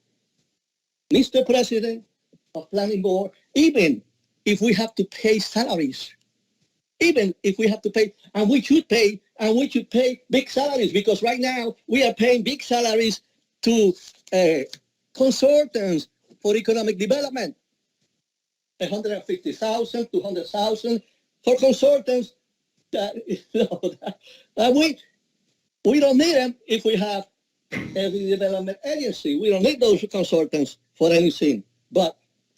Mr. President of Planning Board, even if we have to pay salaries, even if we have to pay, and we should pay big salaries, because right now we are paying big salaries to consultants for economic development. 150,000, 200,000 for consultants. We don't need them if we have a development agency. We don't need those consultants for anything. But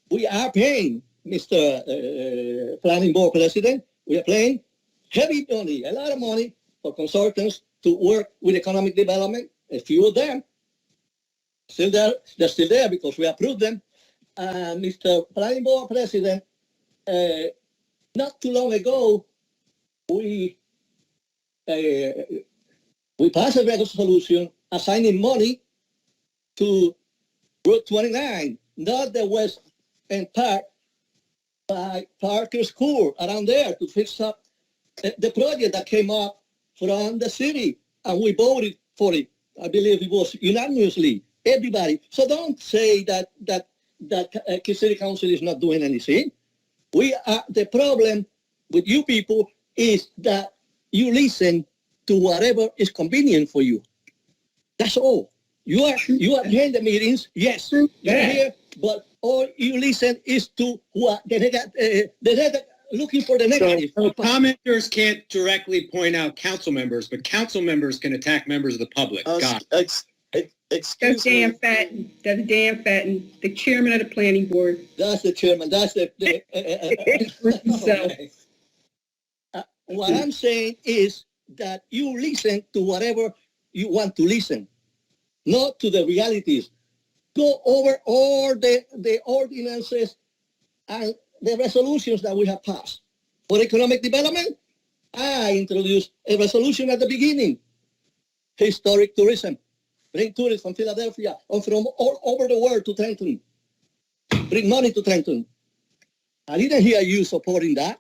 we are paying, Mr. Planning Board President, we are paying heavy money, a lot of money for consultants to work with economic development. A few of them, still there, they're still there because we approved them. Mr. Planning Board President, not too long ago, we passed a resolution assigning money to Route 29, not the west end part, by Parker School around there to fix up the project that came up from the city, and we voted for it. I believe it was unanimously, everybody. So don't say that City Council is not doing anything. The problem with you people is that you listen to whatever is convenient for you. That's all. You attend the meetings, yes, you're here, but all you listen is to what looking for the negative. So commenters can't directly point out council members, but council members can attack members of the public. God. That's Dan Fatton. That's Dan Fatton, the chairman of the planning board. That's the chairman. That's the what I'm saying is that you listen to whatever you want to listen, not to the realities. Go over all the ordinances and the resolutions that we have passed. For economic development, I introduced a resolution at the beginning. Historic tourism. Bring tourists from Philadelphia or from all over the world to Trenton. Bring money to Trenton. I didn't hear you supporting that.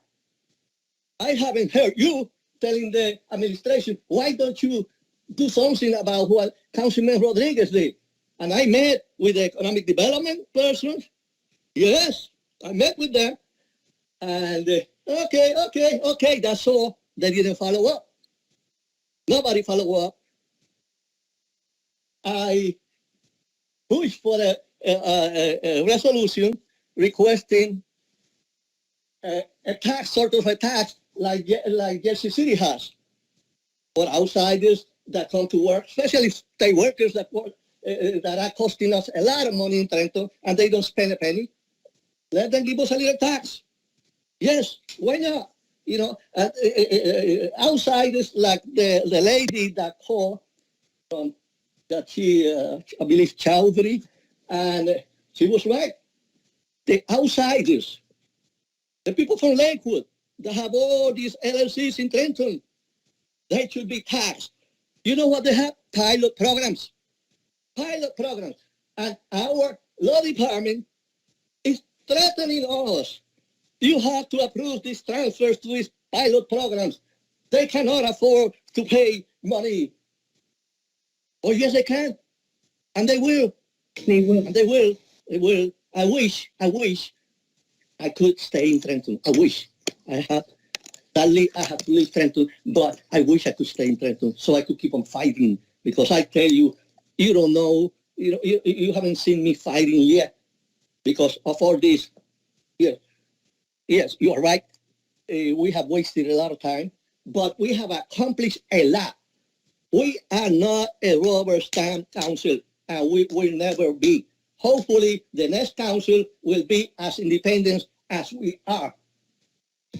I haven't heard you telling the administration, why don't you do something about what Councilman Rodriguez did? And I met with the economic development persons. Yes, I met with them. And okay, that's all. They didn't follow up. Nobody followed up. I pushed for a resolution requesting a tax, sort of a tax like Jersey City has for outsiders that come to work, especially state workers that work, that are costing us a lot of money in Trenton and they don't spend a penny. Let them give us a little tax. Yes, why not? You know, outsiders like the lady that called from that she, I believe, Chowdhury, and she was right. The outsiders, the people from Lakewood that have all these LLCs in Trenton, they should be taxed. You know what they have? Pilot programs. Pilot programs. And our law department is threatening us. You have to approve these transfers to these pilot programs. They cannot afford to pay money. Oh, yes, they can. And they will. They will. And they will. They will. I wish I could stay in Trenton. I wish. Sadly, I have to leave Trenton, but I wish I could stay in Trenton so I could keep on fighting. Because I tell you, you don't know, you haven't seen me fighting yet because of all this. Yes, you are right. We have wasted a lot of time, but we have accomplished a lot. We are not a rubber stamp council, and we will never be. Hopefully, the next council will be as independent as we are.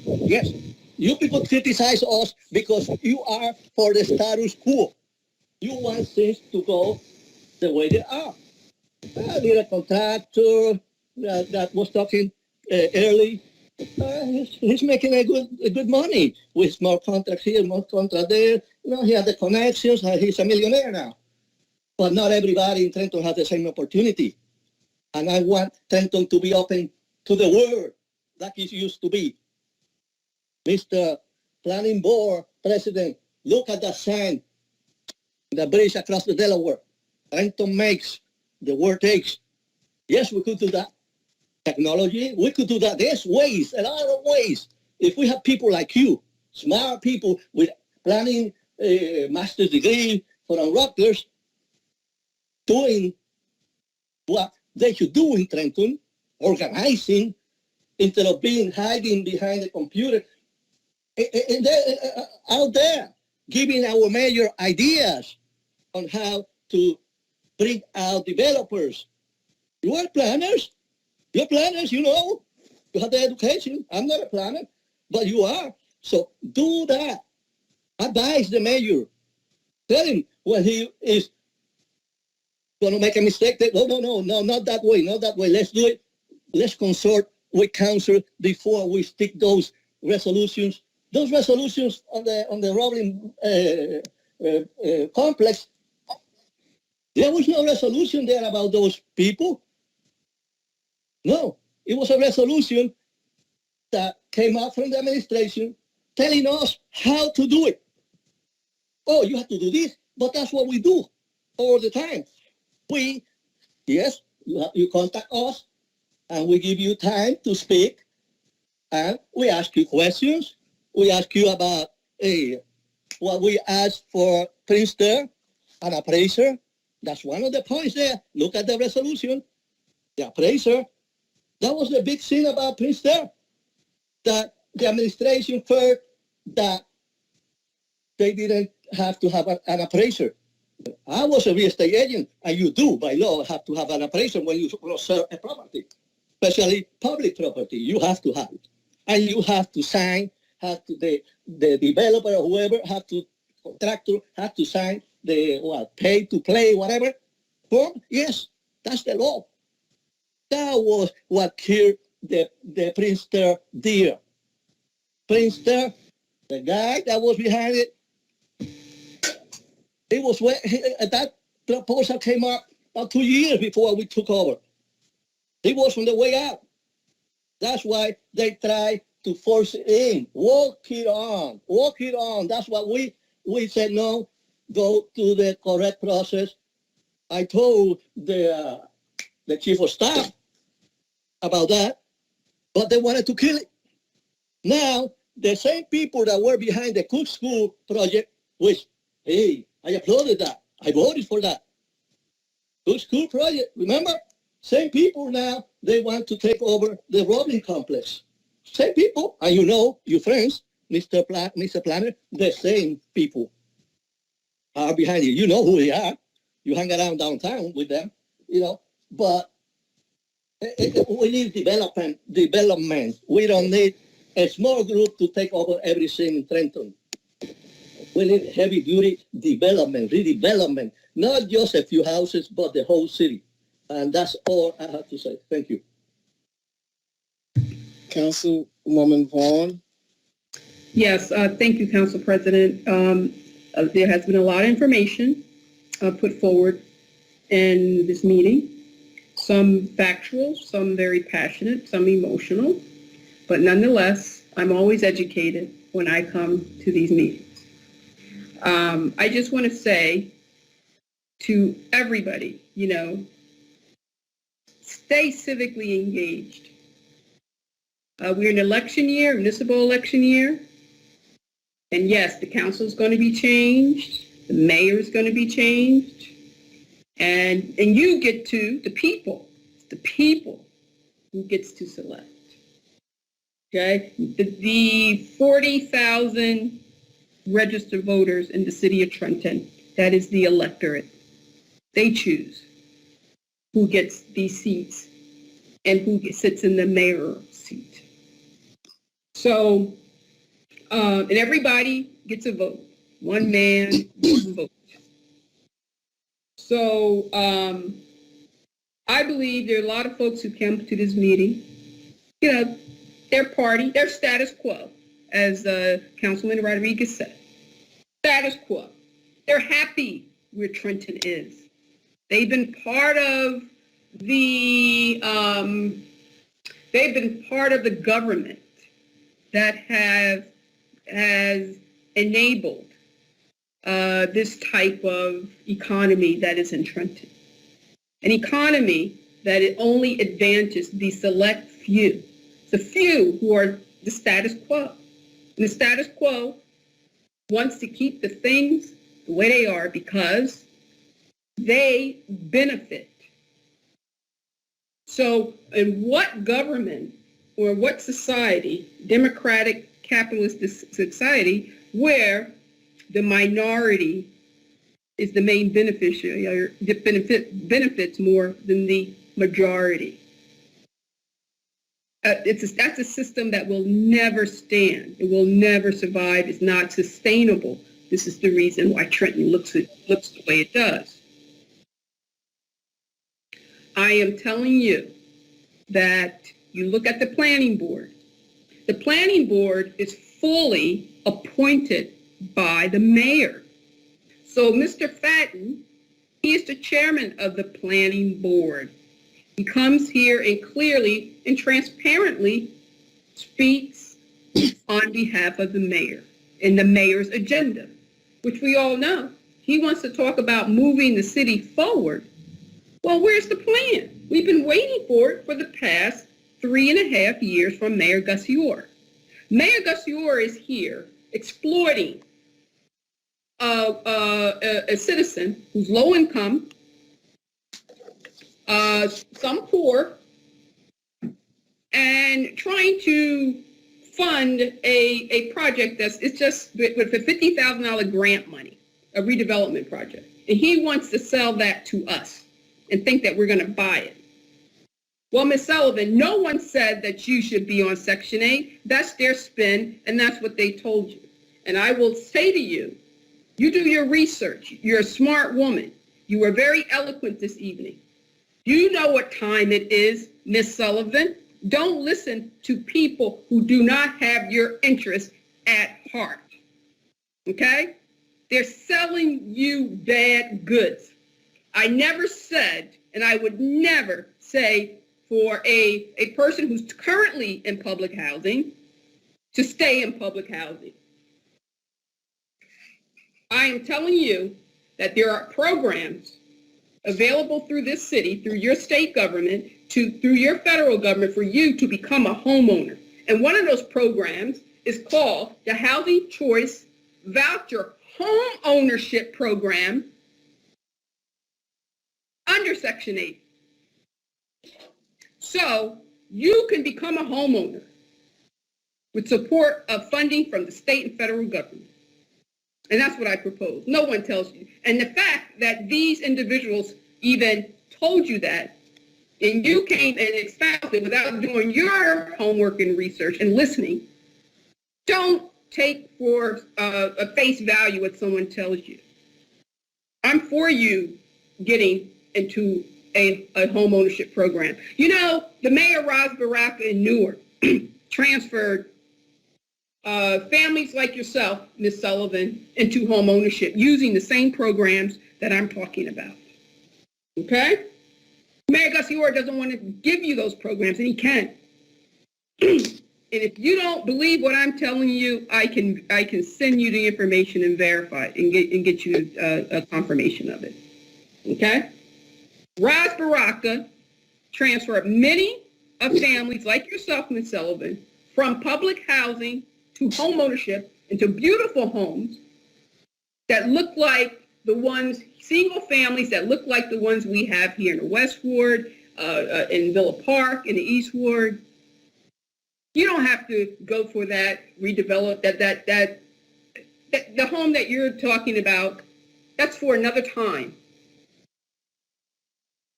Yes, you people criticize us because you are for the status quo. You want things to go the way they are. I did a contractor that was talking early. He's making a good money with more contracts here, more contracts there. You know, he has the connections. He's a millionaire now. But not everybody in Trenton has the same opportunity. And I want Trenton to be open to the world like it used to be. Mr. Planning Board President, look at the sign, the bridge across the Delaware. Trenton makes, the world takes. Yes, we could do that. Technology, we could do that. There's ways, a lot of ways. If we have people like you, smart people with planning master's degree from Rutgers, doing what they should do in Trenton, organizing, instead of hiding behind the computer, and out there, giving our mayor ideas on how to bring out developers You are planners. You're planners, you know. You have the education. I'm not a planner, but you are. So do that. Advise the mayor. Tell him when he is going to make a mistake. No, not that way, not that way. Let's do it. Let's consult with council before we stick those resolutions. Those resolutions on the Roblin complex, there was no resolution there about those people. No, it was a resolution that came out from the administration telling us how to do it. Oh, you have to do this, but that's what we do all the time. Yes, you contact us, and we give you time to speak, and we ask you questions. We ask you about what we asked for Princeton, an appraiser. That's one of the points there. Look at the resolution. The appraiser. That was the big thing about Princeton, that the administration felt that they didn't have to have an appraiser. I was a real estate agent, and you do, by law, have to have an appraiser when you sell a property, especially public property. You have to have it. And you have to sign, the developer or whoever contractor have to sign the pay to play, whatever form. Yes, that's the law. That was what killed the Princeton deal. Princeton, the guy that was behind it, that proposal came up about 2 years before we took over. He was on the way out. That's why they try to force it in. Walk it on. That's what we said, no, go to the correct process. I told the chief of staff about that, but they wanted to kill it. Now, the same people that were behind the Cook School project, which, hey, I applauded that. I voted for that. Cook School project, remember? Same people now, they want to take over the Roblin complex. Same people, and you know, your friends, Mr. Planner, the same people are behind you. You know who they are. You hang around downtown with them, but we need development. We don't need a small group to take over everything in Trenton. We need heavy-duty development, redevelopment, not just a few houses, but the whole city. And that's all I have to say. Thank you. Councilwoman Vaughn. Yes, thank you, Council President. There has been a lot of information put forward in this meeting. Some factual, some very passionate, some emotional. But nonetheless, I'm always educated when I come to these meetings. I just want to say to everybody, stay civically engaged. We're in election year, municipal election year. And yes, the council is going to be changed. The mayor is going to be changed. And you get to, the people who gets to select. Okay? The 40,000 registered voters in the city of Trenton, that is the electorate. They choose who gets these seats and who sits in the mayor seat. So, and everybody gets a vote. One man, one vote. So, I believe there are a lot of folks who come to this meeting, their party, their status quo, as Councilman Rodriguez said. Status quo. They're happy where Trenton is. They've been part of the government that has enabled this type of economy that is in Trenton. An economy that it only advantages the select few. The few who are the status quo. And the status quo wants to keep the things the way they are because they benefit. So in what government or what society, democratic capitalist society, where the minority is the main beneficiary or benefits more than the majority. That's a system that will never stand. It will never survive. It's not sustainable. This is the reason why Trenton looks the way it does. I am telling you that you look at the planning board. The planning board is fully appointed by the mayor. So Mr. Fatton, he is the chairman of the planning board. He comes here and clearly and transparently speaks on behalf of the mayor and the mayor's agenda, which we all know. He wants to talk about moving the city forward. Well, where's the plan? We've been waiting for it for the past 3.5 years from Mayor Gus Ure. Mayor Gus Ure is here exploiting a citizen who's low income, some poor, and trying to fund a project it's just with a $50,000 grant money, a redevelopment project. And he wants to sell that to us and think that we're going to buy it. Well, Ms. Sullivan, no one said that you should be on Section 8. That's their spin, and that's what they told you. And I will say to you, you do your research. You're a smart woman. You were very eloquent this evening. You know what time it is, Ms. Sullivan. Don't listen to people who do not have your interests at heart. Okay? They're selling you bad goods. I never said, and I would never say for a person who's currently in public housing to stay in public housing. I am telling you that there are programs available through this city, through your state government, through your federal government for you to become a homeowner. And one of those programs is called the Housing Choice Voucher Home Ownership Program under Section 8. So you can become a homeowner with support of funding from the state and federal government. And that's what I propose. No one tells you. And the fact that these individuals even told you that, and you came and expounded without doing your homework and research and listening, don't take for a face value what someone tells you. I'm for you getting into a home ownership program. You know, the mayor, Ras Baraka in Newark, transferred families like yourself, Ms. Sullivan, into home ownership using the same programs that I'm talking about. Okay? Mayor Gus Ure doesn't want to give you those programs, and he can. And if you don't believe what I'm telling you, I can send you the information and verify it and get you a confirmation of it. Okay? Ras Baraka transferred many of families like yourself, Ms. Sullivan, from public housing to home ownership into beautiful homes that look like the ones, single families that look like the ones we have here in the West Ward, in Villa Park, in the East Ward. You don't have to go for that, redevelop that the home that you're talking about. That's for another time.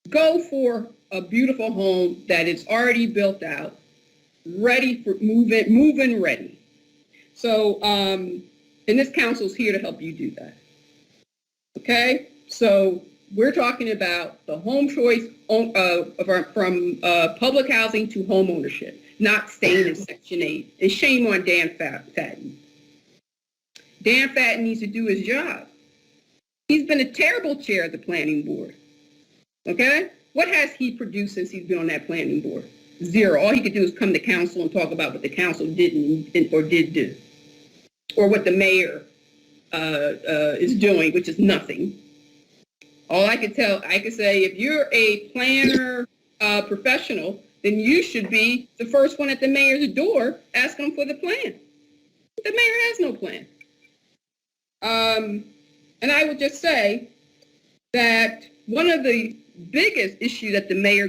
Go for a beautiful home that is already built out, ready for move-in ready. So, and this council is here to help you do that. Okay? So we're talking about the home choice from public housing to home ownership, not staying in Section 8. And shame on Dan Fatton. Dan Fatton needs to do his job. He's been a terrible chair of the planning board. Okay? What has he produced since he's been on that planning board? Zero. All he could do is come to council and talk about what the council didn't or did do. Or what the mayor is doing, which is nothing. All I could say, if you're a planner professional, then you should be the first one at the mayor's door asking him for the plan. The mayor has no plan. And I would just say that one of the biggest issue that Mayor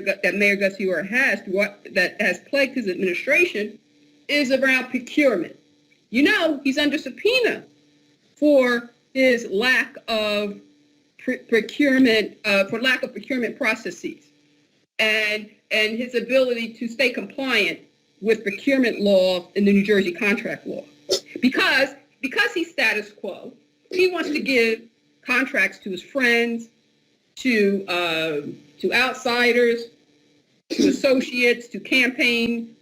Gus Ure has, that has plagued his administration, is around procurement. You know, he's under subpoena for his lack of procurement processes. and his ability to stay compliant with procurement law and the New Jersey contract law. Because he's status quo, he wants to give contracts to his friends, to outsiders, to associates, to campaign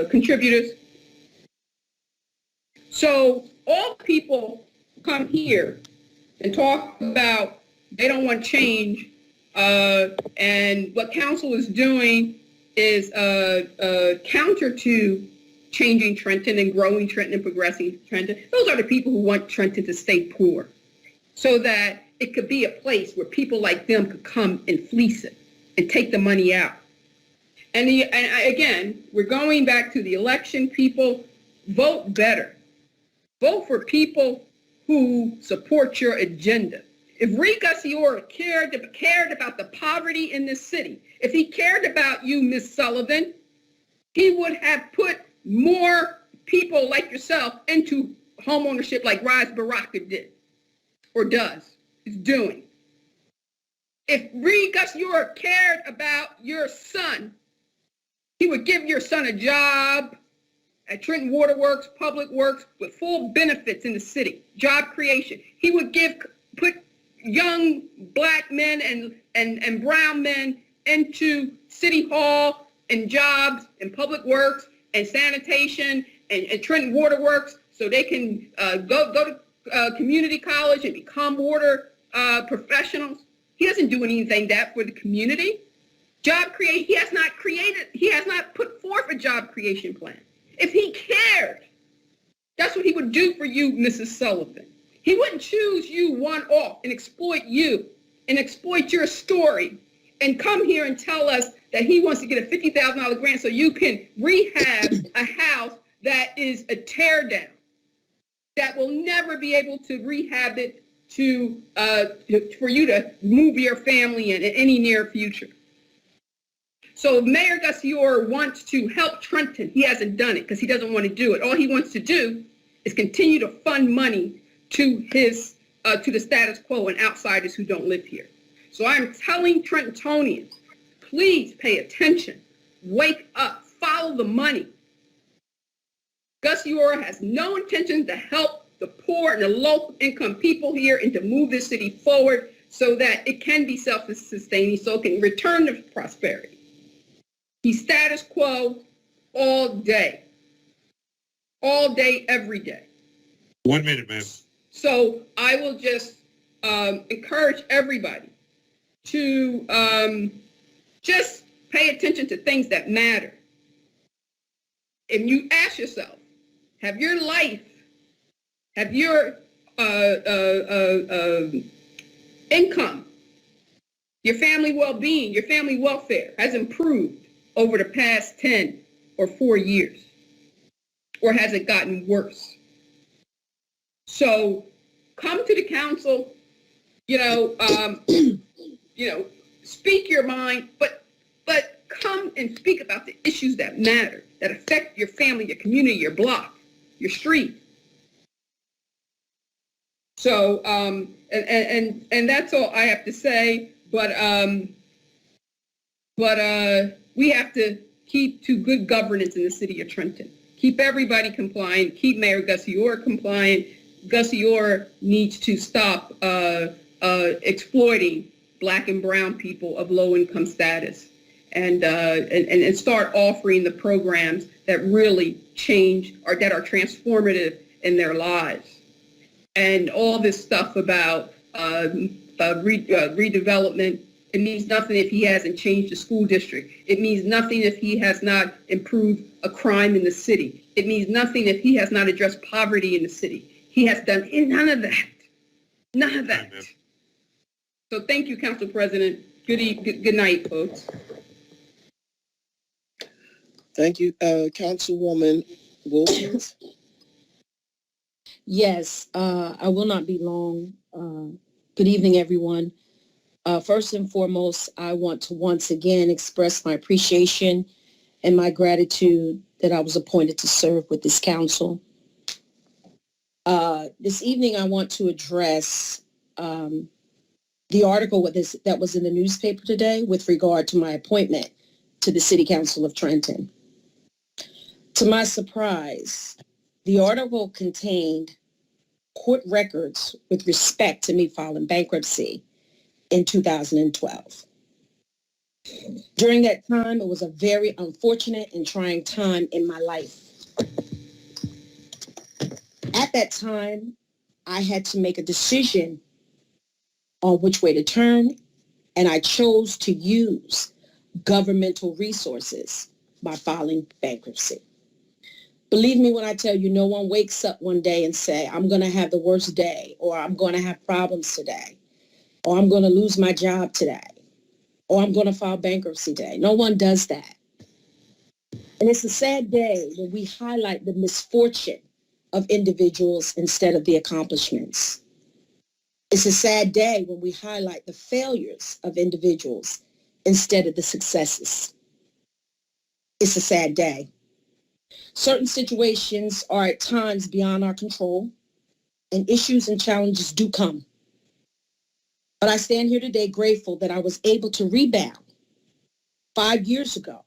contributors. So all people come here and talk about they don't want change, and what council is doing is counter to changing Trenton and growing Trenton and progressing Trenton. Those are the people who want Trenton to stay poor, so that it could be a place where people like them could come and fleece it and take the money out. And again, we're going back to the election. People, vote better. Vote for people who support your agenda. If Ree Gussiora cared about the poverty in this city, if he cared about you, Ms. Sullivan, he would have put more people like yourself into homeownership like Rise Baraka did, or is doing. If Ree Gussiora cared about your son, he would give your son a job at Trenton Waterworks, Public Works, with full benefits in the city, job creation. He would put young black men and brown men into City Hall and jobs and Public Works and sanitation and Trenton Waterworks, so they can go to community college and become water professionals. He doesn't do anything that for the community. Job create, he has not put forth a job creation plan. If he cared, that's what he would do for you, Mrs. Sullivan. He wouldn't choose you one off and exploit you and exploit your story and come here and tell us that he wants to get a $50,000 grant so you can rehab a house that is a tear down, that will never be able to rehab it for you to move your family in any near future. So if Mayor Gussiora wants to help Trenton, he hasn't done it because he doesn't want to do it. All he wants to do is continue to fund money to his to the status quo and outsiders who don't live here. So I'm telling Trentonians, please pay attention, wake up, follow the money. Gussiora has no intention to help the poor and the low income people here and to move this city forward so that it can be self-sustaining, so it can return to prosperity. He's status quo all day, every day. 1 minute, ma'am. So I will just encourage everybody to just pay attention to things that matter. If you ask yourself, have your life, have your income, your family well-being, your family welfare has improved over the past 10 or 4 years? Or has it gotten worse? So come to the council, speak your mind, but come and speak about the issues that matter, that affect your family, your community, your block, your street. So, and that's all I have to say, but we have to keep to good governance in the city of Trenton. Keep everybody compliant, keep Mayor Gussiora compliant. Gussiora needs to stop exploiting Black and brown people of low income status and start offering the programs that really change or that are transformative in their lives. And all this stuff about redevelopment, it means nothing if he hasn't changed the school district. It means nothing if he has not improved a crime in the city. It means nothing if he has not addressed poverty in the city. He has done none of that. None of that. So thank you, Council President. Good night, folks. Thank you, Councilwoman Wilkins. Yes, I will not be long. Good evening, everyone. First and foremost, I want to once again express my appreciation and my gratitude that I was appointed to serve with this council. This evening, I want to address the article that was in the newspaper today with regard to my appointment to the City Council of Trenton. To my surprise, the article contained court records with respect to me filing bankruptcy in 2012. During that time, it was a very unfortunate and trying time in my life. At that time, I had to make a decision on which way to turn, and I chose to use governmental resources by filing bankruptcy. Believe me when I tell you, no one wakes up one day and say, I'm going to have the worst day, or I'm going to have problems today, or I'm going to lose my job today, or I'm going to file bankruptcy today. No one does that. And it's a sad day when we highlight the misfortune of individuals instead of the accomplishments. It's a sad day when we highlight the failures of individuals instead of the successes. It's a sad day. Certain situations are at times beyond our control, and issues and challenges do come. But I stand here today grateful that I was able to rebound 5 years ago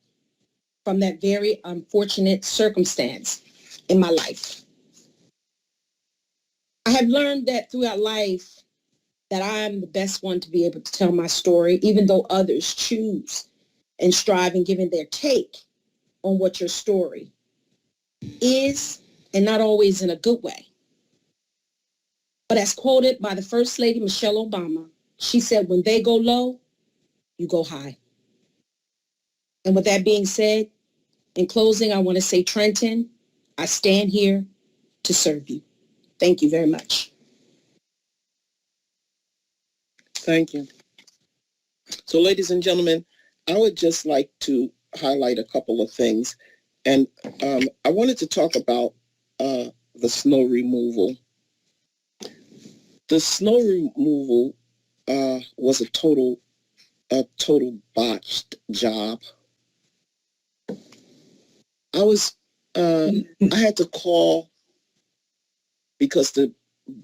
from that very unfortunate circumstance in my life. I have learned that throughout life that I am the best one to be able to tell my story, even though others choose and strive in giving their take on what your story is, and not always in a good way. But as quoted by the First Lady Michelle Obama, she said, when they go low, you go high. And with that being said, in closing, I want to say, Trenton, I stand here to serve you. Thank you very much. Thank you. So, ladies and gentlemen, I would just like to highlight a couple of things. And I wanted to talk about the snow removal. The snow removal was a total botched job. I had to call because the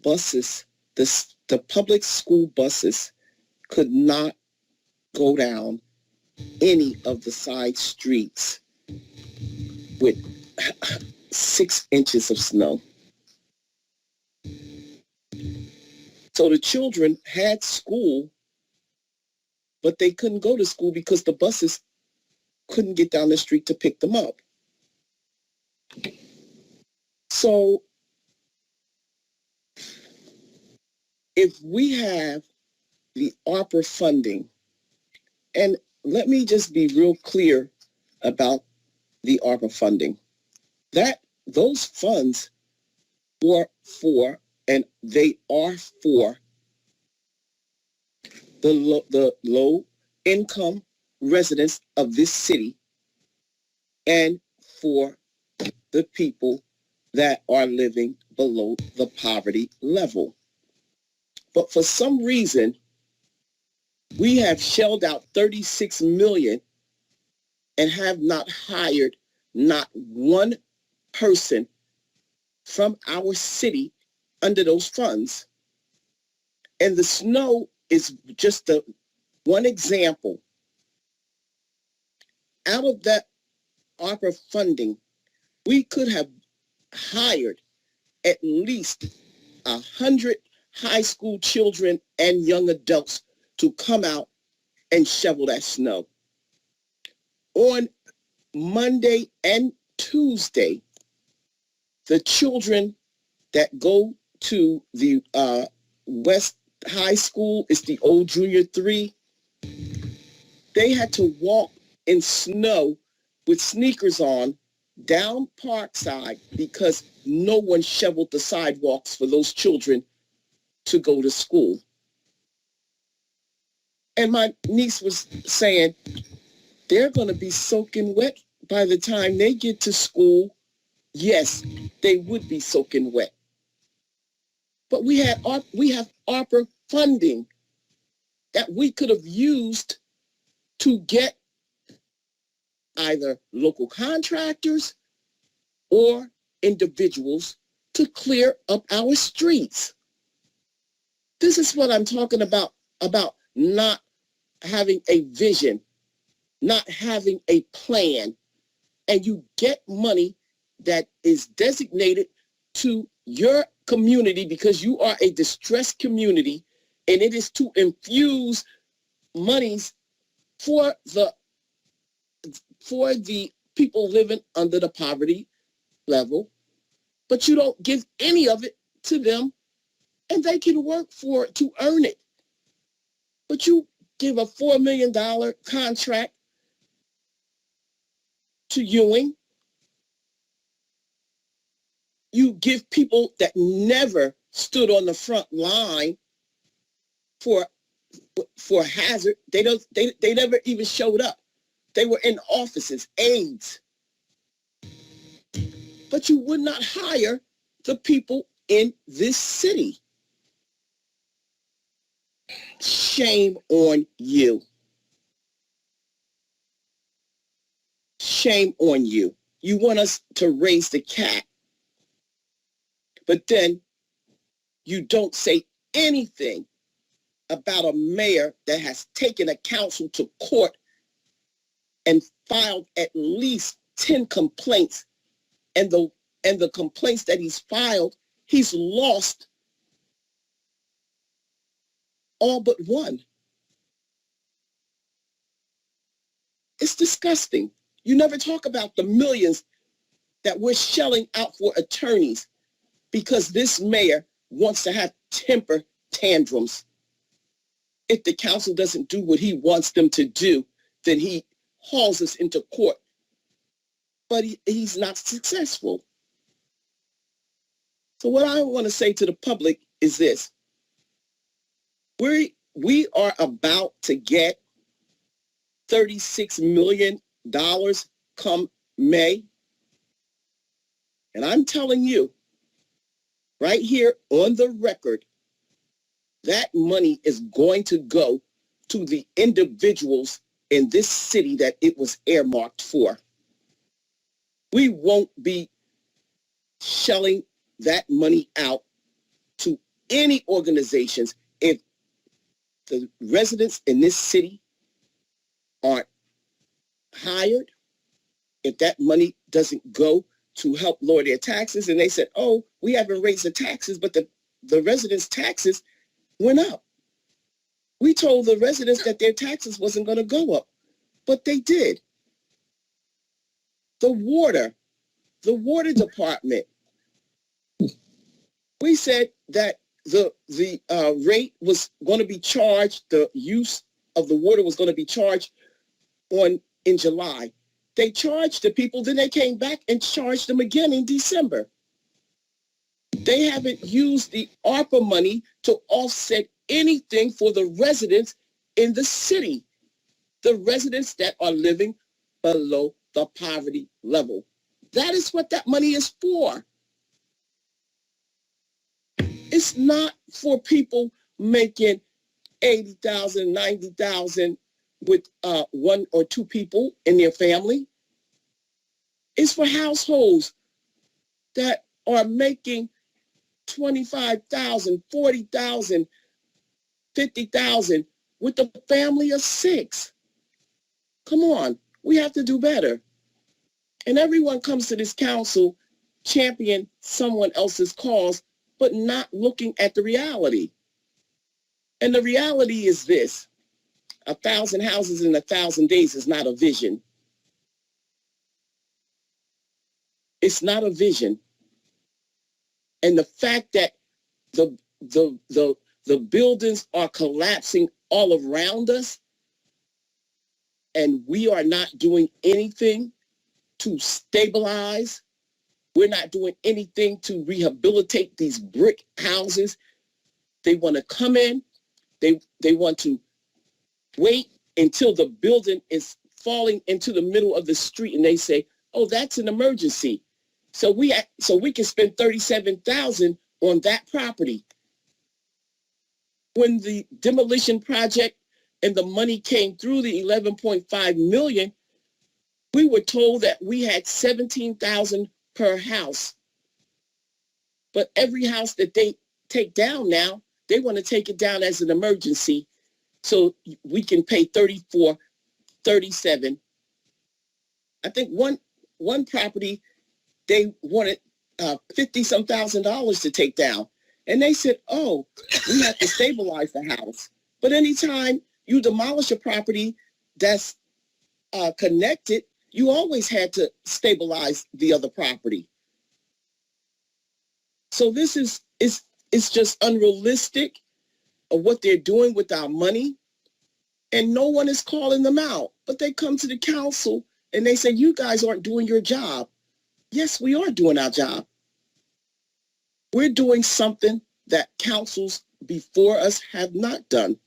buses, the public school buses could not go down any of the side streets with 6 inches of snow. So the children had school, but they couldn't go to school because the buses couldn't get down the street to pick them up. So if we have the ARPA funding, and let me just be real clear about the ARPA funding, that those funds were for, and they are for, the low income residents of this city and for the people that are living below the poverty level. But for some reason, we have shelled out $36 million and have not hired not one person from our city under those funds. And the snow is just one example. Out of that ARPA funding, we could have hired at least 100 high school children and young adults to come out and shovel that snow. On Monday and Tuesday, the children that go to the West High School, it's the old Junior 3, they had to walk in snow with sneakers on down Parkside because no one shoveled the sidewalks for those children to go to school. And my niece was saying, they're going to be soaking wet by the time they get to school. Yes, they would be soaking wet. But we have ARPA funding that we could have used to get either local contractors or individuals to clear up our streets. This is what I'm talking about, about not having a vision, not having a plan, and you get money that is designated to your community because you are a distressed community, and it is to infuse monies for the people living under the poverty level, but you don't give any of it to them, and they can work for it to earn it. But you give a $4 million contract to Ewing. You give people that never stood on the front line for hazard. They never even showed up. They were in offices, aides. But you would not hire the people in this city. Shame on you. Shame on you. You want us to raise the cat, but then you don't say anything about a mayor that has taken a council to court and filed at least 10 complaints, and the complaints that he's filed, he's lost all but one. It's disgusting. You never talk about the millions that we're shelling out for attorneys because this mayor wants to have temper tantrums. If the council doesn't do what he wants them to do, then he hauls us into court. But he's not successful. So what I want to say to the public is this. We are about to get $36 million come May. And I'm telling you, right here on the record, that money is going to go to the individuals in this city that it was earmarked for. We won't be shelling that money out to any organizations if the residents in this city aren't hired, if that money doesn't go to help lower their taxes. And they said, oh, we haven't raised the taxes, but the residents' taxes went up. We told the residents that their taxes wasn't going to go up, but they did. The water department, we said that the rate was going to be charged, the use of the water was going to be charged in July. They charged the people, then they came back and charged them again in December. They haven't used the ARPA money to offset anything for the residents in the city, the residents that are living below the poverty level. That is what that money is for. It's not for people making $80,000, $90,000 with one or two people in their family. It's for households that are making $25,000, $40,000, $50,000 with a family of 6. Come on, we have to do better. And everyone comes to this council champion someone else's cause, but not looking at the reality. And the reality is this: 1,000 houses in 1,000 days is not a vision. It's not a vision. And the fact that the buildings are collapsing all around us, and we are not doing anything to stabilize. We're not doing anything to rehabilitate these brick houses. They want to come in. They want to wait until the building is falling into the middle of the street, and they say, "Oh, that's an emergency." So we can spend $37,000 on that property. When the demolition project and the money came through, the $11.5 million, we were told that we had $17,000 per house. But every house that they take down now, they want to take it down as an emergency. So we can pay 34, 37. I think one property, they wanted $50-some thousand to take down. And they said, oh, we have to stabilize the house. But anytime you demolish a property that's connected, you always had to stabilize the other property. So this is it's just unrealistic of what they're doing with our money. And no one is calling them out. But they come to the council and they say, you guys aren't doing your job. Yes, we are doing our job. We're doing something that councils before us have not done.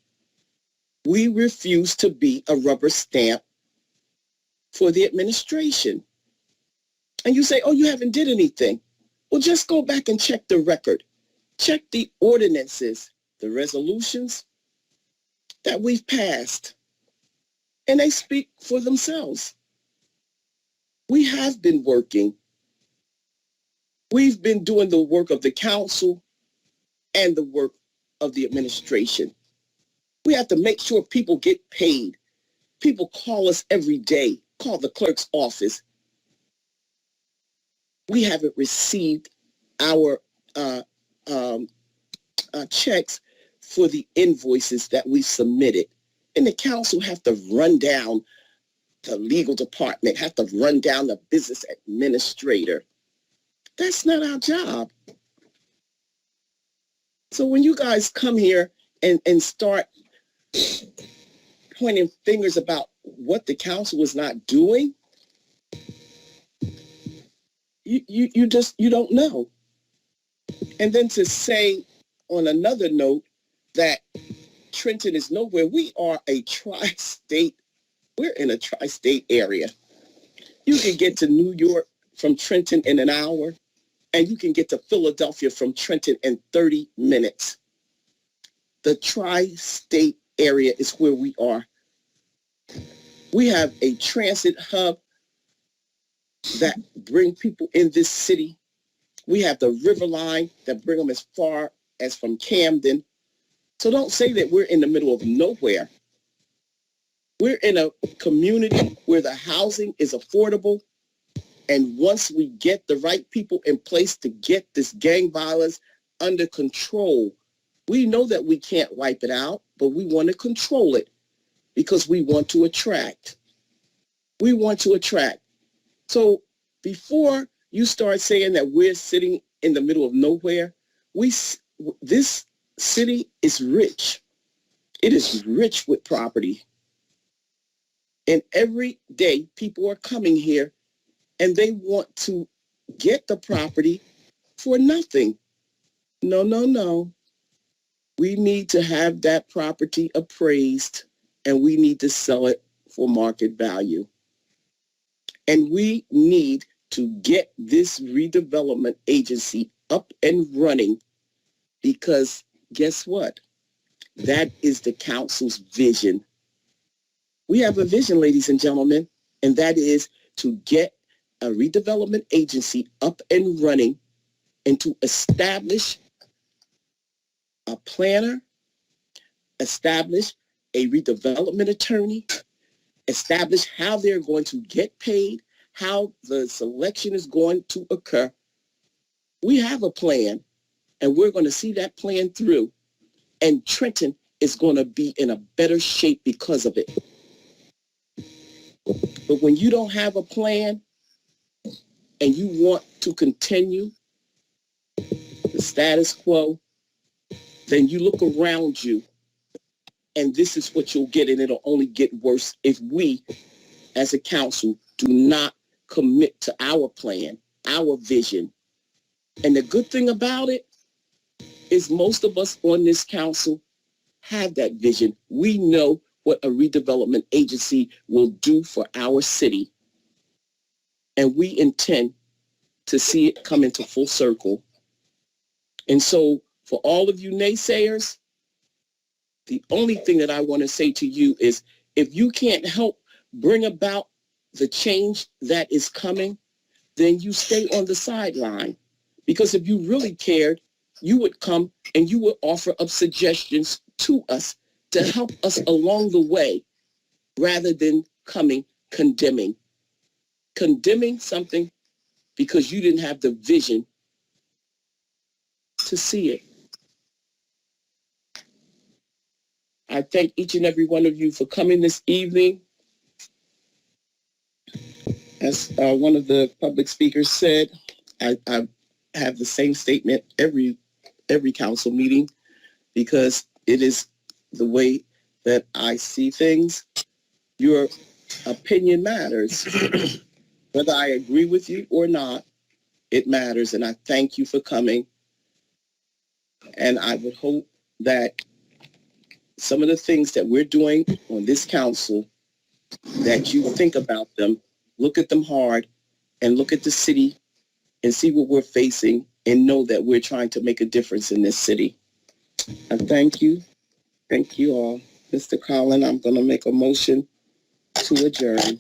We refuse to be a rubber stamp for the administration. And you say, oh, you haven't did anything. Well, just go back and check the record. Check the ordinances, the resolutions that we've passed. And they speak for themselves. We have been working. We've been doing the work of the council and the work of the administration. We have to make sure people get paid. People call us every day, call the clerk's office. We haven't received our checks for the invoices that we submitted. And the council have to run down the legal department, have to run down the business administrator. That's not our job. So when you guys come here and start pointing fingers about what the council is not doing, you don't know. And then to say on another note that Trenton is nowhere, we are a tri-state, we're in a tri-state area. You can get to New York from Trenton in an hour, and you can get to Philadelphia from Trenton in 30 minutes. The tri-state area is where we are. We have a transit hub that bring people in this city. We have the river line that bring them as far as from Camden. So don't say that we're in the middle of nowhere. We're in a community where the housing is affordable. And once we get the right people in place to get this gang violence under control, we know that we can't wipe it out, but we want to control it because we want to attract. We want to attract. So before you start saying that we're sitting in the middle of nowhere, this city is rich. It is rich with property. And every day people are coming here and they want to get the property for nothing. No. We need to have that property appraised and we need to sell it for market value. And we need to get this redevelopment agency up and running because guess what? That is the council's vision. We have a vision, ladies and gentlemen, and that is to get a redevelopment agency up and running and to establish a planner, establish a redevelopment attorney, establish how they're going to get paid, how the selection is going to occur. We have a plan, and we're going to see that plan through, and Trenton is going to be in a better shape because of it. But when you don't have a plan and you want to continue the status quo, then you look around you and this is what you'll get, and it'll only get worse if we as a council do not commit to our plan, our vision. And the good thing about it is most of us on this council have that vision. We know what a redevelopment agency will do for our city. And we intend to see it come into full circle. And so for all of you naysayers, the only thing that I want to say to you is if you can't help bring about the change that is coming, then you stay on the sideline. Because if you really cared, you would come and you would offer up suggestions to us to help us along the way rather than coming condemning something because you didn't have the vision to see it. I thank each and every one of you for coming this evening. As one of the public speakers said, I have the same statement every council meeting because it is the way that I see things. Your opinion matters. Whether I agree with you or not, it matters. And I thank you for coming. And I would hope that some of the things that we're doing on this council, that you think about them, look at them hard, and look at the city and see what we're facing and know that we're trying to make a difference in this city. I thank you. Thank you all. Mr. Collin, I'm going to make a motion to adjourn.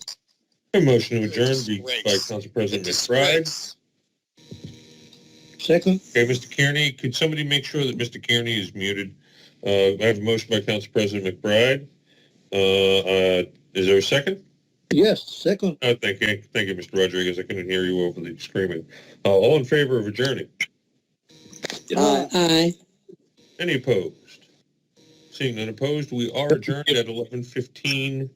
A motion to adjourn by Council President McBride. Second. Okay, Mr. Kearney, could somebody make sure that Mr. Kearney is muted? I have a motion by Council President McBride. Is there a second? Yes, second. Thank you, Mr. Rodriguez. I couldn't hear you over the screaming. All in favor of adjourning? Aye. Any opposed? Seeing none opposed, we are adjourned at 11:15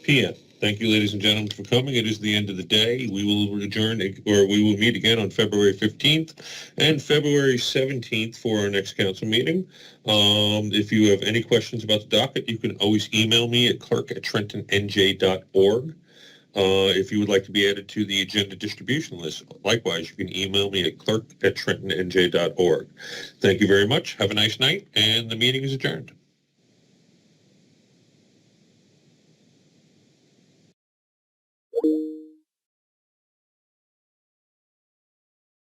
p.m. Thank you, ladies and gentlemen, for coming. It is the end of the day. We will adjourn, or we will meet again on February 15th and February 17th for our next council meeting. If you have any questions about the docket, you can always email me at clerk@trentonnj.org. If you would like to be added to the agenda distribution list, likewise, you can email me at clerk@trentonnj.org. Thank you very much. Have a nice night, and the meeting is adjourned.